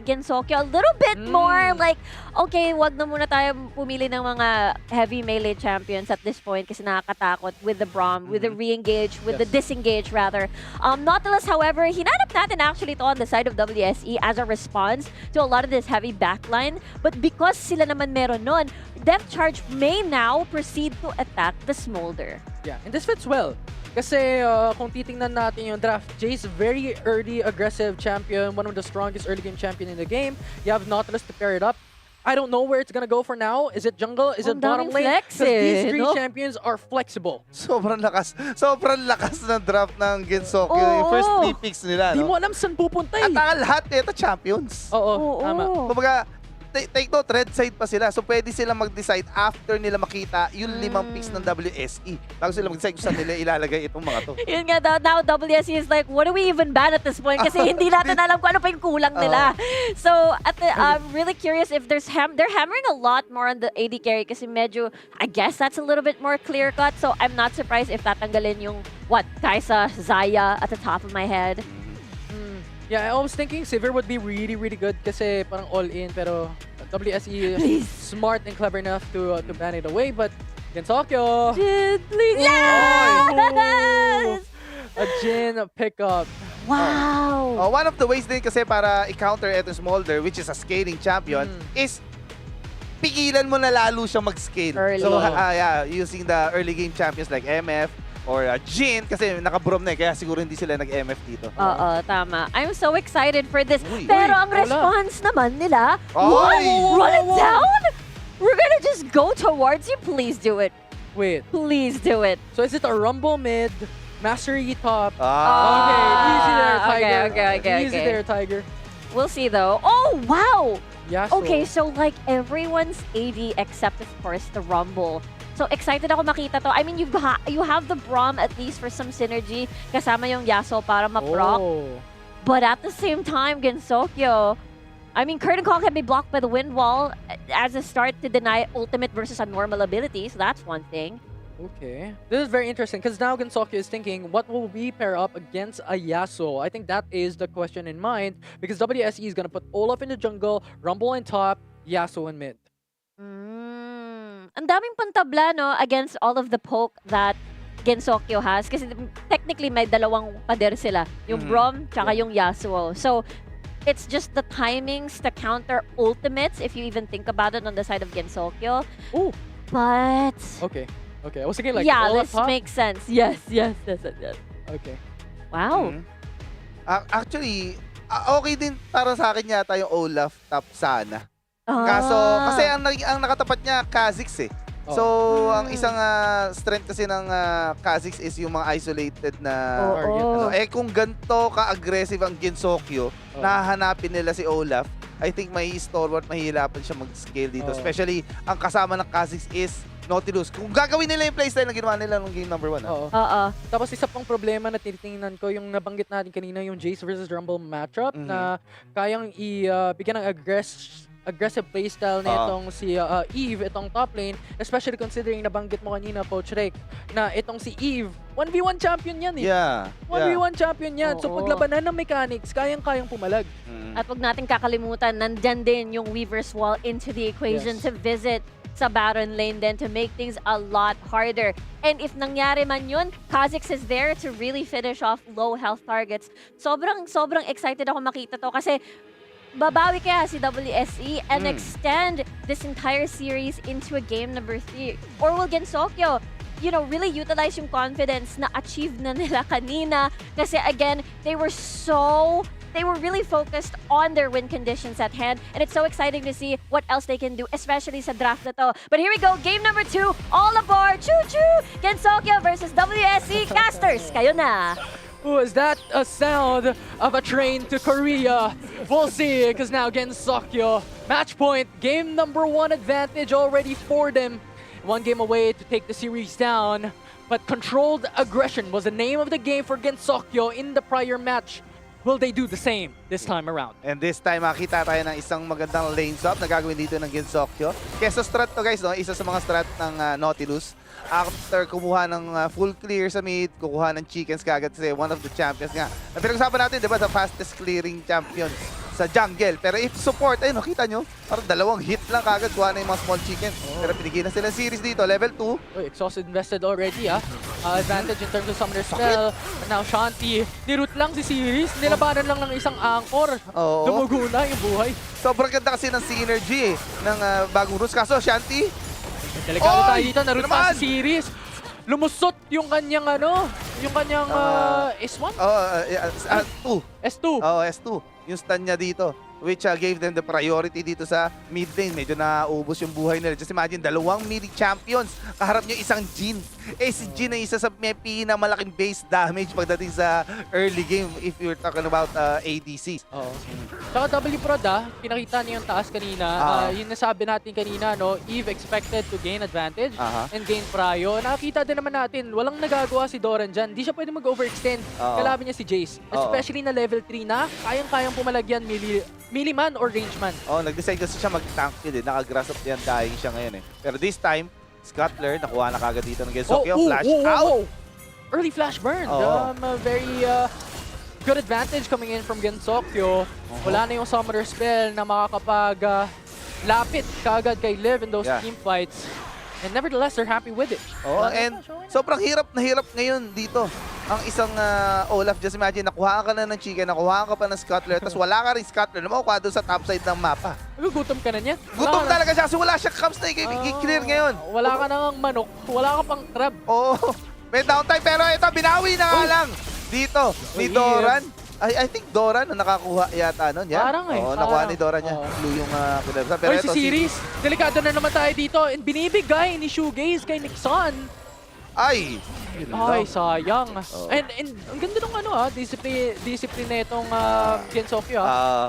Gensokyo a little bit more like, okay, wag na muna tayo pumili ng mga heavy melee champions at this point kasi nakakatakot with the Braum, with the re-engage, with the disengage rather. Nautilus, however, hinanap natin actually to on the side of WSE as a response to a lot of this heavy backline. But because sila naman meron nun, Depth Charge may now proceed to attack the Smolder. Yeah, and this fits well. Kasi kung titingnan natin yung draft, Jace, very early aggressive champion, one of the strongest early game champion in the game. You have Nautilus to pair it up. I don't know where it's gonna go for now. Is it jungle? Is it bottom lane? Flex Because these three champions are flexible. Sobrang lakas ng draft ng Gensokyo. Yung first 3 picks nila, Di no? mo alam saan pupunta At ang lahat nito champions. Oo, tama. Kumbaga, take note, red side pa sila. So, pwede sila mag-decide after nila makita yung 5 picks ng WSE. Bago sila mag-decide kung saan nila ilalagay itong mga to. Yun nga, now WSE is like, what do we even ban at this point? Kasi hindi natin alam kung ano pa yung kulang nila. So, I'm really curious if they're hammering a lot more on the AD carry kasi medyo, I guess that's a little bit more clear-cut. So, I'm not surprised if tatanggalin yung, Kaisa, Zaya at the top of my head. Yeah, I was thinking Sivir would be really, really good kasi parang all-in, pero WSE is smart and clever enough to ban it away, but Gensokyo! Jin, please! Yes! A Jin pickup. Wow! One of the ways din kasi para i-counter itong Smolder, which is a scaling champion, is pigilan mo na lalo siya mag-scale. Early. So, yeah, using the early game champions like MF, or Jin, kasi naka-Braum na kaya siguro hindi sila nag-MF dito. Oo, tama. I'm so excited for this. Uy. Pero ang wala. response naman nila, Ay! Run it down? We're gonna just go towards you? Please do it. Wait, Please do it. so is it a Rumble mid, Mastery top? Ah. Okay, easy there, Tiger. Okay. Easy there, Tiger. We'll see though. Oh, wow! Yasuo. Okay, so like everyone's AD except of course the Rumble. So excited ako makita to. I mean, you have the Braum at least for some synergy kasama yung Yasuo para ma-proc. Oh. But at the same time, Gensokyo, I mean, Curtain Call can be blocked by the Wind Wall as a start to deny ultimate versus a normal ability, so that's one thing. Okay. This is very interesting because now Gensokyo is thinking, what will we pair up against a Yasuo? I think that is the question in mind because WSE is going to put Olaf in the jungle, Rumble in top, Yasuo in mid. Ang daming pantabla, no, against all of the poke that Gensokyo has. Kasi technically, may dalawang pader sila. Yung Braum, tsaka yung Yasuo. So, it's just the timings to counter ultimates, if you even think about it on the side of Gensokyo. Ooh. But... Okay. I was thinking like yeah, Olaf this top? makes sense. Yes. Okay. Wow. Actually, okay din para sa akin yata yung Olaf top sana. Kaso, kasi ang nakatapat niya, Kha'Zix So, ang isang strength kasi ng Kha'Zix is yung mga isolated na target. Kung ganito ka-aggressive ang Gensokyo, nahanapin nila si Olaf, I think may stalwart, mahihirapan siya mag-scale dito. Especially, ang kasama ng Kha'Zix is Nautilus. Kung gagawin nila yung playstyle na ginawa nila nung game number 1. Tapos isa pang problema na tinitingnan ko, yung nabanggit natin kanina, yung Jace versus Rumble matchup na kayang bigyan ng aggressive playstyle na itong si Eve, itong top lane, especially considering nabanggit mo kanina, Coach Rick, na itong si Eve, 1v1 champion yan Yeah. 1v1 champion yan. So paglabanan ng mechanics, kayang-kayang pumalag. At wag natin kakalimutan, nandyan din yung Weaver's Wall into the equation to visit sa Baron lane then to make things a lot harder. And if nangyari man yun, Kha'Zix is there to really finish off low health targets. Sobrang excited ako makita to kasi babawi kaya si WSE and extend this entire series into a game number 3. Or will Gensokyo, really utilize yung confidence na achieve na nila kanina kasi again, they were really focused on their win conditions at hand, and it's so exciting to see what else they can do, especially sa draft na to. But here we go, game number 2, all aboard, choo-choo! Gensokyo versus WSE Casters, kayo na! Was that a sound of a train to Korea? We'll see, because now Gensokyo, match point, game number 1 advantage already for them. 1 game away to take the series down. But controlled aggression was the name of the game for Gensokyo in the prior match. Will they do the same this time around? And this time, makita tayo ng isang magandang lane swap na gagawin dito ng Gensokyo. Keso strat to guys, no? Isa sa mga strat ng Nautilus. After kumuha ng full clear sa mid, kukuha ng chickens kagad kasi one of the champions nga. Na pinag-usapan natin, di ba, the fastest clearing champion sa jungle. Pero if support, ayun, nakita nyo, parang 2 hit lang kagad, kuha na yung mga small chickens. Pero pinigyan na sila series dito, level 2. Uy, Exhaust invested already, advantage in terms of summoner spell. And now Shanti, niroot lang si Series, nilabanan lang ng isang anchor. Oo. Dumugo na yung buhay. Sobrang ganda kasi ng synergy ng bagong rules. Kaso, Shanti, Delikado tayo Oy! dito, naroot Naman! pa si Series. Lumusot yung kanyang S1? S2. Oo, S2. Yung stun niya dito, which gave them the priority dito sa mid lane. Medyo naubos yung buhay nila. Just imagine, 2 mid champions. Kaharap nyo isang Jhin. Eh, si Jhin ay isa sa may pinamalaking base damage pagdating sa early game if you're talking about ADCs. Oo. Saka W-Prod pinakita niya yung taas kanina. Yung nasabi natin kanina, no, Eve expected to gain advantage and gain prio. Nakakita din naman natin, walang nagagawa si Doran dyan. Hindi siya pwede mag-overextend. Kalaban niya si Jace. Especially na level 3 na, kayang-kayang pumalagyan melee man or range man. Nag-decide kasi siya mag-tank yun. Naka-grass up yan, dying siya ngayon. Pero this time, Scuttler, nakuha na kagad dito ng Gensokyo. Flash out! Early flash burn. A very good advantage coming in from Gensokyo. Wala na yung summoner spell na makakapag lapit kagad kay Liv in those team fights. And nevertheless, they're happy with it. And sobrang hirap na hirap ngayon dito. Ang isang Olaf, just imagine, nakuha ka na ng chicken, nakuha ka pa ng Scuttler, tapos wala ka rin Scuttler na makukuha doon sa top side ng mapa. Gutom ka na niyan. Gutom talaga siya kasi wala siyang camps na i-clear ngayon. Wala ka nang manok, wala ka pang crab. May downtime, pero ito, binawi na nga lang dito ni Doran. I think Doran na nakakuha yata nun. Yan. Parang nakuha ni Doran yan. Blue yung pinabasa. Pero si Series, delikado na naman tayo dito. And binibigay ni Shoegaze kay Nixon. Ay, sayang. And ang ganda nung discipline na itong Gensokyo.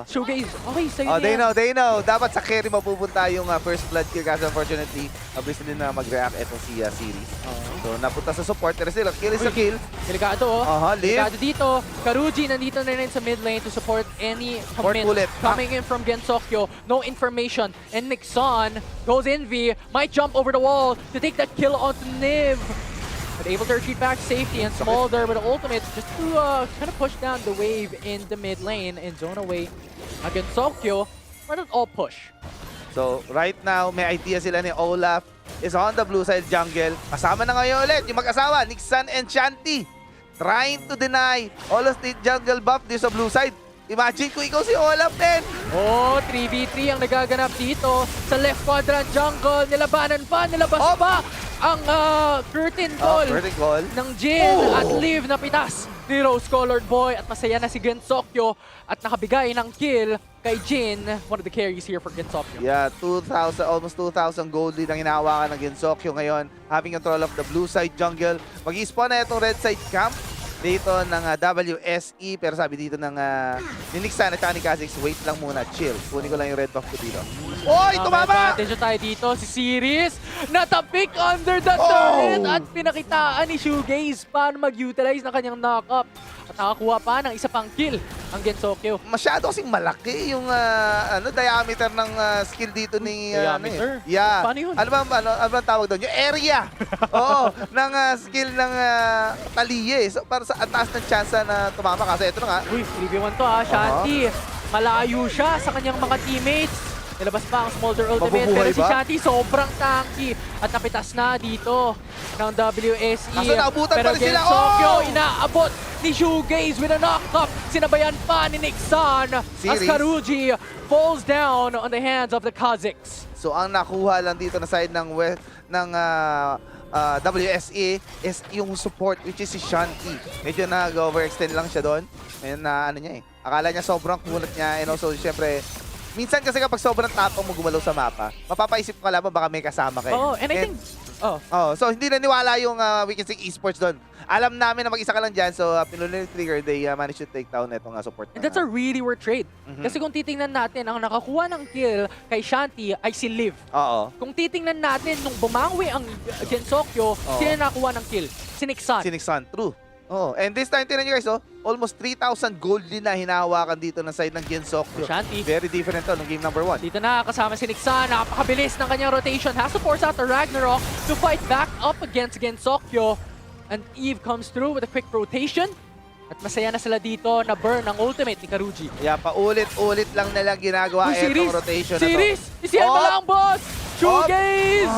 Shoegaze, sa'yo na they know. Dapat sa carry mapupunta yung first blood kill kasi unfortunately, mabilis din na mag-react itong si Series. So napunta sa support, pero sila, kill is a kill. Delikado delikado dito. Karuji nandito na rin sa mid lane to support any commit coming in from Gensokyo. No information. And Nixon goes in V, might jump over the wall to take that kill onto Niv. But able to retreat back safety and Smolder with the ultimate just to kind of push down the wave in the mid lane and zone away against Gensokyo. Why not all push? So right now, may idea sila ni Olaf is on the blue side jungle. Kasama na ngayon ulit yung mag-asawa, Nixon and Shanti. Trying to deny all of the jungle buff dito sa blue side. Imagine kung ikaw si Olaf, men! 3v3 ang nagaganap dito sa left quadrant jungle. Nilabanan pa, nilabas pa ang curtain call ng Jhin at Liv na pitas ni Rose-Colored Boy. At masaya na si Gensokyo at nakabigay ng kill kay Jhin, one of the carries here for Gensokyo. Yeah, almost 2,000 gold lead ang hinahawakan ng Gensokyo ngayon. Having control of the blue side jungle. Mag-i-spawn na itong red side camp dito ng WSE, pero sabi dito ng ni Nixon at ni Kha'Zix, wait lang muna, chill. Kunin ko lang yung red buff ko dito. Oy, tumama! Attention tayo dito, si Series natapik under the turret at pinakitaan ni Shoegaze paano mag-utilize ng kanyang knock-up. At nakakuha pa ng isa pang kill ang Gensokyo. Masyado kasing malaki yung diameter ng skill dito ni diameter? Yeah. Paano yun? Ano bang tawag doon? Yung area. Ng skill ng Taliye. So para sa taas ng chance na tumama kasi ito na nga. 3v1 to Shanti. Malayo siya sa kanyang mga teammates. Nilabas pa ang Smolder ultimate, pero si Shanti sobrang tanky at napitas na dito ng WSE. Kaso naabutan pero pa rin sila. Gensokyo inaabot ni Shoegaze with a knock-up. Sinabayan pa ni Nixon as Karuji falls down on the hands of the Kha'Zix. So ang nakuha lang dito na side ng WSE is yung support, which is si Shanti. Medyo nag-overextend lang siya doon. Ayun na niya Akala niya sobrang kunat niya, and also syempre minsan kasi kapag sobrang tapang mo gumalaw sa mapa, mapapaisip ka lang baka may kasama kayo. Oh, and I think So hindi naniwala yung We Can Sing Esports doon. Alam namin na mag-isa ka lang dyan, so pinulit yung trigger, they managed to take down itong support. and that's a really worth trade. Kasi kung titingnan natin, ang nakakuha ng kill kay Shanty ay si Liv. Oo. Kung titingnan natin, nung bumawi ang Gensokyo, sino nakakuha ng kill? Si Nixon. Sinixan, true. Oh, and this time, tingnan nyo guys, almost 3,000 gold din na hinahawakan dito ng side ng Gensokyo. Shanty. Very different to nung game number 1. Dito na, kasama si Nixon. Napakabilis ng kanyang rotation. Has to force out the Ragnarok to fight back up against Gensokyo. And Eve comes through with a quick rotation. At masaya na sila dito na burn ang ultimate ni Karuji. Yeah, paulit-ulit lang nila ginagawa itong rotation na to. Series! Isiyan mo lang, boss! Shoegaze!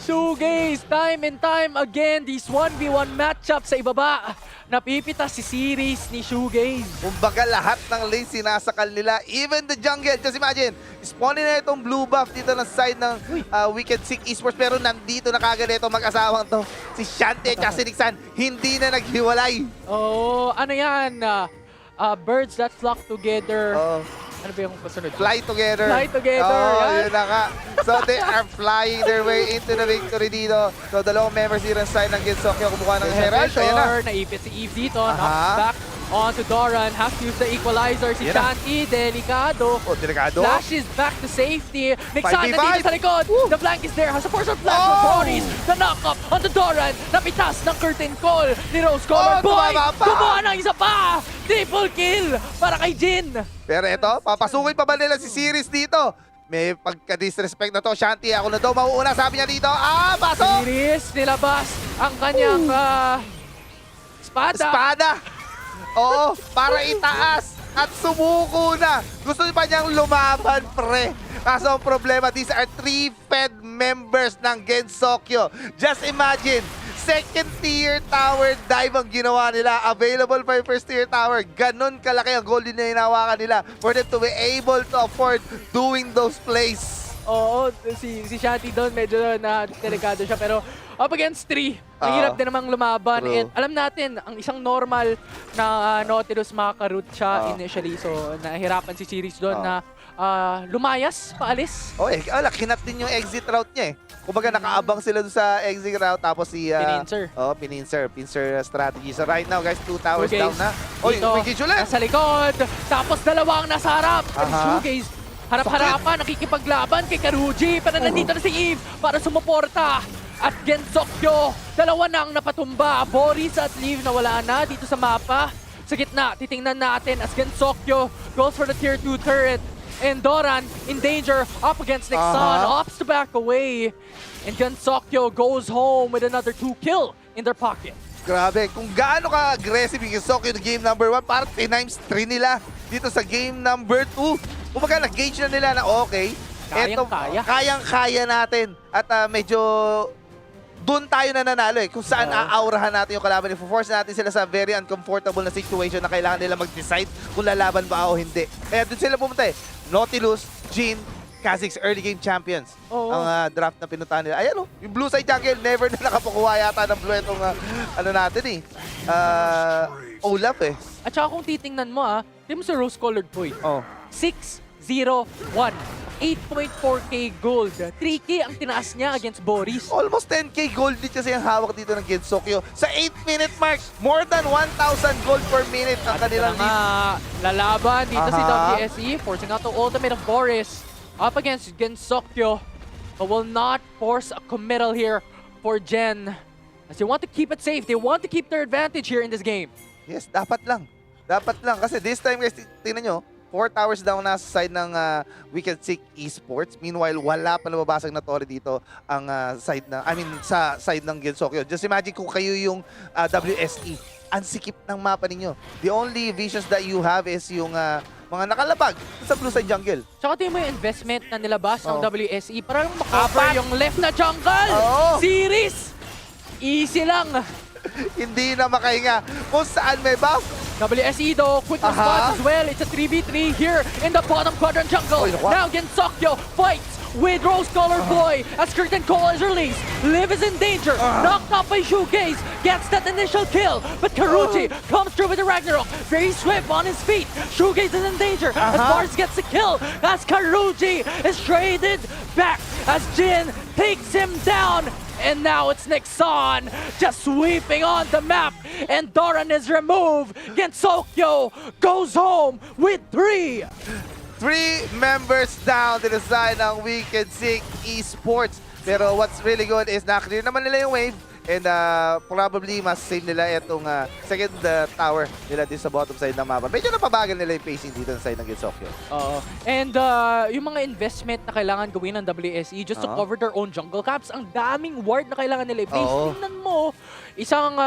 Shoegaze! Time and time again, these 1v1 matchup sa ibaba. Napipitas si Series ni Shoegaze. Kumbaga lahat ng lane sinasakal nila, even the jungle. Just imagine, spawnin na itong blue buff dito ng side ng We Can Sing Esports, pero nandito na kagad itong mag-asawang to. Si Shanty at si Nixon, hindi na naghiwalay. Oh, ano yan? Birds that flock together. Ano ba yung kasunod? Fly together. Fly together, Oh, yan. yun na nga. So they are flying their way into the victory dito. So dalawang members dito ng side ng Gensokyo kumuha ng Herald. Ayan na. Naipit si Eve dito. Knocks back onto Doran. Has to use the equalizer. Si Yan na. Shanty, delikado. Oh, delikado. Flashes back to safety. Nixon 5v5. nandito sa likod. The flank is there. Has a force of flash from Boris. The knock-up onto Doran. Napitas ng curtain call ni Rose Color. Boy! tumama pa. Kumuha ng isa pa! Triple kill para kay Jin. Pero ito, papasukin pa ba nila si Series dito? May pagka-disrespect na to. Shanty, ako na daw mauuna. Sabi niya dito, pasok! Series nilabas ang kanyang Espada! Oo, para itaas at sumuko na. Gusto pa niyang lumaban, pre. Kaso ang problema, these are 3 Fed members ng Gensokyo. Just imagine, second tier tower dive ang ginawa nila. Available pa yung first tier tower. Ganon kalaki ang gold din na hinawakan nila for them to be able to afford doing those plays. Oo, si Shanty doon medyo na delikado siya, pero up against 3, ang hirap din namang lumaban. True. And alam natin, ang isang normal na Nautilus makaroot siya initially, so nahirapan si Series doon na lumayas, paalis. Kinat din yung exit route niya eh. Kumbaga nakaabang sila doon sa exit route tapos si Pininser strategy. So right now guys, 2 towers down na. Dito, Wikage ulit. nasa likod, tapos dalawang nasa harap. Shoegaze, harap-harapan, nakikipaglaban kay Karuji, pero nandito na si Eve para sumuporta. At Gensokyo, dalawa na ang napatumba. Boris at Liv na wala na dito sa mapa. Sa gitna, titingnan natin as Gensokyo goes for the tier 2 turret. And Doran in danger up against Nixon, opts to back away. And Gensokyo goes home with another 2 kill in their pocket. Grabe, kung gaano ka-aggressive yung Gensokyo ng game number 1, parang 10 x 3 nila dito sa game number 2. Kumbaga nag-gauge na nila na okay, kayang-kaya natin. At medyo doon tayo na nanalo eh. Kung saan aaurahan natin yung kalaban. I-force natin sila sa very uncomfortable na situation na kailangan nila mag-decide kung lalaban ba o hindi. Kaya doon sila pumunta eh. Nautilus, Jin, Kha'Zix, early game champions. Ang draft na pinuntahan nila. Ayan yung blue side jungle, never na nakapakuha yata ng blue itong Olaf eh. At saka kung titingnan mo tingnan mo sa rose-colored boy. 6-0-1. 8.4k gold. 3k ang tinaas niya against Boris. Almost 10k gold din kasi ang hawak dito ng Gensokyo. Sa 8-minute mark, more than 1,000 gold per minute ang kanilang lead. Lalaban dito si WSE, forcing out the ultimate of Boris up against Gensokyo, but will not force a committal here for Gen. As they want to keep it safe, they want to keep their advantage here in this game. Yes, dapat lang. Dapat lang. Kasi this time guys, tingnan nyo, 4 towers down na sa side ng We Can Sing Esports. Meanwhile, wala pa nababasag na torre dito ang sa side ng Gensokyo. Just imagine kung kayo yung WSE. Ang sikip ng mapa ninyo. The only visions that you have is yung mga nakalabag sa blue side jungle. Tsaka tingin mo yung investment na nilabas ng WSE para lang makacover yung left na jungle. Series! Easy lang. Hindi na makahinga kung saan may buff. WSE though, quick response as well. It's a 3v3 here in the bottom quadrant jungle. Now Gensokyo fights with Rose Color Boy as Curtain Call is released. Liv is in danger. Knocked off by Shoegaze. Gets that initial kill. But Karuji comes through with the Ragnarok. Very swift on his feet. Shoegaze is in danger as Bars gets the kill. As Karuji is traded back as Jin takes him down. And now it's Nixon just sweeping on the map. And Doran is removed. Gensokyo goes home with 3. 3 members down to the side ng Wicked Sick Esports. Pero what's really good is na-clear naman nila yung wave. And probably mas save nila itong second tower nila din sa bottom side ng mapa. Medyo napabagal nila yung pacing dito sa side ng Gensokyo. Oo. And yung mga investment na kailangan gawin ng WSE just to cover their own jungle caps, ang daming ward na kailangan nila i-place. Tingnan mo, isang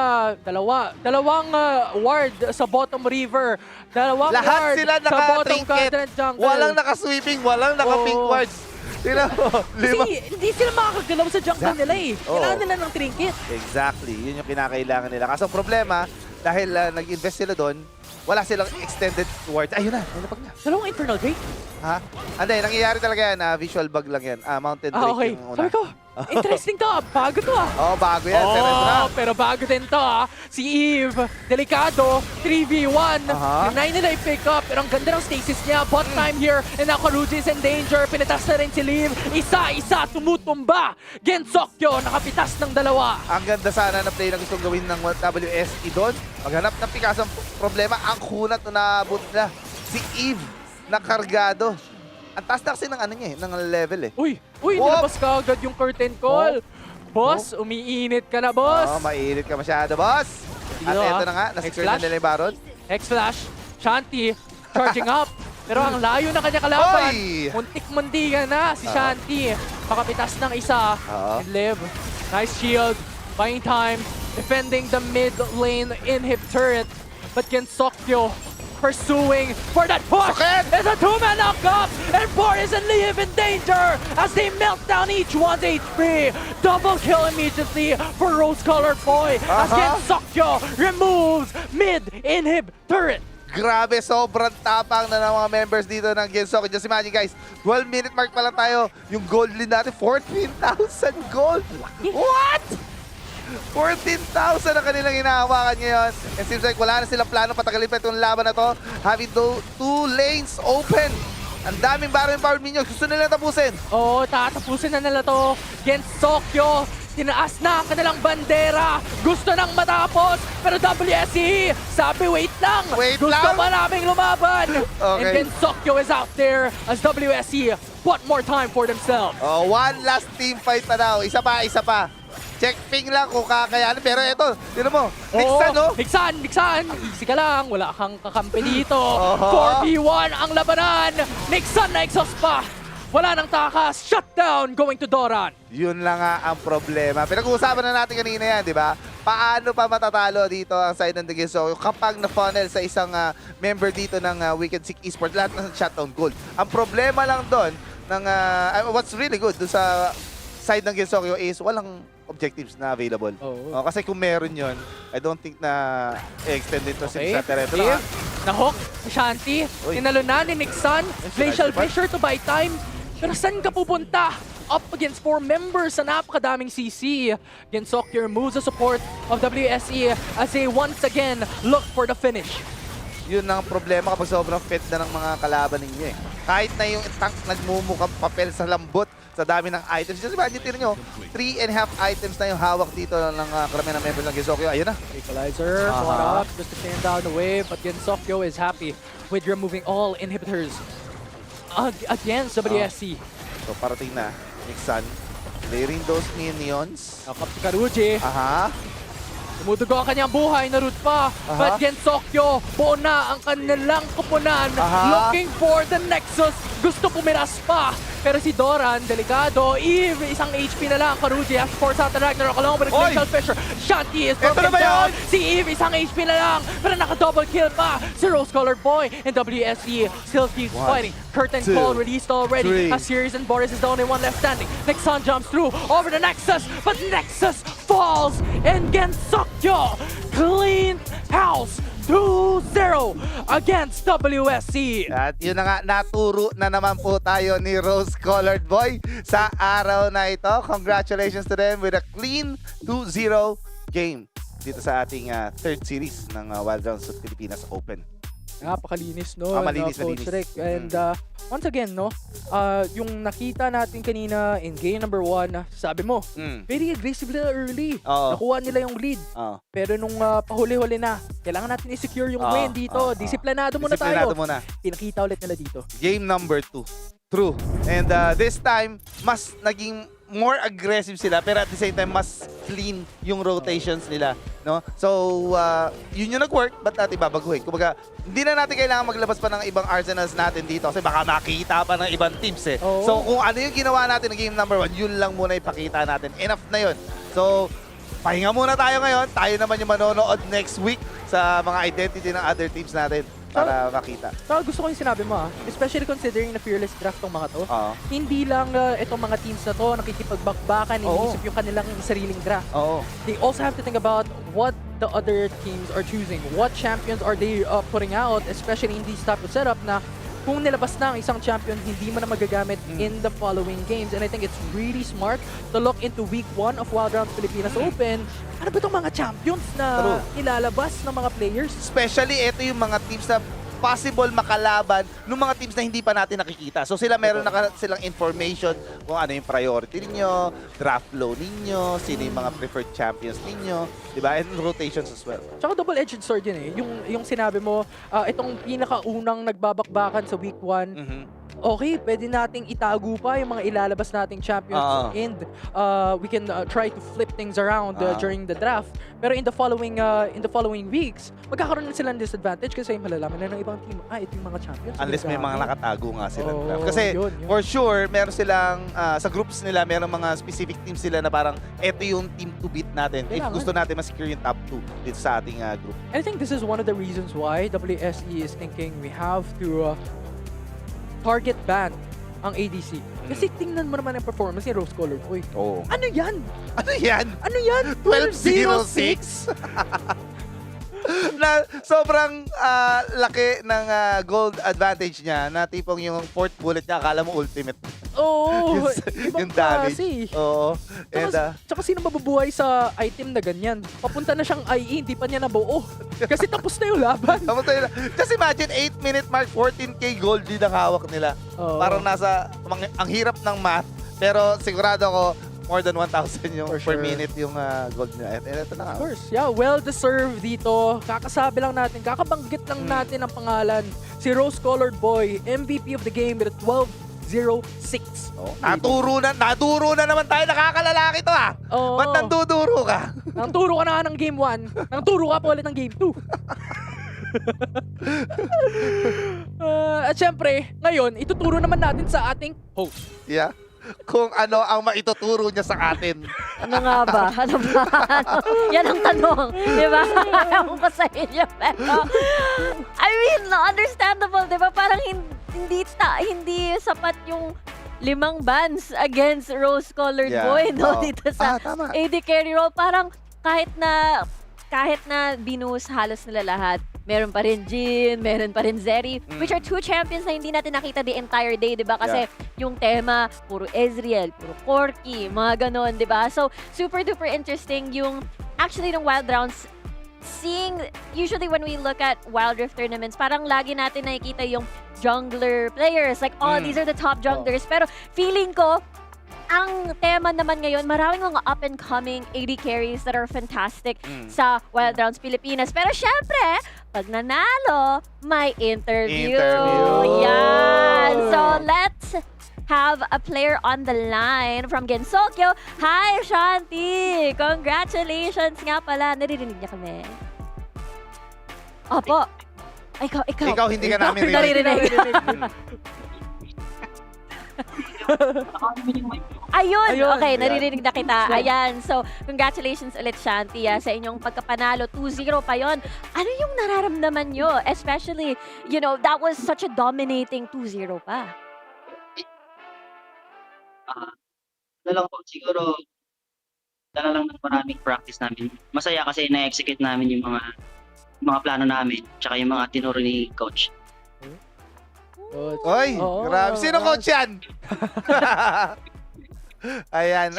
dalawang ward sa bottom river, dalawang Lahat ward sila sa bottom naka-trinket. quadrant jungle. Walang naka-sweeping, walang naka-pink Oo. wards. Tingnan mo, 5. Kasi hindi sila makakagalaw sa jungle nila eh. Oo. Kailangan nila ng trinket. Exactly. Yun yung kinakailangan nila. Kaso ang problema, dahil nag-invest sila doon, wala silang extended wards. Ayun na, may napag na. Dalawang Infernal Drake? Ha? Hindi, nangyayari talaga yan. Visual bug lang yan. Mountain Drake Okay. yung una. Sabi ko, interesting to. Bago to ah. Oo, bago yan. Pero ito na. Pero bago din to ah. Si Eve, delikado, 3v1. Aha. Yung 9 nila i-pick up, pero ang ganda ng stasis niya. Bot time here, and now Karuji is in danger. Pinitas na rin si Liv. Isa-isa tumutumba. Gensokyo, nakapitas ng 2. Ang ganda sana na play na gustong gawin ng WSE doon. Maghanap ng pikasang problema. Ang kunat na naabot na si Eve na kargado. Ang taas na kasi ng ano niya eh, ng level eh. Uy, Whoop! nilabas ka agad yung curtain call. Boss, umiinit ka na, boss. Mainit ka masyado, boss. At Dito, eto na nga, nasecure na X-Flash. nila yung Baron. X-Flash, Shanti, charging up. Pero ang layo na kanya kalaban. Oy! Muntik-muntikan na si Shanti. Pakapitas ng isa. And Liv, nice shield. Buying time. Defending the mid lane inhib turret. But Gensokyo pursuing for that push. Sakit! It's a 2-man knockup. And Boris and Liv in danger as they melt down each one's HP. Double kill immediately for Rose Color Boy as Gensokyo removes mid inhib turret. Grabe, sobrang tapang na ng mga members dito ng Gensokyo. Just imagine guys, 12-minute mark pa lang tayo. Yung gold lead natin, 14,000 gold. What? 14,000 ang kanilang hinahawakan ngayon. And seems like wala na silang plano patagalin pa itong laban na to. Having 2 lanes open. Ang daming Baron Power Minions. Gusto nila tapusin. Oo, tatapusin na nila to. Gensokyo, tinaas na ang kanilang bandera. Gusto nang matapos. Pero WSE, sabi wait lang. Gusto lang? pa naming lumaban. And Okay. Gensokyo is out there as WSE want more time for themselves. Oh, one last team fight pa daw. Isa pa, isa pa. Check ping lang kung kakayanin. Pero ito, tinan mo. Nixon, no? Nixon. Easy ka lang. Wala kang kakampi dito. Oho. 4v1 ang labanan. Nixon na exhaust pa. Wala nang takas. Shutdown going to Doran. Yun lang nga ang problema. Pinag-uusapan na natin kanina yan, di ba? Paano pa matatalo dito ang side ng Gensokyo kapag na-funnel sa isang member dito ng Wicked Sick Esports, lahat ng shutdown gold. Ang problema lang doon, what's really good doon sa side ng Gensokyo is walang objectives na available. Kasi kung meron yun, I don't think na i-extend dito sa Tereto na. Nahok si Shanti. Uy. Tinalo na ni Nixon. Glacial Pressure to buy time. Pero saan ka pupunta? Up against 4 members sa napakadaming CC. Gensokyo removes the support of WSE as they once again look for the finish. Yun ang problema kapag sobrang fit na ng mga kalaban ninyo eh. Kahit na yung tank nagmumukhang papel sa lambot sa dami ng items. Just imagine, tinan nyo, 3.5 items na yung hawak dito ng karamihan ng members ng Gensokyo. Ayun na. Equalizer, brought up just to stand down the wave, but Gensokyo is happy with removing all inhibitors against WSE. So parating na, Nixon. Clearing those minions. Nakap si Karuji. Tumudugo ang kanyang buhay, na root pa. But Gensokyo, buo na ang kanilang kupunan. Looking for the Nexus. Gusto pumiras pa. Pero si Doran, delikado. Eve, isang HP na lang. Karuji has forced out the Ragnarok along with a Glacial Fisher. Shanti is broken down. Si Eve, isang HP na lang. Pero naka-double kill pa. Si Rose-Colored Boy and WSE still keeps fighting. Curtain Call released already. As Sirius and Boris is the only one left standing. Nexon jumps through over the Nexus. But Nexus falls. And Gensokyo clean house. 2-0 against WSC. At yun na nga, naturo na naman po tayo ni Rose Colored Boy sa araw na ito. Congratulations to them with a clean 2-0 game dito sa ating third series ng Wild Rounds of Pilipinas Open. Napakalinis, no? Malinis na Coach linis. Rick. And once again, no, yung nakita natin kanina in game number 1, sabi mo, very aggressive na early. Oo. Nakuha nila yung lead. Oo. Pero nung pahuli-huli na, kailangan natin i-secure yung win dito. Disiplinado muna Disiplinado tayo. muna. Pinakita ulit nila dito. Game number 2. True. And this time, mas naging more aggressive sila pero at the same time mas clean yung rotations nila, no? So yun yung nag-work, but natin babaguhin. Kumbaga, hindi na natin kailangan maglabas pa ng ibang arsenals natin dito kasi baka makita pa ng ibang teams eh. Oo. So kung ano yung ginawa natin ng game number 1, yun lang muna ipakita natin. Enough na yun. So pahinga muna tayo ngayon. Tayo naman yung manonood next week sa mga identity ng other teams natin para makita. So, gusto ko yung sinabi mo, especially considering na fearless draft tong mga to. Oo. Hindi lang itong mga teams na to nakikipagbakbakan, iniisip yung kanilang sariling draft. Oo. They also have to think about what the other teams are choosing. What champions are they putting out, especially in these type of setup na kung nilabas na ang isang champion, hindi mo na magagamit in the following games. And I think it's really smart to look into week 1 of Wild Rounds Pilipinas Open. Ano ba itong mga champions na ilalabas ng mga players? Especially ito yung mga teams na possible makalaban ng mga teams na hindi pa natin nakikita. So sila meron na silang information kung ano yung priority ninyo, draft flow ninyo, sino yung mga preferred champions ninyo, di ba? And rotations as well. Tsaka double-edged sword yun eh. Yung sinabi mo, itong pinakaunang nagbabakbakan sa week 1, okay, pwede nating itago pa yung mga ilalabas nating champions and we can try to flip things around during the draft. Pero in the following weeks, magkakaroon na sila ng disadvantage kasi malalaman na ng ibang team, ito yung mga champions. Unless may mga nakatago nga sila. Oo, Kasi yun. for sure, meron silang, sa groups nila, meron mga specific teams sila na parang ito yung team to beat natin. If Kailangan. gusto natin ma-secure yung top 2 dito sa ating group. I think this is one of the reasons why WSE is thinking we have to target ban ang ADC. Kasi tingnan mo naman ang performance ni Rose Colored Boy. Oo. Ano yan? Ano yan? Ano yan? 12-06? Na sobrang laki ng gold advantage niya na tipong yung fourth bullet niya, akala mo ultimate. Oo. yung Ibang damage. klase. Oo. And, Tsaka sino mabubuhay sa item na ganyan? Papunta na siyang IE, hindi pa niya nabuo. Kasi tapos na yung laban. tapos tayo na. Just imagine, 8-minute mark, 14k gold lead ang hawak nila. Oo. Parang nasa, ang hirap ng math, pero sigurado ako, more than 1,000 yung For per sure. minute yung gold nila. And ito na nga. Of course, yeah, well-deserved dito. Kakasabi lang natin, kakabanggit lang natin ang pangalan. Si Rose Colored Boy, MVP of the game with a 12-0-6. Oh, naduro na naman tayo. Nakakalalaki to Oo. Ba't nanduduro ka? Nang turo ka na nga ng game 1, nang turo ka pa ulit ng game 2. At syempre, ngayon, ituturo naman natin sa ating host. Yeah. Kung ano ang maituturo niya sa atin. Ano nga ba? Ano ba? Yan ang tanong. Di ba? Ayaw ko sa inyo. Pero, I mean, understandable. Di ba? Parang hindi sapat yung 5 bans against Rose Colored Boy, no? Oo. Dito sa Tama. AD carry role. Parang kahit na binuhos halos nila lahat, meron pa rin Jin, meron pa rin Zeri, which are 2 champions na hindi natin nakita the entire day, di ba? Kasi yung tema, puro Ezreal, puro Corki, mga ganon, di ba? So, super duper interesting yung, actually, ng Wild Rounds, usually when we look at Wild Rift tournaments, parang lagi natin nakikita yung jungler players, like, these are the top junglers. Pero feeling ko, ang tema naman ngayon, maraming mga up-and-coming AD carries that are fantastic sa Wild Rounds Pilipinas. Pero syempre, pag nanalo, may interview. Yan! So, let's have a player on the line from Gensokyo. Hi, Shanti! Congratulations nga pala. Naririnig niya kami. Opo. Ikaw. Ikaw hindi ka namin Naririnig. Ayun! Okay, naririnig na kita. Ayan. So, congratulations ulit, Shanti, sa inyong pagkapanalo. 2-0 pa yon. Ano yung nararamdaman nyo? Especially, that was such a dominating 2-0 pa. Lang po, siguro, dala lang ng maraming practice namin. Masaya kasi na-execute namin yung mga mga plano namin, tsaka yung mga tinuro ni Coach. Oy, Oo, grabe. Sino coach yan? Ayan.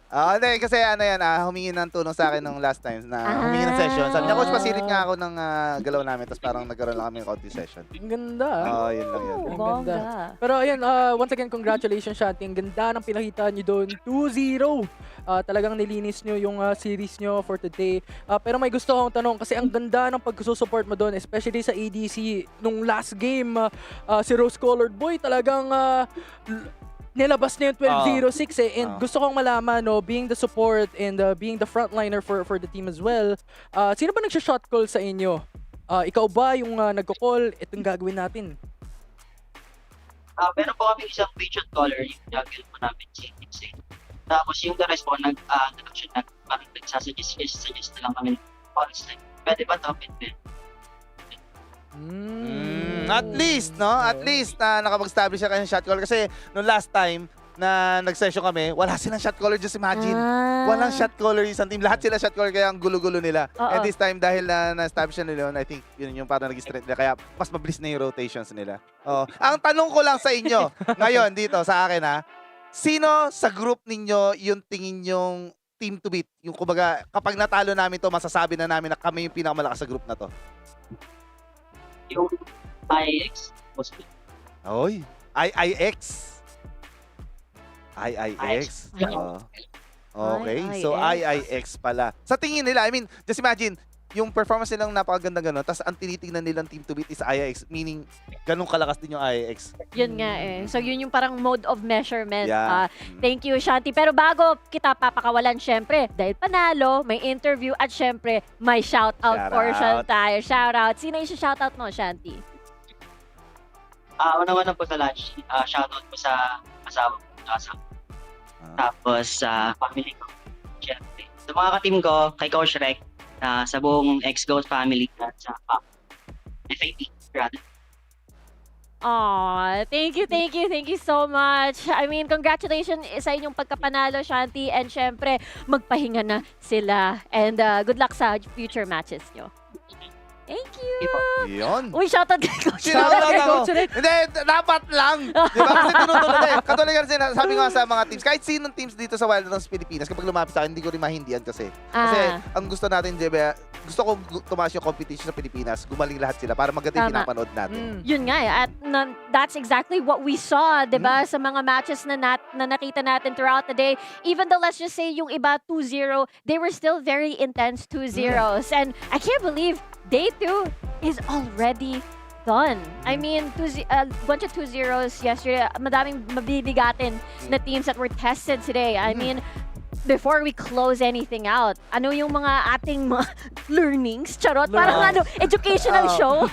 Ano, hindi, kasi ano yan, humingi ng tulong sa akin nung last time na humingi ng session. Sabi niya, coach, pasilip nga ako ng galaw namin, tapos parang nagkaroon lang kami ng konti session. Ang ganda. Oo, yun lang yun. Oh, Ang ganda. bongga. Pero ayun, once again, congratulations, Shanti. Ang ganda ng pinakita nyo doon. 2-0. Talagang nilinis nyo yung series nyo for today. Pero may gusto akong tanong kasi ang ganda ng pagsusupport mo doon, especially sa ADC. Nung last game, si Rose Colored Boy talagang nilabas na yung 12-0-6 eh. And gusto kong malaman, no, being the support and being the frontliner for the team as well, sino ba nagsha-shot call sa inyo? Ikaw ba yung nagko-call, itong gagawin natin? Meron po kami isang patron caller, yung jungle po namin si Tipsy. Tapos yung the rest po, parang suggest na lang kami ng calls. Pwede ba to? At least, no? At least nakapag-establish siya kayo ng shot caller. Kasi nung last time na nag-session kami, wala silang shot caller. Just imagine. Walang shot caller yung isang team. Lahat sila shot caller, kaya ang gulo-gulo nila. And this time, dahil na-establish na nila, I think yun yung parang nag-strength nila. Kaya mas mabilis na yung rotations nila. Ang tanong ko lang sa inyo, ngayon dito sa akin sino sa group ninyo yung tingin yung team to beat? Yung kumbaga, kapag natalo namin to, masasabi na namin na kami yung pinakamalakas sa group na to. Yung IX, possible. Oy, IIX. IIX. Okay, so IIX pala. Sa tingin nila, I mean, just imagine, yung performance nilang napakaganda gano'n, tapos ang tinitingnan nilang team to beat is IIX, meaning ganun kalakas din yung IIX. Yun nga eh. So yun yung parang mode of measurement. Yeah. Thank you, Shanti. Pero bago kita papakawalan, syempre, dahil panalo, may interview at syempre, may shoutout portion tayo. Shoutout. Sino yung shoutout mo, Shanti? Una-una po sa lunch, shoutout po sa asawa ko. Tapos sa family ko, syempre. Sa mga ka-team ko, kay Coach Rek, sa buong X-Goat family at sa FAP, rather. Aw, thank you so much. I mean, congratulations sa inyong pagkapanalo, Shanti. And syempre, magpahinga na sila. And good luck sa future matches nyo. Thank you. Yun. Uy, shoutout kay Coach. Shoutout ako. Hindi, dapat lang. Di ba? Kasi tinutulad eh. Katulad kasi sabi ko nga sa mga teams, kahit sinong teams dito sa Wild Rounds Pilipinas, kapag lumapit sa akin, hindi ko rin mahindihan kasi. Kasi ang gusto natin, di ba, gusto ko tumaas yung competition sa Pilipinas, gumaling lahat sila para maganda yung pinapanood natin. Yun nga eh. At that's exactly what we saw, di ba? Sa mga matches na nakita natin throughout the day. Even though, let's just say, yung iba 2-0, they were still very intense 2-0s. And I can't believe Day 2 is already done. I mean, bunch of 2-0s yesterday. Madaming mabibigatin na teams that were tested today. I mean, before we close anything out, ano yung mga ating mga learnings? Charot, parang educational show.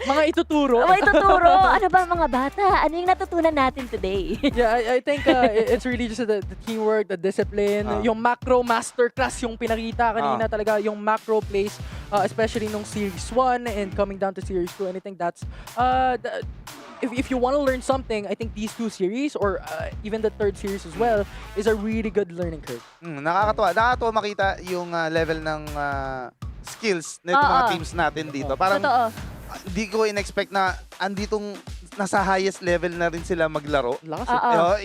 Mga ituturo. Mga ituturo. Ano ba mga bata? Ano yung natutunan natin today? Yeah, I think it's really just the teamwork, the discipline, yung macro masterclass yung pinakita kanina talaga, yung macro plays, especially nung Series 1 and coming down to Series 2. And I think that's, if you want to learn something, I think these two series or even the third series as well is a really good learning curve. Nakakatuwa makita yung level ng skills ng mga teams natin dito. Parang di ko in-expect na anditong nasa highest level na rin sila maglaro.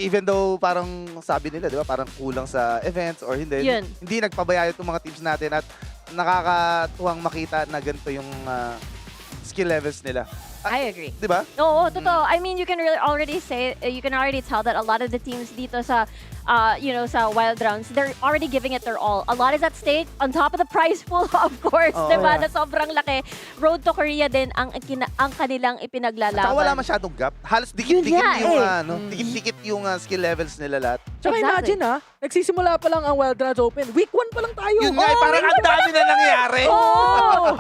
Even though parang sabi nila, di ba, parang kulang sa events or hindi. Hindi nagpabayaan itong mga teams natin at nakakatuwang makita na ganito yung skill levels nila. I agree. Diba? Oo, totoo. I mean, you can already tell that a lot of the teams dito sa sa Wild Rounds, they're already giving it their all. A lot is at stake on top of the prize pool, of course, diba? Na sobrang laki. Road to Korea din ang kanilang ipinaglalaban. At saka wala masyadong gap. Halos dikit-dikit yung skill levels nila lahat. Tsaka imagine nagsisimula pa lang ang Wild Rounds Open. Week 1 pa lang tayo. Yun nga, parang ang dami na nangyari.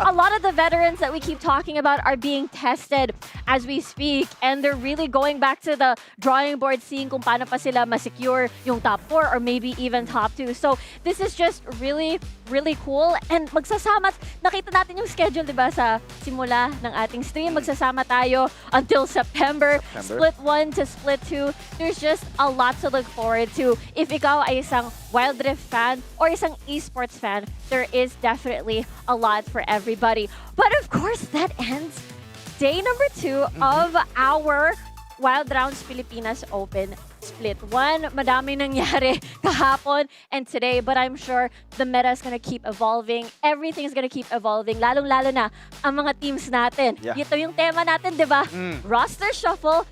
A lot of the veterans that we keep talking about are being tested as we speak. And they're really going back to the drawing board, seeing kung paano pa sila ma-secure yung yung top 4 or maybe even top 2. So this is just really, really cool. And magsasama, nakita natin yung schedule, di ba, sa simula ng ating stream. Magsasama tayo until September. Split 1 to Split 2. There's just a lot to look forward to. If ikaw ay isang Wild Rift fan or isang esports fan, there is definitely a lot for everybody. But of course, that ends day number 2 of our Wild Rounds Pilipinas Open Split 1. Madami nangyari kahapon and today, but I'm sure the meta is gonna keep evolving. Everything is gonna keep evolving, lalong-lalo na ang mga teams natin. Yeah. Ito yung tema natin, di ba? Roster shuffle,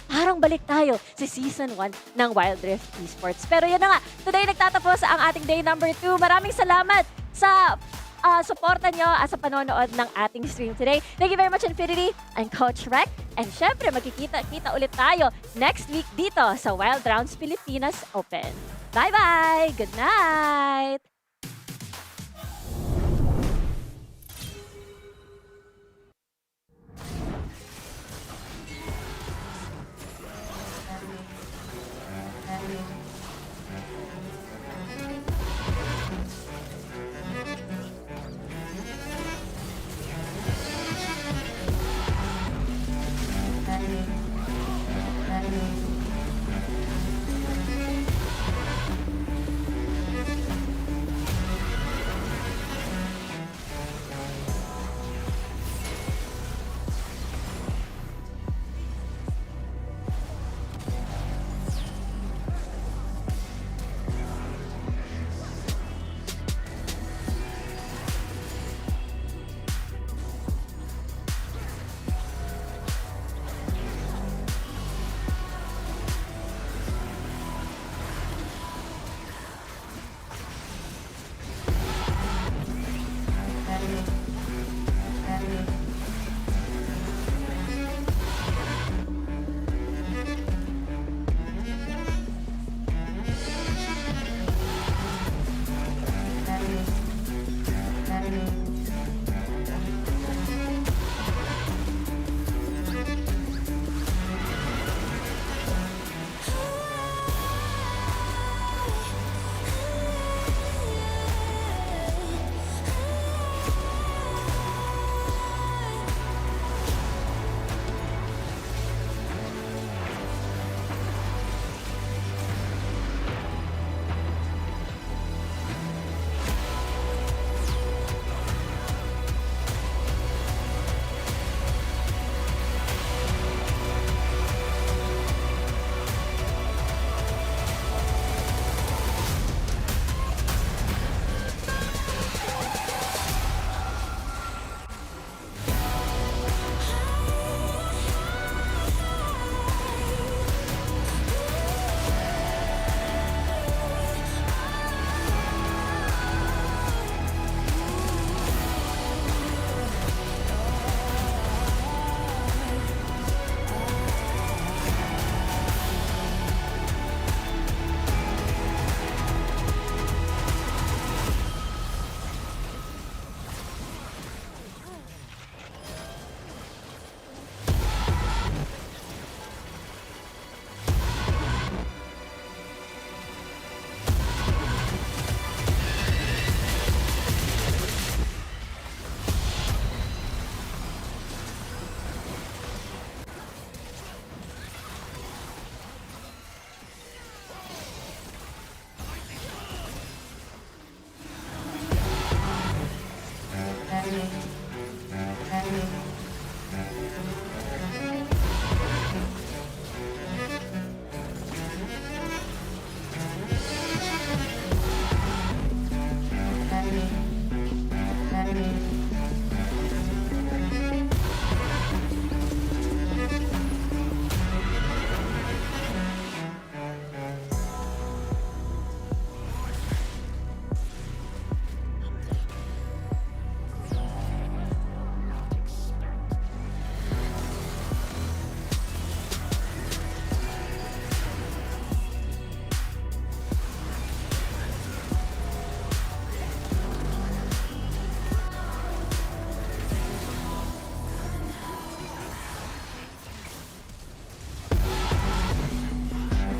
parang balik tayo sa Season 1 ng Wild Rift Esports. Pero yun na nga, today nagtatapos ang ating day number 2. Maraming salamat sa suporta nyo sa panonood ng ating stream today. Thank you very much, Infinity and Coach Rec. And syempre, magkikita-kita ulit tayo next week dito sa Wild Rounds Pilipinas Open. Bye-bye! Good night!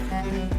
Bye.